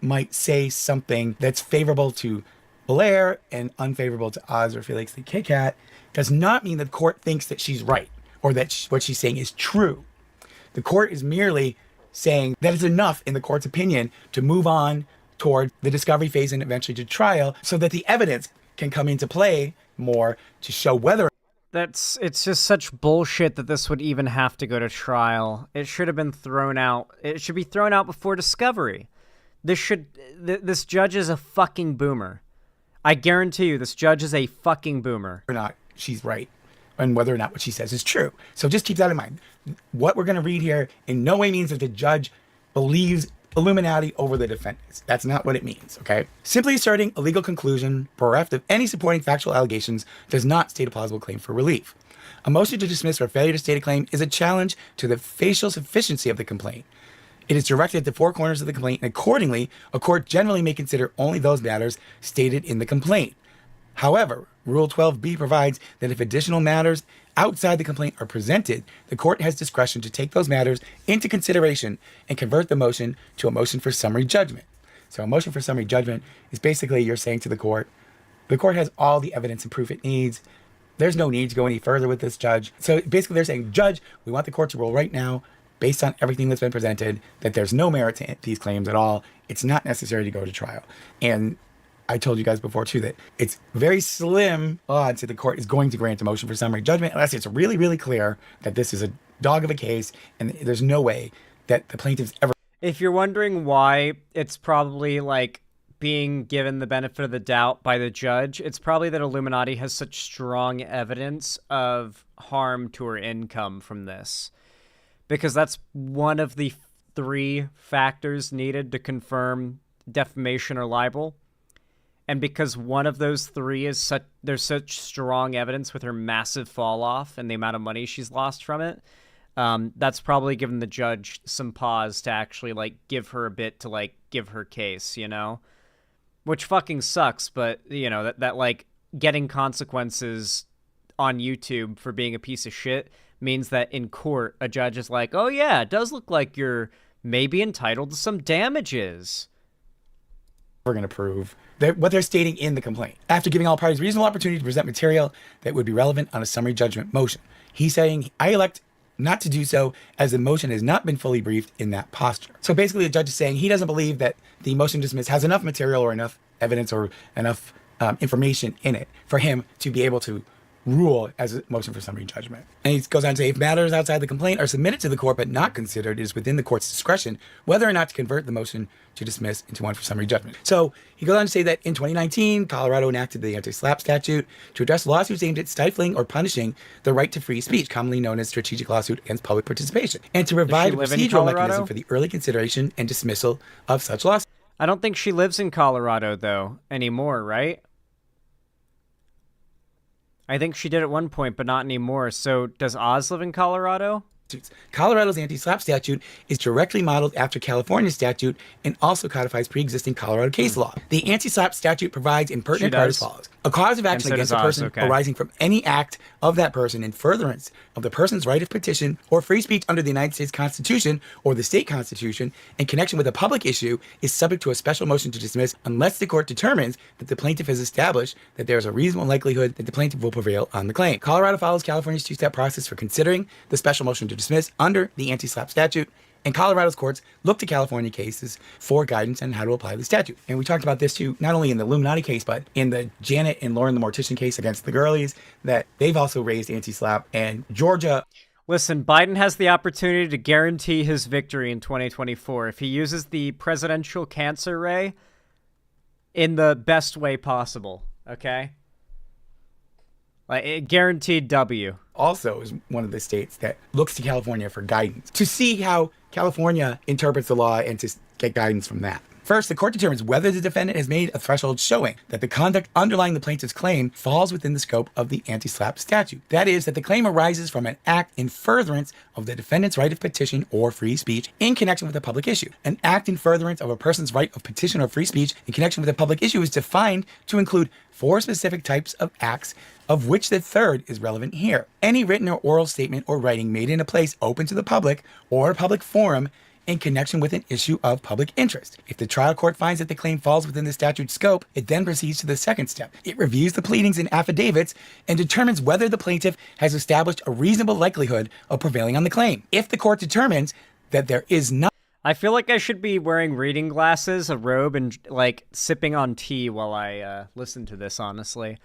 might say something that's favorable to Blair and unfavorable to Oz or Felix the Kit Kat does not mean that the court thinks that she's right or that what she's saying is true. The court is merely saying that it's enough in the court's opinion to move on toward the discovery phase and eventually to trial, so that the evidence can come into play more to show whether it's just such bullshit that this would even have to go to trial. It should have been thrown out. It should be thrown out before discovery. This judge is a fucking boomer. I guarantee you this judge is a fucking boomer. Or not she's right, and whether or not what she says is true. So just keep that in mind. What we're going to read here in no way means that the judge believes Iiluminaughtii over the defendants. That's not what it means, okay? Simply asserting a legal conclusion bereft of any supporting factual allegations does not state a plausible claim for relief. A motion to dismiss or failure to state a claim is a challenge to the facial sufficiency of the complaint. It is directed at the four corners of the complaint, and accordingly, a court generally may consider only those matters stated in the complaint. However, Rule 12b provides that if additional matters outside the complaint are presented, the court has discretion to take those matters into consideration and convert the motion to a motion for summary judgment. So a motion for summary judgment is basically you're saying to the court has all the evidence and proof it needs. There's no need to go any further with this, judge. So basically they're saying, judge, we want the court to rule right now, based on everything that's been presented, that there's no merit to these claims at all. It's not necessary to go to trial. And I told you guys before too that it's very slim odds that the court is going to grant a motion for summary judgment unless it's really, really clear that this is a dog of a case and there's no way that the plaintiffs ever. If you're wondering why it's probably like being given the benefit of the doubt by the judge, it's probably that Iiluminaughtii has such strong evidence of harm to her income from this. Because that's one of the 3 factors needed to confirm defamation or libel. And because one of those 3 is there's such strong evidence with her massive fall off and the amount of money she's lost from it, that's probably given the judge some pause to actually like give her a bit to like give her case, which fucking sucks. But that like getting consequences on YouTube for being a piece of shit means that in court a judge is like, oh yeah, it does look like you're maybe entitled to some damages. We're going to prove what they're stating in the complaint. After giving all parties reasonable opportunity to present material that would be relevant on a summary judgment motion, he's saying, I elect not to do so as the motion has not been fully briefed in that posture. So basically the judge is saying he doesn't believe that the motion to dismiss has enough material or enough evidence or enough information in it for him to be able to rule as a motion for summary judgment. And he goes on to say, if matters outside the complaint are submitted to the court but not considered, it is within the court's discretion whether or not to convert the motion to dismiss into one for summary judgment. So he goes on to say that in 2019, Colorado enacted the anti-SLAPP statute to address lawsuits aimed at stifling or punishing the right to free speech, commonly known as strategic lawsuit against public participation, and to provide a procedural mechanism for the early consideration and dismissal of such lawsuits. I don't think she lives in Colorado, though, anymore, right? I think she did at one point, but not anymore. So does Oz live in Colorado? Colorado's anti-SLAPP statute is directly modeled after California's statute and also codifies pre-existing Colorado case law. The anti-SLAPP statute provides in pertinent part as follows. A cause of action against a person arising from any act of that person in furtherance of the person's right of petition or free speech under the United States Constitution or the state constitution in connection with a public issue is subject to a special motion to dismiss unless the court determines that the plaintiff has established that there is a reasonable likelihood that the plaintiff will prevail on the claim. Colorado follows California's 2-step process for considering the special motion to dismiss under the anti-SLAPP statute. And Colorado's courts look to California cases for guidance on how to apply the statute. And we talked about this too, not only in the Iiluminaughtii case, but in the Janet and Lauren the Mortician case against the girlies, that they've also raised anti-SLAPP. And Georgia... Listen, Biden has the opportunity to guarantee his victory in 2024 if he uses the presidential cancer ray in the best way possible, okay? Like, a guaranteed W. Also is one of the states that looks to California for guidance, to see how California interprets the law and to get guidance from that. First, the court determines whether the defendant has made a threshold showing that the conduct underlying the plaintiff's claim falls within the scope of the anti-SLAPP statute. That is, that the claim arises from an act in furtherance of the defendant's right of petition or free speech in connection with a public issue. An act in furtherance of a person's right of petition or free speech in connection with a public issue is defined to include 4 specific types of acts, of which the third is relevant here. Any written or oral statement or writing made in a place open to the public or a public forum in connection with an issue of public interest. If the trial court finds that the claim falls within the statute's scope, it then proceeds to the second step. It reviews the pleadings and affidavits and determines whether the plaintiff has established a reasonable likelihood of prevailing on the claim. If the court determines that there is not... I feel like I should be wearing reading glasses, a robe, and, like, sipping on tea while I listen to this, honestly.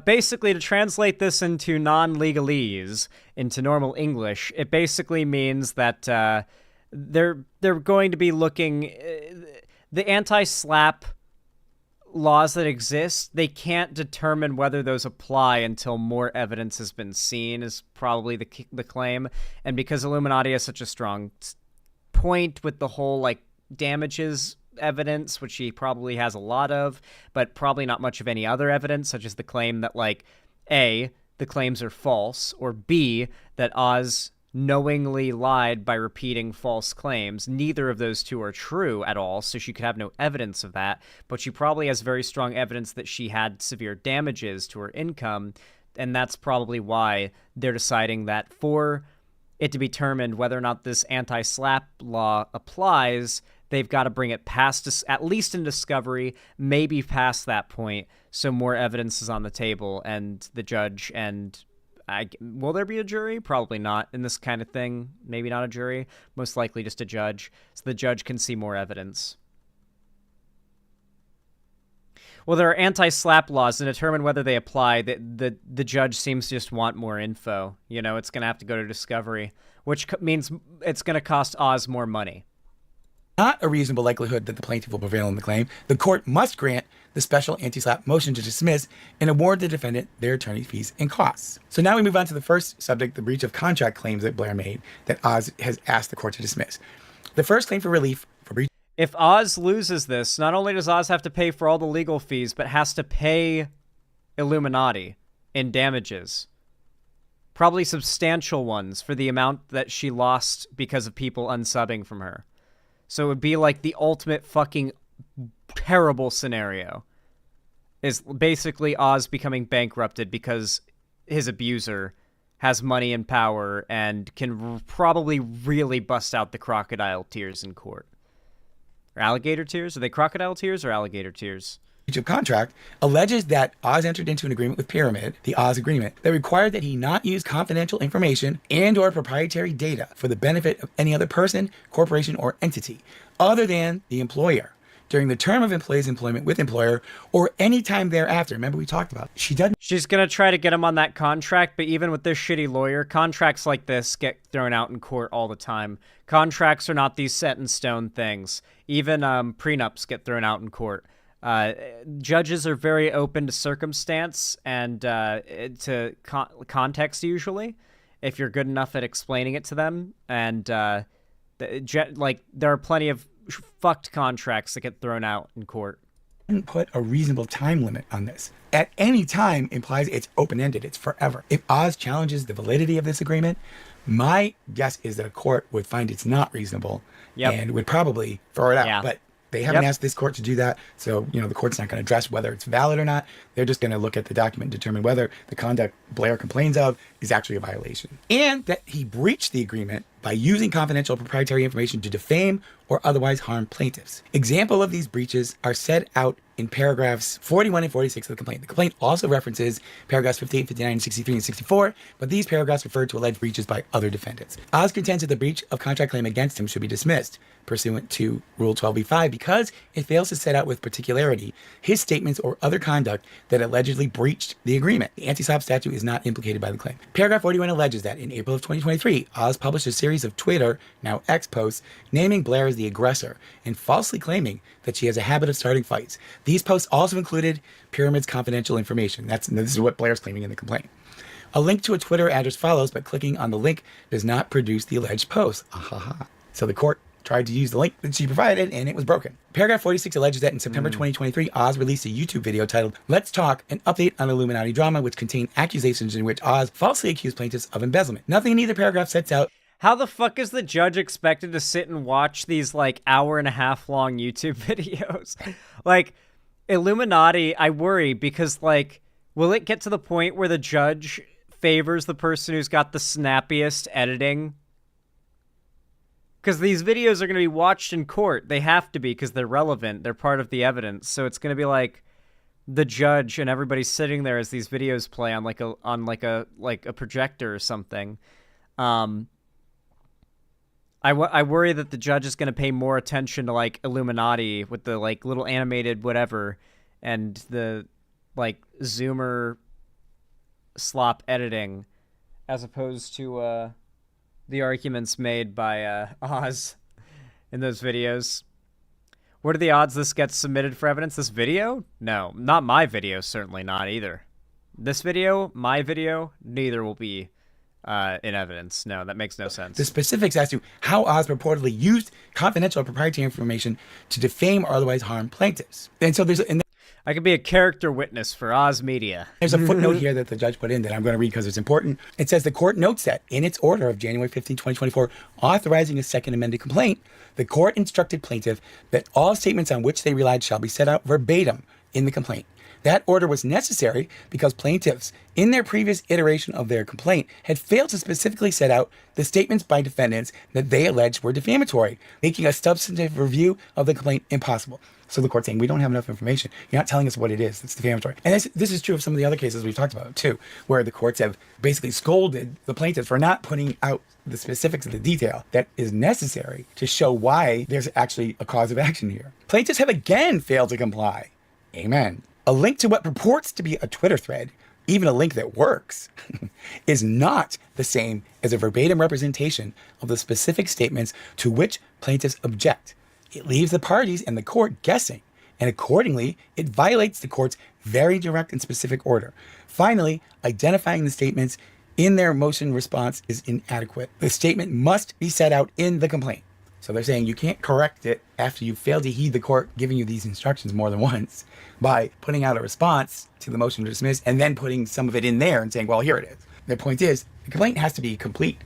Basically, to translate this into non-legalese, into normal English, it basically means that... They're going to be looking... the anti-SLAPP laws that exist, they can't determine whether those apply until more evidence has been seen, is probably the claim. And because Iiluminaughtii has such a strong point with the whole, like, damages evidence, which he probably has a lot of, but probably not much of any other evidence, such as the claim that, like, A, the claims are false, or B, that Oz knowingly lied by repeating false claims. Neither of those two are true at all, so she could have no evidence of that, but she probably has very strong evidence that she had severe damages to her income, and that's probably why they're deciding that for it to be determined whether or not this anti-SLAPP law applies, they've got to bring it past, at least in discovery, maybe past that point, so more evidence is on the table, and the judge and... will there be a jury? Probably not in this kind of thing. Maybe not a jury. Most likely just a judge. So the judge can see more evidence. Well, there are anti-SLAPP laws to determine whether they apply. The judge seems to just want more info. You know, it's going to have to go to discovery, which means it's going to cost Oz more money. Not a reasonable likelihood that the plaintiff will prevail in the claim, the court must grant the special anti-SLAPP motion to dismiss and award the defendant their attorney fees and costs. So now we move on to the first subject, the breach of contract claims that Blair made that Oz has asked the court to dismiss. The first claim for relief for breach... If Oz loses this, not only does Oz have to pay for all the legal fees, but has to pay Iiluminaughtii in damages. Probably substantial ones for the amount that she lost because of people unsubbing from her. So it would be like the ultimate fucking terrible scenario. Is basically Oz becoming bankrupted because his abuser has money and power and can probably really bust out the crocodile tears in court. Or alligator tears? Are they crocodile tears or alligator tears? Breach of contract alleges that Oz entered into an agreement with Pyramid, the Oz agreement, that required that he not use confidential information and or proprietary data for the benefit of any other person, corporation, or entity other than the employer during the term of employee's employment with employer or any time thereafter. Remember we talked about it. She's going to try to get him on that contract, but even with this shitty lawyer, contracts like this get thrown out in court all the time. Contracts are not these set in stone things. Even prenups get thrown out in court. Judges are very open to circumstance and to context usually, if you're good enough at explaining it to them. And like there are plenty of fucked contracts that get thrown out in court. Didn't put a reasonable time limit on this. At any time implies it's open-ended, it's forever. If Oz challenges the validity of this agreement, my guess is that a court would find it's not reasonable and would probably throw it out. But they haven't asked this court to do that, so the court's not going to address whether it's valid or not. They're just going to look at the document and determine whether the conduct Blair complains of is actually a violation. And that he breached the agreement by using confidential proprietary information to defame or otherwise harm plaintiffs. Example of these breaches are set out in paragraphs 41 and 46 of the complaint. The complaint also references paragraphs 58, 59, 63, and 64, but these paragraphs refer to alleged breaches by other defendants. Oz contends that the breach of contract claim against him should be dismissed pursuant to Rule 12b-5 because it fails to set out with particularity his statements or other conduct that allegedly breached the agreement. The anti-SOP statute is not implicated by the claim. Paragraph 41 alleges that in April of 2023, Oz published a series of Twitter, now X posts, naming Blair as the aggressor and falsely claiming that she has a habit of starting fights. These posts also included Pyramid's confidential information. This is what Blair's claiming in the complaint. A link to a Twitter address follows, but clicking on the link does not produce the alleged post. So the court tried to use the link that she provided, and it was broken. Paragraph 46 alleges that in September 2023, Oz released a YouTube video titled Let's Talk, an update on Illuminati drama, which contained accusations in which Oz falsely accused plaintiffs of embezzlement. Nothing in either paragraph sets out. How the fuck is the judge expected to sit and watch these, like, hour-and-a-half long YouTube videos? Like, Illuminati, I worry, because, like, will it get to the point where the judge favors the person who's got the snappiest editing? Because these videos are going to be watched in court. They have to be because they're relevant. They're part of the evidence. So it's going to be like the judge and everybody sitting there as these videos play on a projector or something. I worry that the judge is going to pay more attention to like Illuminati with the like little animated whatever and the like zoomer slop editing as opposed to the arguments made by Oz in those videos. What are the odds this gets submitted for evidence? This video? No, not my video, certainly not either. This video, my video, neither will be in evidence. No, that makes no sense. The specifics as to how Oz purportedly used confidential or proprietary information to defame or otherwise harm plaintiffs. And so I could be a character witness for Oz Media. There's a footnote here that the judge put in that I'm going to read because it's important. It says the court notes that in its order of January 15, 2024, authorizing a second amended complaint, the court instructed plaintiff that all statements on which they relied shall be set out verbatim in the complaint. That order was necessary because plaintiffs, in their previous iteration of their complaint, had failed to specifically set out the statements by defendants that they alleged were defamatory, making a substantive review of the complaint impossible. So the court's saying, we don't have enough information. You're not telling us what it is that's defamatory. And this is true of some of the other cases we've talked about, too, where the courts have basically scolded the plaintiffs for not putting out the specifics of the detail that is necessary to show why there's actually a cause of action here. Plaintiffs have again failed to comply. Amen. A link to what purports to be a Twitter thread, even a link that works, is not the same as a verbatim representation of the specific statements to which plaintiffs object. It leaves the parties and the court guessing, and accordingly, it violates the court's very direct and specific order. Finally, identifying the statements in their motion response is inadequate. The statement must be set out in the complaint. So they're saying you can't correct it after you failed to heed the court giving you these instructions more than once by putting out a response to the motion to dismiss and then putting some of it in there and saying, well, here it is. The point is, the complaint has to be complete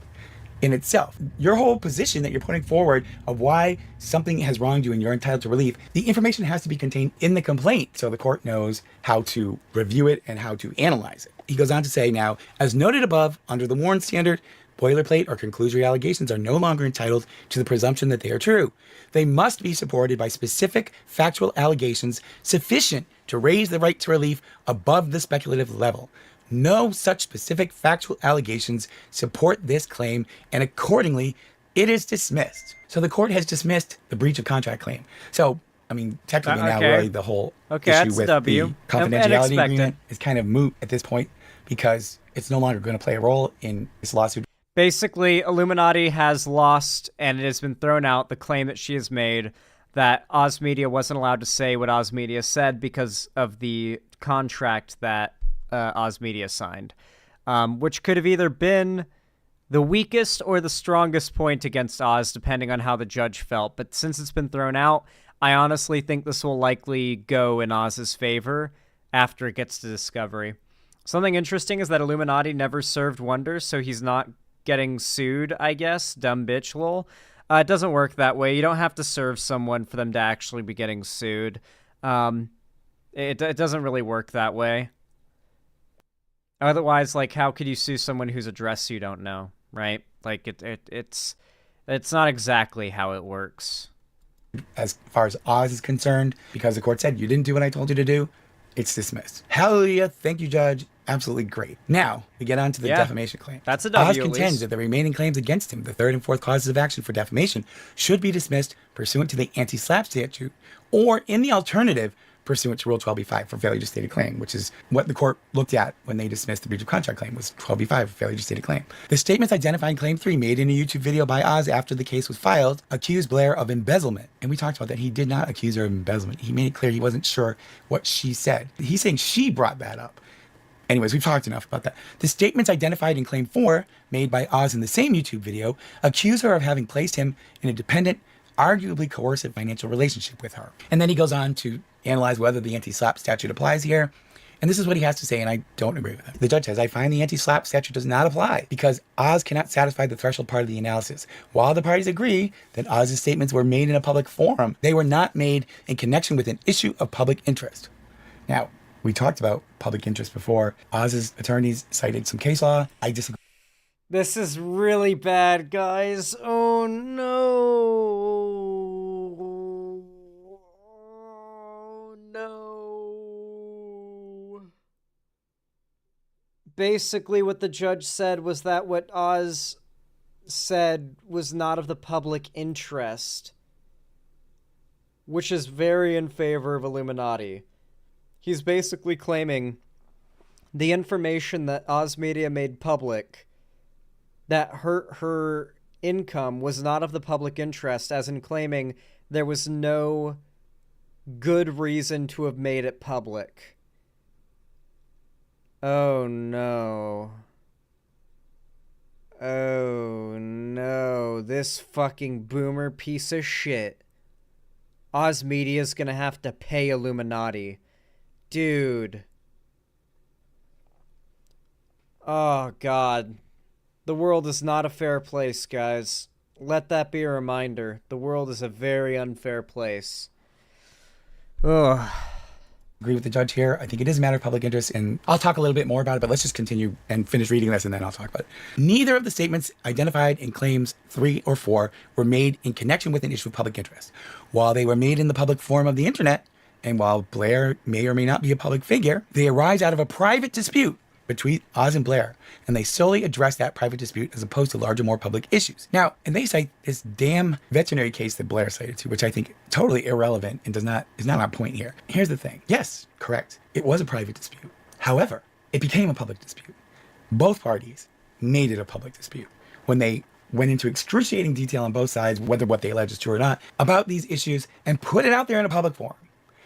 in itself. Your whole position that you're putting forward of why something has wronged you and you're entitled to relief, the information has to be contained in the complaint so the court knows how to review it and how to analyze it. He goes on to say now, as noted above, under the Warren standard, boilerplate or conclusory allegations are no longer entitled to the presumption that they are true. They must be supported by specific factual allegations sufficient to raise the right to relief above the speculative level. No such specific factual allegations support this claim, and accordingly, it is dismissed. So the court has dismissed the breach of contract claim. So, I mean, technically now really the whole issue with the confidentiality agreement is kind of moot at this point because it's no longer going to play a role in this lawsuit. Basically, Illuminati has lost, and it has been thrown out, the claim that she has made that Oz Media wasn't allowed to say what Oz Media said because of the contract that Oz Media signed, which could have either been the weakest or the strongest point against Oz, depending on how the judge felt. But since it's been thrown out, I honestly think this will likely go in Oz's favor after it gets to discovery. Something interesting is that Illuminati never served Wonders, so he's not getting sued, I guess. Dumb bitch, lol. It doesn't work that way. You don't have to serve someone for them to actually be getting sued. It doesn't really work that way. Otherwise, like, how could you sue someone whose address you don't know, right? Like, It's not exactly how it works. As far as Oz is concerned, because the court said you didn't do what I told you to do, it's dismissed. Hallelujah. Thank you, Judge. Absolutely great. Now, we get on to the defamation claim. That's a W, Oz at contends least. that the remaining claims against him, the third and fourth causes of action for defamation, should be dismissed pursuant to the anti-SLAPP statute, or in the alternative, pursuant to Rule 12b-5 for failure to state a claim, which is what the court looked at when they dismissed the breach of contract claim, was 12b-5 for failure to state a claim. The statements identifying Claim 3 made in a YouTube video by Oz after the case was filed accused Blair of embezzlement. And we talked about that. He did not accuse her of embezzlement. He made it clear he wasn't sure what she said. He's saying she brought that up. Anyways, we've talked enough about that. The statements identified in Claim 4, made by Oz in the same YouTube video, accuse her of having placed him in a dependent, arguably coercive financial relationship with her. And then he goes on to analyze whether the anti-SLAPP statute applies here. And this is what he has to say, and I don't agree with it. The judge says, I find the anti-SLAPP statute does not apply because Oz cannot satisfy the threshold part of the analysis. While the parties agree that Oz's statements were made in a public forum, they were not made in connection with an issue of public interest. Now, we talked about public interest before. Oz's attorneys cited some case law. I disagree. This is really bad, guys. Oh no. Oh no. Basically, what the judge said was that what Oz said was not of the public interest, which is very in favor of Iiluminaughtii. He's basically claiming the information that Oz Media made public that hurt her income was not of the public interest, as in claiming there was no good reason to have made it public. Oh no. Oh no. This fucking boomer piece of shit. Oz Media's gonna have to pay Iiluminaughtii. Dude. Oh, God. The world is not a fair place, guys. Let that be a reminder. The world is a very unfair place. Ugh. Agree with the judge here. I think it is a matter of public interest, and I'll talk a little bit more about it, but let's just continue and finish reading this, and then I'll talk about it. Neither of the statements identified in Claims 3 or 4 were made in connection with an issue of public interest. While they were made in the public forum of the internet, and while Blair may or may not be a public figure, they arise out of a private dispute between Oz and Blair, and they solely address that private dispute as opposed to larger, more public issues. Now, and they cite this damn veterinary case that Blair cited to, which I think totally irrelevant and is not on point here. Here's the thing. Yes, correct. It was a private dispute. However, it became a public dispute. Both parties made it a public dispute when they went into excruciating detail on both sides, whether what they allege is true or not, about these issues and put it out there in a public forum.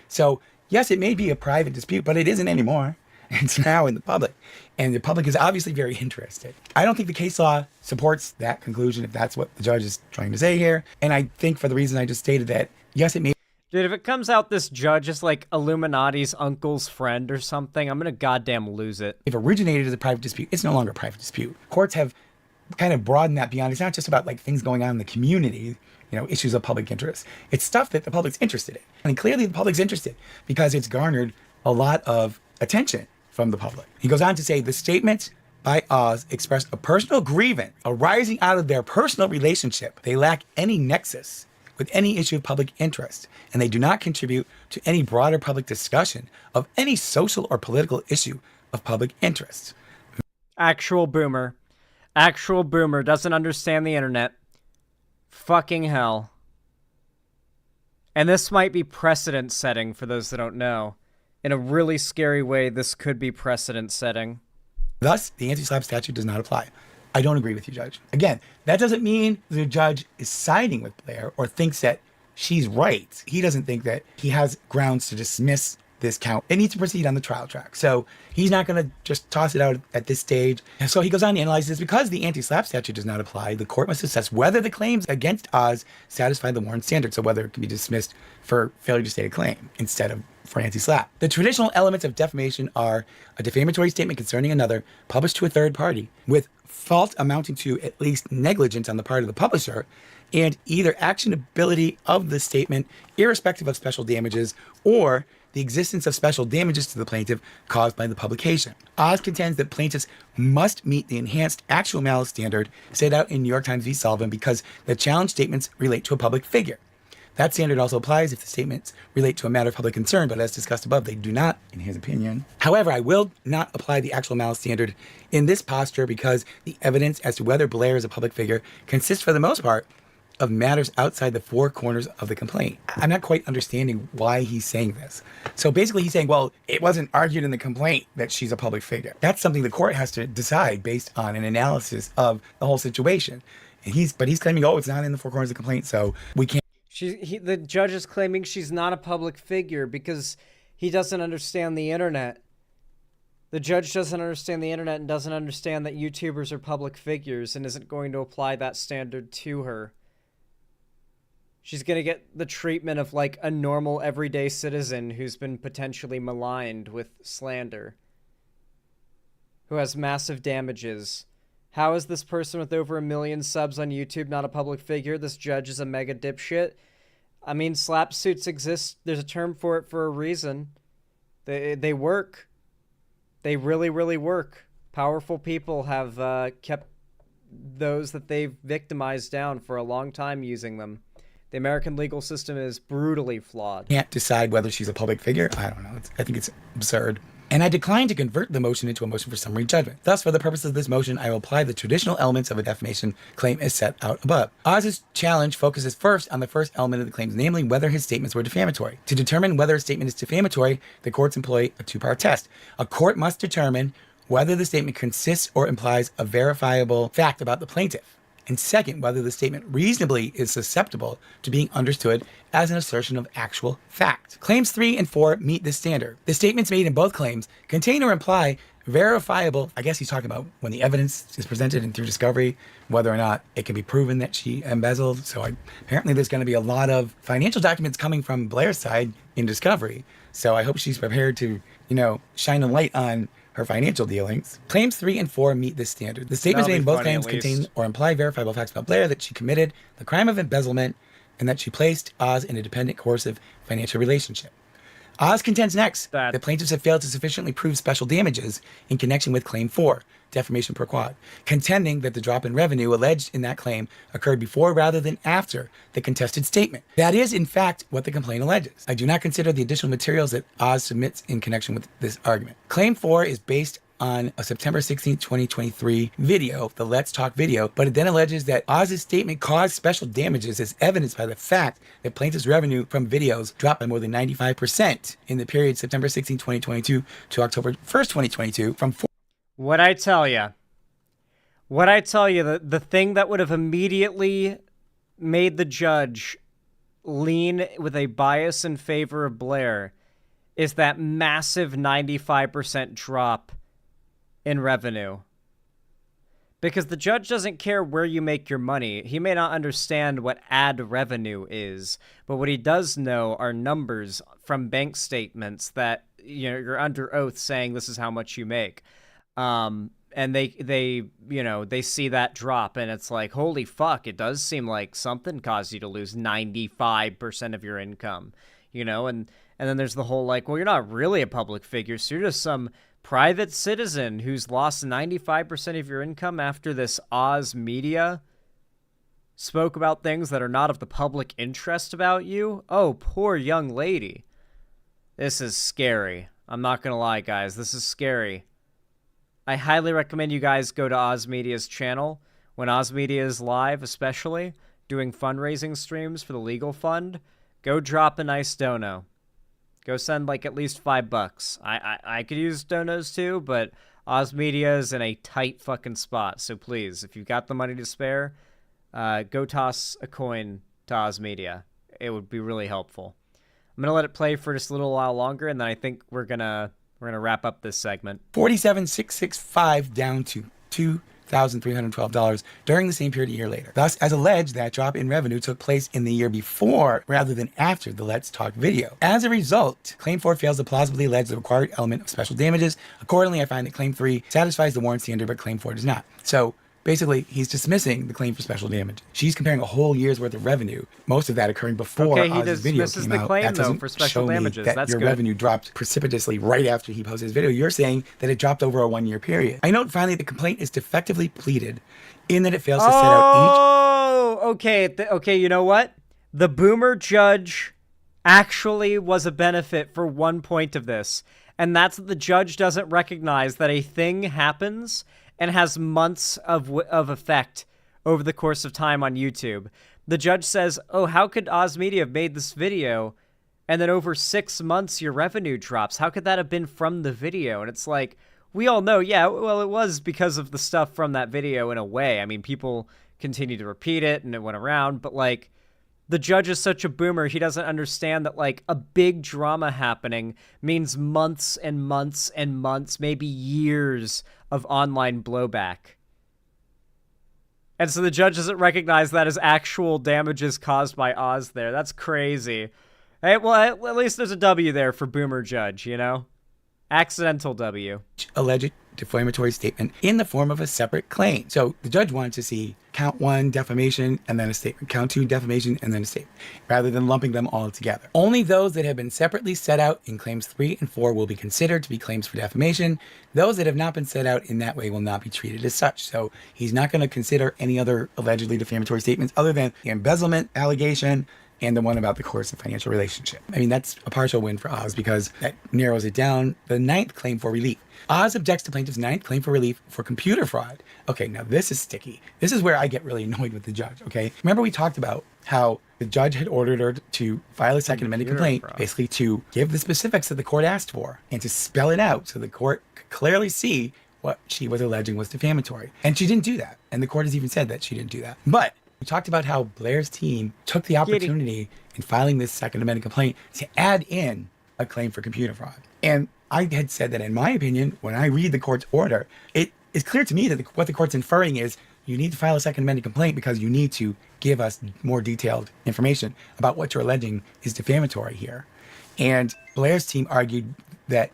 So, yes, it may be a private dispute, but it isn't anymore. It's now in the public. And the public is obviously very interested. I don't think the case law supports that conclusion, if that's what the judge is trying to say here. And I think for the reason I just stated that, yes, it may. Dude, if it comes out this judge is like Illuminati's uncle's friend or something, I'm gonna goddamn lose it. If originated as a private dispute, it's no longer a private dispute. Courts have kind of broadened that beyond. It's not just about like things going on in the community, you know, issues of public interest. It's stuff that the public's interested in. And clearly the public's interested because it's garnered a lot of attention from the public. He goes on to say the statements by Oz expressed a personal grievance arising out of their personal relationship. They lack any nexus with any issue of public interest, and they do not contribute to any broader public discussion of any social or political issue of public interest. Actual boomer. Actual boomer doesn't understand the internet. Fucking hell. And this might be precedent setting for those that don't know. In a really scary way, this could be precedent setting. Thus, the anti-SLAPP statute does not apply. I don't agree with you, Judge. Again, that doesn't mean the judge is siding with Blair or thinks that she's right. He doesn't think that he has grounds to dismiss this count. It needs to proceed on the trial track. So he's not going to just toss it out at this stage. And so he goes on to analyze this. Because the anti-SLAPP statute does not apply, the court must assess whether the claims against Oz satisfy the Warren standard. So whether it can be dismissed for failure to state a claim instead of for anti-SLAPP. The traditional elements of defamation are a defamatory statement concerning another published to a third party with fault amounting to at least negligence on the part of the publisher, and either actionability of the statement irrespective of special damages, or the existence of special damages to the plaintiff caused by the publication. Oz contends that plaintiffs must meet the enhanced actual malice standard set out in New York Times v. Sullivan because the challenge statements relate to a public figure. That standard also applies if the statements relate to a matter of public concern, but as discussed above, they do not, in his opinion. However, I will not apply the actual malice standard in this posture because the evidence as to whether Blair is a public figure consists, for the most part, of matters outside the four corners of the complaint. I'm not quite understanding why he's saying this. So basically he's saying, well, it wasn't argued in the complaint that she's a public figure. That's something the court has to decide based on an analysis of the whole situation. And he's claiming, oh, it's not in the four corners of the complaint, so we can't. The judge is claiming she's not a public figure because he doesn't understand the internet. The judge doesn't understand the internet and doesn't understand that YouTubers are public figures and isn't going to apply that standard to her. She's going to get the treatment of like a normal everyday citizen who's been potentially maligned with slander, who has massive damages. How is this person with over 1 million subs on YouTube not a public figure? This judge is a mega dipshit. I mean, slap suits exist. There's a term for it for a reason. They work. They really, really work. Powerful people have kept those that they've victimized down for a long time using them. The American legal system is brutally flawed. Can't decide whether she's a public figure. I don't know. I think it's absurd. And I decline to convert the motion into a motion for summary judgment. Thus, for the purpose of this motion, I will apply the traditional elements of a defamation claim as set out above. Oz's challenge focuses first on the first element of the claims, namely whether his statements were defamatory. To determine whether a statement is defamatory, the courts employ a two-part test. A court must determine whether the statement consists or implies a verifiable fact about the plaintiff. And second, whether the statement reasonably is susceptible to being understood as an assertion of actual fact. Claims 3 and 4 meet this standard. The statements made in both claims contain or imply verifiable, I guess he's talking about when the evidence is presented and through discovery, whether or not it can be proven that she embezzled. So apparently there's going to be a lot of financial documents coming from Blair's side in discovery. So I hope she's prepared to, shine a light on her financial dealings. Claims 3 and 4 meet this standard. The statements made in both claims contain or imply verifiable facts about Blair that she committed the crime of embezzlement and that she placed Oz in a dependent, coercive financial relationship. Oz contends next that plaintiffs have failed to sufficiently prove special damages in connection with Claim 4, defamation per quad, contending that the drop in revenue alleged in that claim occurred before rather than after the contested statement. That is, in fact, what the complaint alleges. I do not consider the additional materials that Oz submits in connection with this argument. Claim 4 is based on a September 16, 2023 video, the Let's Talk video, but it then alleges that Oz's statement caused special damages as evidenced by the fact that plaintiff's revenue from videos dropped by more than 95% in the period September 16, 2022 to October 1st, 2022 from What I tell you, the thing that would have immediately made the judge lean with a bias in favor of Blair is that massive 95% drop in revenue. Because the judge doesn't care where you make your money. He may not understand what ad revenue is, but what he does know are numbers from bank statements that you're under oath saying this is how much you make. And they see that drop and it's like, holy fuck, it does seem like something caused you to lose 95% of your income, and then there's the whole like, well, you're not really a public figure, so you're just some private citizen who's lost 95% of your income after this Oz media spoke about things that are not of the public interest about you. Oh, poor young lady. This is scary. I'm not gonna lie, guys, this is scary. I highly recommend you guys go to Oz Media's channel when Oz Media is live, especially doing fundraising streams for the legal fund. Go drop a nice dono. Go send like at least $5. I could use donos too, but Oz Media is in a tight fucking spot. So please, if you've got the money to spare, go toss a coin to Oz Media. It would be really helpful. I'm gonna let it play for just a little while longer, and then I think we're gonna wrap up this segment. $47,665 down to $2,312 during the same period a year later. Thus, as alleged, that drop in revenue took place in the year before rather than after the Let's Talk video. As a result, Claim 4 fails to plausibly allege the required element of special damages. Accordingly, I find that Claim 3 satisfies the warrant standard, but Claim 4 does not. So, Basically, he's dismissing the claim for special damage. She's comparing a whole year's worth of revenue, most of that occurring before Oz's video came out. Claim, that doesn't though, for special show me damages. that That's your good. revenue dropped precipitously right after he posted his video. You're saying that it dropped over a 1-year period. I note finally the complaint is defectively pleaded in that it fails to set out each... Oh, okay. Okay, you know what? The boomer judge actually was a benefit for one point of this, and that's that the judge doesn't recognize that a thing happens and has months of effect over the course of time on YouTube. The judge says, oh, how could Oz Media have made this video, and then over 6 months your revenue drops? How could that have been from the video? And it's like, we all know, yeah, well, it was because of the stuff from that video in a way. I mean, people continue to repeat it, and it went around, but, like, the judge is such a boomer, he doesn't understand that, like, a big drama happening means months and months and months, maybe years of online blowback. And so the judge doesn't recognize that as actual damages caused by Oz there. That's crazy. Hey, well, at least there's a W there for boomer judge, you know? Accidental W. Alleged defamatory statement in the form of a separate claim. So the judge wanted to see count 1 defamation and then a statement, count 2 defamation and then a statement, rather than lumping them all together. Only those that have been separately set out in claims 3 and 4 will be considered to be claims for defamation. Those that have not been set out in that way will not be treated as such. So he's not going to consider any other allegedly defamatory statements other than the embezzlement allegation and the one about the coercive financial relationship. I mean, that's a partial win for Oz because that narrows it down. The 9th claim for relief. Oz objects to plaintiff's 9th claim for relief for computer fraud. Okay, now this is sticky. This is where I get really annoyed with the judge, okay? Remember we talked about how the judge had ordered her to file a second amended complaint, basically to give the specifics that the court asked for and to spell it out so the court could clearly see what she was alleging was defamatory. And she didn't do that. And the court has even said that she didn't do that. But we talked about how Blair's team took the opportunity in filing this second amended complaint to add in a claim for computer fraud. And I had said that in my opinion, when I read the court's order, it is clear to me that what the court's inferring is you need to file a second amended complaint because you need to give us more detailed information about what you're alleging is defamatory here. And Blair's team argued that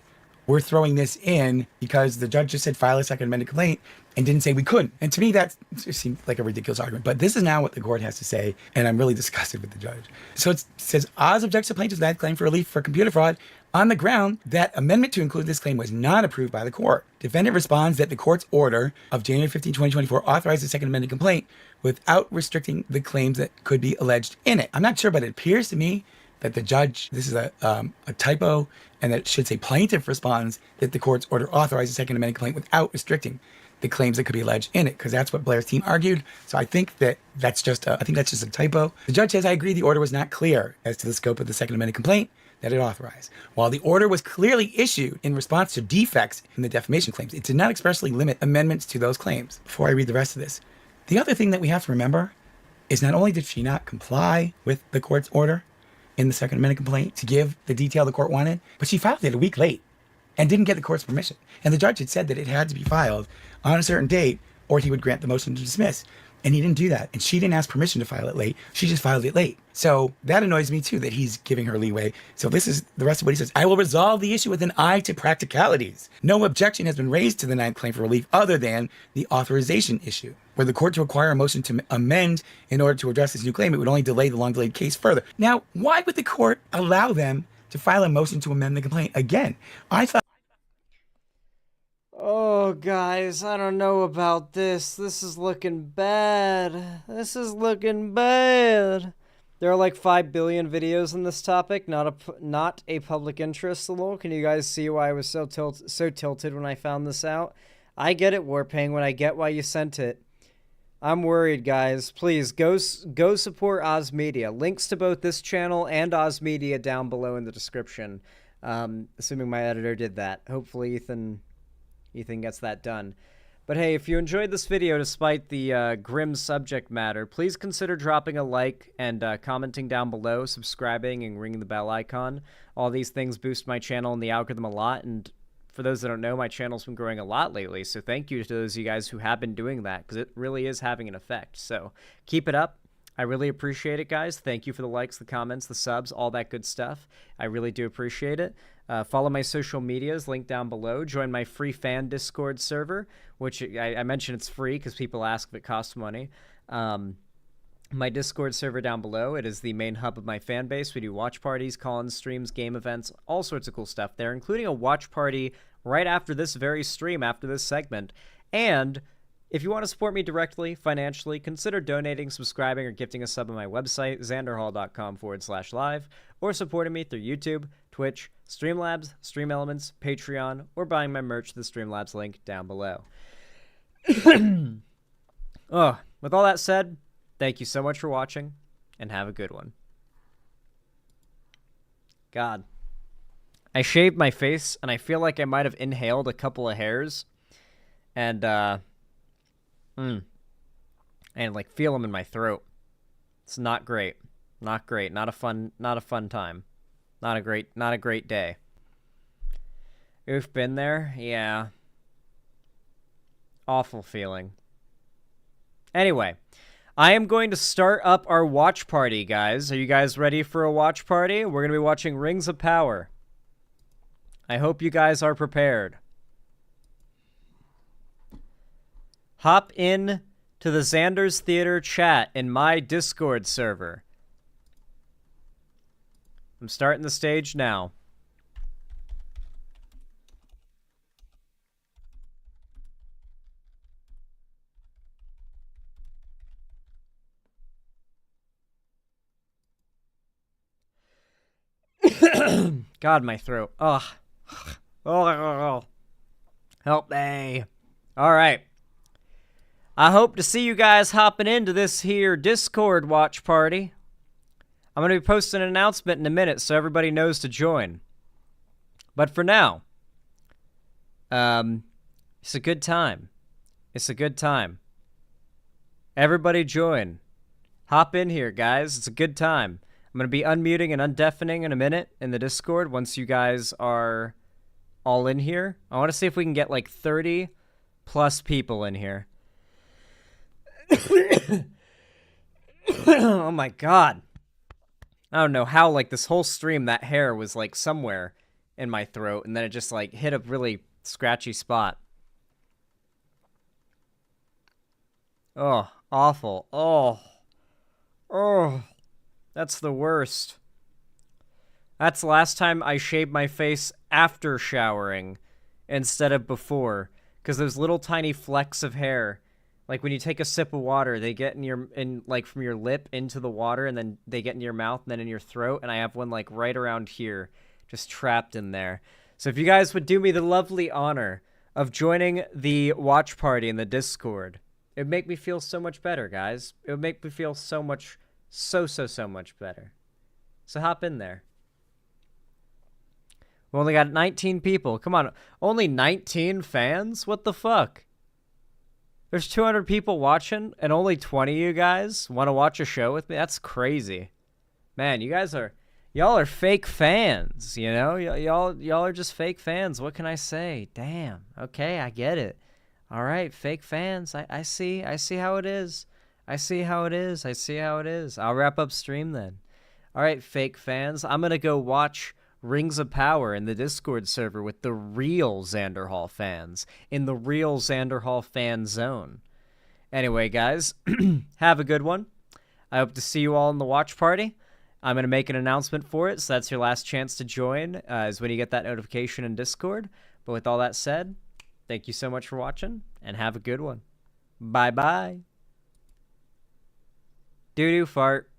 we're throwing this in because the judge just said file a second amended complaint and didn't say we couldn't. And to me, that seemed like a ridiculous argument. But this is now what the court has to say, and I'm really disgusted with the judge. So it says, Oz objects to plaintiff's that claim for relief for computer fraud on the ground that amendment to include this claim was not approved by the court. Defendant responds that the court's order of January 15, 2024 authorized the second amended complaint without restricting the claims that could be alleged in it. I'm not sure, but it appears to me that the judge, this is a typo, and that it should say plaintiff responds that the court's order authorized the second amended complaint without restricting the claims that could be alleged in it, because that's what Blair's team argued. So I think that's just a typo. The judge says, I agree the order was not clear as to the scope of the second amended complaint that it authorized. While the order was clearly issued in response to defects in the defamation claims, it did not expressly limit amendments to those claims. Before I read the rest of this, the other thing that we have to remember is not only did she not comply with the court's order in the second amended complaint to give the detail the court wanted, but she filed it a week late and didn't get the court's permission. And the judge had said that it had to be filed on a certain date or he would grant the motion to dismiss. And he didn't do that. And she didn't ask permission to file it late. She just filed it late. So that annoys me too, that he's giving her leeway. So this is the rest of what he says. I will resolve the issue with an eye to practicalities. No objection has been raised to the 9th claim for relief other than the authorization issue. Were the court to require a motion to amend in order to address this new claim, it would only delay the long delayed case further. Now, why would the court allow them to file a motion to amend the complaint again? I thought. Oh, guys, I don't know about this. This is looking bad. This is looking bad. There are like 5 billion videos on this topic, not a public interest. Lol. Can you guys see why I was so tilted when I found this out? I get it, Warpaint, I get why you sent it. I'm worried, guys. Please, go support Oz Media. Links to both this channel and Oz Media down below in the description. Assuming my editor did that. Hopefully Ethan gets that done. But hey, if you enjoyed this video despite the grim subject matter, please consider dropping a like and commenting down below, subscribing, and ringing the bell icon. All these things boost my channel and the algorithm a lot, and for those that don't know, my channel's been growing a lot lately, so thank you to those of you guys who have been doing that, because it really is having an effect. So keep it up. I really appreciate it, guys. Thank you for the likes, the comments, the subs, all that good stuff. I really do appreciate it. Follow my social medias, link down below. Join my free fan Discord server, which I mentioned it's free because people ask if it costs money. My Discord server down below. It is the main hub of my fan base. We do watch parties, call-in streams, game events, all sorts of cool stuff there, including a watch party right after this very stream, after this segment. And if you want to support me directly, financially, consider donating, subscribing, or gifting a sub on my website, xanderhall.com/live, or supporting me through YouTube, Twitch, Streamlabs, Stream Elements, Patreon, or buying my merch, the Streamlabs link down below. With all that said, thank you so much for watching, and have a good one. God. I shaved my face, and I feel like I might have inhaled a couple of hairs, and, like, feel them in my throat. It's not great. Not great. Not a fun time. Not a great day. Oof, been there? Yeah. Awful feeling. Anyway, I am going to start up our watch party, guys. Are you guys ready for a watch party? We're going to be watching Rings of Power. I hope you guys are prepared. Hop in to the Xander's Theater chat in my Discord server. I'm starting the stage now. God, my throat. Ugh. Oh, help me. All right. I hope to see you guys hopping into this here Discord watch party. I'm going to be posting an announcement in a minute so everybody knows to join. But for now, it's a good time. It's a good time. Everybody join. Hop in here, guys. It's a good time. I'm going to be unmuting and undeafening in a minute in the Discord once you guys are all in here. I want to see if we can get like 30 plus people in here. Oh my God. I don't know how, like, this whole stream, that hair was, like, somewhere in my throat, and then it just, like, hit a really scratchy spot. Oh, awful. Oh, that's the worst. That's the last time I shaved my face after showering instead of before, because those little tiny flecks of hair, like when you take a sip of water, they get like from your lip into the water, and then they get in your mouth and then in your throat. And I have one like right around here, just trapped in there. So if you guys would do me the lovely honor of joining the watch party in the Discord, it would make me feel so much better, guys. It would make me feel so much, so much better. So hop in there. We only got 19 people. Come on, only 19 fans? What the fuck? There's 200 people watching, and only 20 of you guys want to watch a show with me? That's crazy. Man, y'all are fake fans, you know? Y'all are just fake fans. What can I say? Damn. Okay, I get it. All right, fake fans. I see how it is. I see how it is. I'll wrap up stream then. All right, fake fans. I'm going to go watch Rings of Power in the Discord server with the real Xander Hall fans in the real Xander Hall fan zone. Anyway, guys, have a good one. I hope to see you all in the watch party. I'm going to make an announcement for it, so that's your last chance to join, is when you get that notification in Discord. But with all that said, thank you so much for watching, and have a good one. Bye-bye. Doo-doo fart.